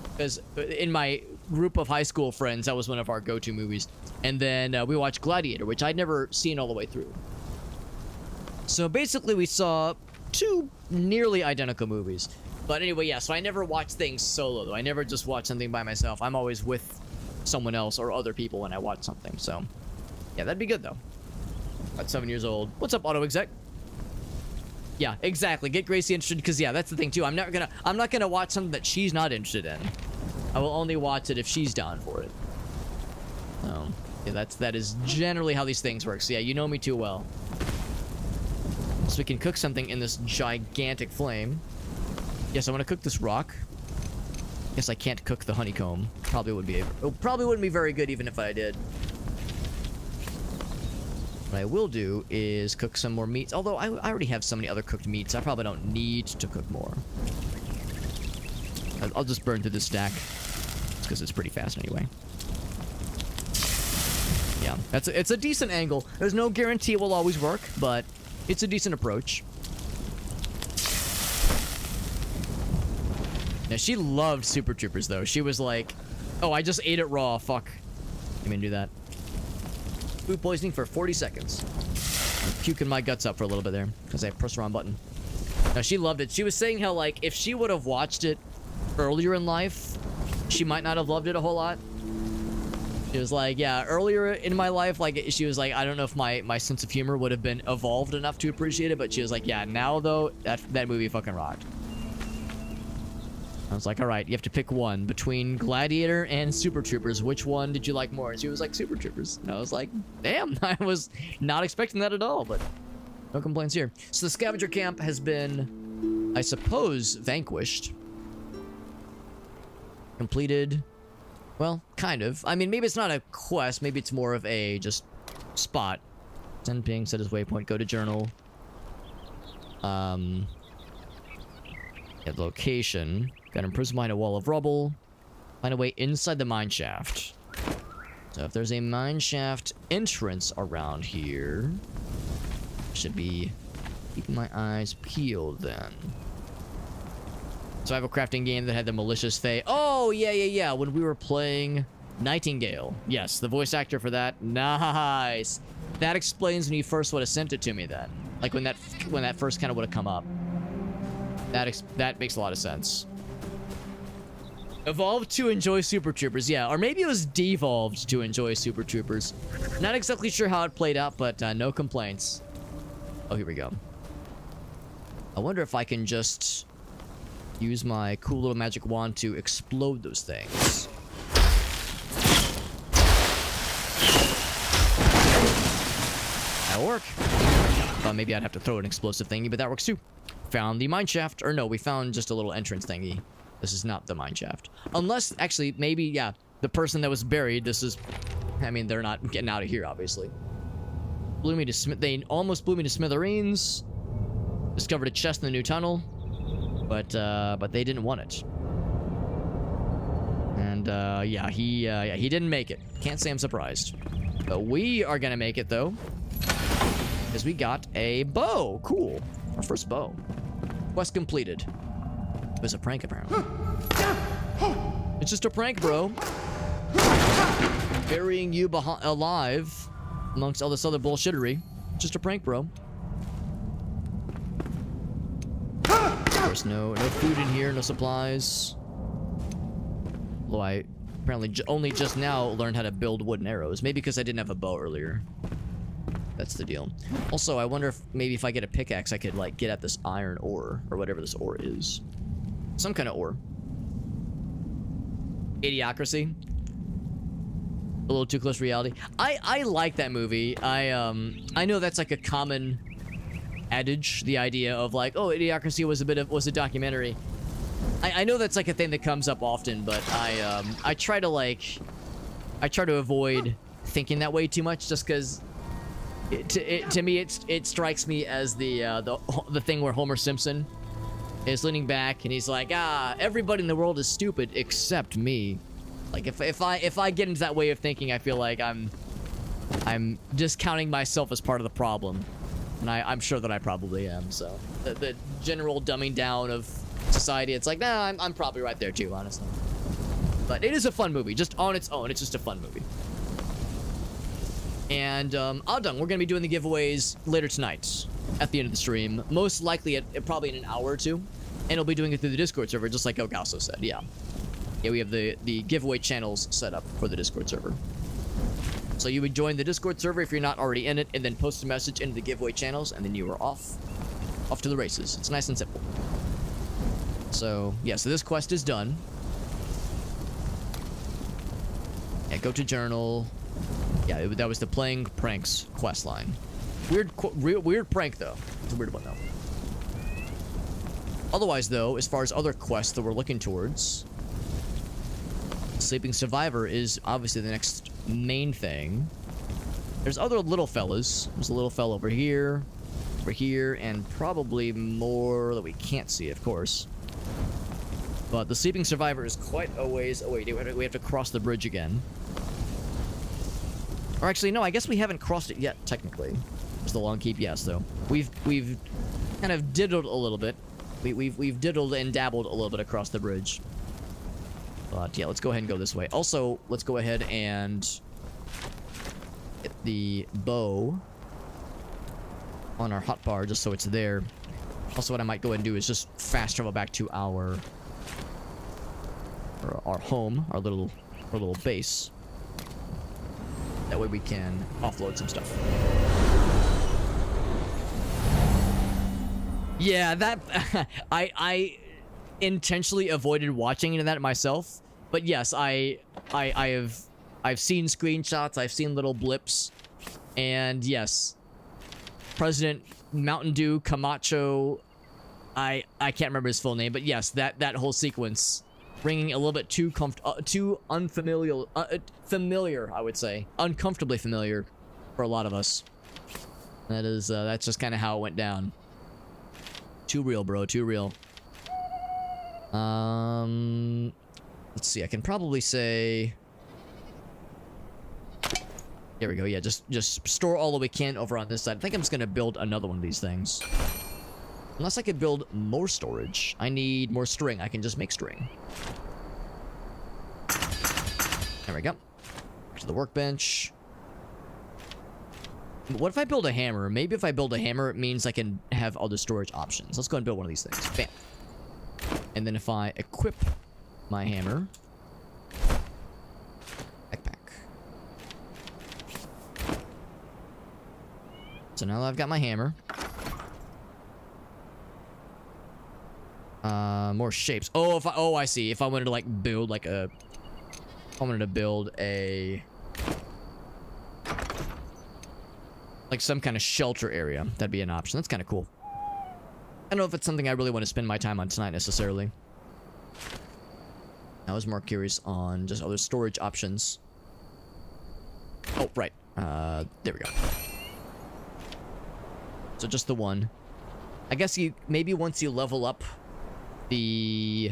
Because in my group of high school friends, that was one of our go-to movies. And then we watched Gladiator, which I'd never seen all the way through. So basically we saw 2 nearly identical movies. But anyway, yeah, so I never watch things solo, though. I never just watch something by myself. I'm always with someone else or other people when I watch something. So yeah, that'd be good, though. At 7 years old. What's up, Auto Exec? Yeah, exactly. Get Gracie interested, because yeah, that's the thing too. I'm not gonna watch something that she's not interested in. I will only watch it if she's down for it. Yeah, that is generally how these things work. So yeah, you know me too well. So we can cook something in this gigantic flame. Yes, I want to cook this rock. Guess I can't cook the honeycomb. Probably wouldn't be very good even if I did. What I will do is cook some more meats. Although I already have so many other cooked meats, I probably don't need to cook more. I'll just burn through this stack because it's pretty fast anyway. Yeah, it's a decent angle. There's no guarantee it will always work, but it's a decent approach. Now, she loved Super Troopers, though. She was like, oh, I just ate it raw. Fuck. I mean, do that. Food poisoning for 40 seconds. I'm puking my guts up for a little bit there because I pressed the wrong button. No, she loved it. She was saying how, like, if she would have watched it earlier in life, she might not have loved it a whole lot. She was like, yeah, earlier in my life, like, she was like, I don't know if my sense of humor would have been evolved enough to appreciate it, but she was like, yeah, now, though, that movie fucking rocked. I was like, all right, you have to pick one between Gladiator and Super Troopers. Which one did you like more? And she was like, Super Troopers. And I was like, damn, I was not expecting that at all, but no complaints here. So the scavenger camp has been, I suppose, vanquished. Completed. Well, kind of. I mean, maybe it's not a quest. Maybe it's more of a just spot. 10 ping, set as waypoint, go to journal. At location. Got to imprison behind a wall of rubble. Find a way inside the mine shaft. So if there's a mineshaft entrance around here, should be keeping my eyes peeled then. So I have a crafting game that had the malicious Fae. Oh, yeah. When we were playing Nightingale. Yes, the voice actor for that. Nice. That explains when you first would have sent it to me then. Like when that first kind of would have come up. That makes a lot of sense. Evolved to enjoy Super Troopers, yeah. Or maybe it was devolved to enjoy Super Troopers. Not exactly sure how it played out, but no complaints. Oh, here we go. I wonder if I can just use my cool little magic wand to explode those things. That'll work. Thought maybe I'd have to throw an explosive thingy, but that works too. Found the mineshaft. Or no, we found just a little entrance thingy. This is not the mineshaft. Unless, actually, maybe, yeah, the person that was buried, this is... I mean, they're not getting out of here, obviously. They almost blew me to smithereens. Discovered a chest in the new tunnel. But they didn't want it. And, yeah, he didn't make it. Can't say I'm surprised. But we are gonna make it, though. Because we got a bow. Cool. Our first bow. Quest completed. It was a prank, apparently. It's just a prank, bro. Burying you alive amongst all this other bullshittery. Just a prank, bro. Of course, no food in here, no supplies. Although I apparently only just now learned how to build wooden arrows. Maybe because I didn't have a bow earlier. That's the deal. Also, I wonder if maybe if I get a pickaxe, I could, like, get at this iron ore. Or whatever this ore is. Some kind of ore. Idiocracy. A little too close to reality. I like that movie. I know that's like a common adage, the idea of like, oh, Idiocracy was a documentary. I know that's like a thing that comes up often, but I try to avoid thinking that way too much, just because to me it strikes me as the thing where Homer Simpson is leaning back and he's like, everybody in the world is stupid except me. Like if I get into that way of thinking, I feel like I'm discounting myself as part of the problem, and I'm sure that I probably am. So the general dumbing down of society, it's like, nah, I'm probably right there too, honestly. But it is a fun movie, just on its own. It's just a fun movie. And Adung, we're gonna be doing the giveaways later tonight at the end of the stream, most likely probably in an hour or two, and we'll be doing it through the Discord server, just like Elgaso said. Yeah, we have the giveaway channels set up for the Discord server. So you would join the Discord server if you're not already in it, and then post a message into the giveaway channels, and then you are off to the races. It's nice and simple. So yeah, so this quest is done. Yeah, go to journal. Yeah, that was the playing pranks quest line. Weird prank though. It's a weird one though. Otherwise though, as far as other quests that we're looking towards, Sleeping Survivor is obviously the next main thing. There's other little fellas. There's a little fella over here, and probably more that we can't see, of course. But the Sleeping Survivor is quite a ways away. We have to cross the bridge again. Or actually, no, I guess we haven't crossed it yet, technically. It's the long keep, yes, though. We've kind of diddled a little bit. We've diddled and dabbled a little bit across the bridge. But yeah, let's go ahead and go this way. Also, let's go ahead and get the bow on our hotbar just so it's there. Also, what I might go ahead and do is just fast travel back to our home, our little base. That way we can offload some stuff. Yeah, that I intentionally avoided watching into that myself, but yes, I've seen screenshots, I've seen little blips, and yes, President Mountain Dew Camacho, I can't remember his full name, but yes, that whole sequence ringing a little bit too unfamiliar, familiar, I would say, uncomfortably familiar for a lot of us. That's just kind of how it went down. Too real, bro. Too real. Let's see. I can probably say Here we go. Yeah, just store all that we can over on this side. I think I'm just gonna build another one of these things. Unless I could build more storage. I need more string. I can just make string. There we go. Back to the workbench. What if I build a hammer? Maybe if I build a hammer, it means I can have other storage options. Let's go and build one of these things. Bam. And then if I equip my hammer... Backpack. So now that I've got my hammer... more shapes. Oh, I see. If I wanted to, like, build, like, a... I wanted to build a... like, some kind of shelter area. That'd be an option. That's kind of cool. I don't know if it's something I really want to spend my time on tonight, necessarily. I was more curious on just other storage options. Oh, right. There we go. So just the one. I guess maybe once you level up the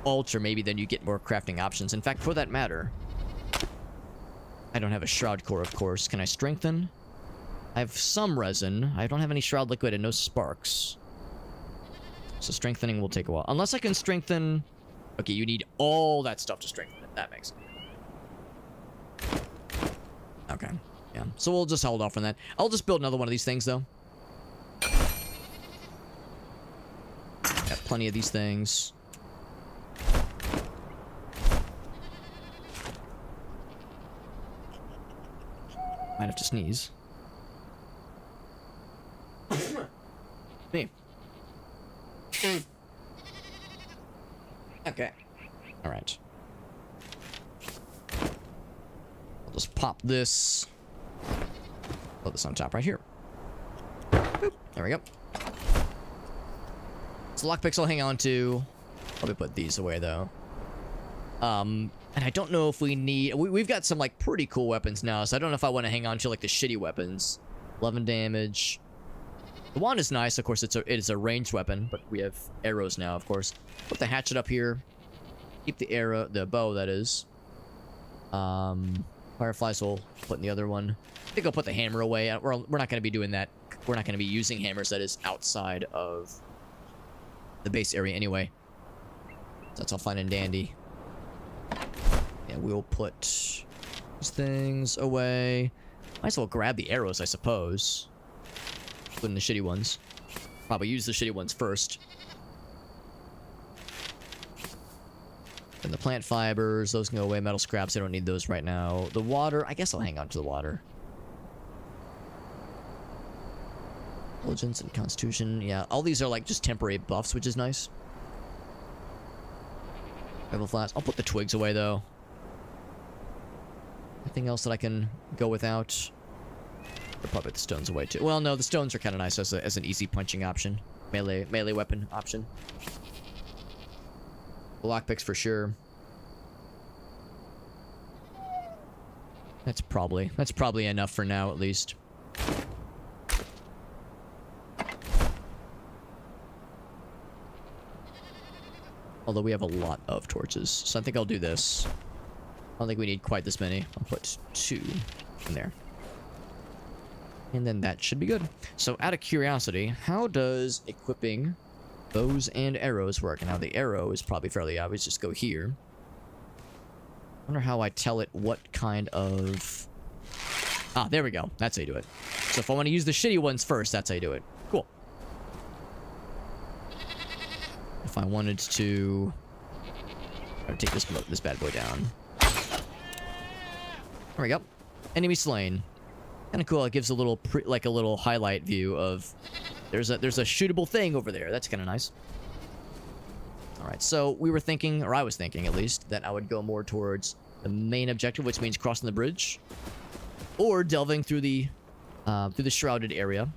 altar, maybe then you get more crafting options. In fact, for that matter, I don't have a shroud core, of course. Can I strengthen? I have some resin. I don't have any shroud liquid and no sparks. So strengthening will take a while. Unless I can strengthen... Okay, you need all that stuff to strengthen it. That makes sense. Okay, yeah. So we'll just hold off on that. I'll just build another one of these things, though. Got plenty of these things. Might have to sneeze. Me. Okay. Alright. I'll just pop this. Put this on top right here. Boop. There we go. So lockpicks I'll hang on to. Probably put these away though. And I don't know if we need... We've got some like pretty cool weapons now, so I don't know if I want to hang on to like the shitty weapons. 11 damage. The wand is nice, of course. It is a ranged weapon, but we have arrows now, of course. Put the hatchet up here. Keep the arrow, the bow, that is. Fireflies will put in the other one. I think I'll put the hammer away. We're not going to be doing that. We're not going to be using hammers that is outside of the base area anyway. That's all fine and dandy. Yeah, we'll put these things away. Might as well grab the arrows, I suppose. Including the shitty ones. Probably use the shitty ones first. And the plant fibers, those can go away. Metal scraps, I don't need those right now. The water, I guess I'll hang on to the water. Intelligence and constitution, yeah. All these are like just temporary buffs, which is nice. Level flask. I'll put the twigs away though. Anything else that I can go without? I'll probably put the stones away too. Well, no, the stones are kind of nice as an easy punching option. Melee weapon option. Lockpicks for sure. That's probably enough for now, at least. Although we have a lot of torches, so I think I'll do this. I don't think we need quite this many. I'll put 2 in there. And then that should be good. So out of curiosity, how does equipping bows and arrows work? And now the arrow is probably fairly obvious. Just go here. I wonder how I tell it what kind of... Ah, there we go. That's how you do it. So if I want to use the shitty ones first, that's how you do it. Cool. If I wanted to... I'll take this bad boy down. There we go. Enemy slain. Kind of cool. It gives a little like a little highlight view of there's a shootable thing over there. That's kind of nice. All right. So we were thinking, or I was thinking at least, that I would go more towards the main objective, which means crossing the bridge, or delving through the shrouded area.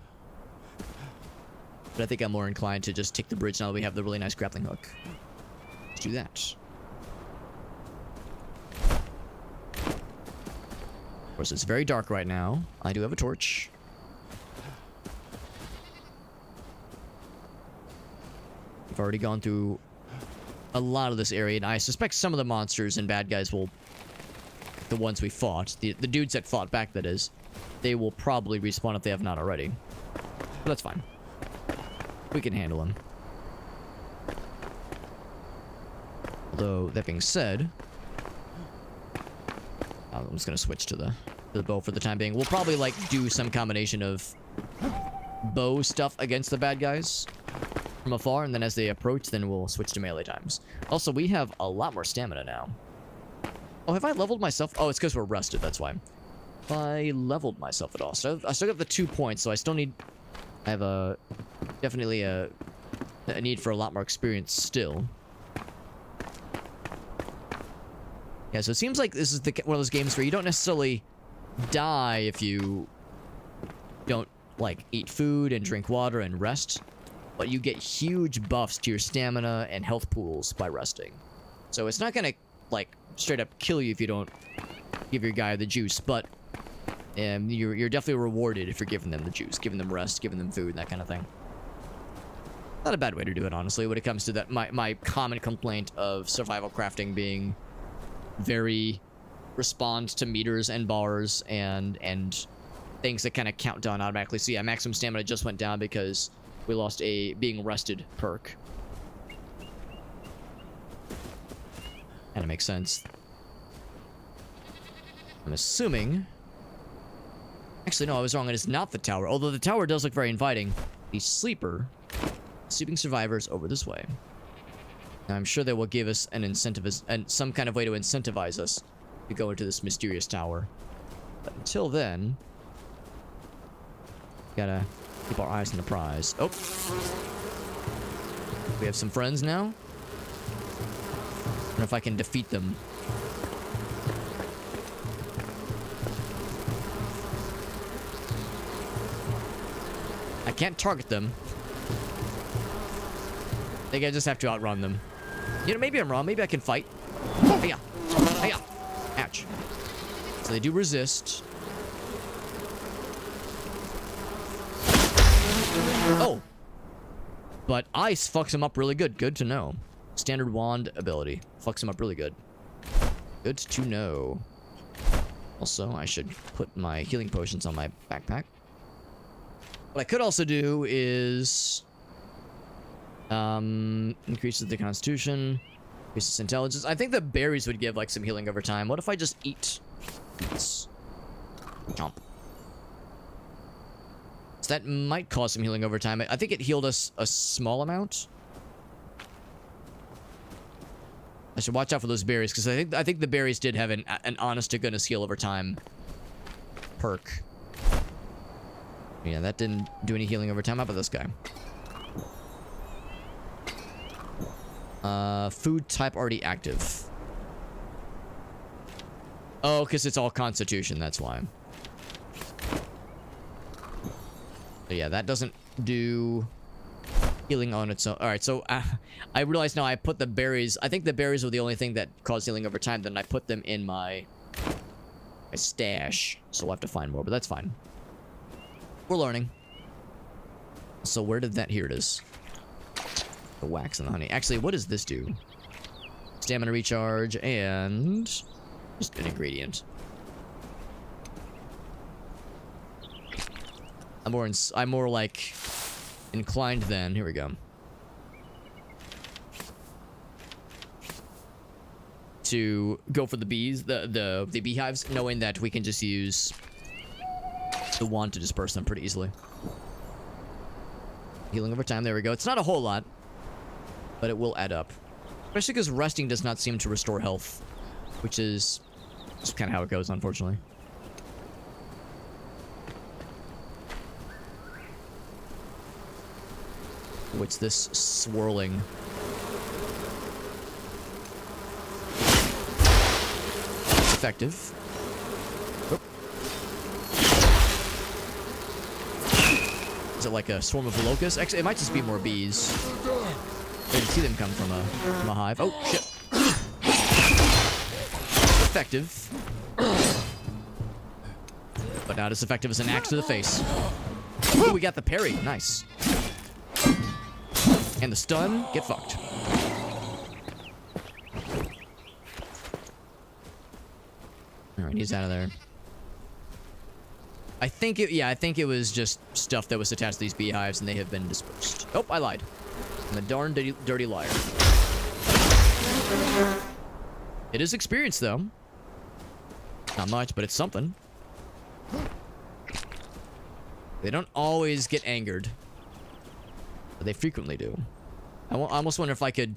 But I think I'm more inclined to just take the bridge now that we have the really nice grappling hook. Let's do that. Of course, it's very dark right now. I do have a torch. We've already gone through a lot of this area, and I suspect some of the monsters and bad guys will the ones we fought, the dudes that fought back, that is, they will probably respawn if they have not already. But that's fine. We can handle them. Although, that being said, I'm just gonna switch to the bow for the time being. We'll probably, like, do some combination of bow stuff against the bad guys from afar, and then as they approach, then we'll switch to melee times. Also, we have a lot more stamina now. Oh, have I leveled myself? Oh, it's because we're rested, that's why. I leveled myself at all. So I still got the 2 points, so I still need... I have definitely a need for a lot more experience still. Yeah, so it seems like this is one of those games where you don't necessarily die if you don't, like, eat food and drink water and rest, but you get huge buffs to your stamina and health pools by resting. So it's not gonna, like, straight up kill you if you don't give your guy the juice, but you're definitely rewarded if you're giving them the juice, giving them rest, giving them food, that kind of thing. Not a bad way to do it, honestly, when it comes to that. My common complaint of survival crafting being very respond to meters and bars and things that kind of count down automatically. So yeah, maximum stamina just went down because we lost a being rested perk. Kind of makes sense. I'm assuming... Actually, no, I was wrong. It is not the tower. Although the tower does look very inviting. The sleeping survivors over this way. Now, I'm sure they will give us an incentive and some kind of way to incentivize us to go into this mysterious tower. But until then, gotta keep our eyes on the prize. Oh, we have some friends now. I don't know if I can defeat them. I can't target them. I think I just have to outrun them. You know, maybe I'm wrong. Maybe I can fight. Hiya. Hiya. Ouch. So they do resist. Oh. But ice fucks him up really good. Good to know. Standard wand ability. Fucks him up really good. Good to know. Also, I should put my healing potions on my backpack. What I could also do is... increases the constitution, increases intelligence. I think the berries would give, like, some healing over time. What if I just eat this? Chomp. So that might cause some healing over time. I think it healed us a small amount. I should watch out for those berries, because I think the berries did have an honest-to-goodness heal over time perk. Yeah, that didn't do any healing over time. How about this guy? Food type already active. Oh, because it's all constitution, that's why. So yeah, that doesn't do healing on its own. Alright, so I realize now I put the berries. I think the berries were the only thing that caused healing over time. Then I put them in my stash. So we'll have to find more, but that's fine. We're learning. So where did that... Here it is. The wax and the honey. Actually, what does this do? Stamina recharge and... just an ingredient. I'm more like inclined then. Here we go. To go for the bees, the beehives, knowing that we can just use the wand to disperse them pretty easily. Healing over time. There we go. It's not a whole lot, but it will add up. Especially because resting does not seem to restore health, which is just kind of how it goes, unfortunately. What's this swirling? It's effective. Oop. Is it like a swarm of locusts? Actually, it might just be more bees. I didn't see them come from a hive. Oh, shit. Effective. But not as effective as an axe to the face. Ooh, we got the parry. Nice. And the stun. Get fucked. Alright, he's out of there. I think it was just stuff that was attached to these beehives and they have been dispersed. Oh, I lied. I'm a darn dirty liar. It is experience, though. Not much, but it's something. They don't always get angered. But they frequently do. I almost wonder if I could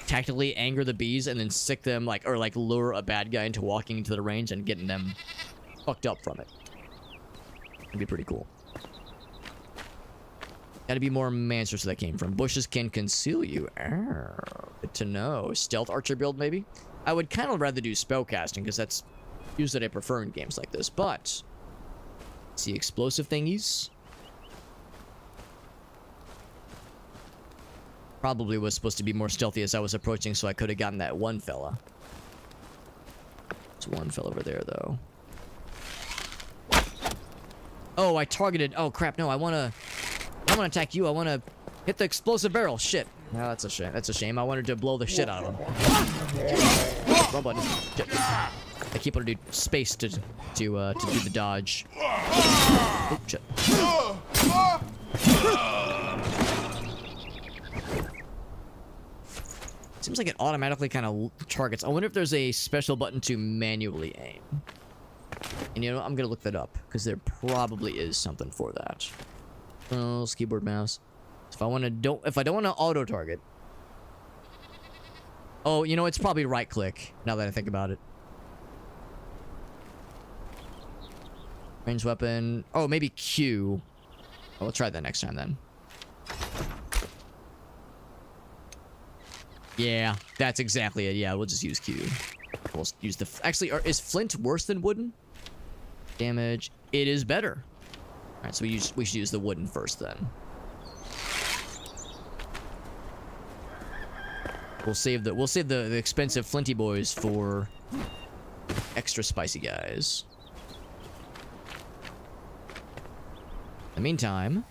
tactically anger the bees and then sick them, like, or like lure a bad guy into walking into the range and getting them fucked up from it. That'd be pretty cool. Gotta be more mansers where that came from. Bushes can conceal you. Good to know. Stealth archer build, maybe? I would kind of rather do spellcasting, because that's usually what I prefer in games like this. But, see explosive thingies? Probably was supposed to be more stealthy as I was approaching, so I could have gotten that one fella. There's one fella over there, though. Oh, I targeted. Oh, crap. No, I want to attack you. I want to hit the explosive barrel. Shit. No, that's a shame. That's a shame. I wanted to blow the shit out of him. Wrong button. Shit. I keep wanting to do space to do the dodge. Oh, shit. Seems like it automatically kind of targets. I wonder if there's a special button to manually aim. And you know, I'm gonna look that up because there probably is something for that. Oh, keyboard mouse. If I don't want to auto target. Oh, you know, it's probably right click. Now that I think about it. Range weapon. Oh, maybe Q. Oh, we'll try that next time then. Yeah, that's exactly it. Yeah, we'll just use Q. We'll use the. Actually, is flint worse than wooden? Damage. It is better. All right, so we should use the wooden first then. We'll save the expensive flinty boys for extra spicy guys. In the meantime,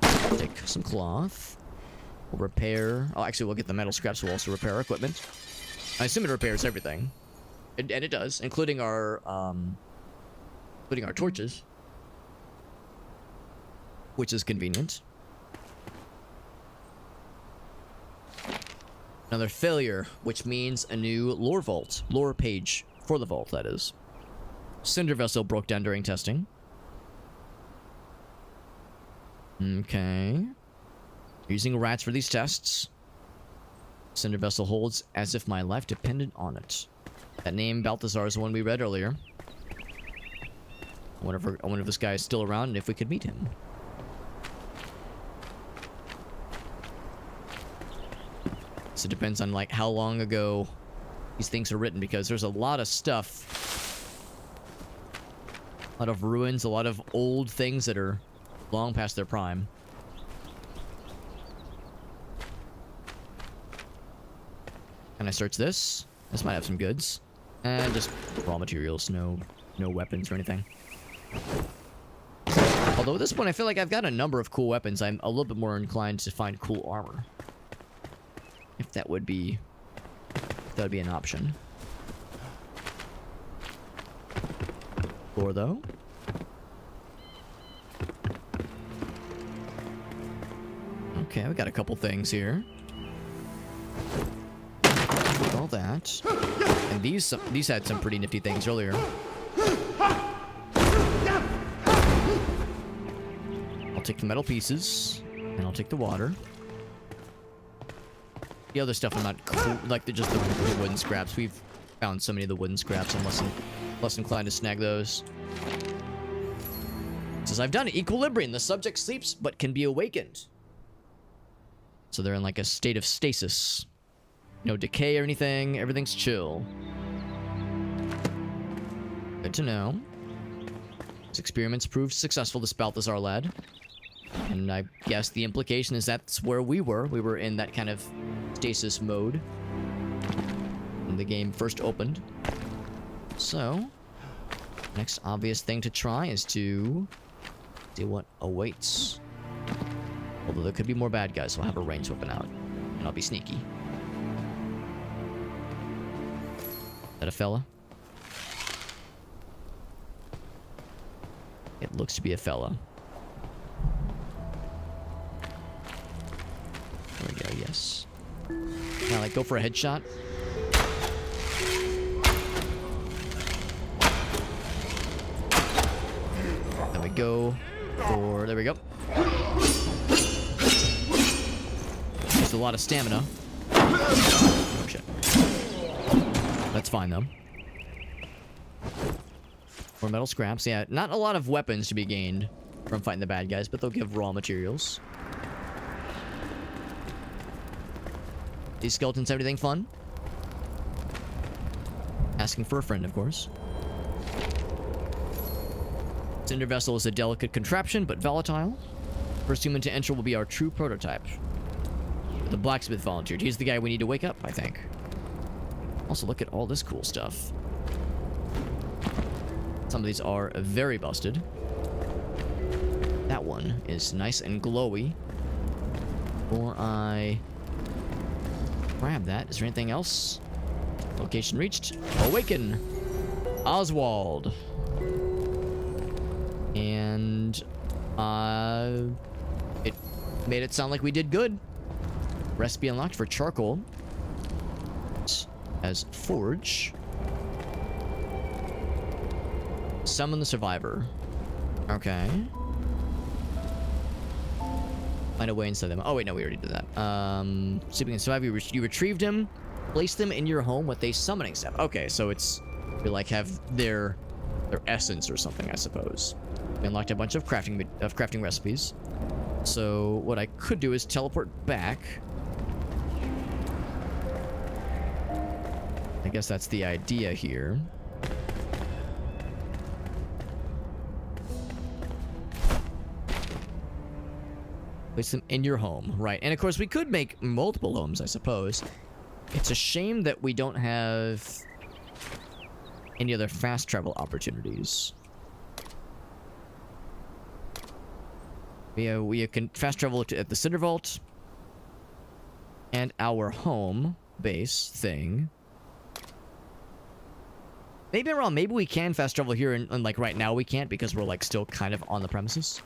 we'll take some cloth. We'll repair. Oh, actually, we'll get the metal scraps. We'll also repair our equipment. I assume it repairs everything, and it does, including our torches, which is convenient. Another failure, which means a new lore page for the vault. That is. Cinder vessel broke down during testing. Okay. Using rats for these tests. Cinder vessel holds as if my life depended on it. That name, Balthazar, is the one we read earlier. I wonder if this guy is still around and if we could meet him. So it depends on, like, how long ago these things are written, because there's a lot of stuff. A lot of ruins, a lot of old things that are long past their prime. Can I search this? This might have some goods. And just raw materials, no weapons or anything. Although at this point I feel like I've got a number of cool weapons. I'm a little bit more inclined to find cool armor. If that would be an option. Or though. Okay, we got a couple things here. All that. And these had some pretty nifty things earlier. I'll take the metal pieces, and I'll take the water. The other stuff I'm not cool, like just the wooden scraps. We've found so many of the wooden scraps. I'm less inclined to snag those. It says I've done equilibrium. The subject sleeps but can be awakened. So they're in like a state of stasis. No decay or anything. Everything's chill. Good to know. These experiments proved successful, this Balthazar lad. And I guess the implication is that's where we were. We were in that kind of stasis mode when the game first opened. So, next obvious thing to try is to see what awaits. Although there could be more bad guys, so I'll have a ranged weapon out. And I'll be sneaky. Is that a fella? Looks to be a fella. There we go, yes. Now, like, go for a headshot. There we go. There we go. There's a lot of stamina. Oh, shit. That's fine, though. More metal scraps. Yeah, not a lot of weapons to be gained from fighting the bad guys, but they'll give raw materials. These skeletons have anything fun? Asking for a friend, of course. Cinder vessel is a delicate contraption, but volatile. First human to enter will be our true prototype. The blacksmith volunteered. He's the guy we need to wake up, I think. Also, look at all this cool stuff. Some of these are very busted. That one is nice and glowy. Before I grab that, is there anything else? Location reached. Awaken! Oswald. And, it made it sound like we did good. Recipe unlocked for charcoal. As forge. Summon the survivor. Okay. Find a way inside them. Oh, wait, no, we already did that. Sleeping and survive, you retrieved him. Place them in your home with a summoning staff. Okay, so it's... You, like, have their essence or something, I suppose. We unlocked a bunch of crafting recipes. So, what I could do is teleport back. I guess that's the idea here. Place them in your home, right? And of course, we could make multiple homes, I suppose. It's a shame that we don't have any other fast travel opportunities. We can fast travel at the Cinder Vault and our home base thing. Maybe I'm wrong. Maybe we can fast travel here, and like right now we can't because we're like still kind of on the premises.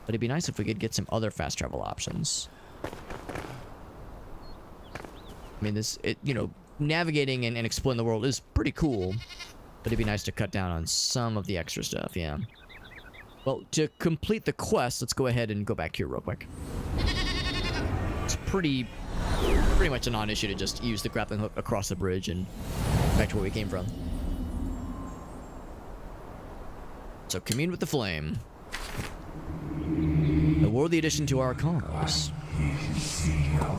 But it'd be nice if we could get some other fast travel options. I mean, you know, navigating and exploring the world is pretty cool. But it'd be nice to cut down on some of the extra stuff, yeah. Well, to complete the quest, let's go ahead and go back here real quick. It's pretty much a non-issue to just use the grappling hook across the bridge and back to where we came from. So, commune with the flame. A worthy addition to our cause.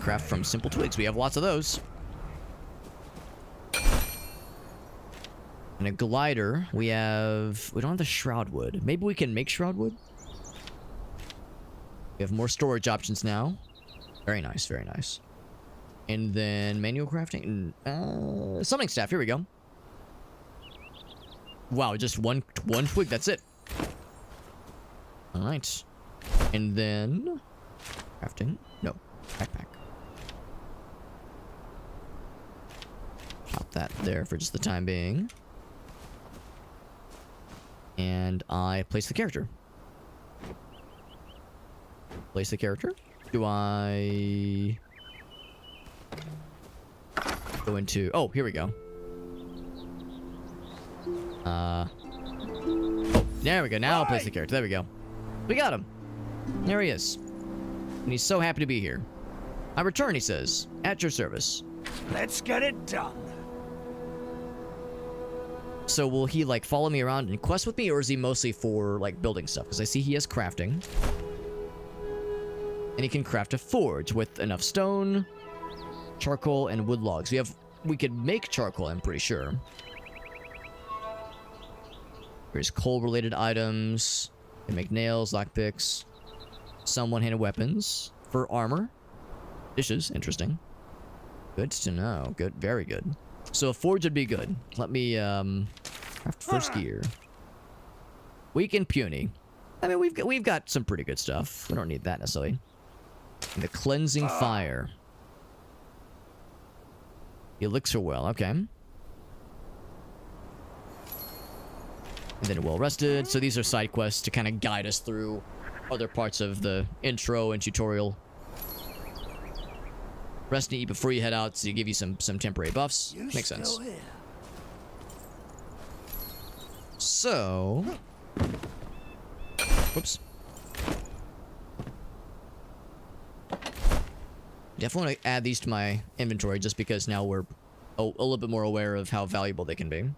Craft from simple twigs. We have lots of those. And a glider. We don't have the shroud wood. Maybe we can make shroud wood? We have more storage options now. Very nice, very nice. And then manual crafting. Summoning staff. Here we go. Wow, just one twig. That's it. All right. And then crafting. No, backpack. Pop that there for just the time being. And I place the character. Place the character. Do I go into... Oh, here we go. Oh, there we go. Now I'll place the character. There we go. We got him. There he is. And he's so happy to be here. I return, he says. At your service. Let's get it done. So will he, like, follow me around and quest with me, or is he mostly for, like, building stuff? Because I see he has crafting. And he can craft a forge with enough stone, charcoal, and wood logs. We could make charcoal, I'm pretty sure. There's coal-related items. Can make nails, lockpicks, some one-handed weapons for armor. Dishes, interesting. Good to know. Good, very good. So a forge would be good. Let me craft first gear. Weak and puny. I mean, we've got some pretty good stuff. We don't need that necessarily. And the cleansing fire. Elixir well. Okay. And then well rested. So these are side quests to kind of guide us through other parts of the intro and tutorial. Rest and eat before you head out to give you some temporary buffs. Makes sense. So, whoops. Definitely want to add these to my inventory just because now we're a little bit more aware of how valuable they can be.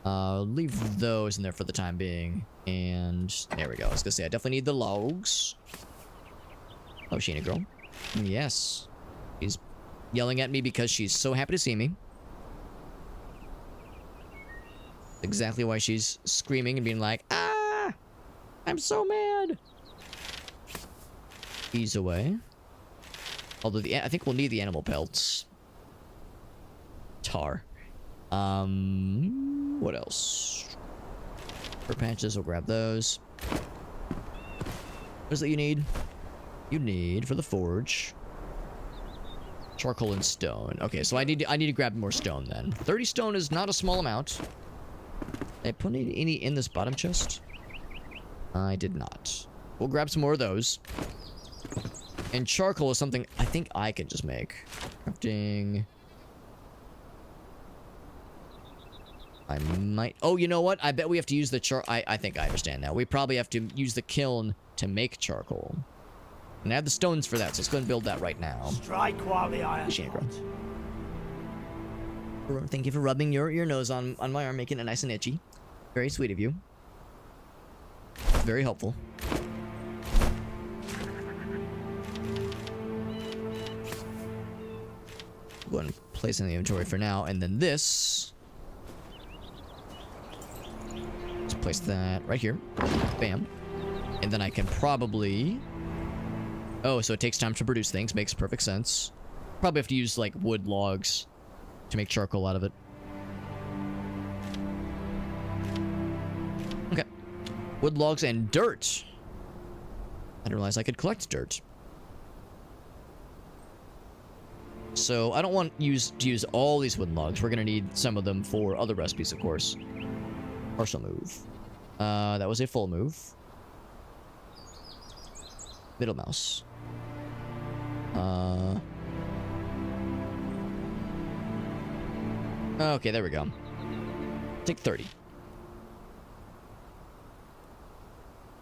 Leave those in there for the time being. And there we go. I was gonna say I definitely need the logs. Oh, Sheena girl. Yes. She's yelling at me because she's so happy to see me. Exactly why she's screaming and being like, ah! I'm so mad! Ease away. Although I think we'll need the animal pelts. Tar. What else? For patches, we'll grab those. What is it you need? You need, for the forge, charcoal and stone. Okay, so I need to grab more stone then. 30 stone is not a small amount. Did I put any in this bottom chest? I did not. We'll grab some more of those. And charcoal is something I think I can just make. Crafting. I might... Oh, you know what? I bet we have to use the I think I understand now. We probably have to use the kiln to make charcoal. And I have the stones for that, so let's go and build that right now. Strike while the iron hot. Thank you for rubbing your nose on my arm, making it nice and itchy. Very sweet of you. Very helpful. Go ahead and place in the inventory for now, and then this. Let's place that right here. Bam. And then I can probably... Oh, so it takes time to produce things. Makes perfect sense. Probably have to use, like, wood logs to make charcoal out of it. Okay. Wood logs and dirt. I didn't realize I could collect dirt. So I don't want to use all these wooden logs. We're gonna need some of them for other recipes, of course. Partial move. That was a full move. Middle mouse. Okay, there we go. Take 30.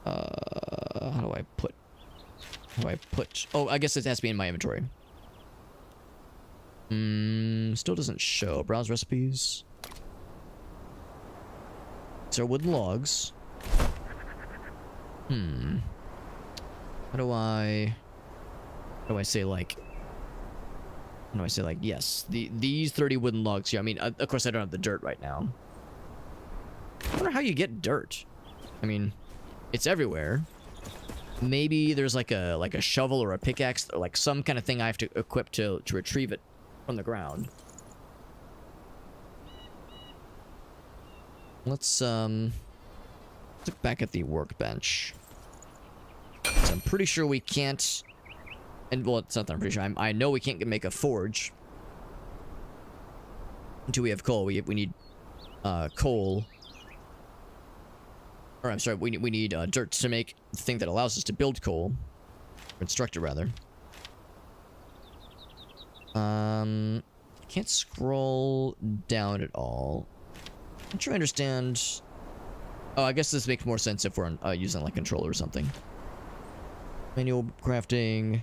How do I put... Oh, I guess it has to be in my inventory. Still doesn't show. Browse recipes. These are wooden logs. How do I say like... How do I say like, yes, these 30 wooden logs here. I mean, of course I don't have the dirt right now. I wonder how you get dirt. I mean, it's everywhere. Maybe there's like a shovel or a pickaxe or like some kind of thing I have to equip to retrieve it from the ground. Let's look back at the workbench. So I'm pretty sure we can't... And, well, it's not that I'm pretty sure. I know we can't make a forge until we have coal. We need coal. Or, I'm sorry, we need dirt to make the thing that allows us to build coal. Or construct it, rather. Can't scroll down at all. I'm trying to understand... Oh, I guess this makes more sense if we're using, like, controller or something. Manual crafting...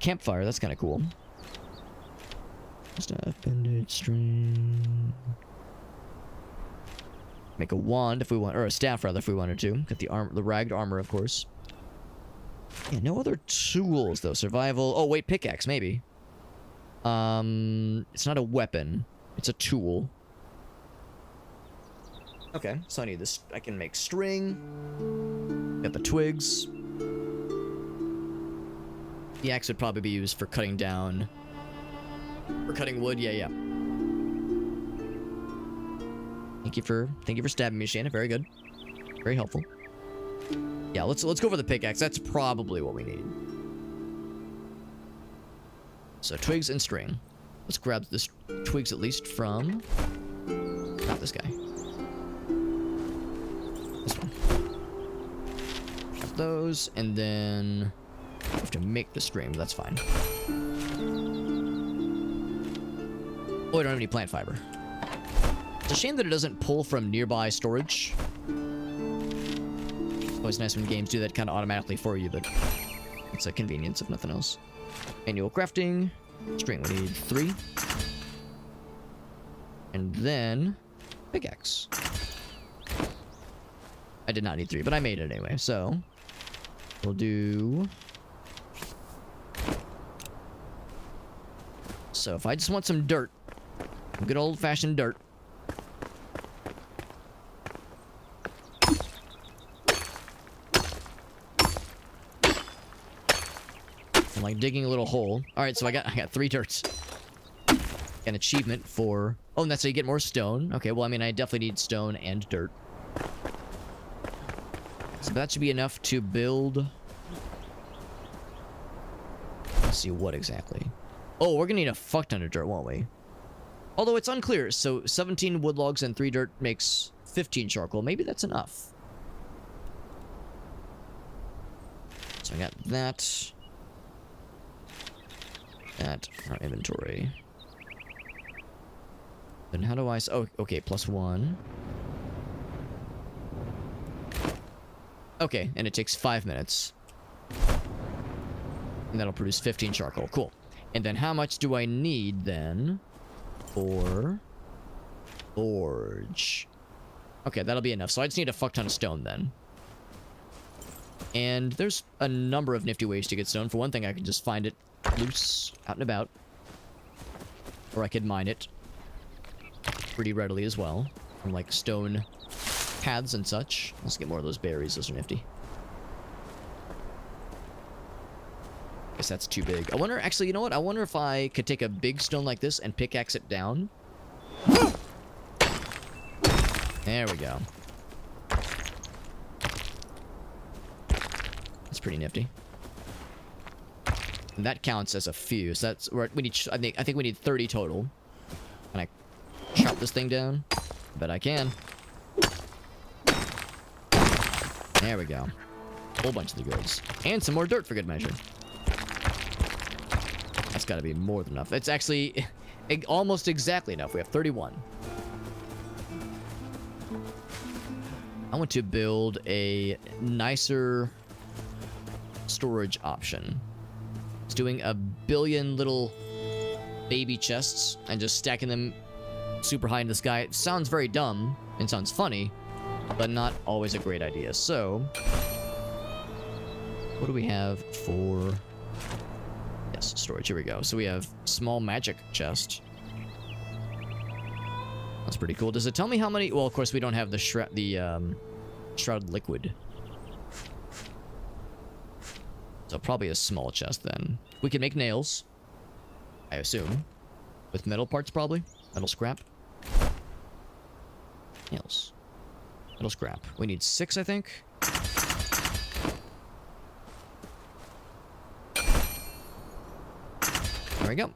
campfire, that's kind of cool. Staff, bandage, string. Make a wand if we want, or a staff rather if we wanted to. Get the the ragged armor, of course. Yeah, no other tools though. Survival. Oh wait, pickaxe maybe. It's not a weapon. It's a tool. Okay, so I need this. I can make string. Got the twigs. The axe would probably be used for cutting down... For cutting wood, yeah. Thank you for stabbing me, Shanna. Very good. Very helpful. Yeah, let's go for the pickaxe. That's probably what we need. So, twigs and string. Let's grab this twigs at least from... Not this guy. those, and then I have to make the stream. That's fine. Oh, I don't have any plant fiber. It's a shame that it doesn't pull from nearby storage. It's always nice when games do that kind of automatically for you, but it's a convenience if nothing else. Manual crafting. String, we need 3. And then pickaxe. I did not need 3, but I made it anyway, so we'll do... So if I just want some dirt, good old-fashioned dirt. I'm like digging a little hole. All right, so I got 3 dirts. An achievement for... Oh, and that's how you get more stone. Okay, well, I mean, I definitely need stone and dirt. So that should be enough to build... Let's see what exactly. Oh, we're gonna need a fuck ton of dirt, won't we? Although it's unclear, so 17 wood logs and 3 dirt makes 15 charcoal. Maybe that's enough. So I got that. That, our inventory. Then how do I... Oh, okay, +1. Okay, and it takes 5 minutes. And that'll produce 15 charcoal. Cool. And then how much do I need, then, for forge? Okay, that'll be enough. So I just need a fuck ton of stone, then. And there's a number of nifty ways to get stone. For one thing, I can just find it loose, out and about. Or I could mine it pretty readily as well, from, like, stone paths and such. Let's get more of those berries. Those are nifty. Guess that's too big. I wonder, actually, you know what? I wonder if I could take a big stone like this and pickaxe it down. There we go. That's pretty nifty. And that counts as a few. So that's we need. I think we need 30 total. Can I chop this thing down? I bet I can. There we go. Whole bunch of the goods. And some more dirt for good measure. That's got to be more than enough. It's actually almost exactly enough. We have 31. I want to build a nicer storage option. It's doing a billion little baby chests and just stacking them super high in the sky. It sounds very dumb and sounds funny, but not always a great idea. So, what do we have for... Yes, storage. Here we go. So we have small magic chest. That's pretty cool. Does it tell me how many? Well, of course we don't have the shroud liquid. So probably a small chest then. We can make nails, I assume, with metal parts probably. Metal scrap. Nails. Metal scrap. We need 6, I think. There we go.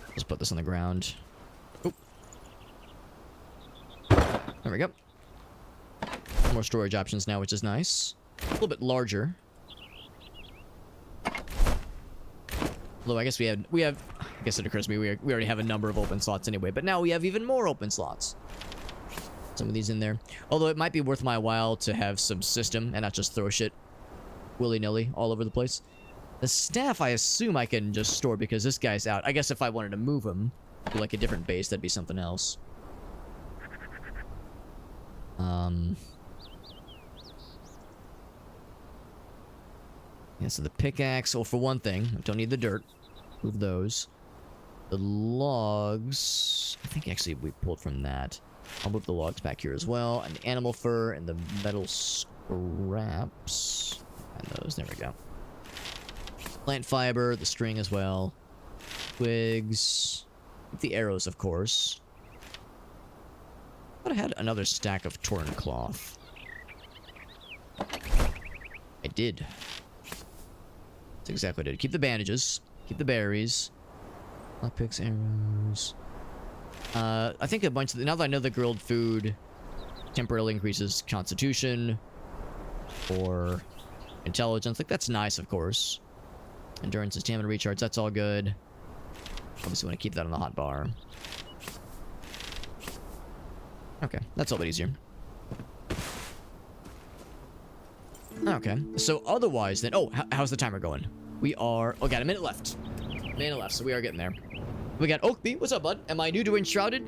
Let's put this on the ground. Oop. There we go. More storage options now, which is nice. A little bit larger. Although I guess we have I guess it occurs to me we already have a number of open slots anyway, but now we have even more open slots. Some of these in there. Although it might be worth my while to have some system and not just throw shit willy-nilly all over the place. The staff I assume I can just store because this guy's out. I guess if I wanted to move him to like a different base, that'd be something else. Yeah, so the pickaxe, well, for one thing, I don't need the dirt. Move those. The logs, I think actually we pulled from that. I'll move the logs back here as well. And the animal fur and the metal scraps. And those, there we go. Plant fiber, the string as well. Twigs. The arrows, of course. But I had another stack of torn cloth. I did. That's exactly what I did. Keep the bandages. Keep the berries. Lockpicks, arrows. I think a bunch of now that I know the grilled food temporarily increases constitution or intelligence. Like, that's nice, of course. Endurance and stamina recharge, that's all good. Obviously want to keep that on the hot bar. Okay, that's a little bit easier. Okay, so otherwise then... Oh, how's the timer going? We are... Oh, got a minute left. Minute left, so we are getting there. We got Oakby. What's up, bud? Am I new to Enshrouded?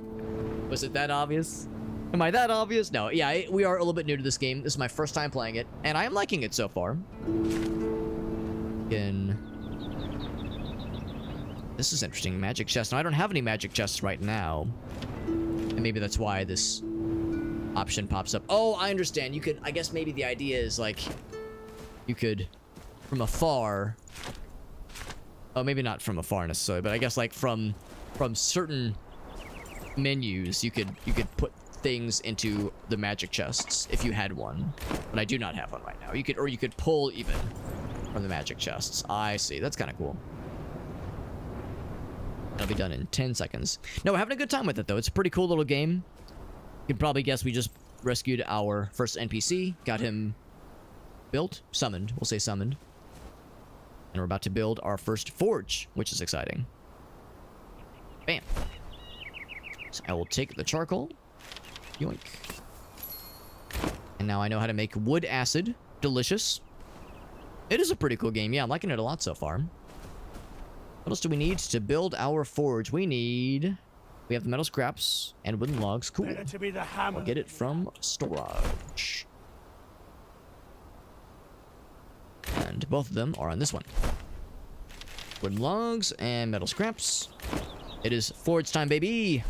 Was it that obvious? Am I that obvious? No, yeah, we are a little bit new to this game. This is my first time playing it, and I am liking it so far. Again... This is interesting. Magic chest. Now, I don't have any magic chests right now. And maybe that's why this option pops up. Oh, I understand. You could... I guess maybe the idea is, like... You could... From afar... Oh, maybe not from afar necessarily, but I guess, like, from certain menus, you could put things into the magic chests if you had one. But I do not have one right now. You could pull even from the magic chests. I see. That's kind of cool. That'll be done in 10 seconds. No, we're having a good time with it, though. It's a pretty cool little game. You can probably guess we just rescued our first NPC. Got him built. Summoned. We'll say summoned. And we're about to build our first forge, which is exciting. Bam. So I will take the charcoal. Yoink. And now I know how to make wood acid. Delicious. It is a pretty cool game. Yeah, I'm liking it a lot so far. What else do we need to build our forge? We have the metal scraps and wooden logs. Cool. We'll get it from storage. And both of them are on this one. Wooden logs and metal scraps. It is forge time, baby.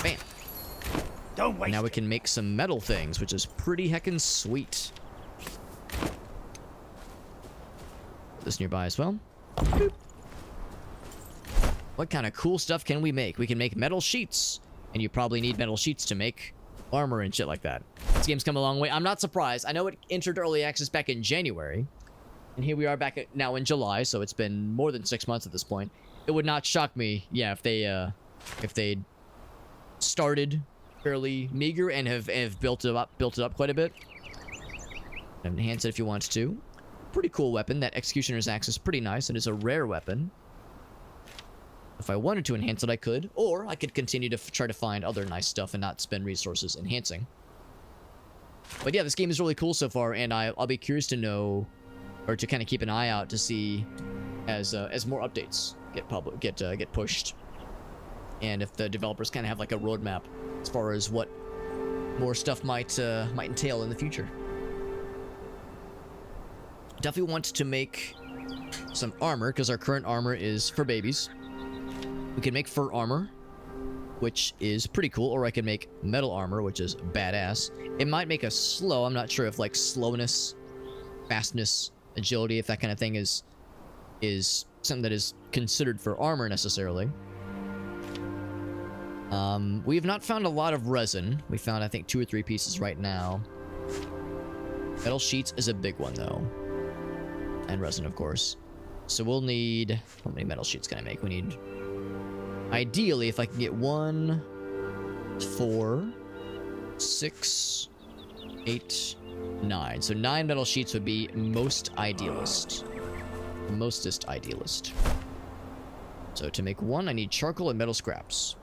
Bam. Don't waste. Now we can make some metal things, which is pretty heckin' sweet. Put this nearby as well. Boop. What kind of cool stuff can we make? We can make metal sheets. And you probably need metal sheets to make armor and shit like that. This game's come a long way. I'm not surprised. I know it entered early access back in January. And here we are back now in July, so it's been more than 6 months at this point. It would not shock me, yeah, if they started fairly meager and have built it up quite a bit. Enhance it if you want to. Pretty cool weapon. That Executioner's Axe is pretty nice. It is a rare weapon. If I wanted to enhance it, I could. Or I could continue to try to find other nice stuff and not spend resources enhancing. But yeah, this game is really cool so far, and I'll be curious to know, or to kind of keep an eye out to see as more updates get pushed, and if the developers kind of have like a roadmap as far as what more stuff might entail in the future. Definitely want to make some armor, because our current armor is for babies. We can make fur armor, which is pretty cool, or I can make metal armor, which is badass. It might make us slow. I'm not sure if like slowness, fastness, agility, if that kind of thing is something that is considered for armor necessarily. We have not found a lot of resin. We found, I think, 2 or 3 pieces right now. Metal sheets is a big one, though. And resin, of course. So we'll need... How many metal sheets can I make? We need... Ideally, if I can get 1, 4, 6, 8, 9. So 9 metal sheets would be most idealist. The mostest idealist. So to make 1, I need charcoal and metal scraps.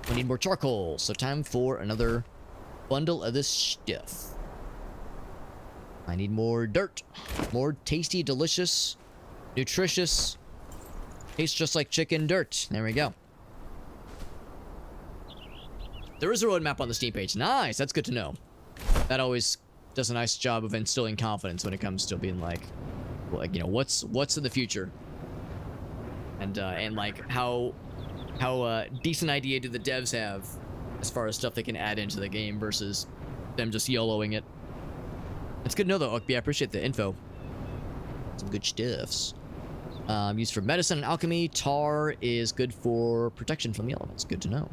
We need more charcoal, so time for another bundle of this stuff. I need more dirt. More tasty, delicious, nutritious, tastes just like chicken dirt. There we go. There is a roadmap on the Steam page. Nice, that's good to know. That always does a nice job of instilling confidence when it comes to being like, you know, what's in the future, and like how decent idea do the devs have as far as stuff they can add into the game versus them just YOLOing it. It's good to know, though, Oakby. I appreciate the info. Some good stuffs. Used for medicine and alchemy. Tar is good for protection from the elements. Good to know.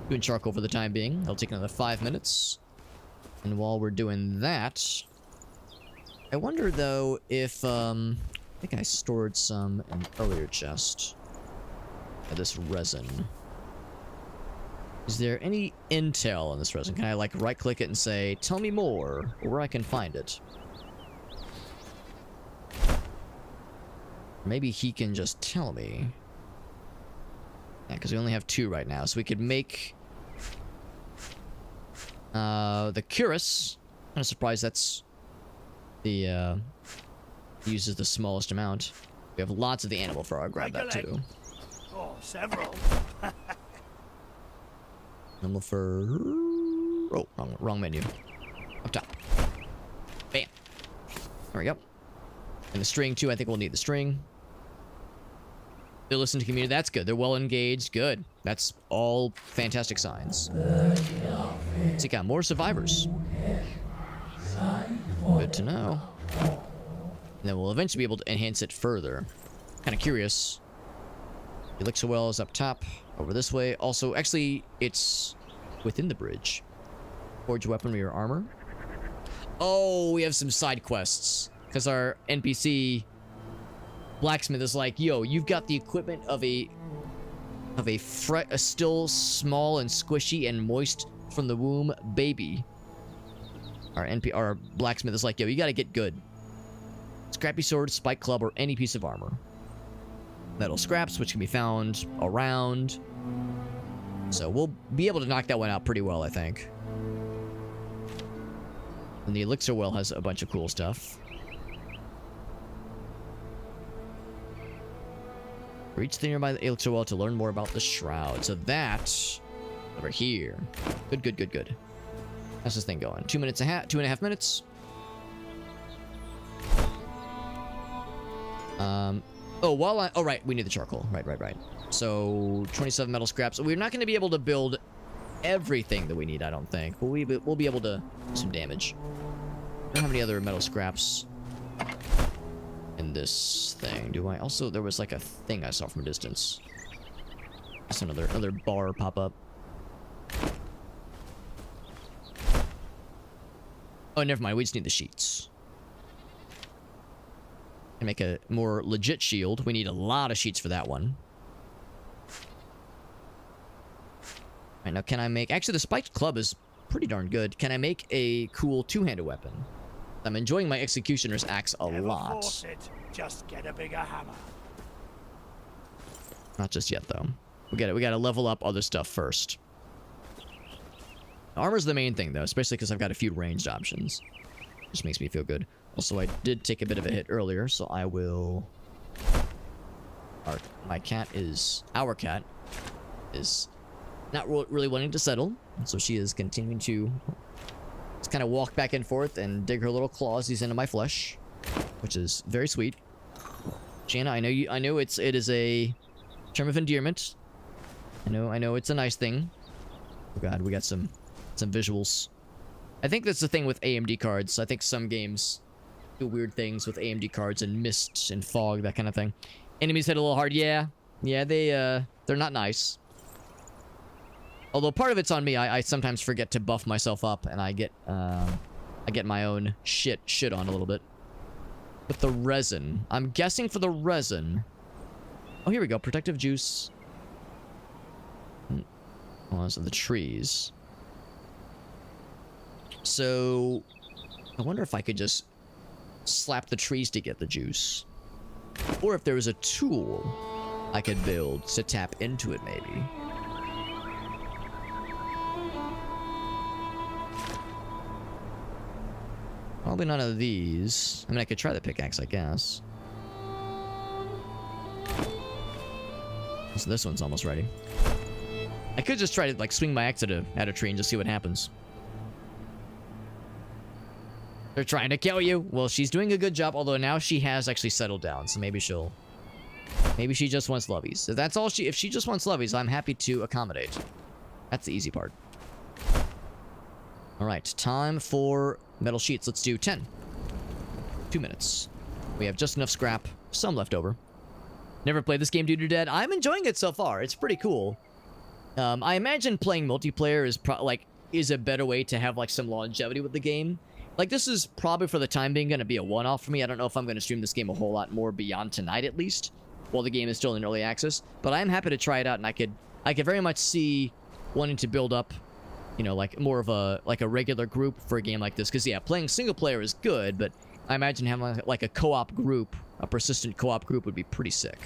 Doing charcoal for the time being. It'll take another 5 minutes. And while we're doing that, I wonder, though, if, I think I stored some in an earlier chest. this resin. Is there any intel on this resin? Can I, like, right-click it and say, tell me more, or where I can find it? Maybe he can just tell me. Yeah, because we only have 2 right now, so we could make... the Cuirass. I'm kind of surprised that's the, uses the smallest amount. We have lots of the animal fur. I'll grab that too. Oh, several. Animal fur. Oh, wrong menu. Up top. Bam. There we go. And the string too. I think we'll need the string. They listen to community. That's good. They're well engaged. Good. That's all fantastic signs. So got more survivors. Good to know. And then we'll eventually be able to enhance it further. Kind of curious. Elixir well is up top. Over this way. Also, actually, it's within the bridge. Forge weaponry or armor. Oh, we have some side quests. Because our NPC blacksmith is like, yo, you've got the equipment of a still small and squishy and moist from the womb baby. Our blacksmith is like, yo, you gotta get good. Scrappy sword, spike club, or any piece of armor. Metal scraps, which can be found around. So we'll be able to knock that one out pretty well, I think. And the elixir well has a bunch of cool stuff. Reach the nearby elixir well to learn more about the shroud. So that over here. Good, good, good, good. How's this thing going? 2 minutes and 2.5 minutes. Oh, right, we need the charcoal. Right. So 27 metal scraps. We're not going to be able to build everything that we need, I don't think. But we'll be able to do some damage. I don't have any other metal scraps in this thing, do I? Also, there was like a thing I saw from a distance. Just another bar pop up. Oh, never mind. We just need the sheets. To make a more legit shield, we need a lot of sheets for that one. Alright, now can I make... Actually, the spiked club is pretty darn good. Can I make a cool two-handed weapon? I'm enjoying my executioner's axe a lot. Force it. Just get a bigger hammer. Not just yet, though. We gotta level up other stuff first. Armor's the main thing, though, especially because I've got a few ranged options. Just makes me feel good. Also, I did take a bit of a hit earlier, so I will... Our cat is not really wanting to settle, so she is continuing to just kind of walk back and forth and dig her little claws into my flesh, which is very sweet. Jana, I know it is a term of endearment. I know it's a nice thing. Oh god, we got some visuals. I think that's the thing with AMD cards. I think some games do weird things with AMD cards and mist and fog, that kind of thing. Enemies hit a little hard. Yeah, they're not nice. Although part of it's on me. I sometimes forget to buff myself up, and I get my own shit on a little bit. With the resin, I'm guessing for the resin. Oh, here we go. Protective juice. Oh, those are the trees. So, I wonder if I could just slap the trees to get the juice. Or if there was a tool I could build to tap into it, maybe. Probably none of these. I mean, I could try the pickaxe, I guess. So this one's almost ready. I could just try to, like, swing my axe at a tree and just see what happens. They're trying to kill you. Well, she's doing a good job, although now she has actually settled down, so maybe she just wants lovies. If that's all if she just wants lovies, I'm happy to accommodate. That's the easy part. All right, time for metal sheets. Let's do 10. 2 minutes. We have just enough scrap, some left over. Never played this game due to dead. I'm enjoying it so far. It's pretty cool. I imagine playing multiplayer is a better way to have like some longevity with the game. Like, this is probably for the time being going to be a one-off for me. I don't know if I'm going to stream this game a whole lot more beyond tonight, at least. while the game is still in early access. But I am happy to try it out, and I could very much see wanting to build up, you know, like more of a regular group for a game like this. Because yeah, playing single player is good, but I imagine having like a co-op group, a persistent co-op group, would be pretty sick.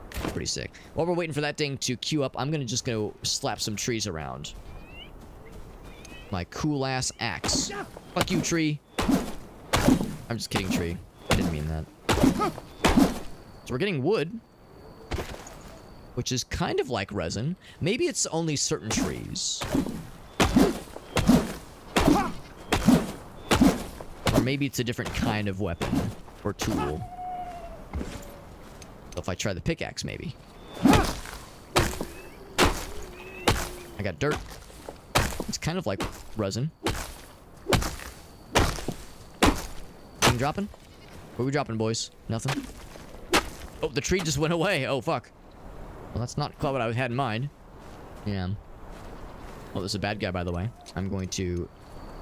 Pretty sick. While we're waiting for that thing to queue up, I'm gonna just go slap some trees around. My cool ass axe. Fuck you, tree. I'm just kidding, tree. I didn't mean that. So we're getting wood, which is kind of like resin. Maybe it's only certain trees. Or maybe it's a different kind of weapon or tool. So if I try the pickaxe, maybe. I got dirt. It's kind of like resin. Anything dropping? What are we dropping, boys? Nothing? Oh, the tree just went away. Oh, fuck. Well, that's not quite what I had in mind. Yeah. Oh, there's a bad guy, by the way. I'm going to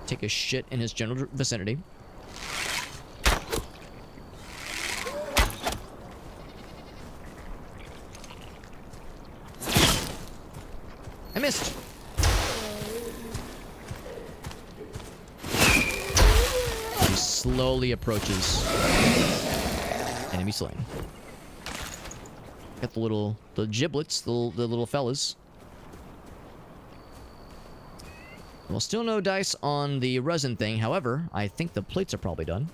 take a shit in his general vicinity. I missed. He slowly approaches. Enemy slain. Got the giblets, the little fellas. Well, still no dice on the resin thing. However, I think the plates are probably done.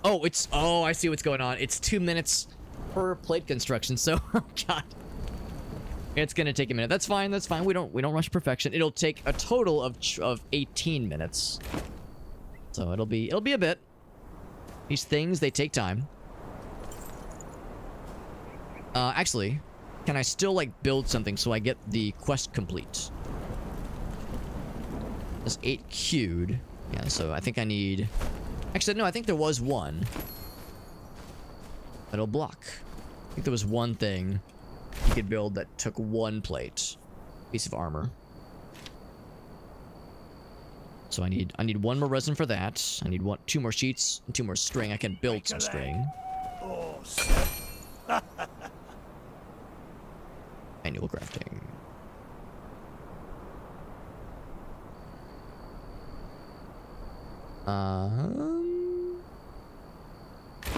Oh, I see what's going on. It's 2 minutes per plate construction. So, oh god, it's gonna take a minute. That's fine. That's fine. We don't rush perfection. It'll take a total of 18 minutes. So it'll be a bit. These things, they take time. Actually, can I still like build something so I get the quest complete? There's 8 queued. Yeah, so I think I need... Actually, no, I think there was one. Metal block. I think there was one thing you could build that took 1 plate. Piece of armor. So I need 1 more resin for that. I need 2 more sheets and 2 more string. I can build some string. Oh, Manual crafting.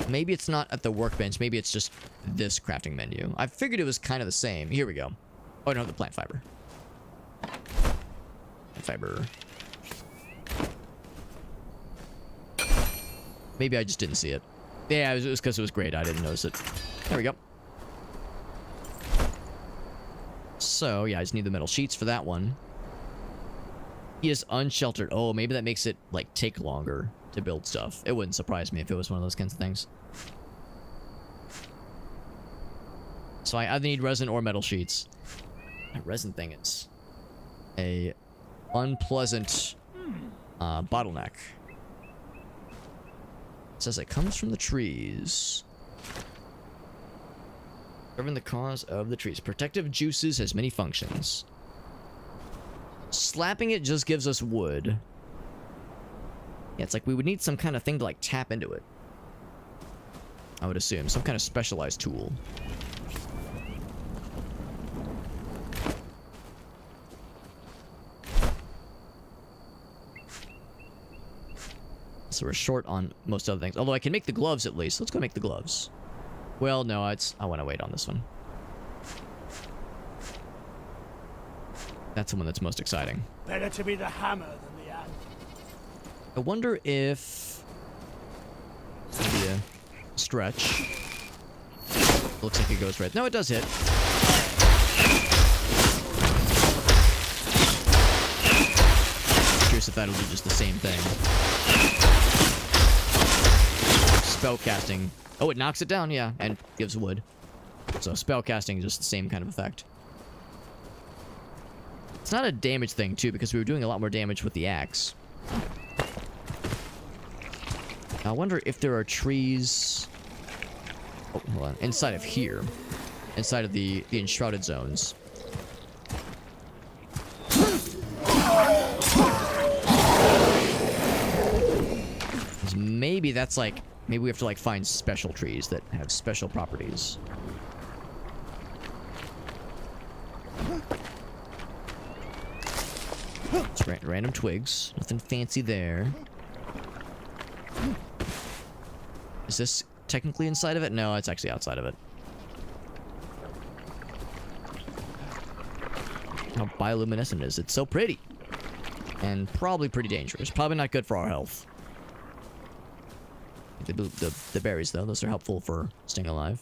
Maybe it's not at the workbench. Maybe it's just this crafting menu. I figured it was kind of the same. Here we go. Oh no, the plant fiber. Fiber. Maybe I just didn't see it. Yeah, it was because it was great. I didn't notice it. There we go. So, yeah, I just need the metal sheets for that one. He is unsheltered. Oh, maybe that makes it, like, take longer to build stuff. It wouldn't surprise me if it was one of those kinds of things. So I either need resin or metal sheets. That resin thing is a unpleasant bottleneck. It says it comes from the trees. Serving the cause of the trees. Protective juices has many functions. Slapping it just gives us wood. Yeah, it's like we would need some kind of thing to like tap into it. I would assume. Some kind of specialized tool. So we're short on most other things. Although I can make the gloves at least. Let's go make the gloves. Well, no, I want to wait on this one. That's the one that's most exciting. Better to be the hammer than the anvil. I wonder if... Maybe a stretch. Looks like it goes right. No, it does hit. Curious if that'll do just the same thing. Spell casting. Oh, it knocks it down, yeah, and gives wood. So spell casting is just the same kind of effect. It's not a damage thing, too, because we were doing a lot more damage with the axe. I wonder if there are trees... Oh, hold on. Inside of here. Inside of the enshrouded zones. There's Because maybe that's like... Maybe we have to like find special trees that have special properties. It's random twigs. Nothing fancy there. Is this technically inside of it? No, it's actually outside of it. How bioluminescent it is. It's so pretty. And probably pretty dangerous. Probably not good for our health. The berries, though. Those are helpful for staying alive.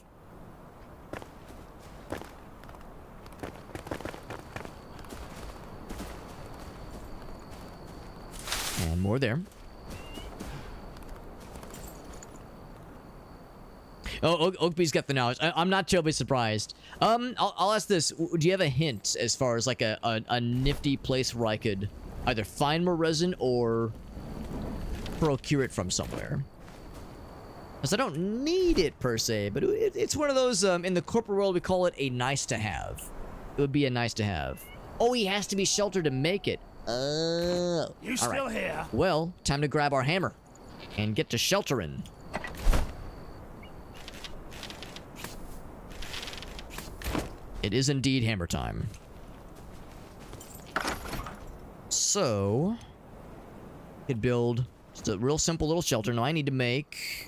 And more there. Oh, Oakby's got the knowledge. I'm not terribly surprised. I'll ask this. Do you have a hint as far as like a nifty place where I could either find more resin or procure it from somewhere? Because I don't need it per se, but it's one of those, in the corporate world, we call it a nice to have. It would be a nice to have. Oh, he has to be sheltered to make it. You still here? Well, time to grab our hammer and get to sheltering. It is indeed hammer time. So, I could build just a real simple little shelter. Now I need to make...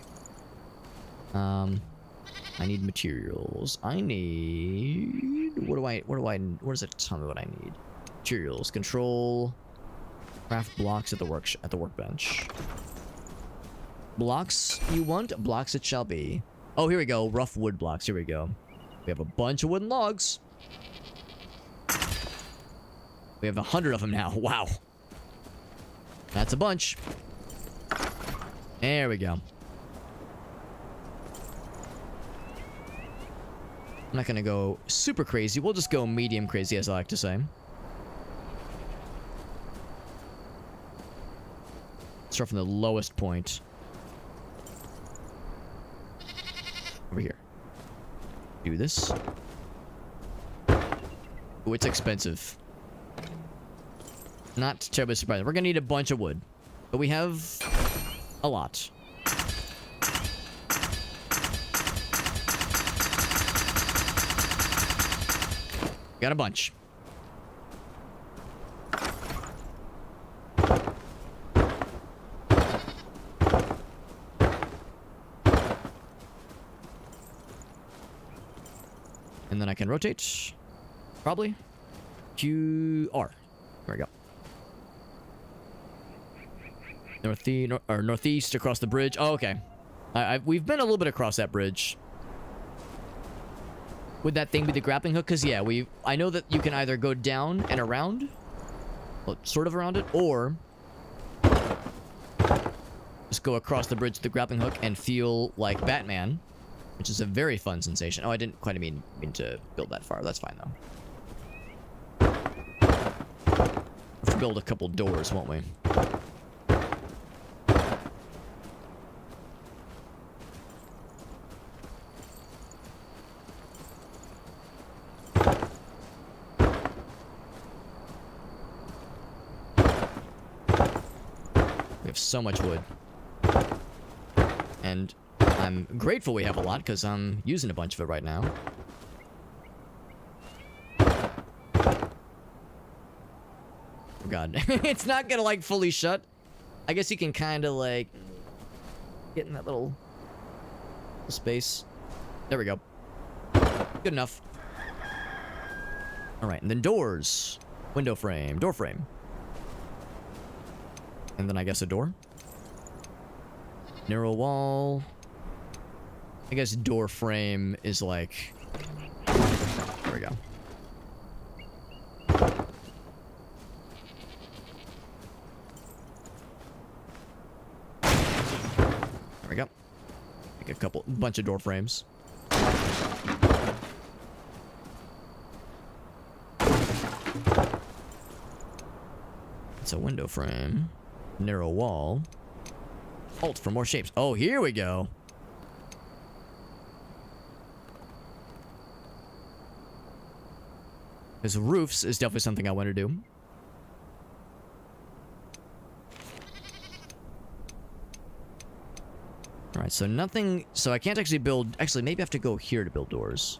I need materials. I need... Where does it tell me what I need? Materials. Control. Craft blocks at the workbench. Blocks you want? Blocks it shall be. Oh, here we go. Rough wood blocks. Here we go. We have a bunch of wooden logs. We have 100 of them now. Wow. That's a bunch. There we go. I'm not gonna go super crazy. We'll just go medium crazy, as I like to say. Start from the lowest point. Over here. Do this. Ooh, it's expensive. Not terribly surprising. We're gonna need a bunch of wood. But we have a lot. Got a bunch. And then I can rotate. Probably. QR. There we go. Northeast across the bridge. Oh, okay. We've been a little bit across that bridge. Would that thing be the grappling hook? Because, yeah, I know that you can either go down and around. Well, sort of around it. Or just go across the bridge with the grappling hook and feel like Batman. Which is a very fun sensation. Oh, I didn't quite mean to build that far. That's fine, though. We'll have to build a couple doors, won't we? We have so much wood. And I'm grateful we have a lot, because I'm using a bunch of it right now. Oh god. It's not gonna, like, fully shut. I guess you can kind of, like, get in that little space. There we go. Good enough. Alright, and then doors. Window frame. Door frame. And then I guess a door. Narrow wall. I guess door frame is like... There we go. There we go. Make a bunch of door frames. It's a window frame. Narrow wall. Alt for more shapes. Oh, here we go. Because roofs is definitely something I want to do. All right, so nothing. So I can't actually build. Actually, maybe I have to go here to build doors.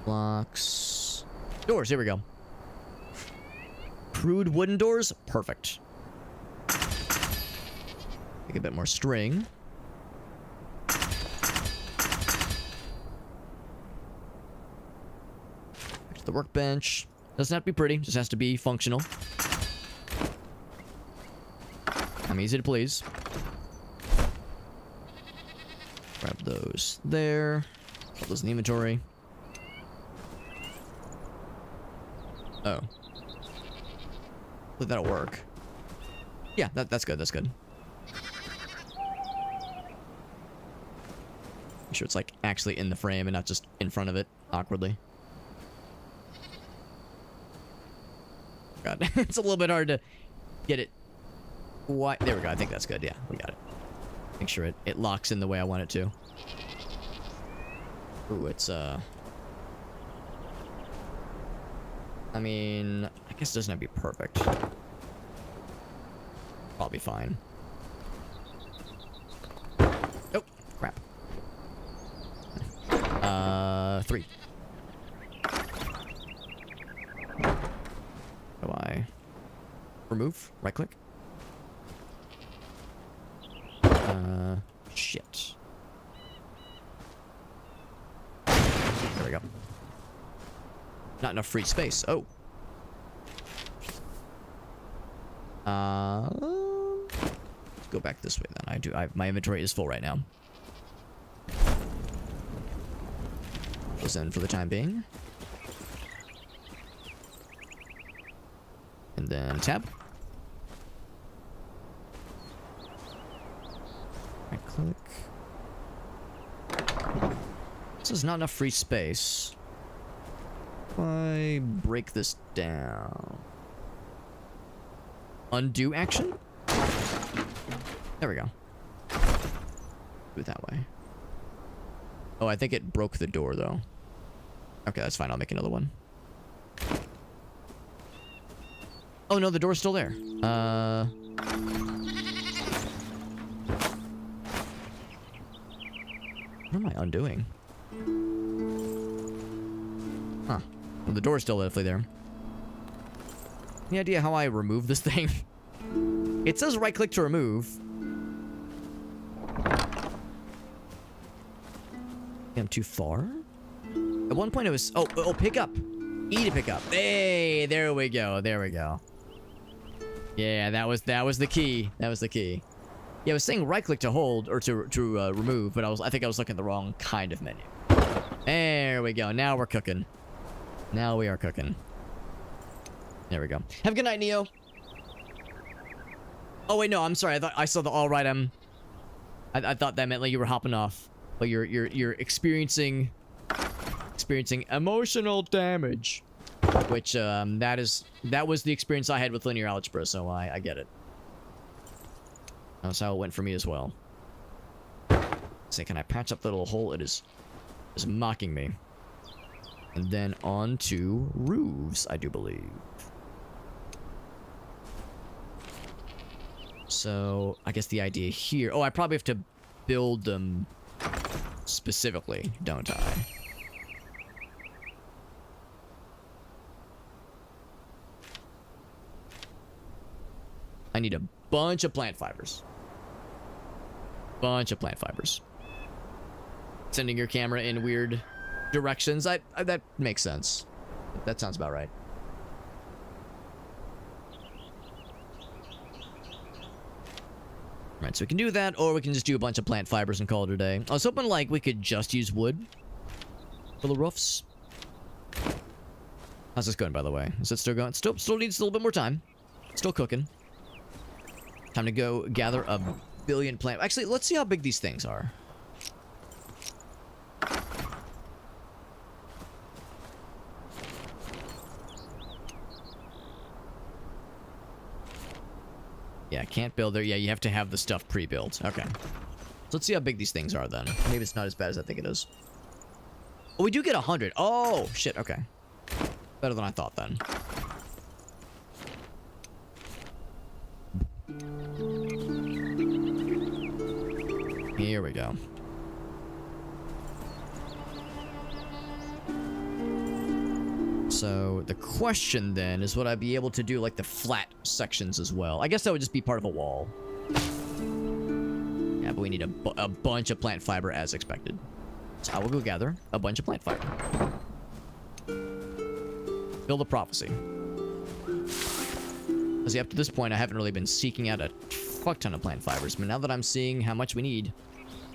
Blocks. Doors. Here we go. Crude wooden doors. Perfect. Make a bit more string. Back to the workbench. Doesn't have to be pretty. Just has to be functional. I'm easy to please. Grab those there. Put those in the inventory. Oh. Hopefully that'll work. Yeah, that's good. That's good. Make sure it's like actually in the frame and not just in front of it awkwardly. God, it's a little bit hard to get it. Why? There we go. I think that's good. Yeah, we got it. Make sure it locks in the way I want it to. Ooh, it's I mean, I guess it doesn't have to be perfect. Probably fine. Oh, crap. 3. Do I remove? Right click? Shit. There we go. Not enough free space. Oh. Let's go back this way then. My inventory is full right now. Goes in for the time being. And then tab. Right click. This is not enough free space. If I break this down. Undo action? There we go. Do it that way. Oh, I think it broke the door though. Okay, that's fine. I'll make another one. Oh no, the door's still there. What am I undoing? Huh. Well, the door's still definitely there. Any idea how I remove this thing? It says right click to remove. I'm too far? At one point it was... Oh, pick up. E to pick up. Hey, there we go. There we go. Yeah, that was the key. That was the key. Yeah, I was saying right click to hold or to remove, but I think I was looking at the wrong kind of menu. There we go. Now we're cooking. Now we are cooking. There we go. Have a good night, Neo. Oh wait, no, I'm sorry. I thought I saw the all right. I thought that meant like you were hopping off, but you're experiencing emotional damage, which that was the experience I had with linear algebra, so I get it. That's how it went for me as well. Say, can I patch up the little hole? It is mocking me. And then on to roofs, I do believe. So I guess the idea here... Oh, I probably have to build them specifically, don't I? I need a bunch of plant fibers. Bunch of plant fibers. Sending your camera in weird directions. That makes sense. That sounds about right. Right, so we can do that, or we can just do a bunch of plant fibers and call it a day. I was hoping, like, we could just use wood for the roofs. How's this going, by the way? Is it still going? Still needs a little bit more time. Still cooking. Time to go gather a billion plant... Actually, let's see how big these things are. Yeah, can't build there. Yeah, you have to have the stuff pre-built. Okay. So let's see how big these things are then. Maybe it's not as bad as I think it is. Oh, we do get 100. Oh, shit. Okay. Better than I thought then. Here we go. So the question then is, would I be able to do like the flat sections as well? I guess that would just be part of a wall. Yeah, but we need a bunch of plant fiber as expected. So I will go gather a bunch of plant fiber. Build a prophecy. See, up to this point, I haven't really been seeking out a fuck ton of plant fibers, but now that I'm seeing how much we need,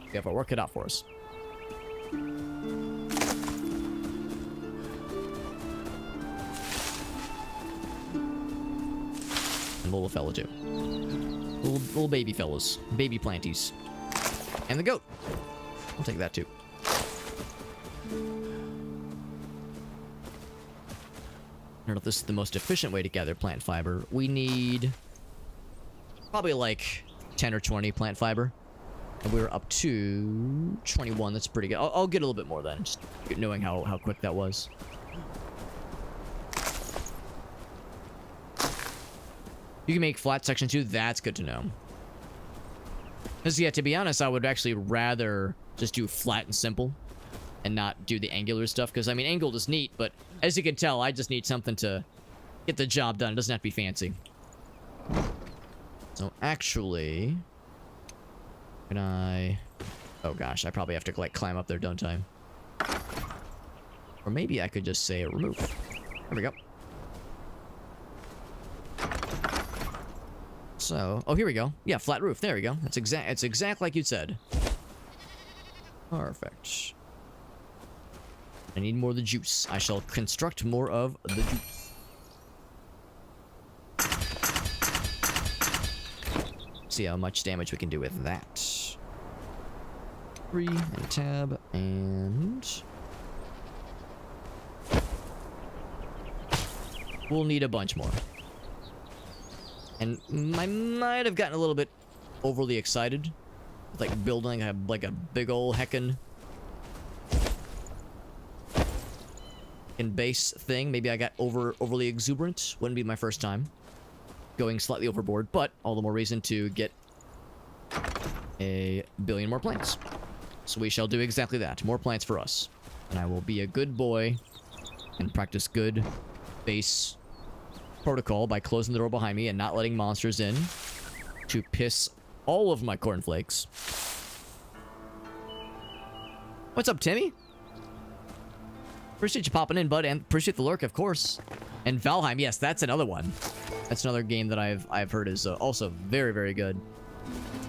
we have to work it out for us. And little fella too. Little baby fellas. Baby planties. And the goat. I'll take that too. I don't know if this is the most efficient way to gather plant fiber. We need probably like 10 or 20 plant fiber. And we're up to 21. That's pretty good. I'll get a little bit more then, just knowing how quick that was. You can make flat sections too. That's good to know. Because, yeah, to be honest, I would actually rather just do flat and simple and not do the angular stuff. Because, I mean, angled is neat, but as you can tell, I just need something to get the job done. It doesn't have to be fancy. So, actually, can I... Oh, gosh, I probably have to, like, climb up there, don't I? Or maybe I could just say remove. There we go. So, oh, here we go. Yeah, flat roof. There we go. It's exact like you said. Perfect. I need more of the juice. I shall construct more of the juice. See how much damage we can do with that. 3 and tab and we'll need a bunch more. And I might have gotten a little bit overly excited with like building like a big ol' heckin' base thing. Maybe I got overly exuberant. Wouldn't be my first time going slightly overboard, but all the more reason to get a billion more plants. So we shall do exactly that. More plants for us. And I will be a good boy and practice good base protocol by closing the door behind me and not letting monsters in to piss all of my cornflakes. What's up, Timmy? Appreciate you popping in, bud, and appreciate the lurk, of course. And Valheim, yes, that's another one. That's another game that I've heard is also very, very good.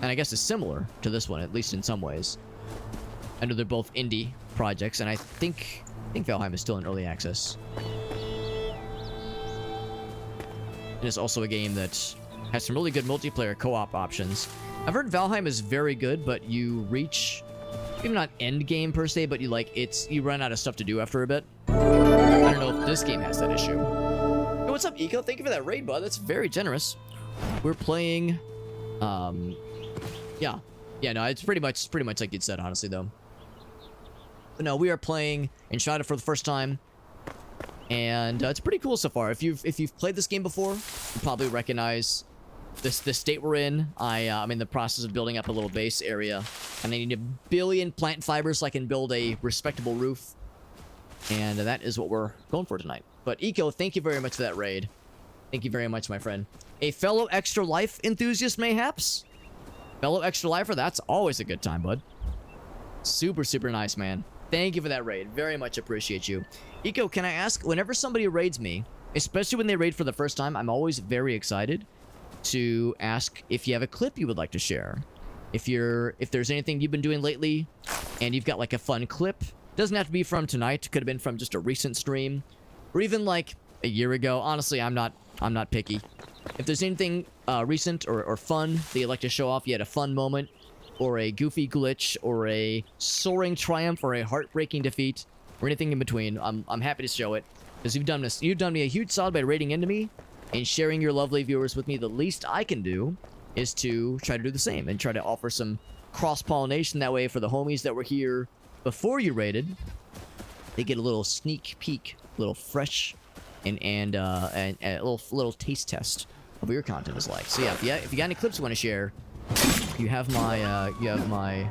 And I guess is similar to this one, at least in some ways. I know they're both indie projects, and I think Valheim is still in early access. And it's also a game that has some really good multiplayer co-op options. I've heard Valheim is very good, but you reach, maybe not end game per se, but you run out of stuff to do after a bit. I don't know if this game has that issue. Hey, what's up, Eco? Thank you for that raid, bud. That's very generous. We're playing, yeah, no, it's pretty much like you'd said, honestly, though. But no, we are playing Enshrouded for the first time. And it's pretty cool so far. If you've played this game before, you probably recognize the state we're in. I'm in the process of building up a little base area, and I need 1 billion plant fibers so I can build a respectable roof. And that is what we're going for tonight. But Eco, thank you very much for that raid. Thank you very much, my friend. A fellow Extra Life enthusiast, mayhaps? Fellow Extra Lifer, that's always a good time, bud. Super, super nice, man. Thank you for that raid. Very much appreciate you. Eco, can I ask, whenever somebody raids me, especially when they raid for the first time, I'm always very excited to ask if you have a clip you would like to share. If there's anything you've been doing lately and you've got like a fun clip, doesn't have to be from tonight, could have been from just a recent stream or even like a year ago. Honestly, I'm not picky. If there's anything recent or fun that you'd like to show off, you had a fun moment or a goofy glitch or a soaring triumph or a heartbreaking defeat or anything in between, I'm happy to show it because you've done me a huge solid by raiding into me and sharing your lovely viewers with me. The least I can do is to try to do the same and try to offer some cross-pollination. That way, for the homies that were here before you raided, they get a little sneak peek, a little fresh, and a little taste test of what your content is like. So yeah, if you got any clips you want to share, you have my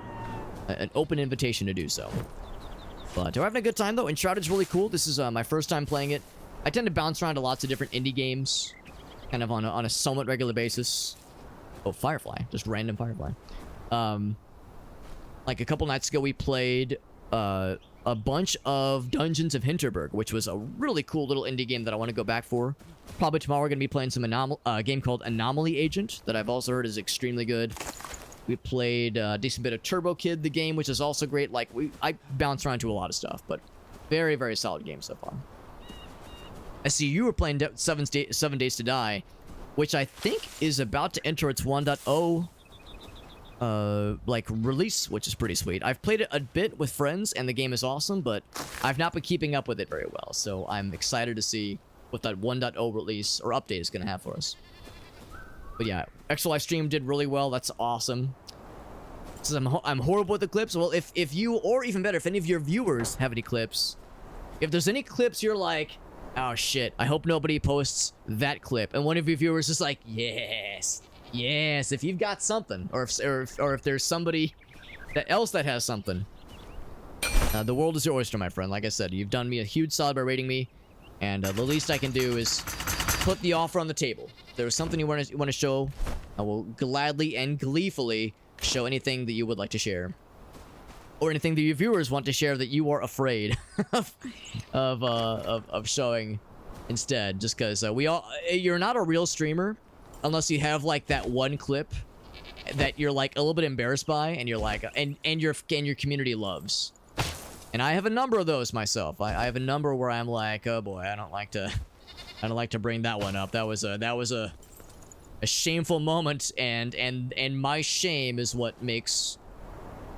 an open invitation to do so. But we're having a good time, though. Enshrouded's really cool. This is my first time playing it. I tend to bounce around to lots of different indie games, kind of on a somewhat regular basis. Oh, Firefly. Just random Firefly. Like a couple nights ago, we played a bunch of Dungeons of Hinterberg, which was a really cool little indie game that I want to go back for. Probably tomorrow we're going to be playing some game called Anomaly Agent that I've also heard is extremely good. We played a decent bit of Turbo Kid, the game, which is also great. Like, I bounce around to a lot of stuff, but very, very solid game so far. I see you were playing 7 Days to Die, which I think is about to enter its 1.0 like release, which is pretty sweet. I've played it a bit with friends and the game is awesome, but I've not been keeping up with it very well, so I'm excited to see what that 1.0 release or update is going to have for us. But yeah, Extra Life Stream did really well. That's awesome. Says I'm horrible with the clips. Well, if you, or even better, if any of your viewers have any clips, if there's any clips you're like, oh shit, I hope nobody posts that clip, and one of your viewers is like, yes, yes, if you've got something, or if there's somebody else that has something, the world is your oyster, my friend. Like I said, you've done me a huge solid by rating me, and the least I can do is put the offer on the table. If there's something you want to show, I will gladly and gleefully show anything that you would like to share, or anything that your viewers want to share that you are afraid of showing instead. Just because you're not a real streamer unless you have like that one clip that you're like a little bit embarrassed by, and you're like, and your community loves. And I have a number of those myself. I have a number where I'm like, oh boy, I don't like to bring that one up. That was a shameful moment, and my shame is what makes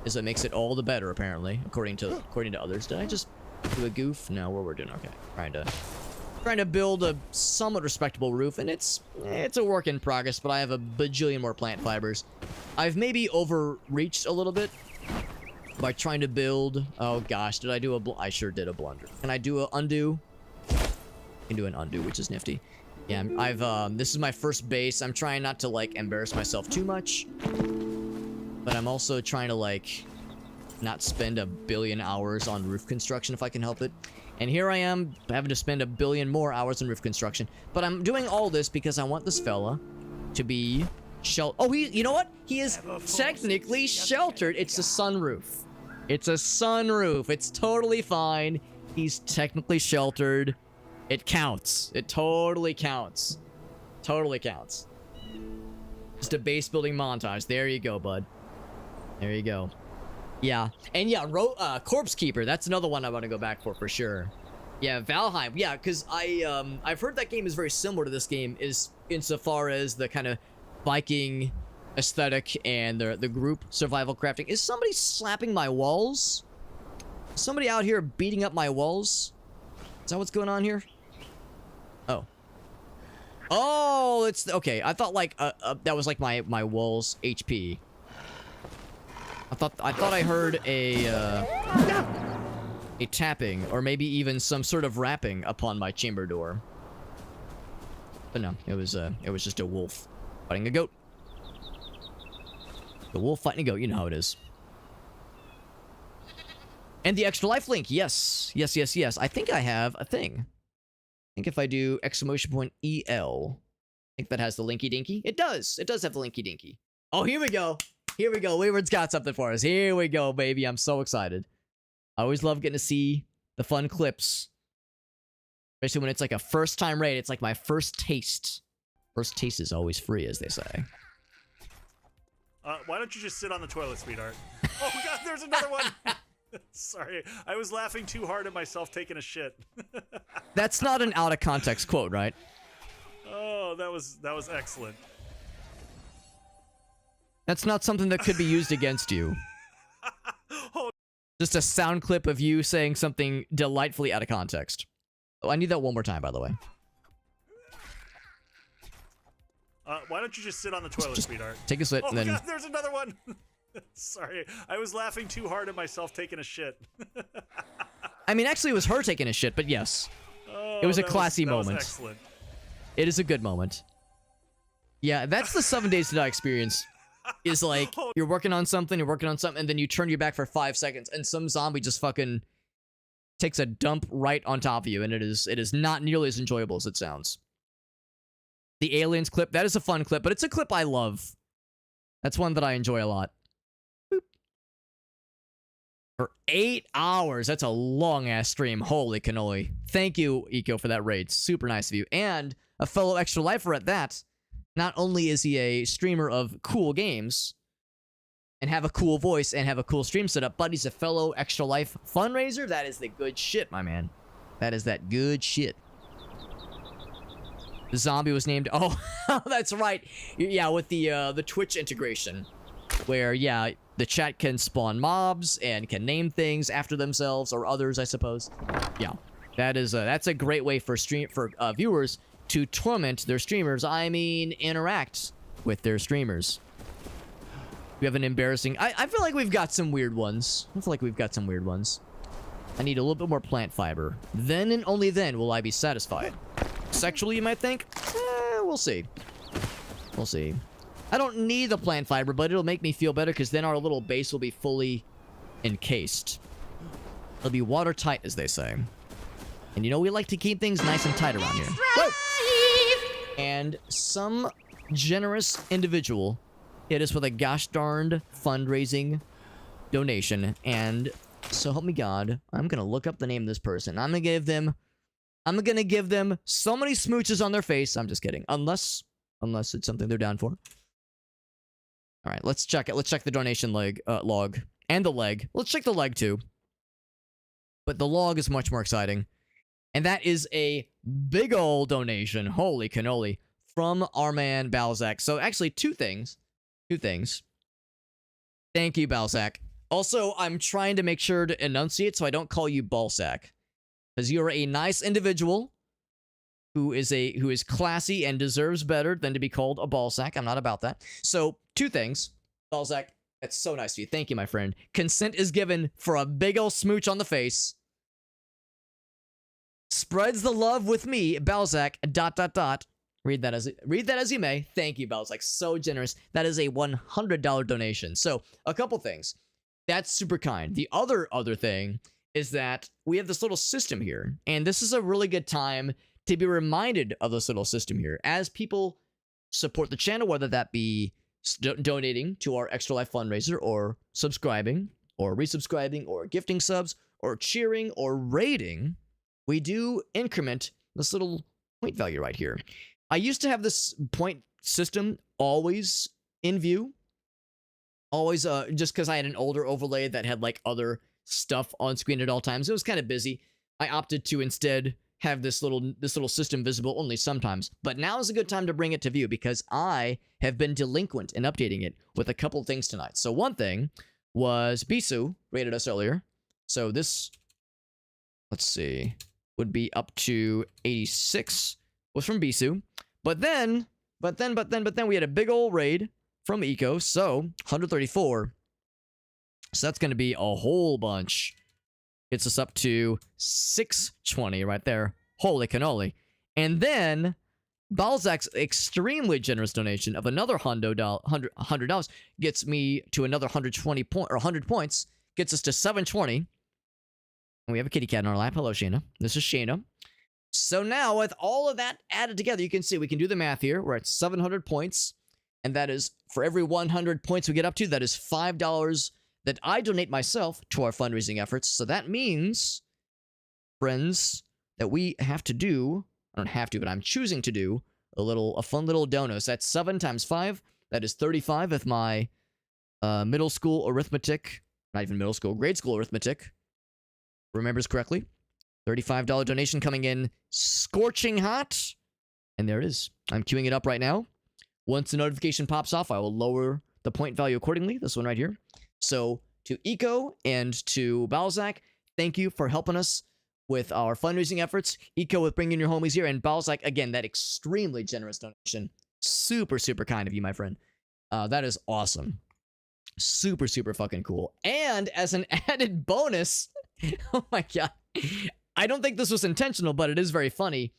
it all the better, apparently, according to others. Did I just do a goof? No, we're doing okay. Trying to build a somewhat respectable roof, and it's a work in progress, but I have a bajillion more plant fibers. I've maybe overreached a little bit by trying to build. Oh gosh, did I do I sure did a blunder. Can I do a undo? I can do an undo, which is nifty. Yeah, this is my first base. I'm trying not to like embarrass myself too much, but I'm also trying to like not spend 1 billion hours on roof construction if I can help it. And here I am having to spend 1 billion more hours on roof construction. But I'm doing all this because I want this fella to be oh, you know what? He is technically sheltered. It's a sunroof. It's a sunroof. It's totally fine. He's technically sheltered. It counts. It totally counts. Totally counts. Just a base building montage. There you go, bud. There you go. Yeah. And yeah, Corpse Keeper. That's another one I want to go back for sure. Yeah, Valheim. Yeah, because I've heard that game is very similar to this game, is insofar as the kind of Viking aesthetic and the group survival crafting. Is somebody slapping my walls? Is somebody out here beating up my walls? Is that what's going on here? Oh. Oh, it's okay. I thought like that was like my walls HP. I thought I heard a tapping, or maybe even some sort of rapping upon my chamber door. But no, it was just a wolf fighting a goat. The wolf fighting a goat, you know how it is. And the extra life link, yes. Yes, yes, yes. I think I have a thing. I think if I do exclamation point EL, I think that has the linky dinky. It does. It does have the linky dinky. Oh, here we go. Here we go. Wayward's got something for us. Here we go, baby. I'm so excited. I always love getting to see the fun clips. Especially when it's like a first time raid. It's like my first taste. First taste is always free, as they say. Why don't you just sit on the toilet, sweetheart? Oh god, there's another one! Sorry, I was laughing too hard at myself taking a shit. That's not an out of context quote, right? Oh, that was excellent. That's not something that could be used against you. Just a sound clip of you saying something delightfully out of context. Oh, I need that one more time, by the way. Why don't you just sit on the toilet, sweetheart? Take a sit, oh and then... god, there's another one! Sorry, I was laughing too hard at myself taking a shit. I mean, actually, it was her taking a shit, but yes. Oh, it was a classy moment. That was excellent. It is a good moment. Yeah, that's the 7 Days to Die experience is like, you're working on something, and then you turn your back for 5 seconds, and some zombie just fucking takes a dump right on top of you, and it is not nearly as enjoyable as it sounds. The aliens clip, that is a fun clip, but it's a clip I love. That's one that I enjoy a lot. Boop. For 8 hours, that's a long-ass stream. Holy cannoli. Thank you, Eco, for that raid. Super nice of you. And a fellow extra lifer at that. Not only is he a streamer of cool games, and have a cool voice, and have a cool stream setup, but he's a fellow extra life fundraiser. That is the good shit, my man. That is that good shit. The zombie was named... Oh, that's right. Yeah, with the Twitch integration. Where, yeah, the chat can spawn mobs and can name things after themselves or others, I suppose. Yeah, that's a great way for viewers to torment their streamers. I mean, interact with their streamers. We have an embarrassing... I feel like we've got some weird ones. I need a little bit more plant fiber. Then and only then will I be satisfied. Sexually, you might think? We'll see. We'll see. I don't need the plant fiber, but it'll make me feel better because then our little base will be fully encased. It'll be watertight, as they say. And you know, we like to keep things nice and tight around here. Whoa! And some generous individual hit us with a gosh darned fundraising donation. And so help me God, I'm gonna look up the name of this person. I'm gonna give them so many smooches on their face. I'm just kidding. Unless it's something they're down for. All right, let's check it. Let's check the donation log and the leg. Let's check the leg too. But the log is much more exciting. And that is a big ol' donation. Holy cannoli. From our man Balzac. So actually two things. Thank you, Balzac. Also, I'm trying to make sure to enunciate so I don't call you Balzac. Because you're a nice individual who is classy and deserves better than to be called a ballsack. I'm not about that. So, two things. Balzac, that's so nice of you. Thank you, my friend. Consent is given for a big ol' smooch on the face. Spreads the love with me, Balzac, ... Read that as you may. Thank you, Balzac. So generous. That is a $100 donation. So, a couple things. That's super kind. The other thing is that we have this little system here, and this is a really good time to be reminded of this little system here. As people support the channel, whether that be donating to our Extra Life fundraiser, or subscribing, or resubscribing, or gifting subs, or cheering, or rating, we do increment this little point value right here. I used to have this point system always in view. Always, just because I had an older overlay that had like other stuff on screen at all times. It was kind of busy. I opted to instead have this little system visible only sometimes. But now is a good time to bring it to view because I have been delinquent in updating it with a couple things tonight. So one thing was Bisu rated us earlier. So this, let's see, would be up to 86 was from Bisu. But then we had a big old raid from Eco. So 134. So that's going to be a whole bunch. Gets us up to 620 right there. Holy cannoli. And then Balzac's extremely generous donation of another $100 gets me to another 100 points. Gets us to 720. And we have a kitty cat in our lap. Hello, Shayna. This is Shayna. So now with all of that added together, you can see we can do the math here. We're at 700 points. And that is, for every 100 points we get up to, that is $5 that I donate myself to our fundraising efforts. So that means, friends, that we have to do, I don't have to, but I'm choosing to do a fun little dono. So that's 7 times 5. That is 35 if my middle school arithmetic, not even middle school, grade school arithmetic remembers correctly. $35 donation coming in scorching hot. And there it is. I'm queuing it up right now. Once the notification pops off, I will lower the point value accordingly. This one right here. So, to Eco and to Balzac, thank you for helping us with our fundraising efforts. Eco with bringing your homies here, and Balzac, again, that extremely generous donation. Super, super kind of you, my friend. That is awesome. Super, super fucking cool. And as an added bonus, oh my god, I don't think this was intentional, but it is very funny.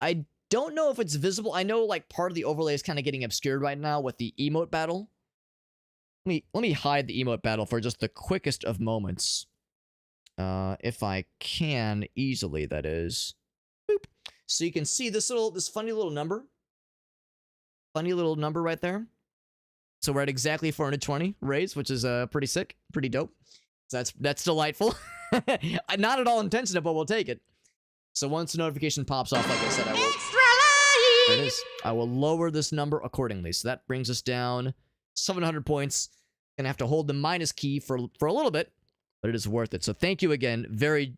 I don't know if it's visible. I know like part of the overlay is kind of getting obscured right now with the emote battle. let me hide the emote battle for just the quickest of moments. If I can easily, that is. Boop. So you can see this funny little number. Funny little number right there. So we're at exactly 420 rays, which is pretty sick, pretty dope. So that's delightful. Not at all intentional, but we'll take it. So once the notification pops off, like I said, I will. There it is. I will lower this number accordingly. So that brings us down 700 points. Gonna have to hold the minus key for a little bit, but it is worth it. So thank you again, very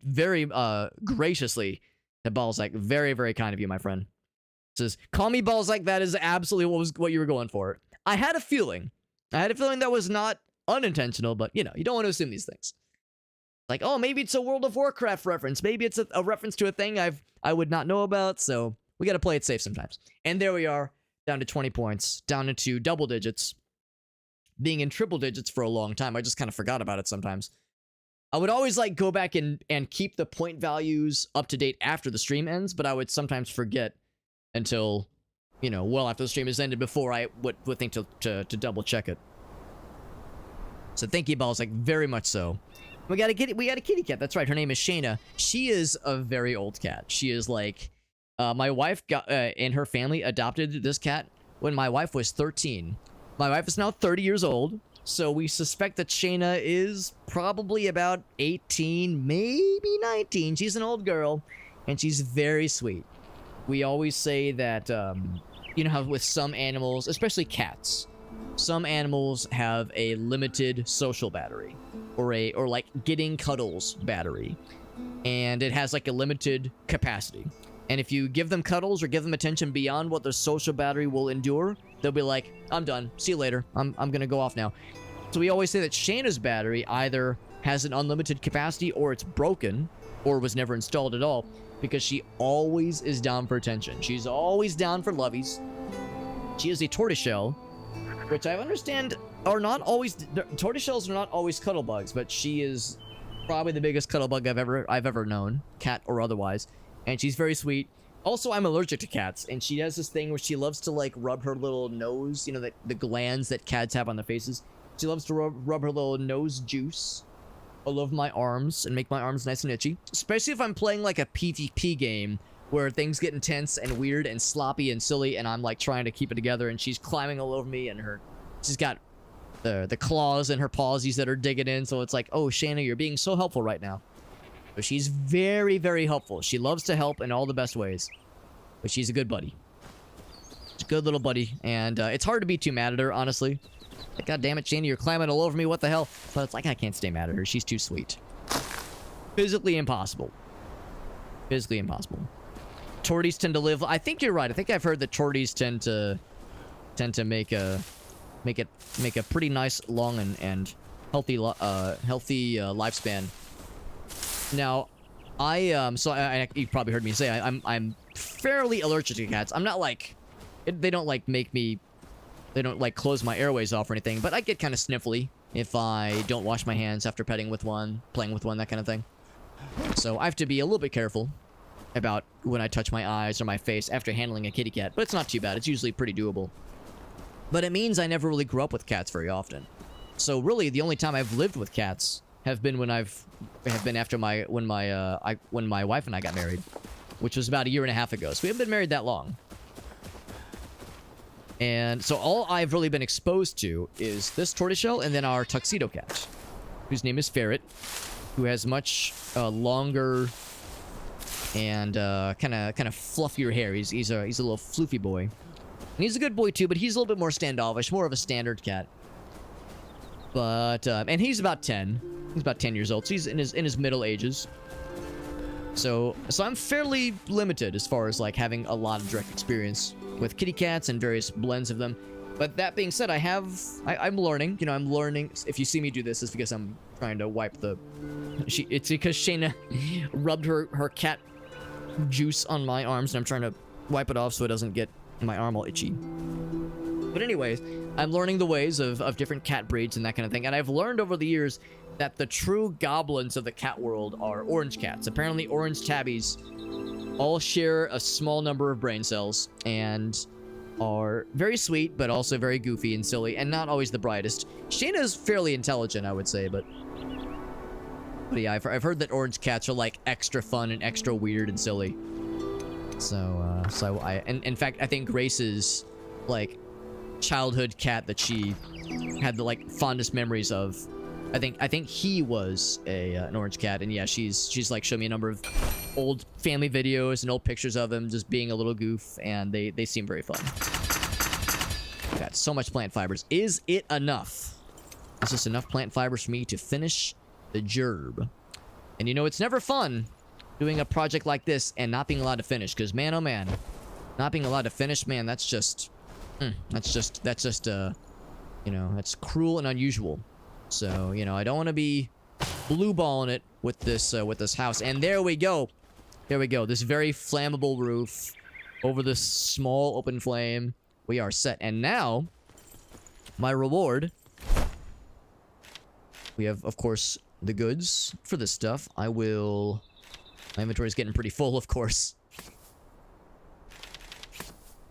graciously, to Balzac. Very, very kind of you, my friend. Says, call me Balzac. That is absolutely what you were going for. I had a feeling that was not unintentional, but you know, you don't want to assume these things. Like, oh, maybe it's a World of Warcraft reference. Maybe it's a reference to a thing I would not know about. So we got to play it safe sometimes. And there we are, down to 20 points, down into double digits. Being in triple digits for a long time, I just kind of forgot about it sometimes. I would always like go back and keep the point values up to date after the stream ends, but I would sometimes forget until, you know, well after the stream has ended before I would think to double check it. So thank you, Balzac, very much so. We got a kitty cat. That's right. Her name is Shayna. She is a very old cat. She is like, my wife got and her family adopted this cat when my wife was 13. My wife is now 30 years old, so we suspect that Shayna is probably about 18, maybe 19. She's an old girl, and she's very sweet. We always say that, you know how with some animals, especially cats, some animals have a limited social battery, or like getting cuddles battery, and it has like a limited capacity. And if you give them cuddles or give them attention beyond what their social battery will endure, they'll be like, I'm done. See you later. I'm gonna go off now. So we always say that Shayna's battery either has an unlimited capacity or it's broken or was never installed at all, because she always is down for attention. She's always down for lovies. She is a tortoiseshell, which I understand are not always... Tortoiseshells are not always cuddle bugs, but she is probably the biggest cuddle bug I've ever known, cat or otherwise. And she's very sweet. Also, I'm allergic to cats, and she has this thing where she loves to, like, rub her little nose, you know, the glands that cats have on their faces. She loves to rub her little nose juice all over my arms and make my arms nice and itchy. Especially if I'm playing, like, a PvP game where things get intense and weird and sloppy and silly, and I'm, like, trying to keep it together, and she's climbing all over me, and she's got the claws and her pawsies that are digging in, so it's like, oh, Shayna, you're being so helpful right now. But she's very, very helpful. She loves to help in all the best ways. But she's a good buddy. She's a good little buddy. And it's hard to be too mad at her, honestly. Like, God damn it, Shayna, you're climbing all over me. What the hell? But it's like, I can't stay mad at her. She's too sweet. Physically impossible. Physically impossible. Torties tend to live... I think you're right. I think I've heard that torties tend to make a pretty nice, long, and healthy lifespan. Now, you probably heard me say I'm fairly allergic to cats. I'm not like, they don't like close my airways off or anything, but I get kind of sniffly if I don't wash my hands after playing with one, that kind of thing. So I have to be a little bit careful about when I touch my eyes or my face after handling a kitty cat, but it's not too bad. It's usually pretty doable. But it means I never really grew up with cats very often. So really, the only time I've lived with cats have been when after when my wife and I got married, which was about 1.5 years ago. So we haven't been married that long. And so all I've really been exposed to is this tortoiseshell and then our tuxedo cat, whose name is Ferret, who has much longer and kind of fluffier hair. He's a little floofy boy. And he's a good boy too, but he's a little bit more standoffish, more of a standard cat. But and he's about 10. He's about 10 years old, so he's in his middle ages. So I'm fairly limited as far as like having a lot of direct experience with kitty cats and various blends of them. But that being said, I'm learning. You know, I'm learning. If you see me do this, it's because I'm trying to wipe it's because Shayna rubbed her cat juice on my arms, and I'm trying to wipe it off so it doesn't get my arm all itchy. But anyways, I'm learning the ways of different cat breeds and that kind of thing. And I've learned over the years that the true goblins of the cat world are orange cats. Apparently, orange tabbies all share a small number of brain cells. And are very sweet, but also very goofy and silly, and not always the brightest. Shayna's fairly intelligent, I would say, but yeah, I've heard that orange cats are like extra fun and extra weird and silly. So in fact, I think Grace's like childhood cat that she had the like fondest memories of, I think he was an orange cat, and yeah, she's like showed me a number of old family videos and old pictures of him just being a little goof, and they seem very fun. Got so much plant fibers. Is it enough? Is this enough plant fibers for me to finish the gerb? And you know, it's never fun doing a project like this and not being allowed to finish, because man, oh man, not being allowed to finish, man, that's just you know, that's cruel and unusual. So, you know, I don't want to be blue balling it with this house. And there we go. There we go. This very flammable roof over this small open flame. We are set. And now, my reward. We have, of course, the goods for this stuff. My inventory is getting pretty full, of course.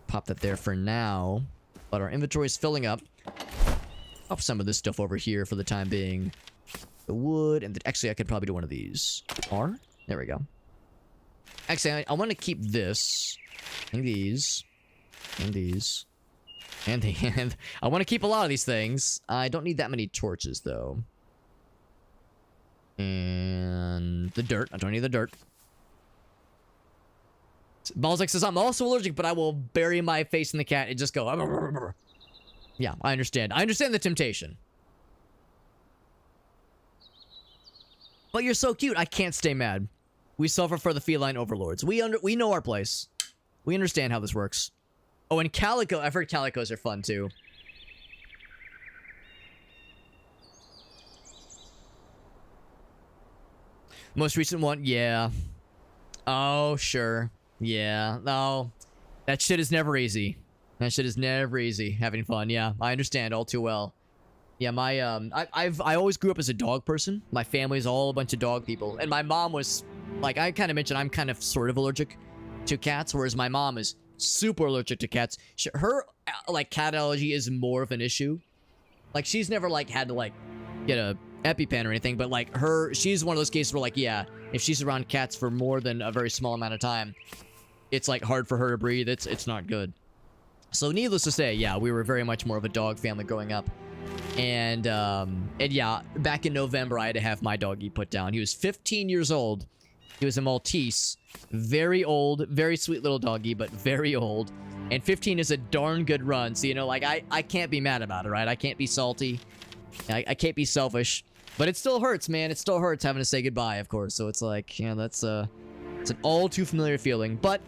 Pop that there for now. But our inventory is filling up. Pop some of this stuff over here for the time being. The wood, and actually I could probably do one of these. There we go. Actually, I want to keep this, and these, and these, and I want to keep a lot of these things. I don't need that many torches, though. And the dirt. I don't need the dirt. Balzac says, I'm also allergic, but I will bury my face in the cat and just go... Yeah, I understand. I understand the temptation. But you're so cute, I can't stay mad. We suffer for the feline overlords. We know our place. We understand how this works. Oh, and calico. I've heard calicos are fun, too. Most recent one? Yeah. Oh, sure. Yeah. No. That shit is never easy. That shit is never easy. Having fun, yeah. I understand all too well. Yeah, I always grew up as a dog person. My family's all a bunch of dog people. And my mom was, like, I kind of mentioned, I'm kind of sort of allergic to cats, whereas my mom is super allergic to cats. Her, like, cat allergy is more of an issue. Like, she's never, like, had to, like, get a EpiPen or anything, but, like, she's one of those cases where, like, yeah, if she's around cats for more than a very small amount of time, it's, like, hard for her to breathe. It's not good. So needless to say, yeah, we were very much more of a dog family growing up. And yeah, back in November, I had to have my doggy put down. He was 15 years old. He was a Maltese. Very old, very sweet little doggy, but very old. And 15 is a darn good run. So, you know, like, I can't be mad about it, right? I can't be salty. I can't be selfish. But it still hurts, man. It still hurts having to say goodbye, of course. So it's like, you know, that's it's an all too familiar feeling. But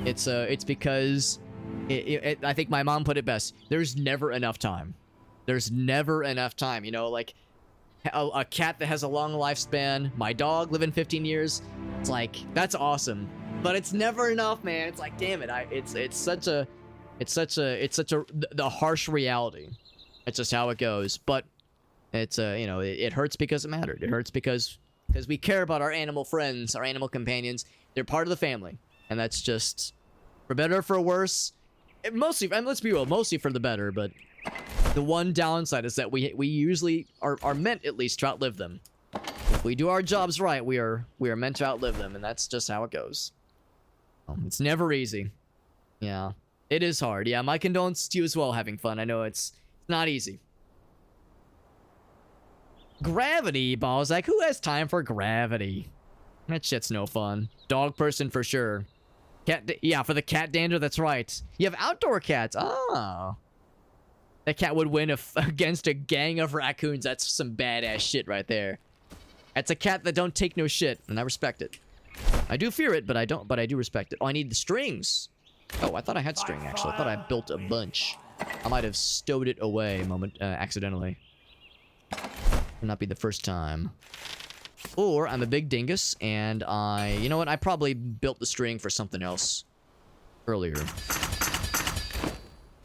it's because... I think my mom put it best. There's never enough time. There's never enough time. You know, like a cat that has a long lifespan. My dog living 15 years. It's like, that's awesome. But it's never enough, man. It's like, damn it. It's such the harsh reality. It's just how it goes. But it's you know, it hurts because it mattered. It hurts because we care about our animal friends, our animal companions. They're part of the family, and that's just for better or for worse. Mostly, and let's be real, mostly for the better, but the one downside is that we usually are meant, at least, to outlive them. If we do our jobs right, we are meant to outlive them, and that's just how it goes. It's never easy. Yeah, it is hard. Yeah, my condolences to you as well, having fun. I know it's not easy. Gravity, Balzac. Who has time for gravity? That shit's no fun. Dog person for sure. Yeah, for the cat dander, that's right. You have outdoor cats. Oh. That cat would win against a gang of raccoons. That's some badass shit right there. That's a cat that don't take no shit, and I respect it. I do fear it, but I do respect it. Oh, I need the strings. Oh, I thought I had string, actually. I thought I built a bunch. I might have stowed it away accidentally. Will not be the first time. Or I'm a big dingus, and you know what? I probably built the string for something else earlier.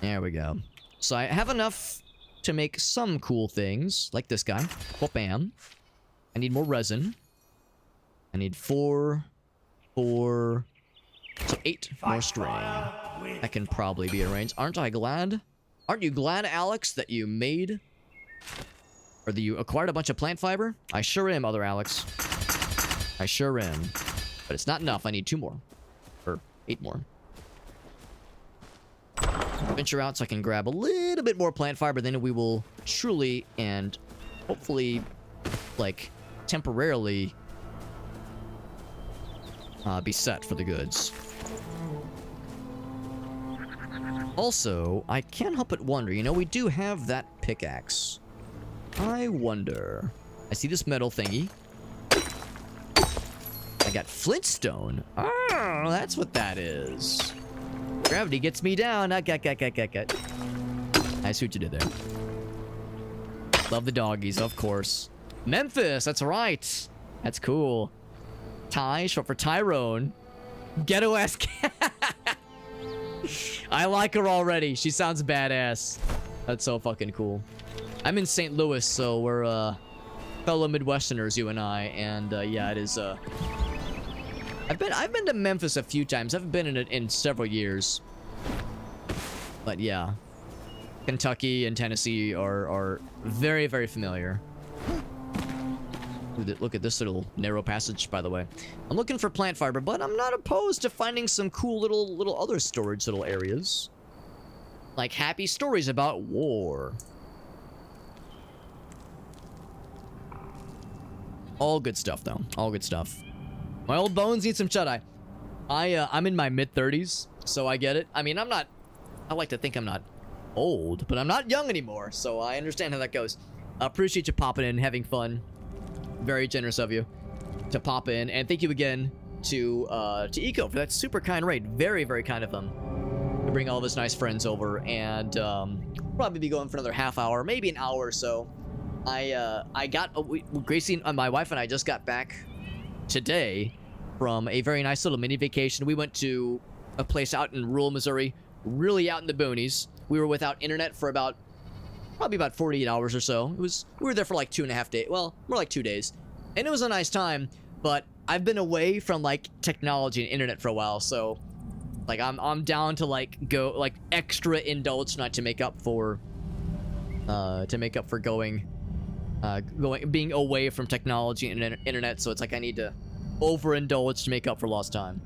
There we go. So I have enough to make some cool things, like this guy. Bam. I need more resin. I need 4, so 8 more string. That can probably be arranged. Aren't I glad? Aren't you glad, Alex, that you made... or that you acquired a bunch of plant fiber? I sure am, other Alex. I sure am. But it's not enough. I need 2 more. Or 8 more. Venture out so I can grab a little bit more plant fiber. Then we will truly and hopefully, like, temporarily be set for the goods. Also, I can't help but wonder, you know, we do have that pickaxe. I wonder... I see this metal thingy. I got flintstone. Oh, that's what that is. Gravity gets me down. I see what you did there. Love the doggies, of course. Memphis, that's right. That's cool. Ty, short for Tyrone. Ghetto-ass cat. I like her already. She sounds badass. That's so fucking cool. I'm in St. Louis, so we're fellow Midwesterners, you and I, and yeah, it is. I've been to Memphis a few times. I haven't been in it in several years, but yeah, Kentucky and Tennessee are very, very familiar. Look at this little narrow passage, by the way. I'm looking for plant fiber, but I'm not opposed to finding some cool little other storage little areas, like happy stories about war. All good stuff, though. All good stuff. My old bones need some shut-eye. I'm in my mid-30s, so I get it. I mean, I like to think I'm not old, but I'm not young anymore, so I understand how that goes. Appreciate you popping in, having fun. Very generous of you to pop in, and thank you again to Eco for that super kind raid. Very, very kind of them to bring all of his nice friends over, and probably be going for another half hour, maybe an hour or so. Gracie, my wife and I just got back today from a very nice little mini vacation. We went to a place out in rural Missouri, really out in the boonies. We were without internet for probably about 48 hours or so. We were there for like 2.5 days. Well, more like 2 days. And it was a nice time, but I've been away from like technology and internet for a while, so like I'm down to like go like extra indulge tonight to make up for being away from technology and internet, so it's like I need to overindulge to make up for lost time.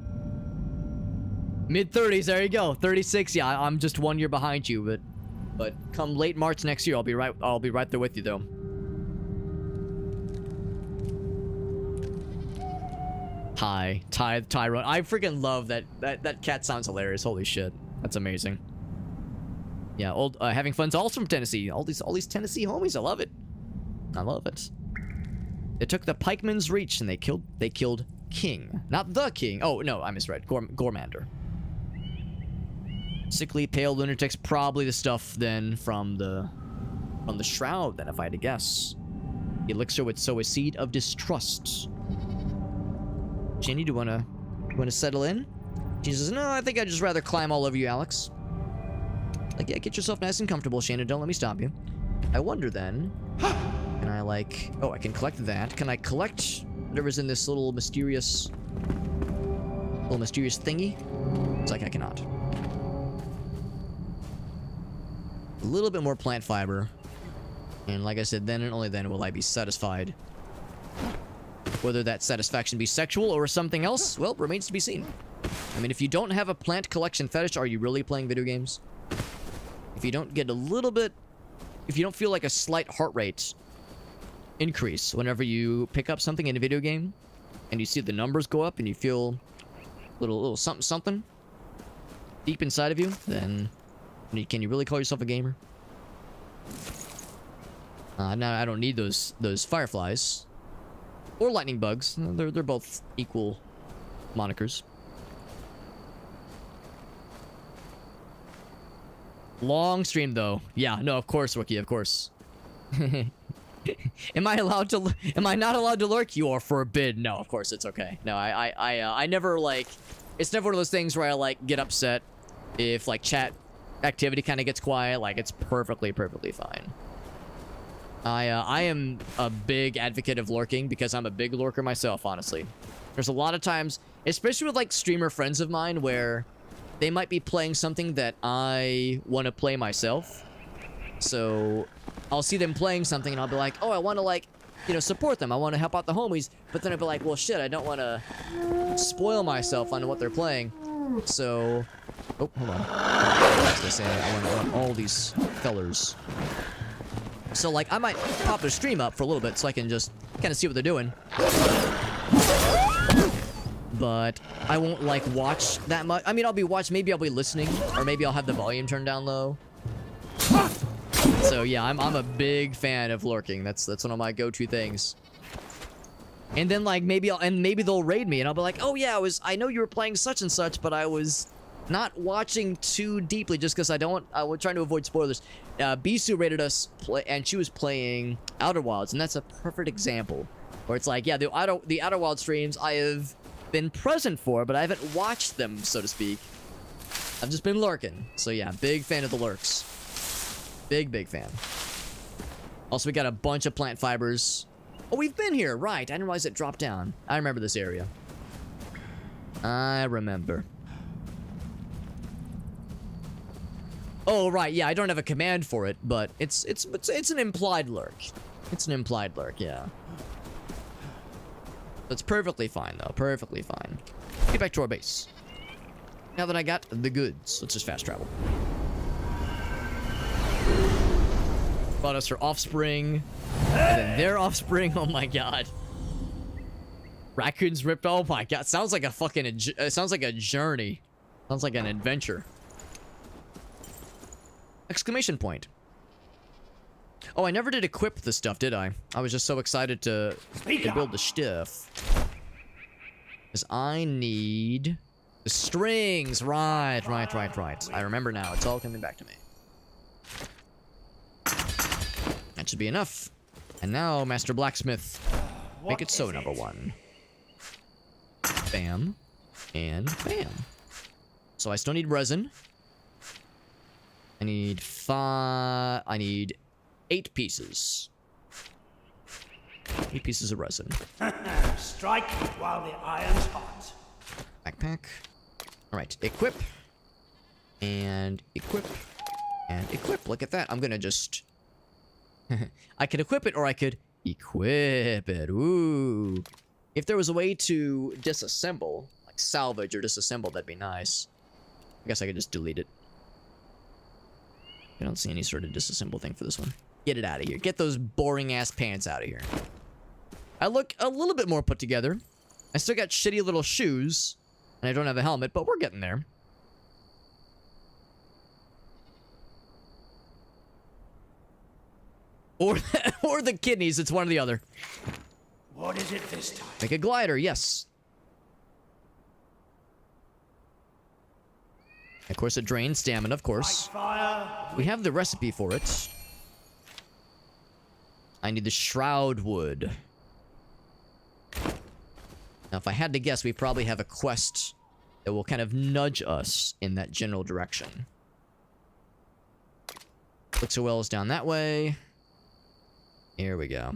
Mid-30s, there you go. 36, yeah, I'm just 1 year behind you, but come late March next year, I'll be right there with you, though. Tyrone. I freaking love that cat sounds hilarious. Holy shit. That's amazing. Yeah, having fun's also from Tennessee. All these Tennessee homies, I love it. I love it. They took the pikeman's reach and they killed King. Not the king. Oh, no, I misread. Gormander. Sickly pale lunatics, probably the stuff then from the shroud then, if I had to guess. The elixir would sow a seed of distrust. Jenny, do you wanna settle in? She says, no, I think I'd just rather climb all over you, Alex. Like, yeah, get yourself nice and comfortable, Shannon. Don't let me stop you. I wonder then, can I like, oh, I can collect that. Can I collect whatever's in this little mysterious thingy? It's like I cannot. A little bit more plant fiber. And like I said, then and only then will I be satisfied. Whether that satisfaction be sexual or something else, well, remains to be seen. I mean, if you don't have a plant collection fetish, are you really playing video games? If you don't get a little bit... If you don't feel like a slight heart rate increase whenever you pick up something in a video game, and you see the numbers go up and you feel a little something deep inside of you, then can you really call yourself a gamer? Now I don't need those fireflies or lightning bugs. They're both equal monikers. Long stream though. Yeah, no, of course, Wookie, of course. Am I not allowed to lurk? You are forbid. No, of course it's okay. No, I never like, it's never one of those things where I like get upset if like chat activity kind of gets quiet. Like it's perfectly fine. I am a big advocate of lurking because I'm a big lurker myself, honestly. There's a lot of times, especially with like streamer friends of mine, where they might be playing something that I want to play myself. So I'll see them playing something and I'll be like, oh, I want to like, you know, support them. I want to help out the homies. But then I'll be like, well, shit, I don't want to spoil myself on what they're playing. So, oh, hold on. As they say, I want all these fellers. So, like, I might pop their stream up for a little bit so I can just kind of see what they're doing. But I won't, like, watch that much. I mean, maybe I'll be listening, or maybe I'll have the volume turned down low. So, yeah, I'm a big fan of lurking. That's one of my go-to things. And then, like, maybe they'll raid me, and I'll be like, oh, yeah, I know you were playing such and such, but I was not watching too deeply just because I was trying to avoid spoilers. Bisu rated us, and she was playing Outer Wilds, and that's a perfect example. Where it's like, yeah, the Outer Wilds streams I have been present for, but I haven't watched them, so to speak. I've just been lurking. So, yeah, big fan of the lurks. Big fan. Also, we got a bunch of plant fibers. Oh, we've been here, right. I didn't realize it dropped down. I remember this area. I remember. Oh, right, yeah, I don't have a command for it, but it's an implied lurk. It's an implied lurk, yeah. That's perfectly fine, though. Perfectly fine. Get back to our base. Now that I got the goods, let's just fast travel. Bought us her offspring. And then their offspring. Oh my god. Raccoons ripped. Oh my god. Sounds like a fucking. Sounds like a journey. Sounds like an adventure. Exclamation point. Oh, I never did equip the stuff, did I? I was just so excited to build the stuff. Because I need the strings. Right. I remember now. It's all coming back to me. That should be enough. And now, Master Blacksmith, make it so, number one. Bam. And bam. So I still need resin. I need 8 pieces. 8 pieces of resin. Strike while the iron's hot. Backpack. Alright, equip. And equip. And equip. Look at that. I'm gonna just... I could equip it or I could equip it. Ooh. If there was a way to disassemble, like salvage or disassemble, that'd be nice. I guess I could just delete it. I don't see any sort of disassemble thing for this one. Get it out of here. Get those boring ass pants out of here. I look a little bit more put together. I still got shitty little shoes. And I don't have a helmet, but we're getting there. Or the kidneys. It's one or the other. What is it this time? Make a glider, yes. Of course, it drains stamina, of course. We have the recipe for it. I need the shroud wood. Now, if I had to guess, we probably have a quest that will kind of nudge us in that general direction. Elixir wells down that way. Here we go.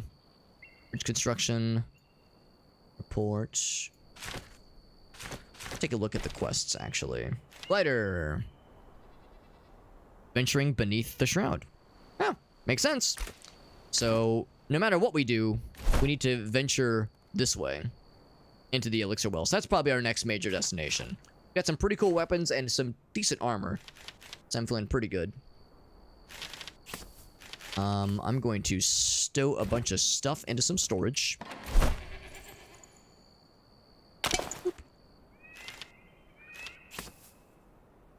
Bridge construction. Report. Take a look at the quests, actually. Glider. Venturing beneath the shroud. Yeah, makes sense. So, no matter what we do, we need to venture this way. Into the elixir wells. That's probably our next major destination. We got some pretty cool weapons and some decent armor. So I'm feeling pretty good. I'm going to stow a bunch of stuff into some storage.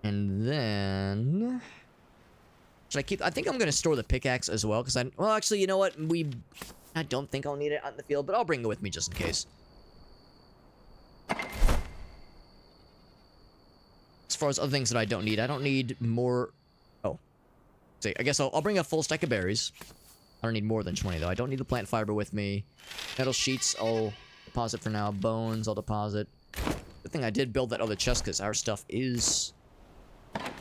And then... Should I keep... I think I'm going to store the pickaxe as well, because I... Well, actually, you know what? I don't think I'll need it out in the field, but I'll bring it with me just in case. As far as other things that I don't need more... Oh. See, I guess I'll bring a full stack of berries. I don't need more than 20, though. I don't need the plant fiber with me. Metal sheets, I'll deposit for now. Bones, I'll deposit. Good thing I did build that other chest, because our stuff is...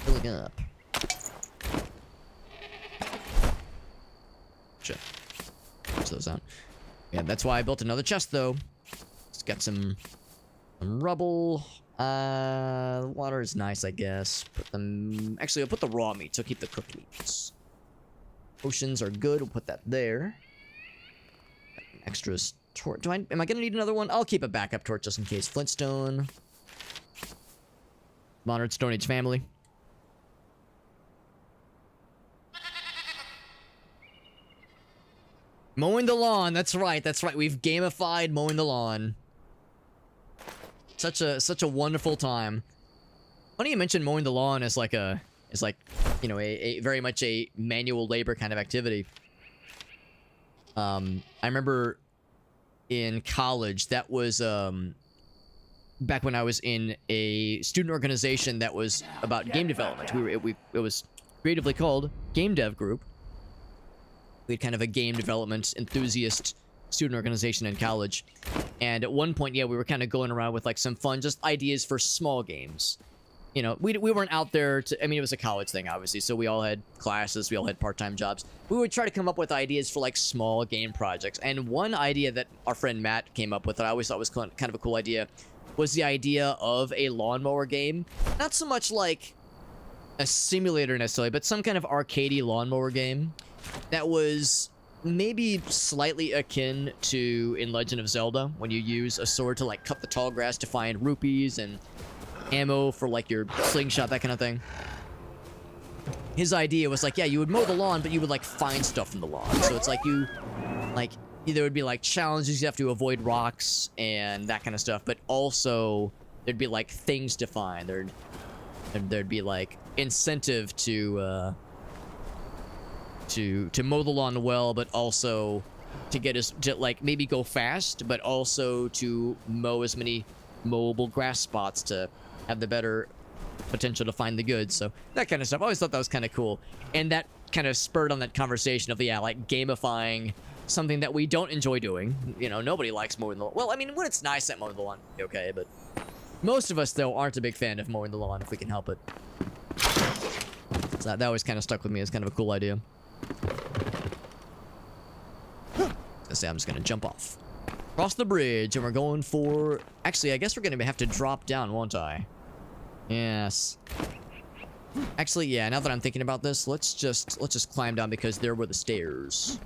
filling up. Shit. Close those out. Yeah, that's why I built another chest, though. It's got some rubble. Water is nice, I guess. Put them... Actually, I'll put the raw meat, so keep the cooked meats. Potions are good. We'll put that there. Extras. Am I gonna need another one? I'll keep a backup torch just in case. Flintstone. Modern Stone Age family. Mowing the lawn. That's right. That's right. We've gamified mowing the lawn. Such a wonderful time. Funny you mentioned mowing the lawn as like a you know a very much a manual labor kind of activity. I remember in college that was back when I was in a student organization that was about game development. It was creatively called Game Dev Group. We had kind of a game development enthusiast student organization in college. And at one point, yeah, we were kind of going around with like some fun, just ideas for small games. You know, we weren't out there to, I mean, it was a college thing, obviously. So we all had classes, we all had part-time jobs. We would try to come up with ideas for like small game projects. And one idea that our friend Matt came up with that I always thought was kind of a cool idea was the idea of a lawnmower game. Not so much like a simulator necessarily, but some kind of arcadey lawnmower game that was maybe slightly akin to in Legend of Zelda, when you use a sword to like cut the tall grass to find rupees and ammo for like your slingshot, that kind of thing. His idea was like, yeah, you would mow the lawn, but you would like find stuff from the lawn. So it's like there would be like challenges, you have to avoid rocks and that kind of stuff, but also there'd be like things to find. There'd be like incentive to mow the lawn well, but also to like maybe go fast, but also to mow as many mowable grass spots to have the better potential to find the goods. So that kind of stuff. I always thought that was kind of cool. And that kind of spurred on that conversation of, yeah, like gamifying something that we don't enjoy doing. You know, nobody likes mowing the lawn. Well, I mean, when it's nice at mowing the lawn, okay, but most of us, though, aren't a big fan of mowing the lawn if we can help it. So that always kind of stuck with me as kind of a cool idea. I'm just gonna jump off. Cross the bridge, and we're going for... Actually, I guess we're gonna have to drop down, won't I? Yes. Actually, yeah, now that I'm thinking about this, let's just climb down because there were the stairs.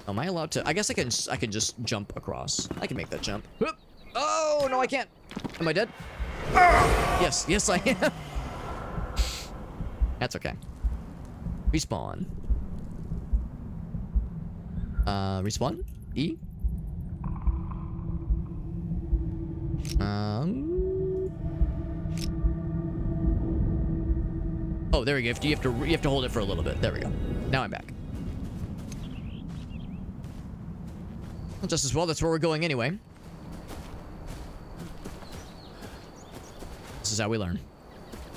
Am I allowed to... I guess I can just jump across. I can make that jump. Oh, no, I can't. Am I dead? Yes, yes, I am. That's okay. Respawn. Respawn? E? Oh, there we go. You have to hold it for a little bit. There we go. Now I'm back. Well, just as well, that's where we're going anyway. This is how we learn.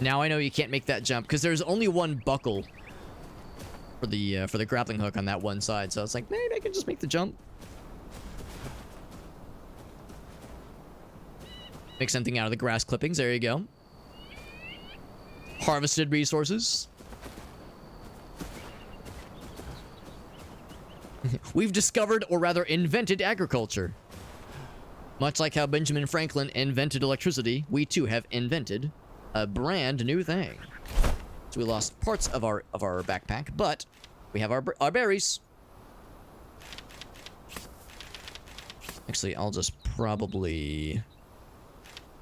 Now I know you can't make that jump because there's only one buckle for the grappling hook on that one side. So I was like, maybe I can just make the jump. Make something out of the grass clippings. There you go. Harvested resources. We've discovered, or rather invented, agriculture. Much like how Benjamin Franklin invented electricity, we too have invented a brand new thing. So we lost parts of our backpack, but we have our berries. Actually, I'll just probably...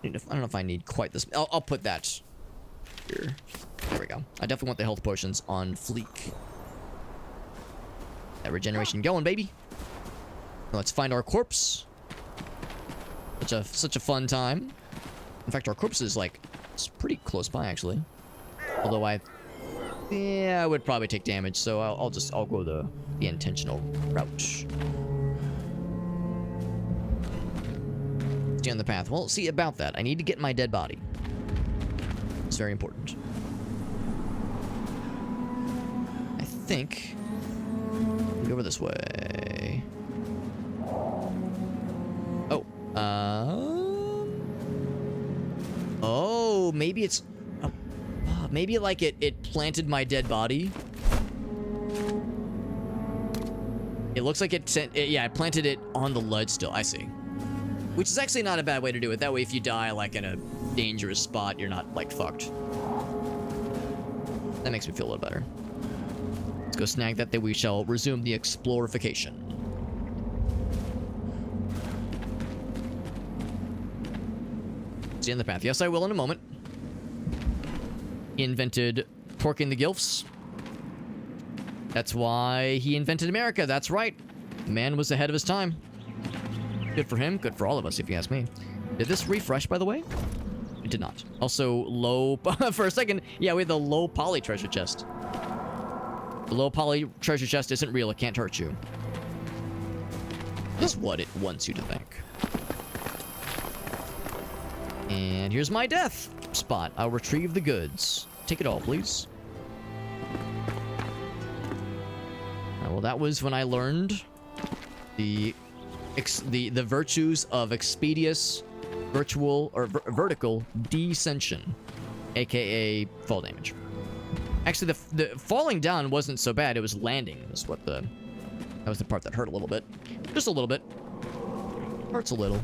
I don't know if I need quite this. I'll put that here. There we go. I definitely want the health potions on fleek. That regeneration going, baby. Let's find our corpse. Such a fun time. In fact, our corpse is like, it's pretty close by actually. Although I would probably take damage, so I'll go the intentional route. Stay on the path. Well, see about that. I need to get my dead body. It's very important. I think go over this way. Oh, oh, maybe it's maybe like it planted my dead body. It looks like it planted it on the ledge still. I see. Which is actually not a bad way to do it. That way, if you die, like, in a dangerous spot, you're not, like, fucked. That makes me feel a little better. Let's go snag that, then we shall resume the explorification. See you in the path. Yes, I will in a moment. He invented porking the gilfs. That's why he invented America. That's right. Man was ahead of his time. Good for him. Good for all of us, if you ask me. Did this refresh, by the way? It did not. Also, low... for a second, yeah, we had the low poly treasure chest. The low poly treasure chest isn't real. It can't hurt you. Just what it wants you to think. And here's my death spot. I'll retrieve the goods. Take it all, please. Well, that was when I learned the virtues of expeditious virtual or vertical descension, aka fall damage. Actually, the falling down wasn't so bad. It was landing. Is what that was the part that hurt a little bit, just a little bit. Hurts a little.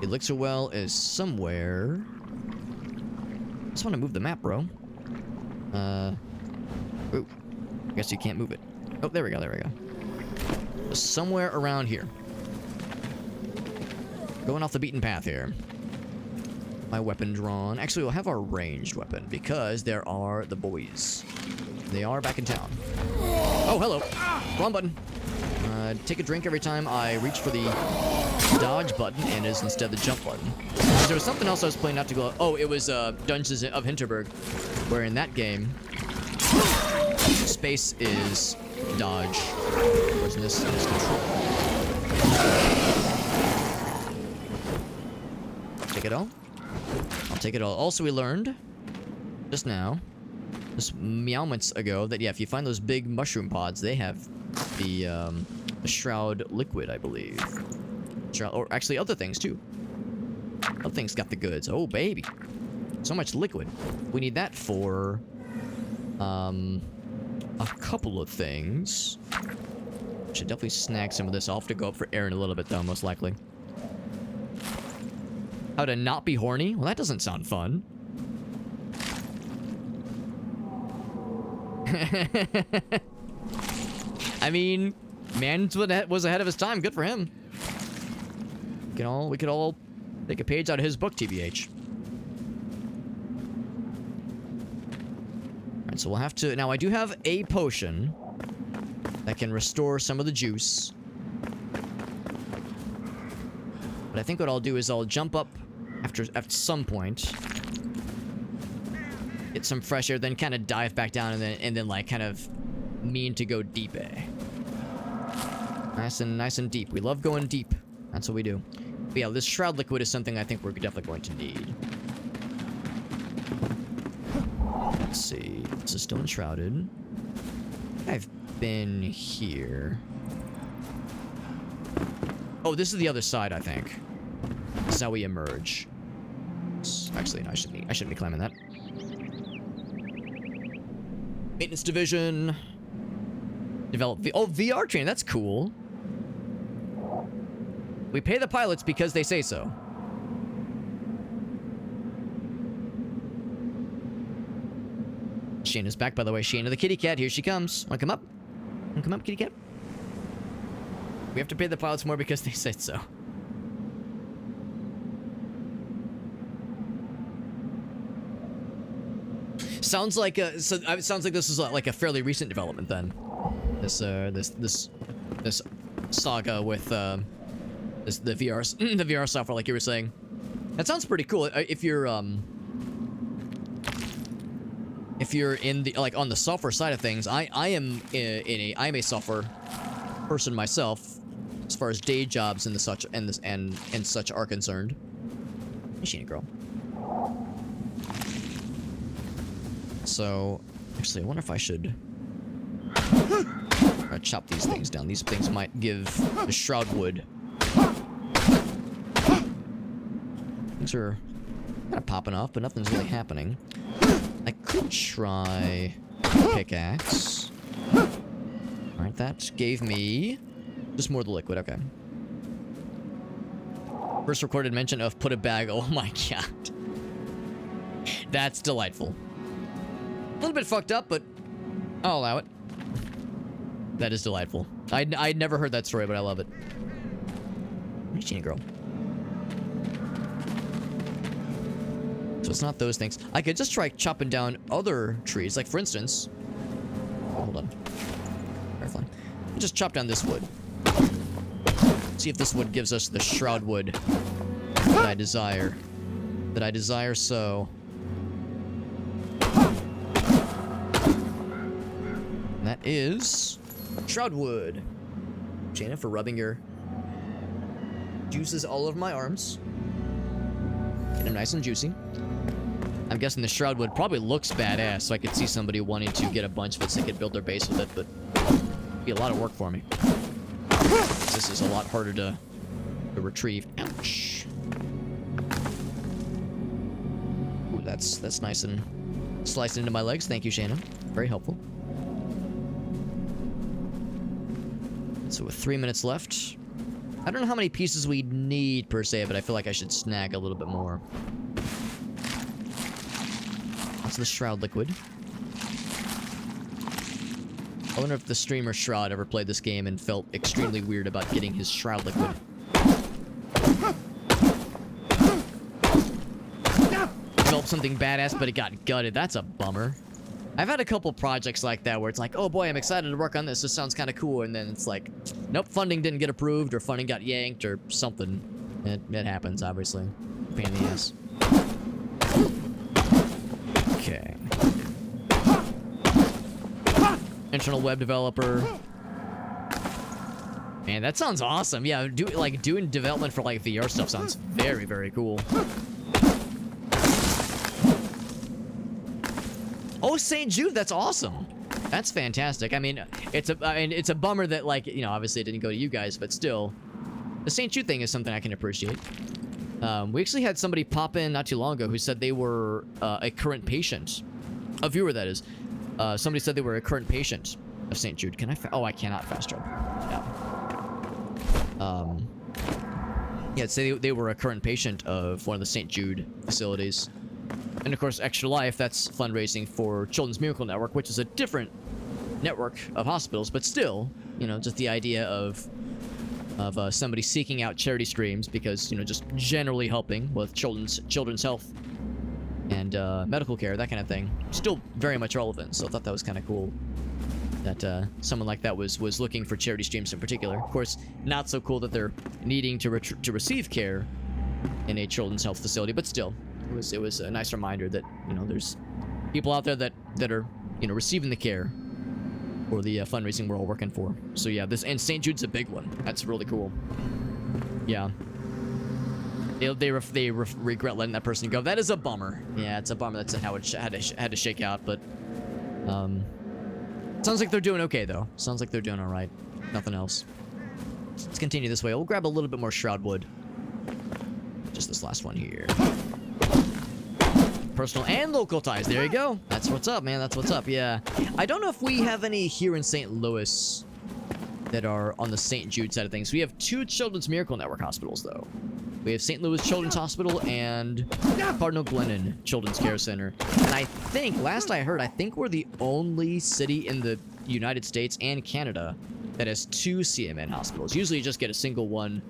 Elixir well is somewhere. Just want to move the map, bro. Ooh. I guess you can't move it. Oh, there we go, there we go. Somewhere around here. Going off the beaten path here. My weapon drawn. Actually, we'll have our ranged weapon because there are the boys. They are back in town. Oh, hello. Wrong button. Take a drink every time I reach for the dodge button, and is instead the jump button. There was something else I was playing not to go... Oh, it was Dungeons of Hinterberg, where in that game, space is dodge, whereas in this is control. Take it all? I'll take it all. Also, we learned just now, just moments ago, that yeah, if you find those big mushroom pods, they have the shroud liquid, I believe. Shroud, or actually other things too. Other things got the goods. Oh baby, so much liquid. We need that for a couple of things. Should definitely snag some of this. I'll have to go up for air in a little bit though, most likely. How to not be horny? Well, that doesn't sound fun. I mean, man was ahead of his time. Good for him. We could all take a page out of his book, TBH. Alright, so we'll have to... Now, I do have a potion that can restore some of the juice. But I think what I'll do is I'll jump up at some point, get some fresh air, then kind of dive back down, and then like kind of mean to go deep. Nice and deep. We love going deep. That's what we do. But yeah, this shroud liquid is something I think we're definitely going to need. Let's see. This is still enshrouded. I've been here. Oh, this is the other side, I think. This is how we emerge. Actually, no, I shouldn't be climbing that. Maintenance division. Develop VR training. That's cool. We pay the pilots because they say so. Shayna's back, by the way. Shayna the kitty cat. Here she comes. Wanna come up? Wanna come up, kitty cat? We have to pay the pilots more because they said so. Sounds like it sounds like this is like a fairly recent development then. This saga with the VR software, like you were saying. That sounds pretty cool. If you're in the on the software side of things, I'm a software person myself, as far as day jobs and such are concerned. Machine girl. So, actually, I wonder if I should chop these things down. These things might give the shroud wood. Things are kind of popping off, but nothing's really happening. I could try pickaxe. Alright, that gave me just more of the liquid, okay. First recorded mention of put a bag. Oh my god. That's delightful. A little bit fucked up, but I'll allow it. That is delightful. I'd never heard that story, but I love it. Reaching a girl. So it's not those things. I could just try chopping down other trees. Like, for instance... Oh, hold on. Firefly. Just chop down this wood. See if this wood gives us the shroud wood that I desire. That I desire so. And that is... shroud wood. Jaina, for rubbing your juices all over my arms. Get them nice and juicy. I'm guessing the shroud wood probably looks badass, so I could see somebody wanting to get a bunch of it so they could build their base with it, but it'd be a lot of work for me. This is a lot harder to retrieve. Ouch. Ooh, that's nice and sliced into my legs. Thank you, Shannon. Very helpful. So with 3 minutes left, I don't know how many pieces we need per se, but I feel like I should snag a little bit more. That's the shroud liquid. I wonder if the streamer Shroud ever played this game and felt extremely weird about getting his shroud liquid. Developed something badass, but it got gutted. That's a bummer. I've had a couple projects like that where it's like, oh boy, I'm excited to work on this. This sounds kind of cool. And then it's like, nope, funding didn't get approved, or funding got yanked, or something. It happens, obviously. Pain in the ass. Okay. Internal web developer. Man, that sounds awesome. Yeah, doing development for like VR stuff sounds very, very cool. Oh, St. Jude, that's awesome. That's fantastic. I mean, it's a bummer that, like, you know, obviously it didn't go to you guys, but still, the St. Jude thing is something I can appreciate. We actually had somebody pop in not too long ago who said they were a current patient. A viewer, that is. Somebody said they were a current patient of St. Jude. Can I oh, I cannot fast travel. Yeah. Yeah, say they were a current patient of one of the St. Jude facilities. And of course, Extra Life, that's fundraising for Children's Miracle Network, which is a different network of hospitals, but still, you know, just the idea of somebody seeking out charity streams because, you know, just generally helping with children's health and medical care, that kind of thing, still very much relevant. So I thought that was kind of cool that someone like that was looking for charity streams in particular. Of course, not so cool that they're needing to receive care in a children's health facility, but still, it was a nice reminder that, you know, there's people out there that are, you know, receiving the care for the fundraising we're all working for. So yeah, and St. Jude's a big one. That's really cool. Yeah. They regret letting that person go. That is a bummer. Yeah, it's a bummer. That's how it had to shake out. But sounds like they're doing okay though. Sounds like they're doing all right. Nothing else. Let's continue this way. We'll grab a little bit more shroud wood. Just this last one here. Personal and local ties. There you go. That's what's up, man. That's what's up. Yeah. I don't know if we have any here in St. Louis that are on the St. Jude side of things. We have 2 Children's Miracle Network hospitals, though. We have St. Louis Children's Hospital and Cardinal Glennon Children's Care Center. And I think, last I heard, I think we're the only city in the United States and Canada that has 2 CMN hospitals. Usually you just get a single one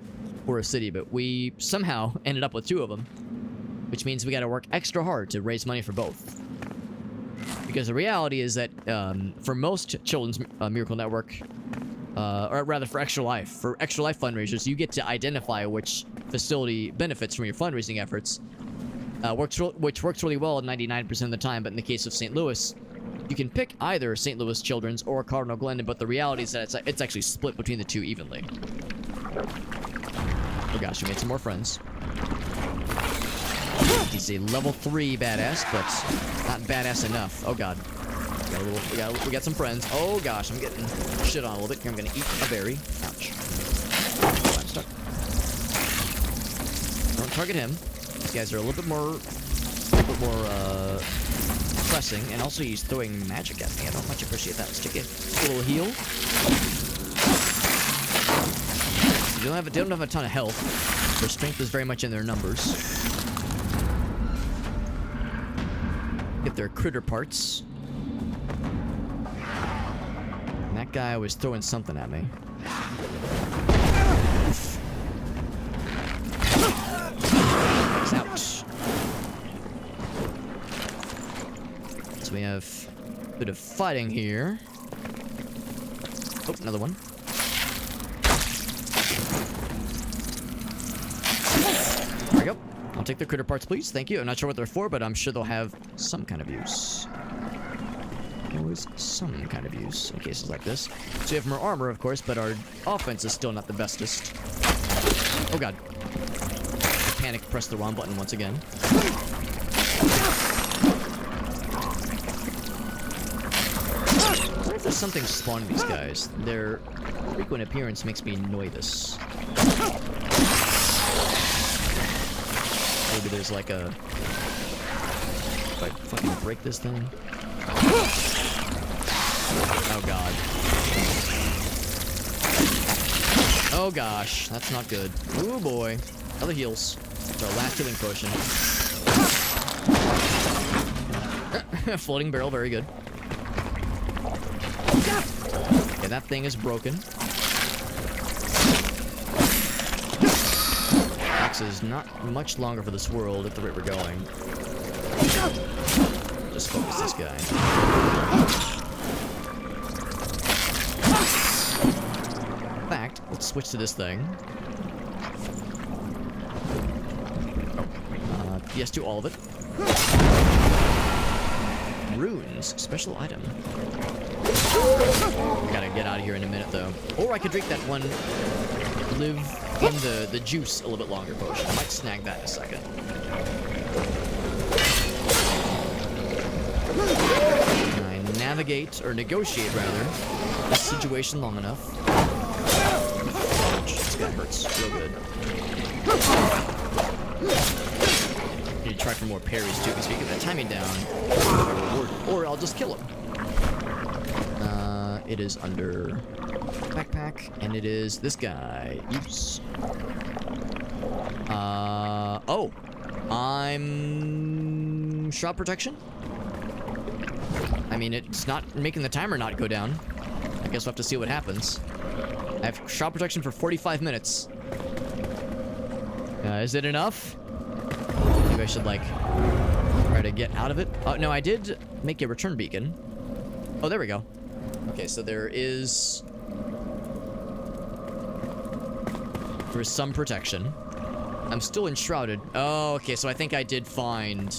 for a city, but we somehow ended up with 2 of them. Which means we got to work extra hard to raise money for both. Because the reality is that for most Children's Miracle Network, or rather for Extra Life fundraisers, you get to identify which facility benefits from your fundraising efforts, which works really well 99% of the time. But in the case of St. Louis, you can pick either St. Louis Children's or Cardinal Glennon, but the reality is that it's actually split between the 2 evenly. Oh gosh, we made some more friends. He's a level 3 badass, but not badass enough. Oh god. We got some friends. Oh gosh, I'm getting shit on a little bit. I'm gonna eat a berry. Ouch. I'm stuck. Don't target him. These guys are a little bit more pressing, and also he's throwing magic at me. I don't much appreciate that. Let's take a little heal. They don't have a ton of health. Their strength is very much in their numbers. Get their critter parts. And that guy was throwing something at me. He's out. So we have a bit of fighting here. Oh, another one. There we go. I'll take the critter parts, please. Thank you. I'm not sure what they're for, but I'm sure they'll have some kind of use. Always some kind of use in cases like this. So we have more armor, of course, but our offense is still not the bestest. Oh, God. I panicked, pressed the wrong button once again. I wonder if there's something spawning these guys. Their frequent appearance makes me nervous. Maybe there's like a... If I fucking break this thing... Oh, God. Oh, gosh. That's not good. Oh, boy. Other heals. It's our last healing potion. Floating barrel. Very good. Okay, that thing is broken. Axe is not much longer for this world at the rate we're going. Just focus this guy. In fact, let's switch to this thing. Yes, to all of it. Runes, special item. Gotta get out of here in a minute, though. Or I could drink that one live in the juice a little bit longer potion. I might snag that in a second. I navigate, or negotiate rather, this situation long enough. Ouch, this guy hurts real good. Need to try for more parries too, because if you get that timing down, or I'll just kill him. It is under backpack, and it is this guy. Use. Oh, I'm shroud protection. I mean, it's not making the timer not go down. I guess we'll have to see what happens. I have shroud protection for 45 minutes. Is it enough? Maybe I should, like, try to get out of it. Oh, no, I did make a return beacon. Oh, there we go. Okay, so there is some protection. I'm still enshrouded. Oh, okay, so I think I did find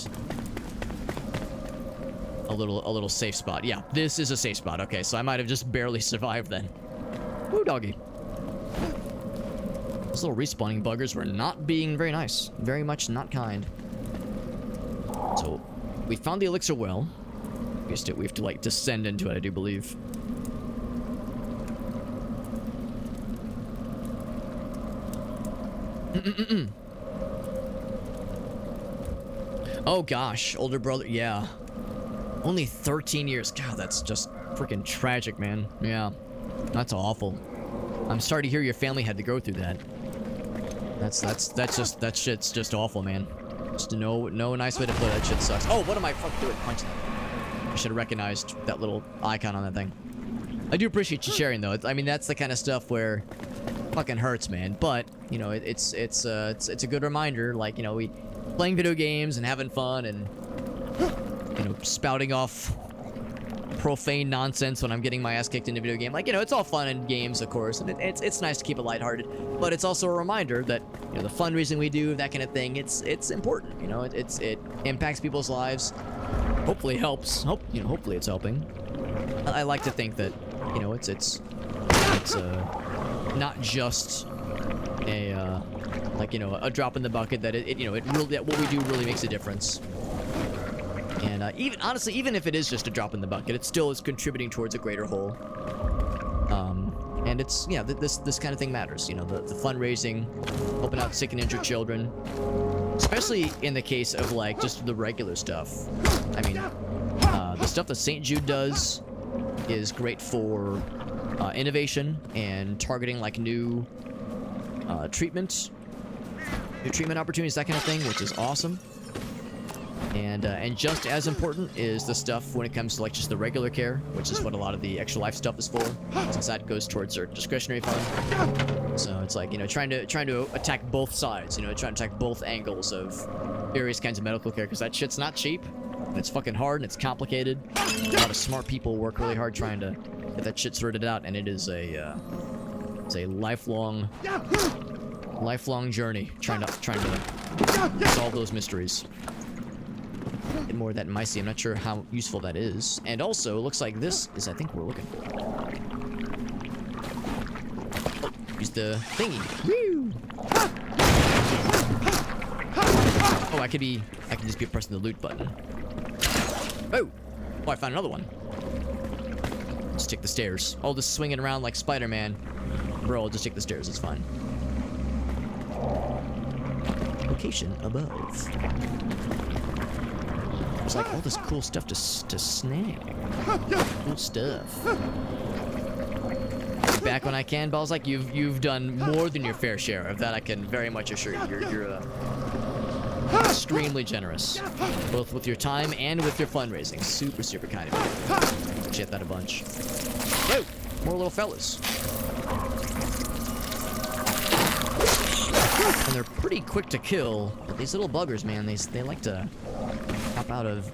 a little safe spot. Yeah, this is a safe spot. Okay, so I might have just barely survived then. Woo, doggy. Those little respawning buggers were not being very nice. Very much not kind. So, we found the elixir well. We have to, like, descend into it, I do believe. Oh, gosh. Older brother. Yeah. Only 13 years. God, that's just freaking tragic, man. Yeah. That's awful. I'm sorry to hear your family had to go through that. That shit's just awful, man. Just no nice way to put it. That shit sucks. Oh, what am I fucking doing? Punching that. I should have recognized that little icon on that thing. I do appreciate you sharing, though. I mean, that's the kind of stuff where fucking hurts, man. But you know, it's a good reminder. Like, you know, we playing video games and having fun and, you know, spouting off profane nonsense when I'm getting my ass kicked in a video game. Like, you know, it's all fun in games, of course, and it's nice to keep it lighthearted. But it's also a reminder that, you know, the fundraising we do, that kind of thing, it's important. You know, it impacts people's lives. Hopefully helps. Hopefully it's helping. I like to think that, you know, it's not just a like, you know, a drop in the bucket. That it you know, it really, that what we do really makes a difference. And even honestly, even if it is just a drop in the bucket, it still is contributing towards a greater whole. And it's, yeah, this kind of thing matters. You know, the fundraising, helping out sick and injured children, especially in the case of, like, just the regular stuff. I mean, the stuff that St. Jude does is great for innovation and targeting, like, new treatment, new treatment opportunities, that kind of thing, which is awesome. And just as important is the stuff when it comes to like just the regular care, which is what a lot of the extra life stuff is for, since that goes towards their discretionary fund. So it's like, you know, trying to attack both sides, you know, trying to attack both angles of various kinds of medical care, because that shit's not cheap, and it's fucking hard, and it's complicated. A lot of smart people work really hard trying to get that shit sorted out, and it is a lifelong journey trying to solve those mysteries. Get more of that in my sea. I'm not sure how useful that is. And also, it looks like this is, I think, what we're looking for. Oh, use the thingy. Woo! Oh, I can just be pressing the loot button. Oh! Oh, I found another one. Just take the stairs. All this swinging around like Spider-Man. Bro, I'll just take the stairs. It's fine. Location above. There's like all this cool stuff to snag. Cool stuff. Back when I can, Balls, like you've done more than your fair share of that. I can very much assure you. You're extremely generous, both with your time and with your fundraising. Super, super kind of you. Appreciate that a bunch. Whoa, more little fellas. And they're pretty quick to kill, but these little buggers, man, they like to pop out of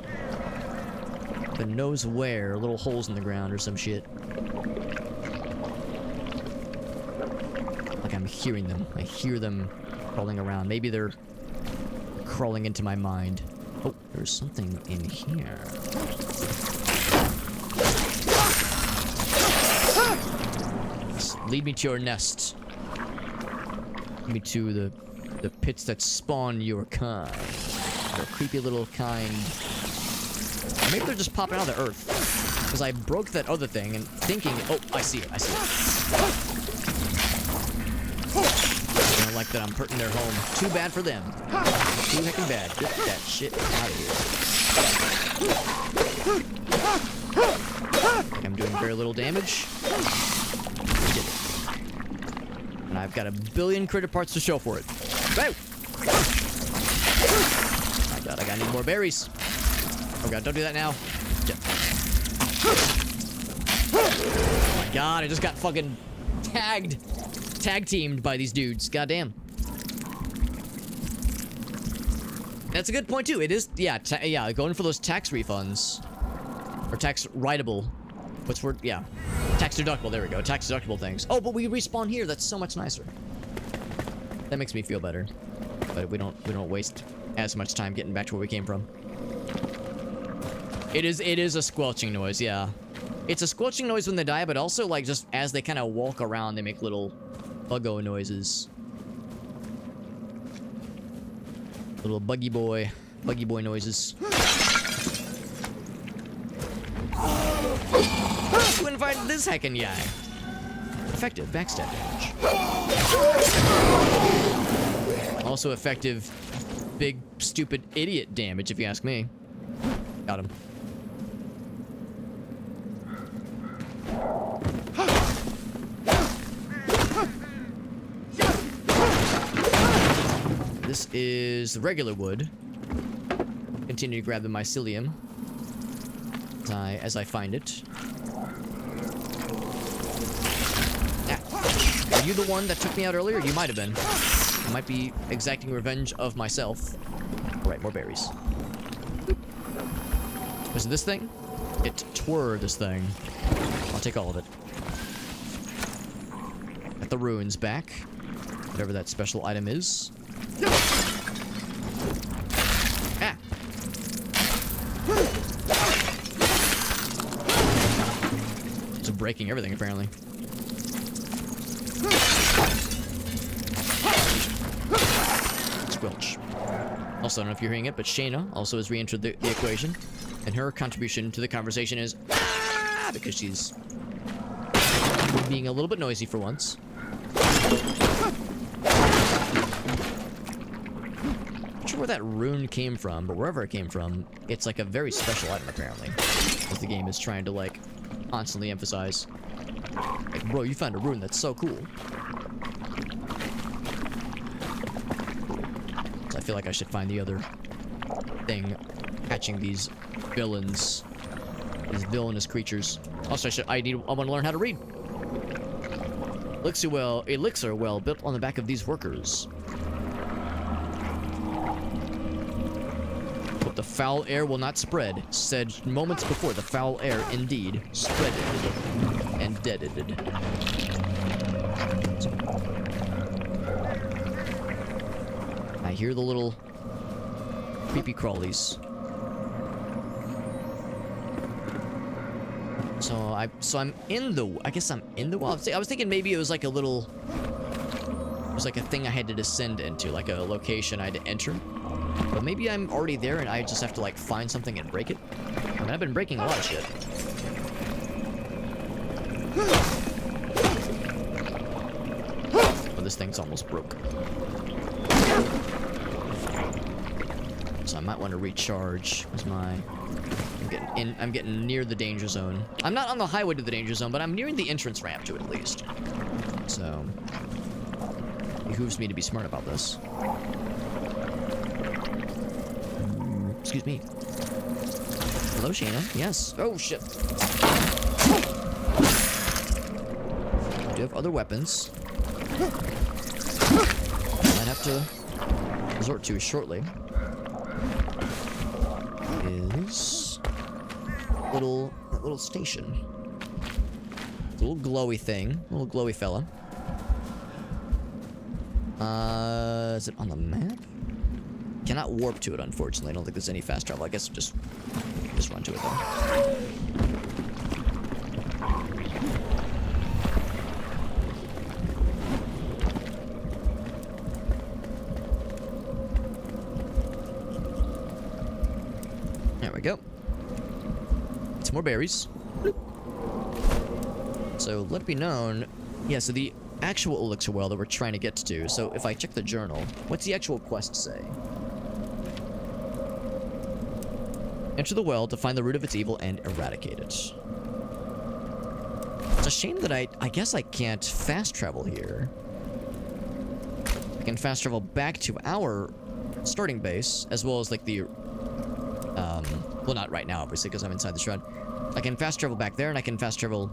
the knows where, little holes in the ground or some shit. Like I'm hearing them. I hear them crawling around. Maybe they're crawling into my mind. Oh, there's something in here. Lead me to your nest. Lead me to the pits that spawn your kind. They're creepy little kind. Or maybe they're just popping out of the earth. Because I broke that other thing and thinking, oh, I see it. I don't like that I'm hurting their home. Too bad for them. Too heckin' bad. Get that shit out of here. Like I'm doing very little damage. Did it. And I've got a billion critter parts to show for it. Whoa! Oh my god, I gotta need more berries. Oh god, don't do that now. Yeah. Oh my god, I just got fucking tag teamed by these dudes. Goddamn. That's a good point too. It is, yeah, going for those tax refunds. Or tax writable. What's word? Yeah. Tax deductible, there we go. Tax deductible things. Oh, but we respawn here. That's so much nicer. That makes me feel better. But we don't waste as much time getting back to where we came from. It is a squelching noise, yeah. It's a squelching noise when they die, but also like just as they kind of walk around, they make little buggo noises. Little buggy boy noises. Who invited this heckin' guy? Effective backstab damage. Also effective big stupid idiot damage, if you ask me. Got him. This is the regular wood. Continue to grab the mycelium as I find it. Ah. Are you the one that took me out earlier? You might have been. I might be exacting revenge of myself. Alright, more berries. Was it this thing? It twirled this thing. I'll take all of it. Got the ruins back. Whatever that special item is. Ah! It's breaking everything, apparently. Squelch. Also, I don't know if you're hearing it, but Shayna also has re-entered the equation. And her contribution to the conversation is... Ah! Because she's... being a little bit noisy for once. Not sure where that rune came from, but wherever it came from, it's like a very special item, apparently. As the game is trying to, like, constantly emphasize. Like, bro, you found a rune that's so cool. feel like I should find the other thing catching these villains. These villainous creatures. Also, I want to learn how to read. Elixir well built on the back of these workers. But the foul air will not spread. Said moments before, the foul air indeed spreaded and deaded. I hear the little creepy crawlies. So I'm in the, I guess I'm in the wild. I was thinking maybe it was like a little, it was like a thing I had to descend into, like a location I had to enter. But maybe I'm already there and I just have to like find something and break it. I mean, I've been breaking a lot of shit. But this thing's almost broke. So I might want to recharge. Where's my... I'm getting near the danger zone. I'm not on the highway to the danger zone, but I'm nearing the entrance ramp to it at least. So... it behooves me to be smart about this. Excuse me. Hello, Shayna. Yes. Oh, shit. I do have other weapons. I might have to resort to shortly. Is that little station. It's a little glowy thing. A little glowy fella. Is it on the map? Cannot warp to it, unfortunately. I don't think there's any fast travel. I guess just run to it though. There we go. Some more berries. So let it be known. Yeah, so the actual elixir well that we're trying to get to. So if I check the journal, what's the actual quest say? Enter the well to find the root of its evil and eradicate it. It's a shame that I guess I can't fast travel here. I can fast travel back to our starting base, as well as like the, well, not right now, obviously, because I'm inside the shroud. I can fast travel back there, and I can fast travel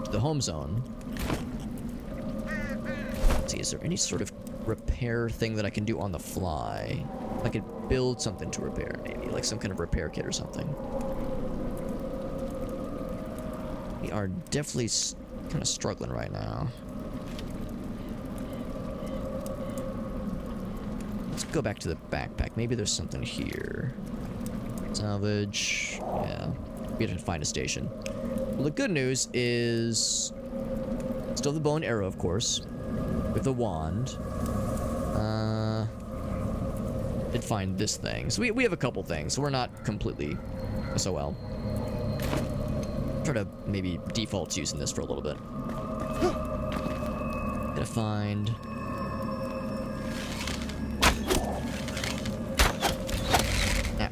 to the home zone. Let's see, is there any sort of repair thing that I can do on the fly? I could build something to repair, maybe, like some kind of repair kit or something. We are definitely kind of struggling right now. Let's go back to the backpack. Maybe there's something here. Salvage. Yeah. We have to find a station. Well, the good news is... still the bow and arrow, of course. With the wand. Did find this thing. So we have a couple things. So we're not completely SOL. Try to maybe default to using this for a little bit. Gotta find... ah.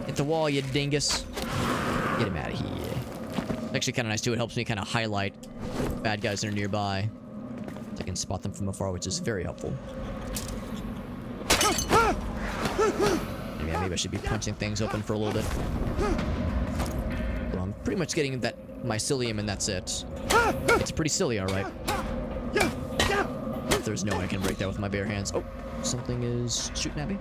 Hit the wall, you dingus. Get him out of here. It's actually kind of nice too. It helps me kind of highlight bad guys that are nearby. I can spot them from afar, which is very helpful. Yeah, maybe I should be punching things open for a little bit. Well, I'm pretty much getting that mycelium and that's it. It's pretty silly, alright. There's no way I can break that with my bare hands. Oh, something is shooting at me.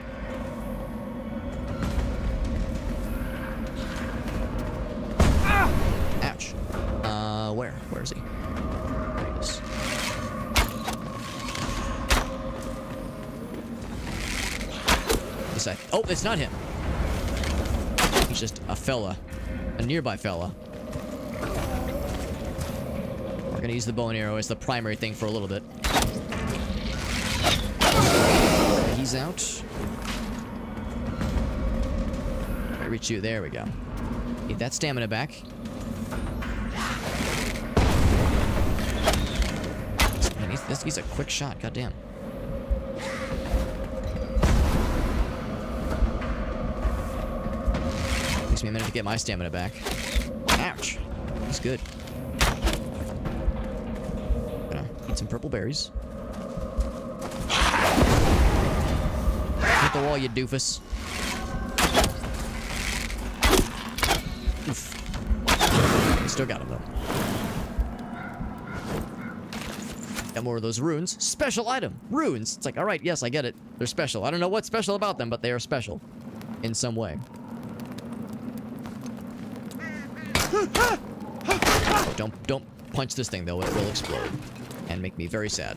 Ouch. Where is he? There he is. Oh, it's not him. He's just a fella. A nearby fella. We're gonna use the bow and arrow as the primary thing for a little bit. He's out. I reach you. There we go. Need that stamina back. Man, he's a quick shot. Goddamn. Takes me a minute to get my stamina back. Ouch. That's good. Gonna some purple berries. Hit the wall, you doofus. Oof. Still got him, though. Got more of those runes. Special item. Runes. It's like, alright, yes, I get it. They're special. I don't know what's special about them, but they are special. In some way. Oh, don't punch this thing, though. It will explode. And make me very sad.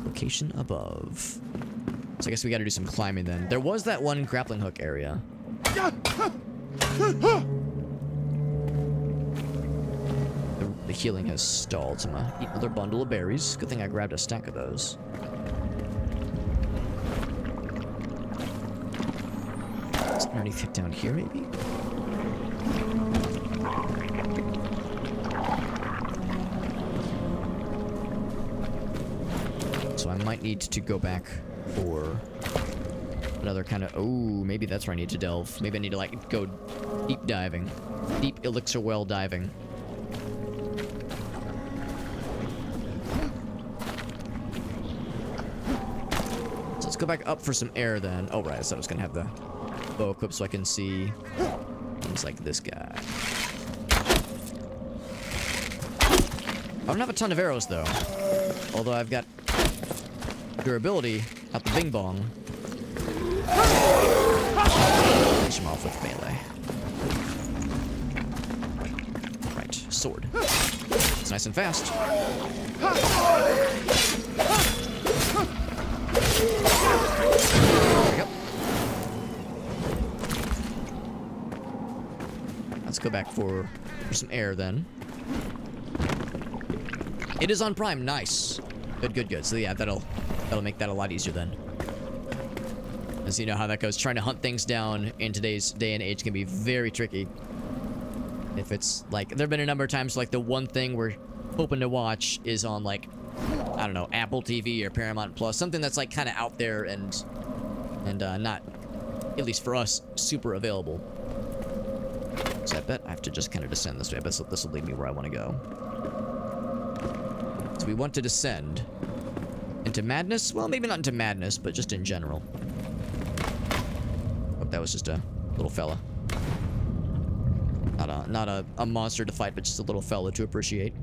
Location above. So I guess we gotta do some climbing then. There was that one grappling hook area. The healing has stalled, so I'm gonna eat another bundle of berries. Good thing I grabbed a stack of those. Is there any fit down here, maybe? So I might need to go back for another kind of... Oh, maybe that's where I need to delve. Maybe I need to, like, go deep diving. Deep elixir well diving. So let's go back up for some air then. Oh, right. So I was going to have the bow equipped so I can see things like this guy. I don't have a ton of arrows, though. Although I've got durability out the bing bong. Finish him off with melee. Right, sword. It's nice and fast. There we go. Let's go back for some air then. It is on Prime. Nice. Good. So yeah, that'll make that a lot easier then. As you know how that goes. Trying to hunt things down in today's day and age can be very tricky. If it's like, there have been a number of times like the one thing we're hoping to watch is on like, I don't know, Apple TV or Paramount Plus, something that's like kind of out there and not, at least for us, super available. So I bet I have to just kind of descend this way. I bet this will lead me where I want to go. So we want to descend into madness. Well, maybe not into madness, but just in general. Oh, that was just a little fella. Not a monster to fight, but just a little fella to appreciate.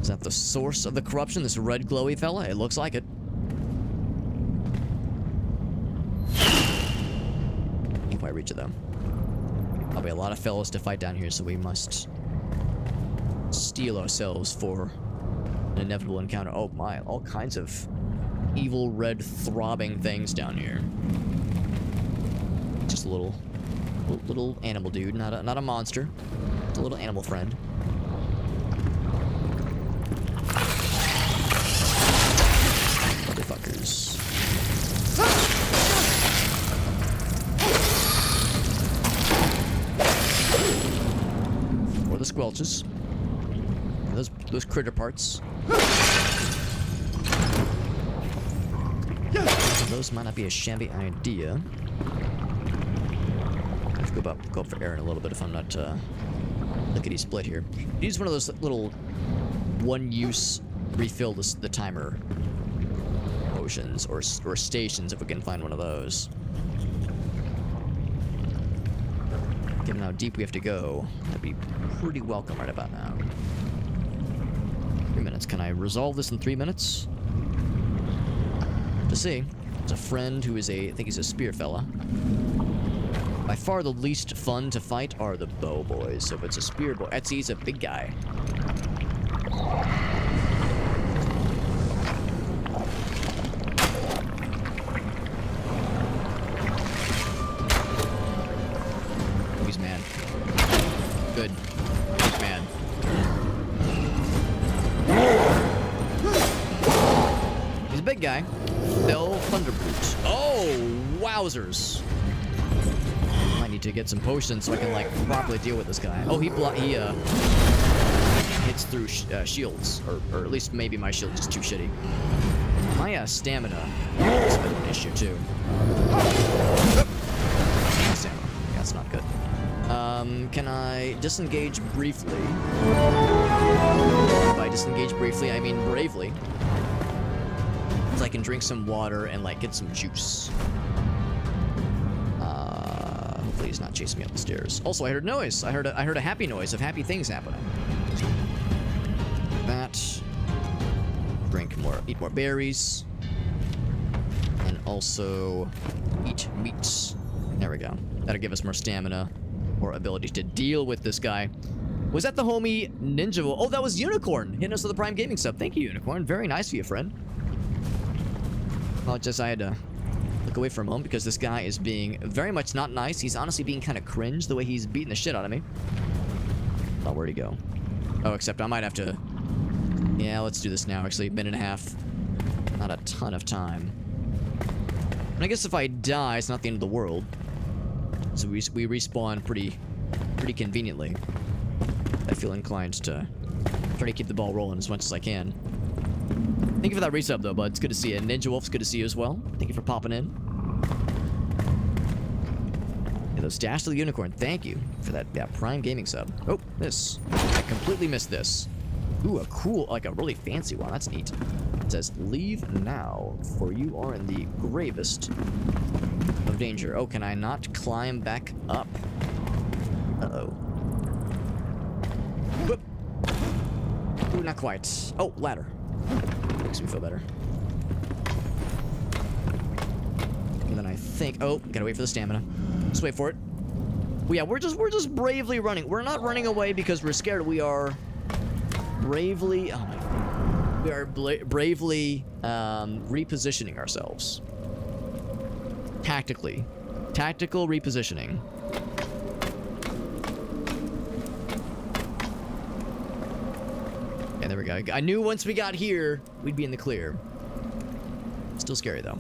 Is that the source of the corruption? This red glowy fella? It looks like it. Can't quite reach it though. There'll be a lot of fellows to fight down here, so we must steel ourselves for an inevitable encounter. Oh my, all kinds of evil red throbbing things down here. Just a little animal dude, not a monster. It's a little animal friend. Motherfuckers. Or the squelches. Those critter parts. Those might not be a shabby idea. I have to go up for air in a little bit if I'm not lickety split here. Use one of those little one-use refill the timer potions or stations if we can find one of those. Given how deep we have to go, that'd be pretty welcome right about now. 3 minutes. Can I resolve this in 3 minutes? To see. There's a friend who is I think he's a spear fella. By far the least fun to fight are the bow boys. So if it's a spear boy, he's a big guy. He's mad. Good. He's mad. He's a big guy. They'll thunderboot. Oh, wowzers. I need to get some potions so I can like properly deal with this guy. Oh, he hits through shields, or at least maybe my shield's just too shitty. My stamina has been an issue too. Stamina. That's not good. Can I disengage briefly? By disengage briefly, I mean bravely. So I can drink some water and like get some juice. Hopefully he's not chasing me up the stairs. Also, I heard noise. I heard a happy noise of happy things happening. That. Drink more, eat more berries. And also eat meats. There we go. That'll give us more stamina or ability to deal with this guy. Was that the homie Ninja? Oh, that was Unicorn hitting us with the Prime Gaming sub. Thank you, Unicorn. Very nice of you, friend. Apologize, I had to look away from him because this guy is being very much not nice. He's honestly being kind of cringe the way he's beating the shit out of me. Oh, where'd he go? Oh, except I might have to... Yeah, let's do this now. Actually, a minute and a half. Not a ton of time. And I guess if I die, it's not the end of the world. So we respawn pretty conveniently. I feel inclined to try to keep the ball rolling as much as I can. Thank you for that resub, though, bud. It's good to see you. Ninja Wolf's good to see you as well. Thank you for popping in. Yeah, those Dash to the Unicorn. Thank you for that Prime Gaming sub. Oh, this. I completely missed this. Ooh, a cool, like a really fancy one. That's neat. It says, leave now, for you are in the gravest of danger. Oh, can I not climb back up? Uh-oh. Whoop. Ooh, not quite. Oh, ladder. Makes me feel better. And then I think, oh, gotta wait for the stamina. Just wait for it. Well, yeah, we're just bravely running. We're not running away because we're scared. We are bravely, oh my God. We are bravely repositioning ourselves. Tactically. Tactical repositioning. And there we go. I knew once we got here, we'd be in the clear. Still scary, though.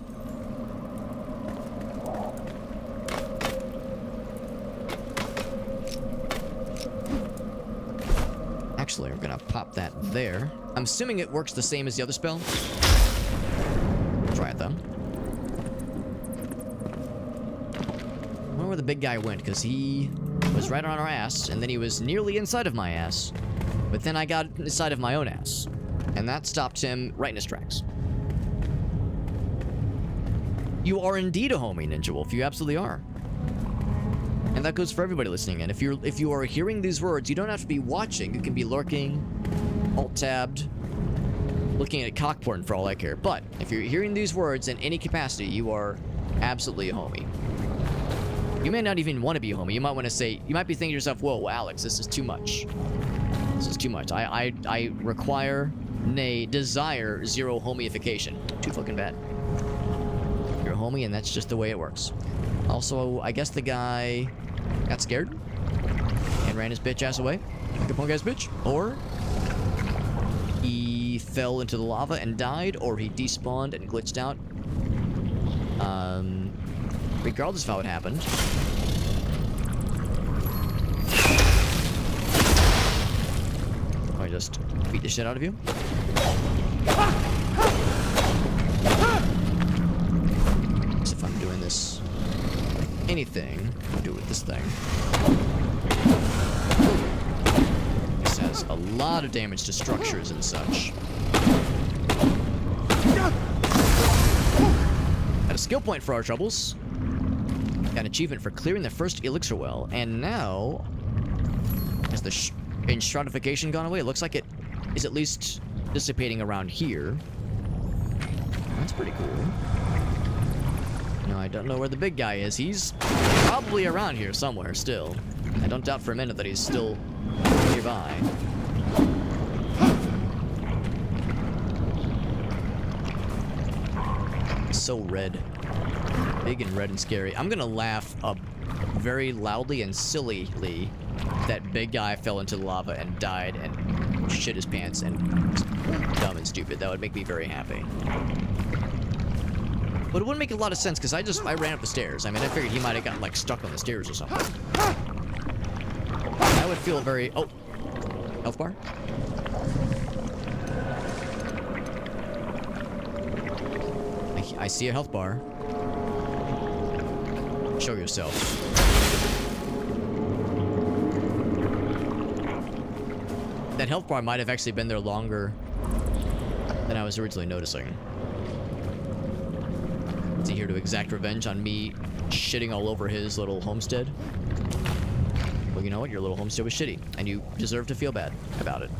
Actually, we're gonna pop that there. I'm assuming it works the same as the other spell. Try it, though. I wonder where the big guy went, because he was right on our ass, and then he was nearly inside of my ass. But then I got inside of my own ass. And that stopped him right in his tracks. You are indeed a homie, Ninja Wolf. You absolutely are. And that goes for everybody listening in. If you are hearing these words, you don't have to be watching. You can be lurking, alt-tabbed, looking at cock porn for all I care. But if you're hearing these words in any capacity, you are absolutely a homie. You may not even want to be a homie. You might want to say, you might be thinking to yourself, whoa, Alex, this is too much. This is too much. I require, nay, desire zero homeification. Too fucking bad. You're a homie, and that's just the way it works. Also, I guess the guy got scared and ran his bitch ass away. Good point, guys, bitch. Or he fell into the lava and died, or he despawned and glitched out. Regardless of how it happened. I just beat the shit out of you. As if I'm doing this. Anything to do with this thing. This has a lot of damage to structures and such. Got a skill point for our troubles. Got an achievement for clearing the first elixir well. And now, has the enshroudification gone away? It looks like it is at least dissipating around here. That's pretty cool. No, I don't know where the big guy is. He's probably around here somewhere still. I don't doubt for a minute that he's still nearby. It's so red. Big and red and scary. I'm gonna laugh very loudly and sillily that big guy fell into the lava and died and shit his pants and was dumb and stupid. That would make me very happy. But it wouldn't make a lot of sense because I ran up the stairs. I mean, I figured he might have gotten like stuck on the stairs or something. I would feel very... Oh. Health bar? I see a health bar. Show yourself. That health bar might have actually been there longer than I was originally noticing. Is he here to exact revenge on me shitting all over his little homestead? Well, you know what? Your little homestead was shitty, and you deserve to feel bad about it.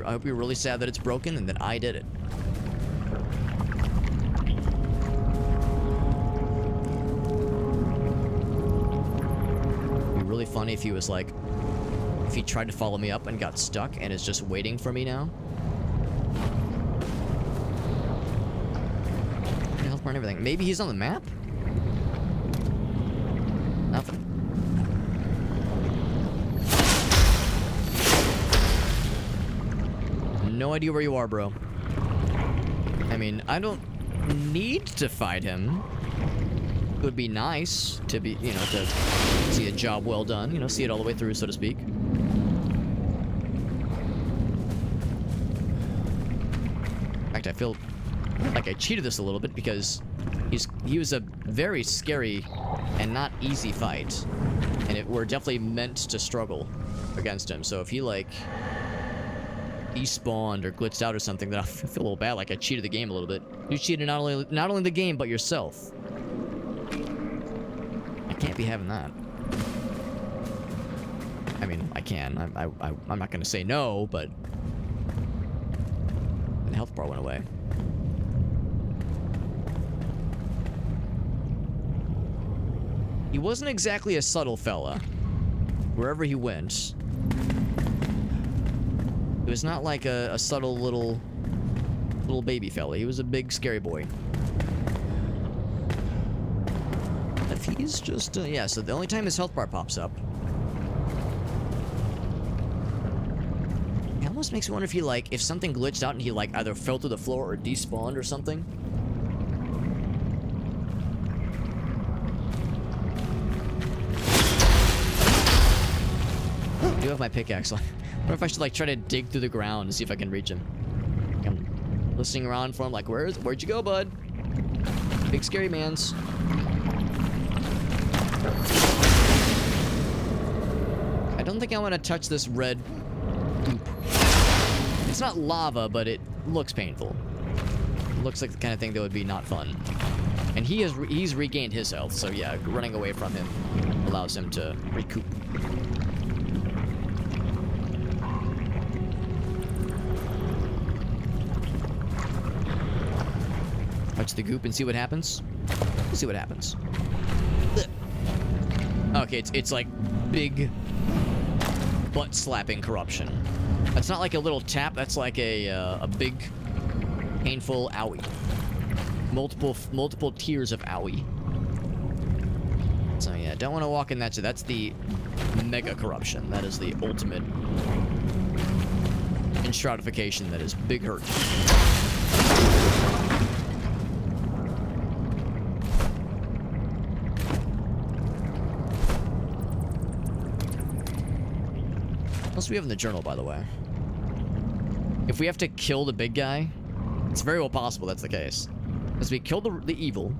I hope you're really sad that it's broken and that I did it. It'd be really funny if he was like, if he tried to follow me up and got stuck and is just waiting for me now. Health bar and everything. Maybe he's on the map? Nothing. No idea where you are, bro. I mean, I don't need to fight him. It would be nice to be, you know, to see a job well done. You know, see it all the way through, so to speak. In fact, I feel like I cheated this a little bit because he was a very scary and not easy fight. And we're definitely meant to struggle against him. So if he, like, despawned or glitched out or something, then I feel a little bad, like I cheated the game a little bit. You cheated not only the game, but yourself. I can't be having that. I mean, I can. I'm not gonna say no, but the health bar went away. He wasn't exactly a subtle fella. Wherever he went, it was not like a subtle little baby fella. He was a big, scary boy. If he's just, yeah, so the only time his health bar pops up. It almost makes me wonder if he, like, if something glitched out and he, like, either fell through the floor or despawned or something. I do have my pickaxe. I wonder if I should, like, try to dig through the ground and see if I can reach him. I'm listening around for him, like, where'd you go, bud? Big scary mans. I don't think I want to touch this red goop. It's not lava, but it looks painful. It looks like the kind of thing that would be not fun. And he's regained his health, so yeah, running away from him allows him to recoup. Touch the goop and see what happens. Let's see what happens. Okay, it's like big butt slapping corruption. That's not like a little tap. That's like a big painful owie. Multiple tiers of owie. So yeah, don't want to walk in that. So that's the mega corruption. That is the ultimate enshroudification. That is big hurt. What else do we have in the journal, by the way? If we have to kill the big guy, it's very well possible that's the case. Because we killed the evil.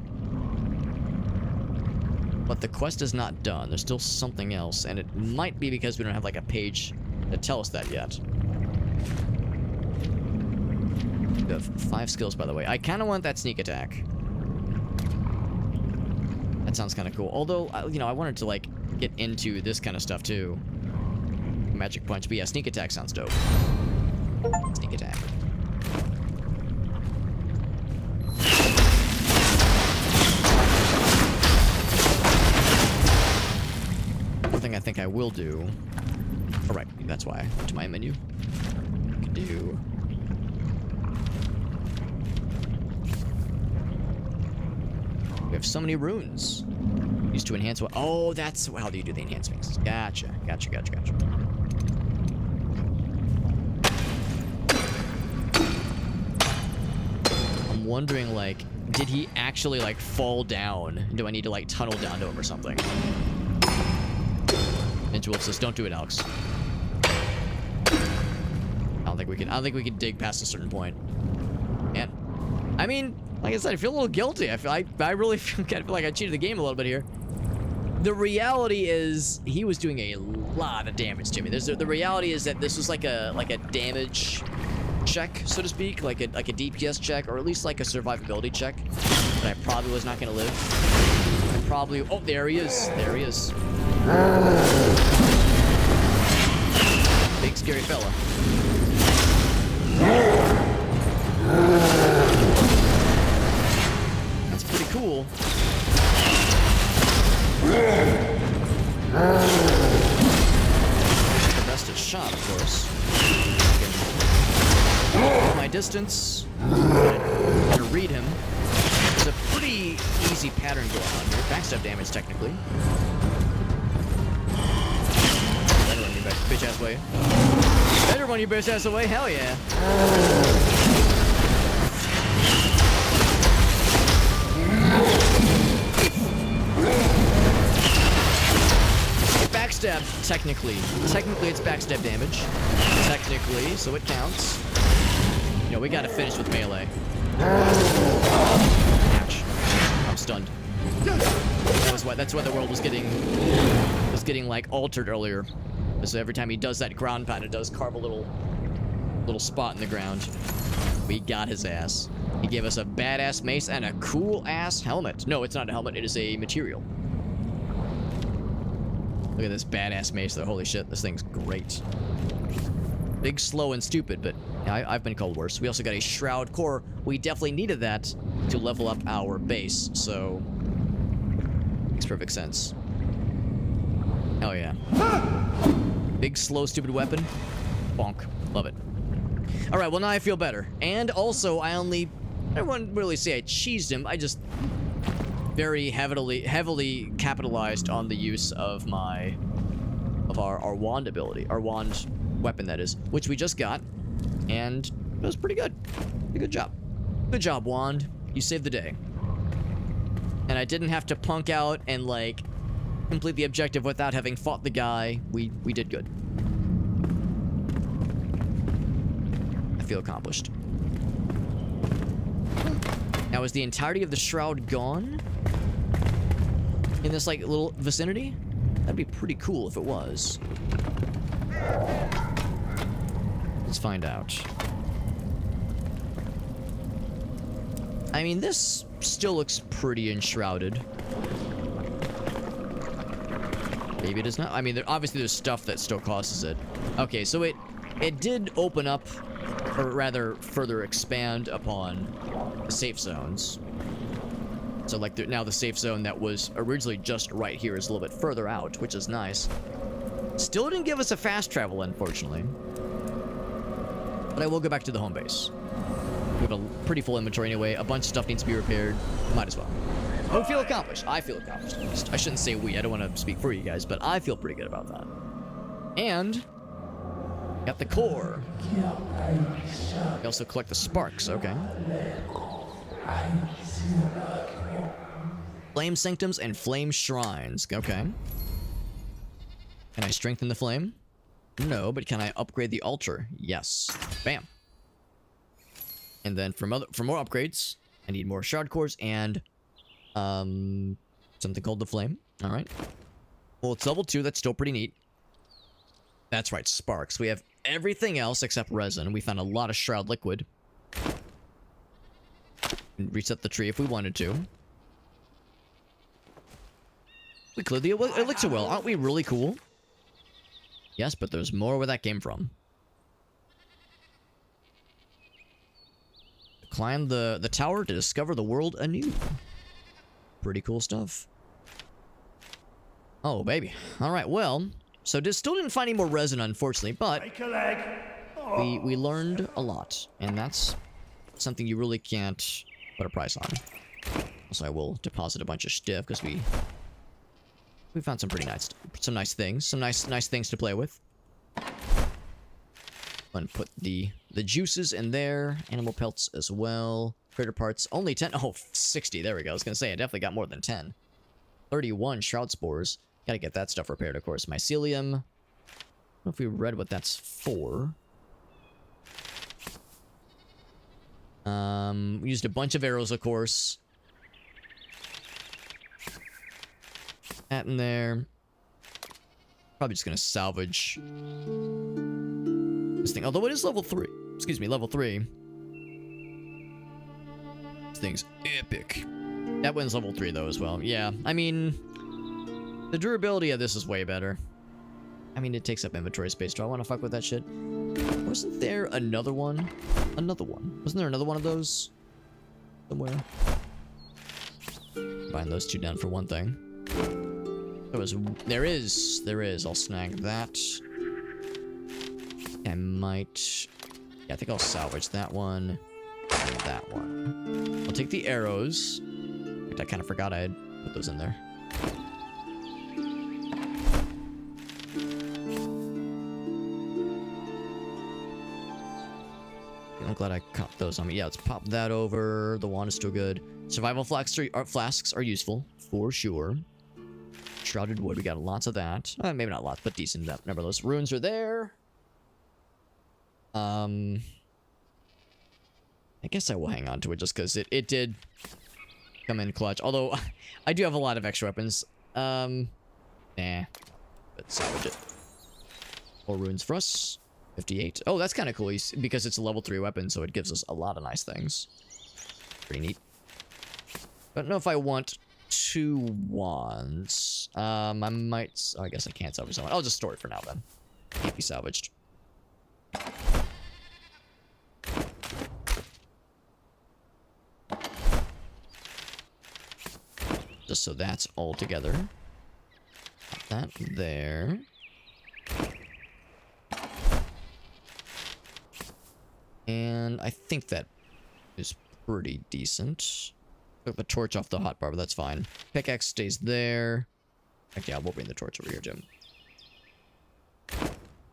But the quest is not done. There's still something else. And it might be because we don't have, like, a page to tell us that yet. We have 5 skills, by the way. I kind of want that sneak attack. That sounds kind of cool. Although, you know, I wanted to, like, get into this kind of stuff, too. Magic punch, but yeah, sneak attack sounds dope. Sneak attack. One thing I think I will do. All right, that's why I went to my menu. Could do. We have so many runes. Used to enhance what? Oh, that's how do you do the enhancements? Gotcha. I'm wondering, like, did he actually, like, fall down? Do I need to, like, tunnel down to him or something? Ninja Wolf says, don't do it, Alex. don't think we can dig past a certain point. And I mean, like I said, I feel a little guilty. I really feel like I cheated the game a little bit here. The reality is he was doing a lot of damage to me. The reality is that this was like a damage check, so to speak, like a DPS check, or at least like a survivability check. But I probably was not gonna live. I probably. Oh, there he is. There he is. Big scary fella. That's pretty cool. The best shot, of course. My distance. I'm gonna read him. There's a pretty easy pattern going on here. Backstab damage, technically. Better run your bitch ass away. Better run your bitch ass away. Hell yeah. Backstab, technically. Technically, it's backstab damage. Technically, so it counts. You know, we gotta finish with melee. Ouch. I'm stunned. That's why the world was getting like altered earlier. So every time he does that ground pound, it does carve a little spot in the ground. We got his ass. He gave us a badass mace and a cool ass helmet. No, it's not a helmet, it is a material. Look at this badass mace though. Holy shit, this thing's great. Big, slow, and stupid, but I've been called worse. We also got a Shroud core. We definitely needed that to level up our base, so makes perfect sense. Hell yeah. Big, slow, stupid weapon. Bonk. Love it. Alright, well now I feel better. And also, I wouldn't really say I cheesed him. I just very heavily capitalized on the use of our wand ability. Our wand weapon, that is. Which we just got. And it was pretty good. Good job. Good job, wand. You saved the day. And I didn't have to punk out and, like, complete the objective without having fought the guy. We did good. I feel accomplished. Now, is the entirety of the Shroud gone? In this, like, little vicinity? That'd be pretty cool if it was. Let's find out. I mean, this still looks pretty enshrouded. Maybe it is not. I mean, obviously there's stuff that still causes it. Okay, so it did open up, or rather further expand upon the safe zones. So like now the safe zone that was originally just right here is a little bit further out, which is nice. Still didn't give us a fast travel, unfortunately. But I will go back to the home base. We have a pretty full inventory anyway. A bunch of stuff needs to be repaired. Might as well. We feel accomplished. I feel accomplished at least. I shouldn't say we. I don't want to speak for you guys, but I feel pretty good about that. And got the core. We also collect the sparks. Okay. Flame sanctums and flame shrines. Okay. Can I strengthen the flame? No, but can I upgrade the altar? Yes. Bam. And then for more upgrades, I need more shard cores and something called the flame. All right. Well, it's level 2. That's still pretty neat. That's right, sparks. We have everything else except resin. We found a lot of shroud liquid. Reset the tree if we wanted to. We cleared the elixir well. Aren't we really cool? Yes, but there's more where that came from. Climb the tower to discover the world anew. Pretty cool stuff. Oh, baby. Alright, well, so still didn't find any more resin, unfortunately, but we learned a lot, and that's something you really can't put a price on. So I will deposit a bunch of stuff, because we found some pretty nice, some nice things to play with. And put the juices in there, animal pelts as well, critter parts, only 10, oh, 60, there we go. I was gonna say, I definitely got more than 10. 31 shroud spores, gotta get that stuff repaired, of course. Mycelium, I don't know if we read what that's for. We used a bunch of arrows, of course. That in there. Probably just gonna salvage this thing. Although it is level 3. Excuse me, level 3. This thing's epic. That one's level 3 though as well. Yeah, I mean, the durability of this is way better. I mean, it takes up inventory space. Do I want to fuck with that shit? Wasn't there another one? Another one. Wasn't there another one of those? Somewhere. Combine those two down for one thing. There is. I'll snag that. I might... Yeah, I think I'll salvage that one. And that one. I'll take the arrows. In fact, I kind of forgot I had put those in there. I'm glad I caught those on me. Yeah, let's pop that over. The wand is still good. Survival flasks are useful, for sure. Shrouded wood, we got lots of that. Maybe not lots, but decent. Nevertheless, runes are there. I guess I will hang on to it just because it did come in clutch. Although, I do have a lot of extra weapons. Nah. Let's salvage it. More runes for us. 58. Oh, that's kind of cool because it's a level 3 weapon, so it gives us a lot of nice things. Pretty neat. I don't know if I want 2 wands. I might... Oh, I guess I can't salvage that one. I'll just store it for now, then. Can't be salvaged. Just so that's all together. Put that there. And I think that is pretty decent. Took the torch off the hotbar, but that's fine. Pickaxe stays there. Heck yeah, we'll bring the torch over here, Jim.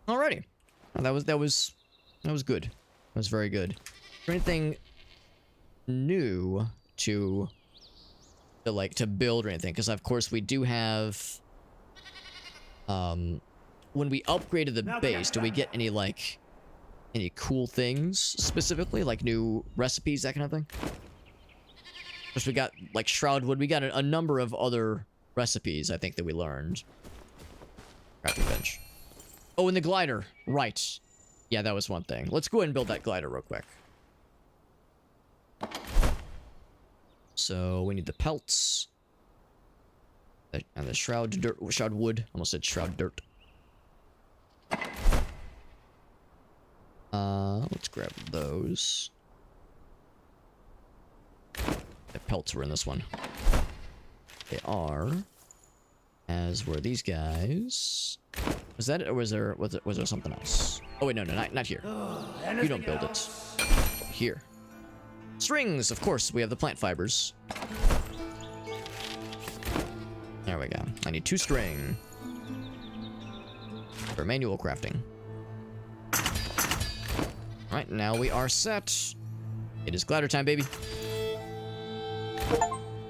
Alrighty. Oh, that was good. That was very good. Is there anything new to build or anything? Because of course we do have when we upgraded the base, do we get any any cool things specifically, like new recipes, that kind of thing? Because we got like shroud wood, we got a number of other recipes I think that we learned. Crafting bench. Oh, and the glider, right? Yeah, that was one thing. Let's go ahead and build that glider real quick. So we need the pelts and the shroud wood. Almost said shroud dirt. Let's grab those. The pelts were in this one. They are. As were these guys. Was that it, or was there something else? Oh wait, no, not here. You don't build it. Here. Strings, of course. We have the plant fibers. There we go. I need 2 string for manual crafting. Alright, now we are set. It is glider time, baby.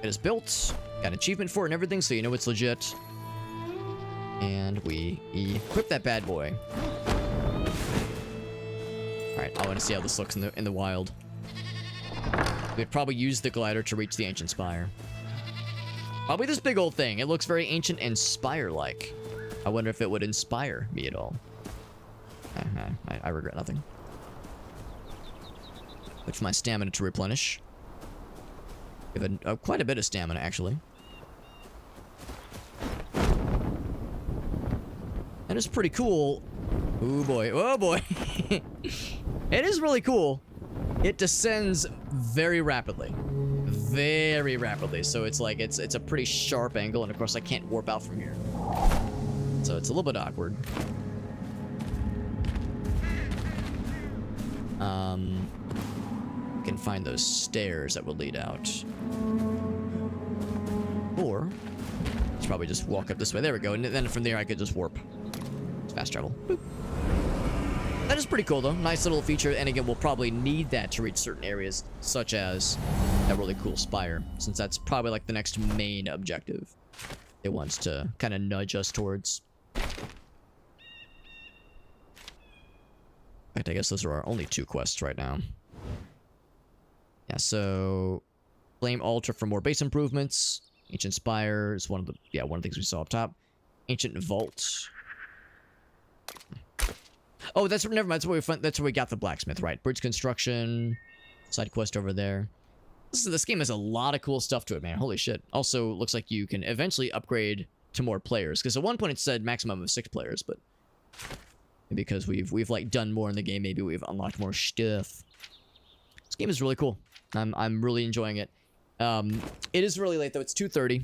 It is built. Got an achievement for it and everything, so you know it's legit. And we equip that bad boy. Alright, I want to see how this looks in the wild. We'd probably use the glider to reach the ancient spire. Probably this big old thing. It looks very ancient and spire-like. I wonder if it would inspire me at all. I regret nothing. Wait for my stamina to replenish. We have quite a bit of stamina, actually. And it's pretty cool. Oh boy, oh boy. It is really cool. It descends very rapidly. Very rapidly. So it's like, it's a pretty sharp angle, and of course I can't warp out from here. So it's a little bit awkward. We can find those stairs that will lead out. Or, let's probably just walk up this way. There we go. And then from there I could just warp. It's fast travel. Boop. That is pretty cool, though. Nice little feature. And again, we'll probably need that to reach certain areas, such as that really cool spire, since that's probably like the next main objective it wants to kind of nudge us towards. In fact, I guess those are our only 2 quests right now. Yeah, so Flame Altar for more base improvements. Ancient Spire is one of the things we saw up top. Ancient Vault. Oh, never mind. That's where we got the blacksmith, right? Bridge construction, side quest over there. This game has a lot of cool stuff to it, man. Holy shit. Also, looks like you can eventually upgrade to more players, because at one point it said maximum of 6 players, but because we've like done more in the game, maybe we've unlocked more stuff. This game is really cool. I'm really enjoying it. It is really late though. It's 2:30.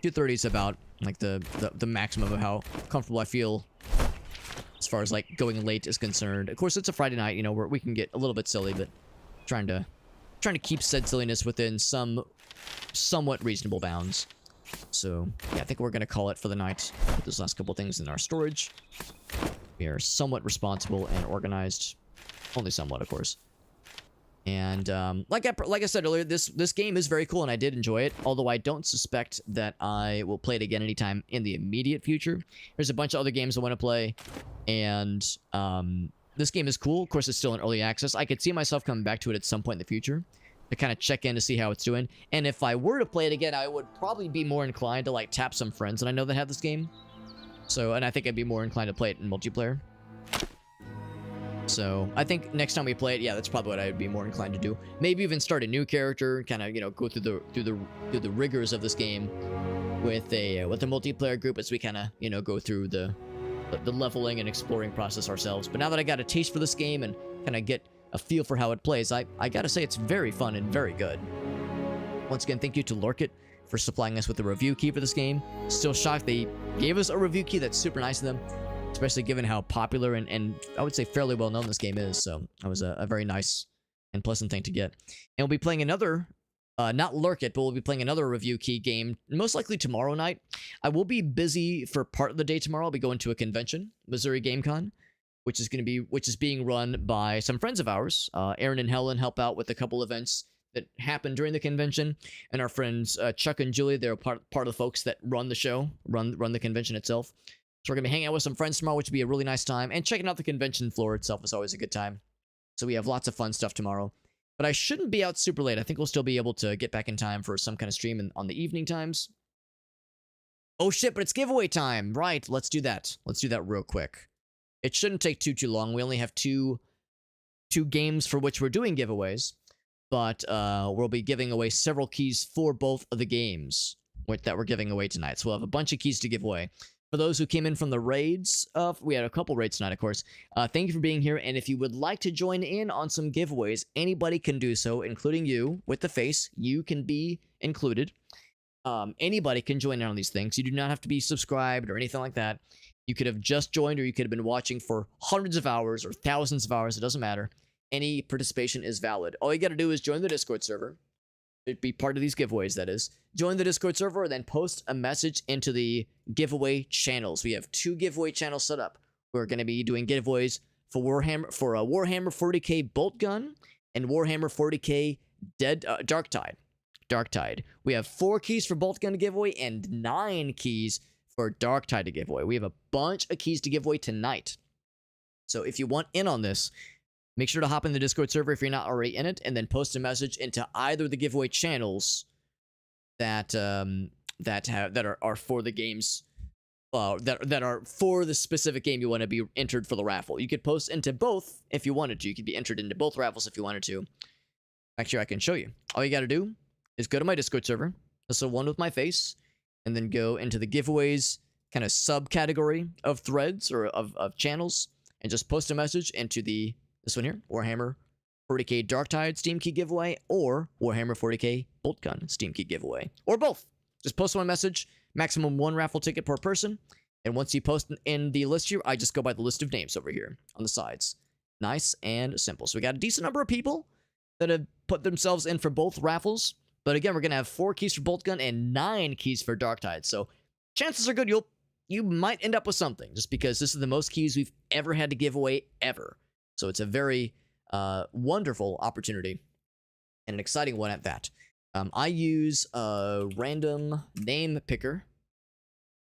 2:30 is about like the maximum of how comfortable I feel as far as like going late is concerned. Of course, it's a Friday night, you know, where we can get a little bit silly, but trying to keep said silliness within some somewhat reasonable bounds. So yeah, I think we're gonna call it for the night. Put those last couple things in our storage. We are somewhat responsible and organized, only somewhat, of course. And like I said earlier, this game is very cool, and I did enjoy it. Although I don't suspect that I will play it again anytime in the immediate future. There's a bunch of other games I want to play, and this game is cool. Of course, it's still in early access. I could see myself coming back to it at some point in the future to kind of check in to see how it's doing. And if I were to play it again, I would probably be more inclined to like tap some friends that I know that have this game. So, and I think I'd be more inclined to play it in multiplayer. So I think next time we play it, yeah, that's probably what I would be more inclined to do. Maybe even start a new character, kind of, you know, go through the rigors of this game with a multiplayer group as we kind of, you know, go through the leveling and exploring process ourselves. But now that I got a taste for this game and kind of get a feel for how it plays, I gotta say it's very fun and very good. Once again, thank you to Lurkit for supplying us with a review key for this game. Still shocked they gave us a review key. That's super nice of them, especially given how popular and I would say fairly well known this game is. So that was a very nice and pleasant thing to get. And we'll be playing another, not Lurkit, but we'll be playing another review key game, most likely tomorrow night. I will be busy for part of the day tomorrow. I'll be going to a convention, Missouri Game Con, which is being run by some friends of ours. Aaron and Helen help out with a couple events that happened during the convention, and our friends Chuck and Julie, they're part of the folks that run the show, run the convention itself. So we're gonna be hanging out with some friends tomorrow, which will be a really nice time, and checking out the convention floor itself is always a good time. So we have lots of fun stuff tomorrow. But I shouldn't be out super late. I think we'll still be able to get back in time for some kind of stream on the evening times. Oh shit, but it's giveaway time! Right, let's do that. Let's do that real quick. It shouldn't take too long. We only have two games for which we're doing giveaways, but we'll be giving away several keys for both of the games that we're giving away tonight. So we'll have a bunch of keys to give away. For those who came in from the raids, we had a couple raids tonight, of course. Thank you for being here, and if you would like to join in on some giveaways, anybody can do so, including you, with the face. You can be included. Anybody can join in on these things. You do not have to be subscribed or anything like that. You could have just joined, or you could have been watching for hundreds of hours or thousands of hours. It doesn't matter. Any participation is valid. All you got to do is join the Discord server. It'd be part of these giveaways, that is. Join the Discord server and then post a message into the giveaway channels. We have 2 giveaway channels set up. We're going to be doing giveaways for a Warhammer 40k bolt gun and Warhammer 40k Darktide. We have 4 keys for bolt gun to give away and 9 keys for Darktide to give away. We have a bunch of keys to give away tonight. So if you want in on this, make sure to hop in the Discord server if you're not already in it, and then post a message into either of the giveaway channels that are for the games, that are for the specific game you want to be entered for the raffle. You could post into both if you wanted to. You could be entered into both raffles if you wanted to. Actually, I can show you. All you got to do is go to my Discord server. That's the one with my face. And then go into the giveaways kind of subcategory of threads or of channels, and just post a message into this one here, Warhammer 40k Darktide Steam Key giveaway, or Warhammer 40k Bolt Gun Steam Key giveaway, or both. Just post one message, maximum 1 raffle ticket per person, and once you post in the list here, I just go by the list of names over here on the sides. Nice and simple. So we got a decent number of people that have put themselves in for both raffles. But again, we're going to have 4 keys for Bolt Gun and 9 keys for Darktide. So chances are good you might end up with something, just because this is the most keys we've ever had to give away ever. So it's a very wonderful opportunity and an exciting one at that. I use a random name picker,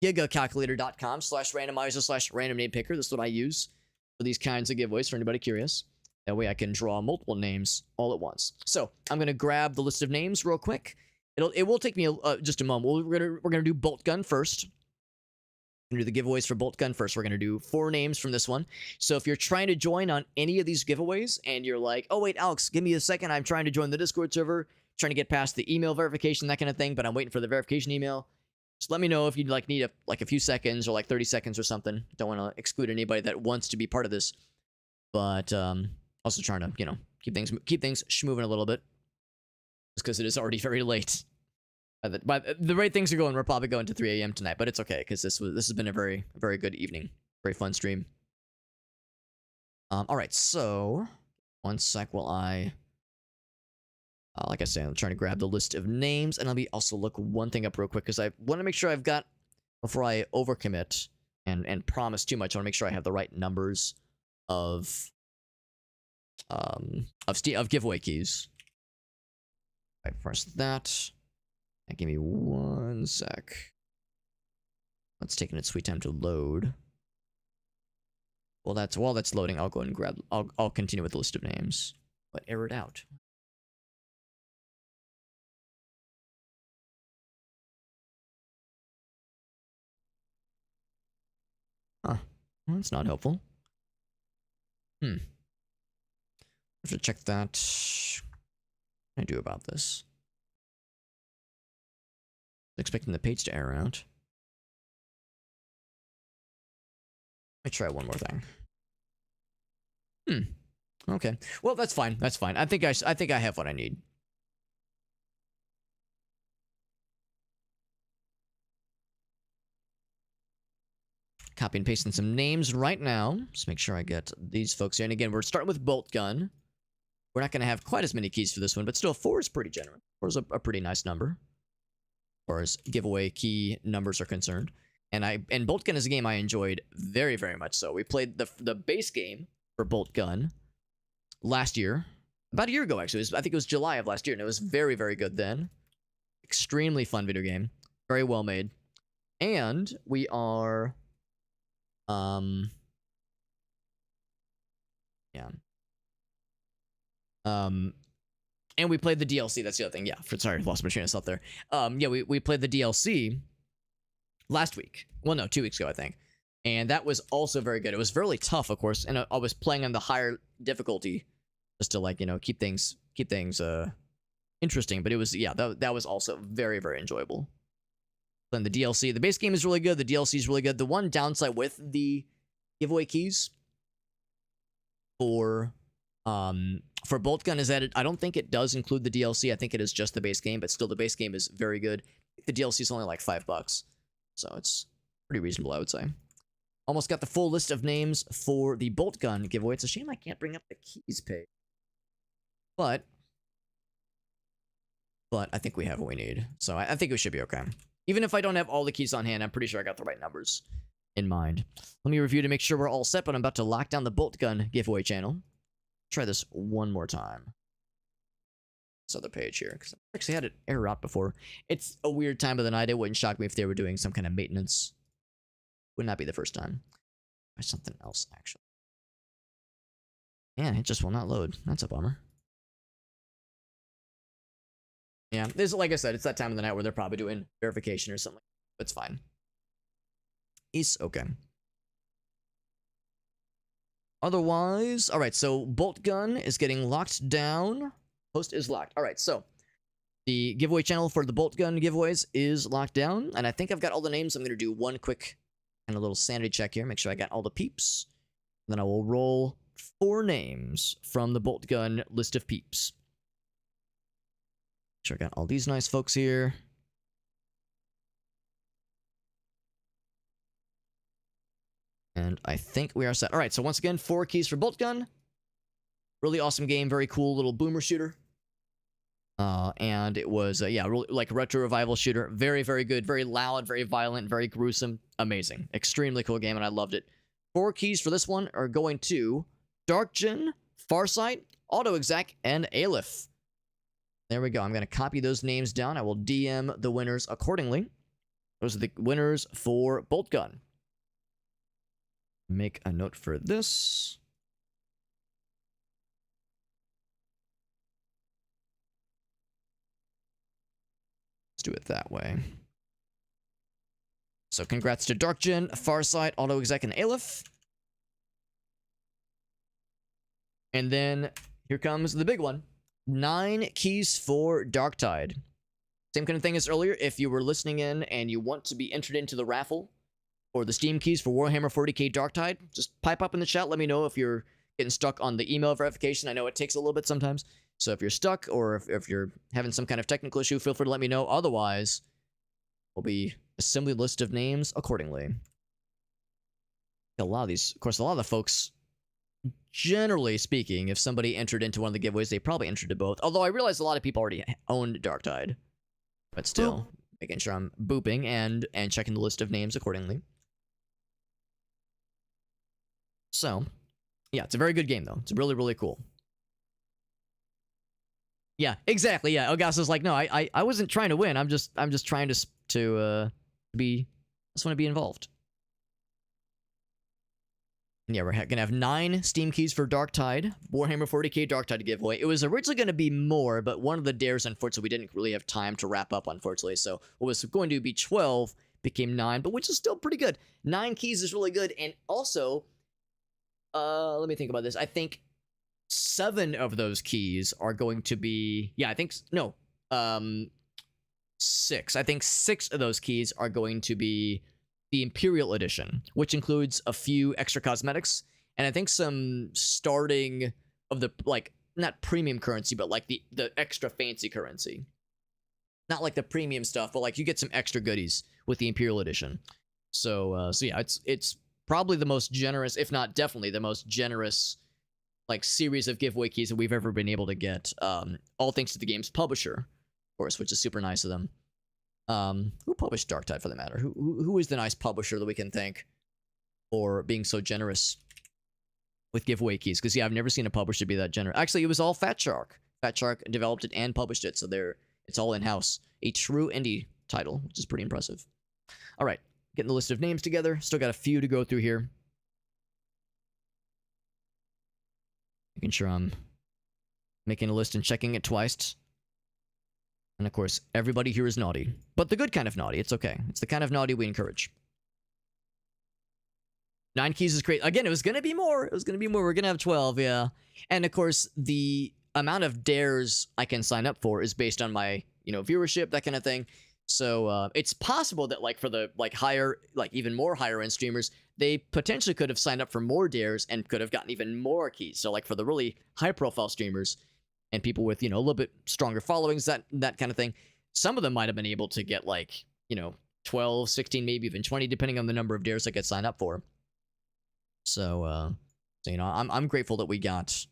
gigacalculator.com/randomizer/random name picker. That's what I use for these kinds of giveaways for anybody curious. That way I can draw multiple names all at once. So I'm gonna grab the list of names real quick. It will take me just a moment. We're gonna do Bolt Gun first. We're gonna do the giveaways for Bolt Gun first. We're gonna do 4 names from this one. So if you're trying to join on any of these giveaways and you're like, oh wait, Alex, give me a second. I'm trying to join the Discord server, trying to get past the email verification, that kind of thing, but I'm waiting for the verification email. Just let me know if you'd like need a few seconds or like 30 seconds or something. Don't want to exclude anybody that wants to be part of this, but also trying to keep things schmoving a little bit, just because it is already very late. By the rate things are going, we're probably going to 3 a.m. tonight, but it's okay because this has been a very good evening, very fun stream. All right, so one sec while I. Like I said, I'm trying to grab the list of names, and let me also look one thing up real quick, because I want to make sure I've got, before I overcommit and promise too much, I want to make sure I have the right numbers of giveaway keys. I press that. Give me one sec. It's taking its sweet time to load. While that's loading, I'll go ahead and grab. I'll continue with the list of names, but error it out. Huh. Well, that's not helpful. I have to check that. What can I do about this? Expecting the page to error out. Let me try one more thing. Okay. Well, that's fine. That's fine. I think I have what I need. Copy and pasting some names right now. Just make sure I get these folks here. And again, we're starting with Bolt Gun. We're not going to have quite as many keys for this one, but still 4 is pretty generous. 4 is a pretty nice number as far as giveaway key numbers are concerned. And Bolt Gun is a game I enjoyed very, very much so. We played the base game for Bolt Gun last year. About a year ago, actually. I think it was July of last year, and it was very, very good then. Extremely fun video game. Very well made. And we are... and we played the DLC. That's the other thing. Yeah, sorry, lost my train of thought there. Yeah, we played the DLC last week. Well, no, 2 weeks ago, I think. And that was also very good. It was fairly tough, of course, and I was playing on the higher difficulty just to keep things interesting. But it was that was also very, very enjoyable. Playing the DLC. The base game is really good. The DLC is really good. The one downside with the giveaway keys for Bolt Gun is that I don't think it does include the DLC. I think it is just the base game, but still the base game is very good. The DLC is only like $5, so it's pretty reasonable, I would say. Almost got the full list of names for the Bolt Gun giveaway. It's a shame I can't bring up the keys page, but I think we have what we need, so I think we should be okay. Even if I don't have all the keys on hand, I'm pretty sure I got the right numbers in mind. Let me review to make sure we're all set, but I'm about to lock down the Bolt Gun giveaway channel. Try this one more time. This other page here, because I actually had it error out before. It's a weird time of the night. It wouldn't shock me if they were doing some kind of maintenance. Would not be the first time. Try something else, actually. Man, it just will not load. That's a bummer. Yeah, this, like I said, it's that time of the night where they're probably doing verification or something. But it's fine. It's okay. Otherwise, all right, so Bolt Gun is getting locked down. Host is locked. All right, so the giveaway channel for the Bolt Gun giveaways is locked down, and I think I've got all the names. I'm going to do one quick kind of little sanity check here, make sure I got all the peeps. And then I will roll 4 names from the Bolt Gun list of peeps. Make sure I got all these nice folks here. And I think we are set. All right, so once again, 4 keys for Bolt Gun. Really awesome game, very cool little boomer shooter. And it was, yeah, really like a retro revival shooter. Very, very good, very loud, very violent, very gruesome. Amazing. Extremely cool game, and I loved it. 4 keys for this one are going to Darkgen, Farsight, AutoExec, and Aleph. There we go. I'm going to copy those names down. I will DM the winners accordingly. Those are the winners for Bolt Gun. Make a note for this. Let's do it that way. So congrats to Darkgen, Farsight, Auto-Exec, and Aleph. And then here comes the big one. 9 keys for Darktide. Same kind of thing as earlier. If you were listening in and you want to be entered into the raffle or the Steam keys for Warhammer 40k Darktide, just pipe up in the chat. Let me know if you're getting stuck on the email verification. I know it takes a little bit sometimes. So if you're stuck or if you're having some kind of technical issue, feel free to let me know. Otherwise, we'll be assembling a list of names accordingly. A lot of these, of course, a lot of the folks, generally speaking, if somebody entered into one of the giveaways, they probably entered into both. Although I realize a lot of people already owned Darktide. But still, making sure I'm booping and checking the list of names accordingly. So, yeah, it's a very good game, though. It's really, really cool. Yeah, exactly. Yeah, Ogasa's like, no, I wasn't trying to win. I'm just trying to be. I just want to be involved. And yeah, we're gonna have 9 Steam keys for Darktide, Warhammer 40k Darktide giveaway. It was originally gonna be more, but one of the dares, unfortunately, we didn't really have time to wrap up, unfortunately. So what was going to be 12 became 9, but which is still pretty good. 9 keys is really good, and also, let me think about this. I think 7 of those keys are going to be, yeah, I think no, 6. I think 6 of those keys are going to be the Imperial Edition, which includes a few extra cosmetics, and I think some starting of the, like, not premium currency, but like the extra fancy currency. Not like the premium stuff, but like you get some extra goodies with the Imperial Edition. So yeah, it's probably the most generous, if not definitely the most generous, like, series of giveaway keys that we've ever been able to get. All thanks to the game's publisher, of course, which is super nice of them. Who published Darktide, for the matter? Who is the nice publisher that we can thank for being so generous with giveaway keys? Because yeah, I've never seen a publisher be that generous. Actually, it was all Fat Shark. Fat Shark developed it and published it, so it's all in-house. A true indie title, which is pretty impressive. All right, getting the list of names together. Still got a few to go through here. Making sure I'm making a list and checking it twice. And of course, everybody here is naughty. But the good kind of naughty. It's okay. It's the kind of naughty we encourage. 9 keys is great. Again, it was going to be more. It was going to be more. We're going to have 12, yeah. And of course, the amount of dares I can sign up for is based on my, viewership, that kind of thing. So it's possible that, like, for the, like, higher, like, even more higher end streamers, they potentially could have signed up for more dares and could have gotten even more keys. So, like, for the really high profile streamers and people with, a little bit stronger followings, that kind of thing, some of them might have been able to get, like, 12, 16, maybe even 20, depending on the number of dares I could sign up for. So I'm grateful that we got,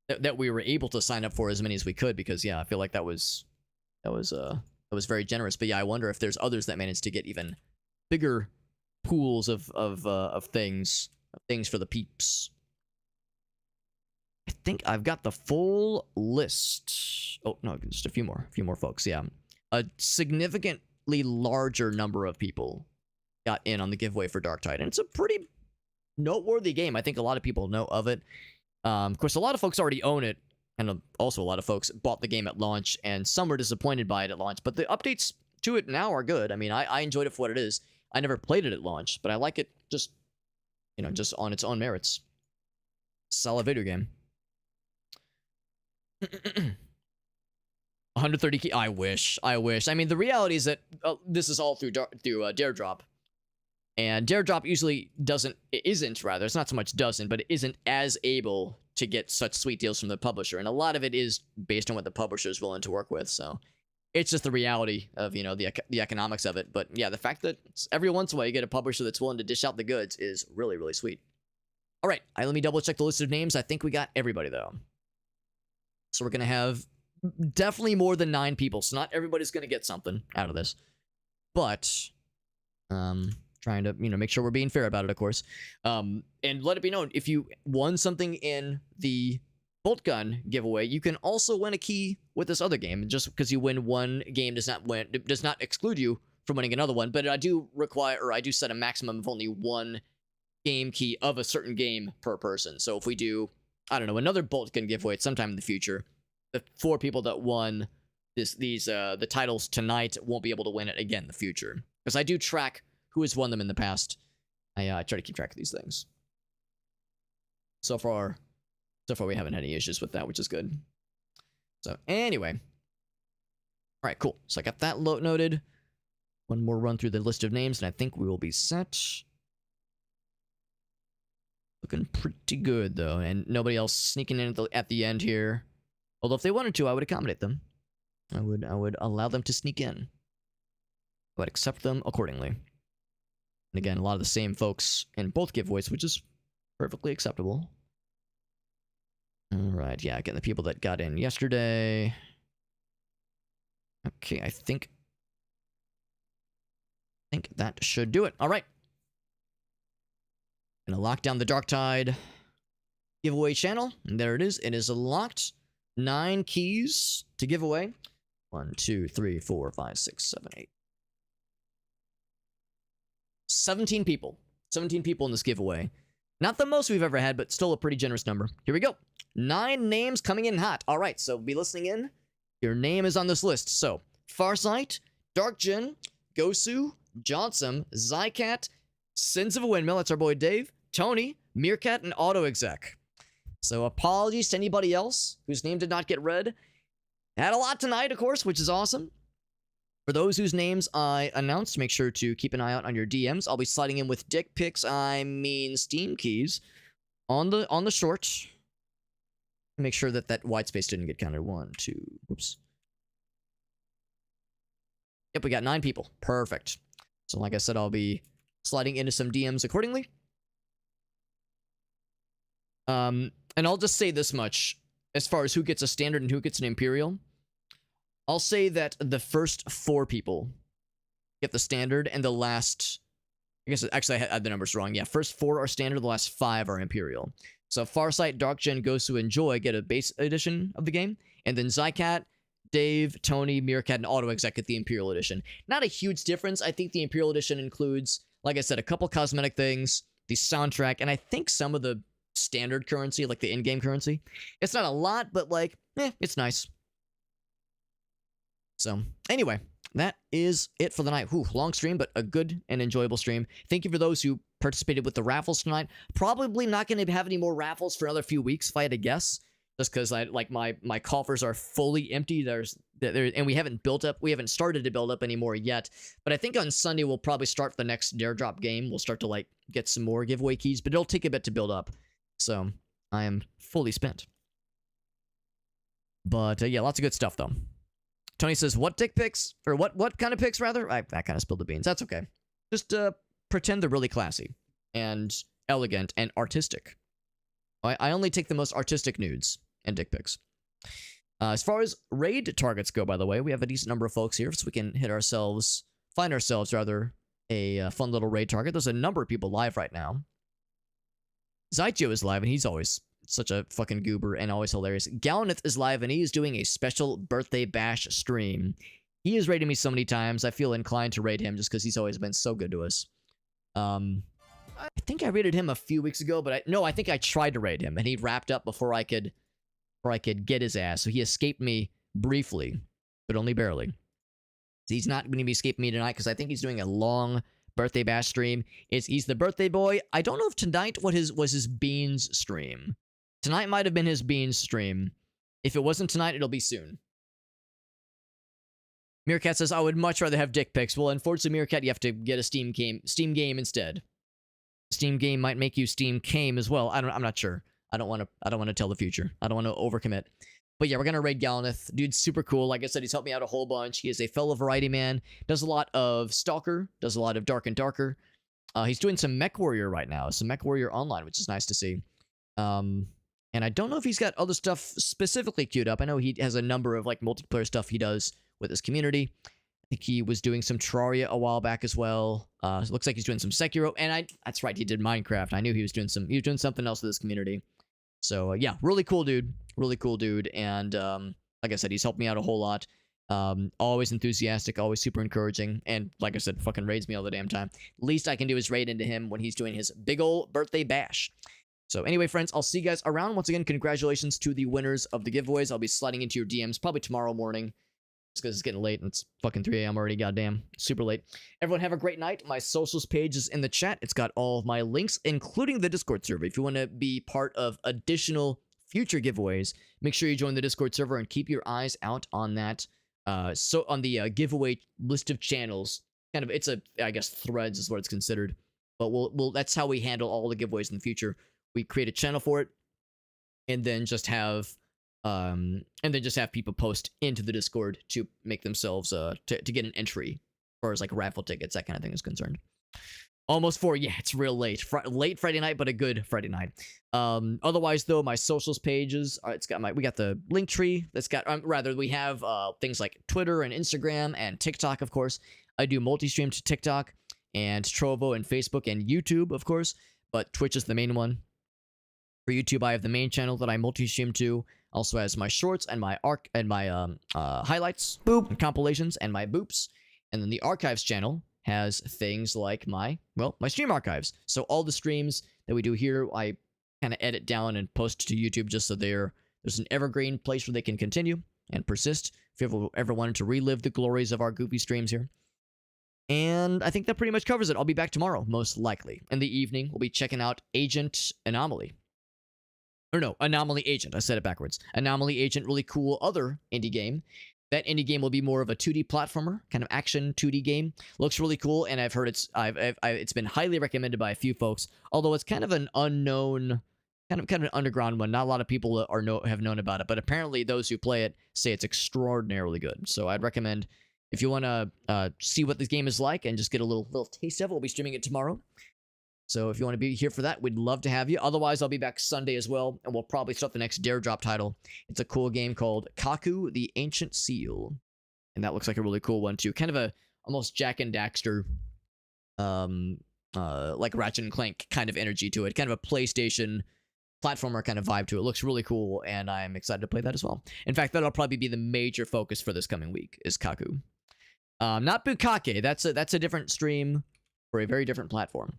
that we were able to sign up for as many as we could, because yeah, I feel like that was very generous. But yeah, I wonder if there's others that managed to get even bigger pools of things for the peeps. I think I've got the full list. Oh no, just a few more folks. Yeah, a significantly larger number of people got in on the giveaway for Darktide, and it's a pretty noteworthy game. I think a lot of people know of it. Of course, a lot of folks already own it, and also a lot of folks bought the game at launch, and some were disappointed by it at launch. But the updates to it now are good. I mean, I enjoyed it for what it is. I never played it at launch, but I like it just on its own merits. Solid video game. 130 key. I wish. I mean, the reality is that this is all through Dare Drop. And Dare Drop usually isn't, it's not so much doesn't, but it isn't as able to get such sweet deals from the publisher. And a lot of it is based on what the publisher is willing to work with. So it's just the reality of, the economics of it. But yeah, the fact that every once in a while you get a publisher that's willing to dish out the goods is really, really sweet. All right, let me double check the list of names. I think we got everybody, though. So we're going to have definitely more than 9 people. So not everybody's going to get something out of this. But, trying to, make sure we're being fair about it, of course. And let it be known, if you won something in the bolt gun giveaway, you can also win a key with this other game. Just because you win one game does not exclude you from winning another one. But I do set a maximum of only 1 game key of a certain game per person. So if we do, I don't know, another bolt gun giveaway at some time in the future, the 4 people that won the titles tonight, won't be able to win it again in the future. Because I do track who has won them in the past. I try to keep track of these things. So far we haven't had any issues with that, which is good. So anyway. All right, cool. So I got that noted. One more run through the list of names, and I think we will be set. Looking pretty good, though, and nobody else sneaking in at the end here. Although if they wanted to, I would accommodate them. I would allow them to sneak in. I would accept them accordingly. And again, a lot of the same folks in both giveaways, which is perfectly acceptable. All right, yeah, again, the people that got in yesterday. Okay, I think that should do it. All right. Gonna lock down the Dark Tide giveaway channel. And there it is. It is locked. 9 keys to give away. 1, 2, 3, 4, 5, 6, 7, 8. 17 people. 17 people in this giveaway. Not the most we've ever had, but still a pretty generous number. Here we go. 9 names coming in hot. All right, so be listening in. Your name is on this list. So, Farsight, Darkjin, Gosu, Johnson, Zycat, Sins of a Windmill, that's our boy Dave, Tony, Meerkat, and Auto Exec. So apologies to anybody else whose name did not get read. Had a lot tonight, of course, which is awesome. For those whose names I announced, make sure to keep an eye out on your DMs. I'll be sliding in with dick pics, Steam keys, on the short. Make sure that white space didn't get counted. 1, 2, whoops. Yep, we got 9 people. Perfect. So like I said, I'll be sliding into some DMs accordingly. And I'll just say this much, as far as who gets a standard and who gets an Imperial. I'll say that the first 4 people get the standard, and the last... I guess, actually, I had the numbers wrong. Yeah, first 4 are standard, the last 5 are Imperial. So Farsight, Darkgen, Gosu, and Joy get a base edition of the game, and then Zycat, Dave, Tony, Meerkat, and Auto Exec get the Imperial Edition. Not a huge difference. I think the Imperial Edition includes, like I said, a couple cosmetic things, the soundtrack, and I think some of the standard currency, like the in-game currency. It's not a lot, but like, it's nice. So, anyway, that is it for the night. Whew, long stream, but a good and enjoyable stream. Thank you for those who participated with the raffles tonight. Probably not going to have any more raffles for another few weeks, if I had to guess. Just because my coffers are fully empty. And we haven't started to build up anymore yet. But I think on Sunday we'll probably start the next Dare Drop game. We'll start to get some more giveaway keys, but it'll take a bit to build up. So I am fully spent. But yeah, lots of good stuff though. Tony says, "What dick pics or what kind of pics rather?" I kind of spilled the beans. That's okay. Just pretend they're really classy and elegant and artistic. I only take the most artistic nudes and dick pics. As far as raid targets go, by the way, we have a decent number of folks here, so we can find ourselves a fun little raid target. There's a number of people live right now. Zytio is live, and he's always such a fucking goober and always hilarious. Galnith is live, and he is doing a special birthday bash stream. He has raided me so many times, I feel inclined to raid him just because he's always been so good to us. I think I raided him a few weeks ago, but I think I tried to raid him, and he wrapped up before I could get his ass. So he escaped me briefly, but only barely. So he's not going to be escaping me tonight because I think he's doing a long birthday bash stream. He's the birthday boy. I don't know if tonight was his beans stream. Tonight might have been his beans stream. If it wasn't tonight, it'll be soon. Meerkat says, "I would much rather have dick pics." Well, unfortunately, Meerkat, you have to get a Steam game instead. Steam game might make you Steam came as well. I'm not sure. I don't want to tell the future. I don't want to overcommit. But yeah, we're gonna raid Galnith. Dude's super cool. Like I said, he's helped me out a whole bunch. He is a fellow variety man. Does a lot of Stalker. Does a lot of Dark and Darker. He's doing some Mech Warrior right now. Some Mech Warrior Online, which is nice to see. And I don't know if he's got other stuff specifically queued up. I know he has a number of multiplayer stuff he does with his community. I think he was doing some Terraria a while back as well. Looks like he's doing some Sekiro, and that's right, he did Minecraft. I knew he was doing something else with his community. So yeah, really cool dude, and like I said, he's helped me out a whole lot. Always enthusiastic, always super encouraging, and like I said, fucking raids me all the damn time. Least I can do is raid into him when he's doing his big ol' birthday bash. So anyway, friends, I'll see you guys around. Once again, congratulations to the winners of the giveaways. I'll be sliding into your DMs probably tomorrow morning. It's because it's getting late and it's fucking 3 a.m. already. Goddamn, super late. Everyone have a great night. My socials page is in the chat. It's got all of my links, including the Discord server. If you want to be part of additional future giveaways, make sure you join the Discord server and keep your eyes out on that. So on the giveaway list of channels, kind of, it's I guess threads is what it's considered. But we'll that's how we handle all the giveaways in the future. We create a channel for it, and then just have people post into the Discord to make themselves to get an entry as far as like raffle tickets, that kind of thing is concerned. Almost 4, yeah, it's real late. Late Friday night, but a good Friday night. Otherwise though, my socials pages, we got the link tree that's got we have things like Twitter and Instagram and TikTok, of course. I do multi-stream to TikTok and Trovo and Facebook and YouTube, of course, but Twitch is the main one. For YouTube, I have the main channel that I multi-stream to. Also has my shorts and my highlights, and compilations, and my boops. And then the archives channel has things like my stream archives. So all the streams that we do here, I kind of edit down and post to YouTube just so there's an evergreen place where they can continue and persist if you ever wanted to relive the glories of our goofy streams here. And I think that pretty much covers it. I'll be back tomorrow, most likely. In the evening, we'll be checking out Agent Anomaly. Or no, Anomaly Agent. I said it backwards. Anomaly Agent, really cool other indie game. That indie game will be more of a 2D platformer, kind of action 2D game. Looks really cool, and I've heard it's been highly recommended by a few folks. Although it's kind of an unknown, kind of an underground one. Not a lot of people have known about it, but apparently those who play it say it's extraordinarily good. So I'd recommend, if you want to see what this game is like and just get a little taste of it, we'll be streaming it tomorrow. So if you want to be here for that, we'd love to have you. Otherwise, I'll be back Sunday as well, and we'll probably start the next Dare Drop title. It's a cool game called Kaku the Ancient Seal, and that looks like a really cool one too. Kind of a almost Jack and Daxter, like Ratchet and Clank kind of energy to it. Kind of a PlayStation platformer kind of vibe to it. It looks really cool, and I'm excited to play that as well. In fact, that'll probably be the major focus for this coming week is Kaku. Not Bukake. That's a different stream for a very different platform.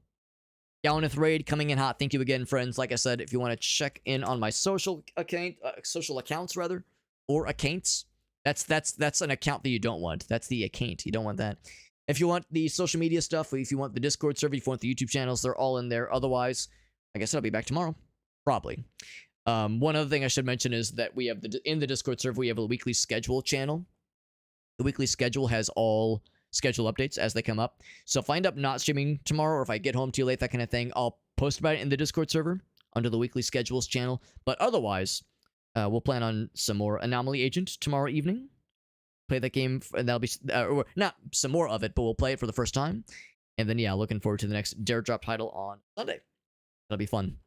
Gallaneth Raid coming in hot. Thank you again, friends. Like I said, if you want to check in on my social accounts rather, or accounts, that's an account that you don't want. That's the account. You don't want that. If you want the social media stuff, if you want the Discord server, if you want the YouTube channels, they're all in there. Otherwise, I guess I'll be back tomorrow, probably. One other thing I should mention is that we have in the Discord server we have a weekly schedule channel. The weekly schedule has all schedule updates as they come up. So if I end up not streaming tomorrow, or if I get home too late, that kind of thing, I'll post about it in the Discord server under the weekly schedules channel. But otherwise, we'll plan on some more Anomaly Agent tomorrow evening. Play that game, and that'll be or not some more of it, but we'll play it for the first time. And then yeah, looking forward to the next Dare Drop title on Sunday. That'll be fun.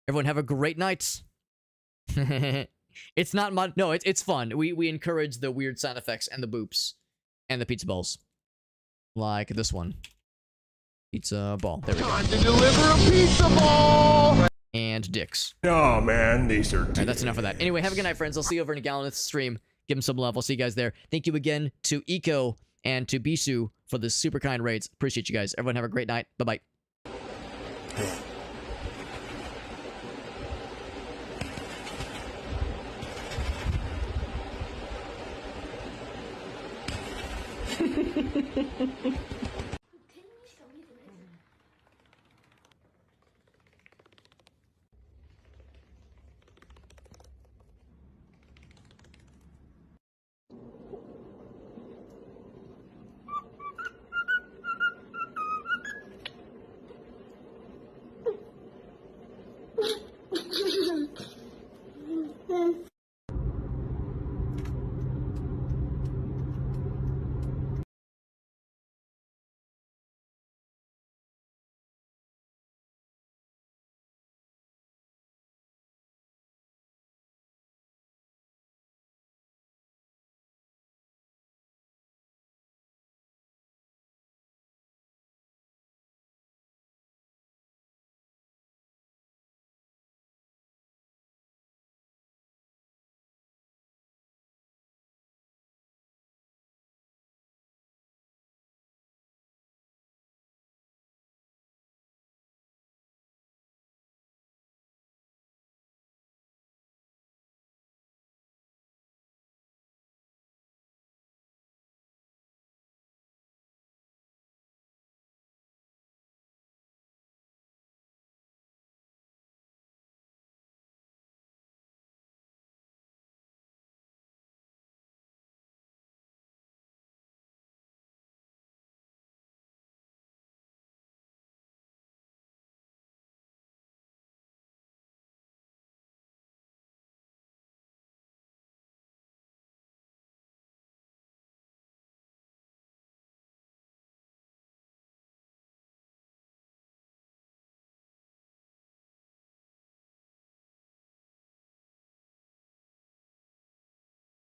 Everyone have a great night. It's not mud. No, it's fun. We encourage the weird sound effects and the boops. And the pizza balls. Like this one. Pizza ball. There we go. Time to deliver a pizza ball! And dicks. Oh man, these are... Alright, that's enough of that. Anyway, have a good night, friends. I'll see you over in Gallaneth's stream. Give him some love. I'll see you guys there. Thank you again to Eco and to Bisu for the super kind raids. Appreciate you guys. Everyone have a great night. Bye-bye.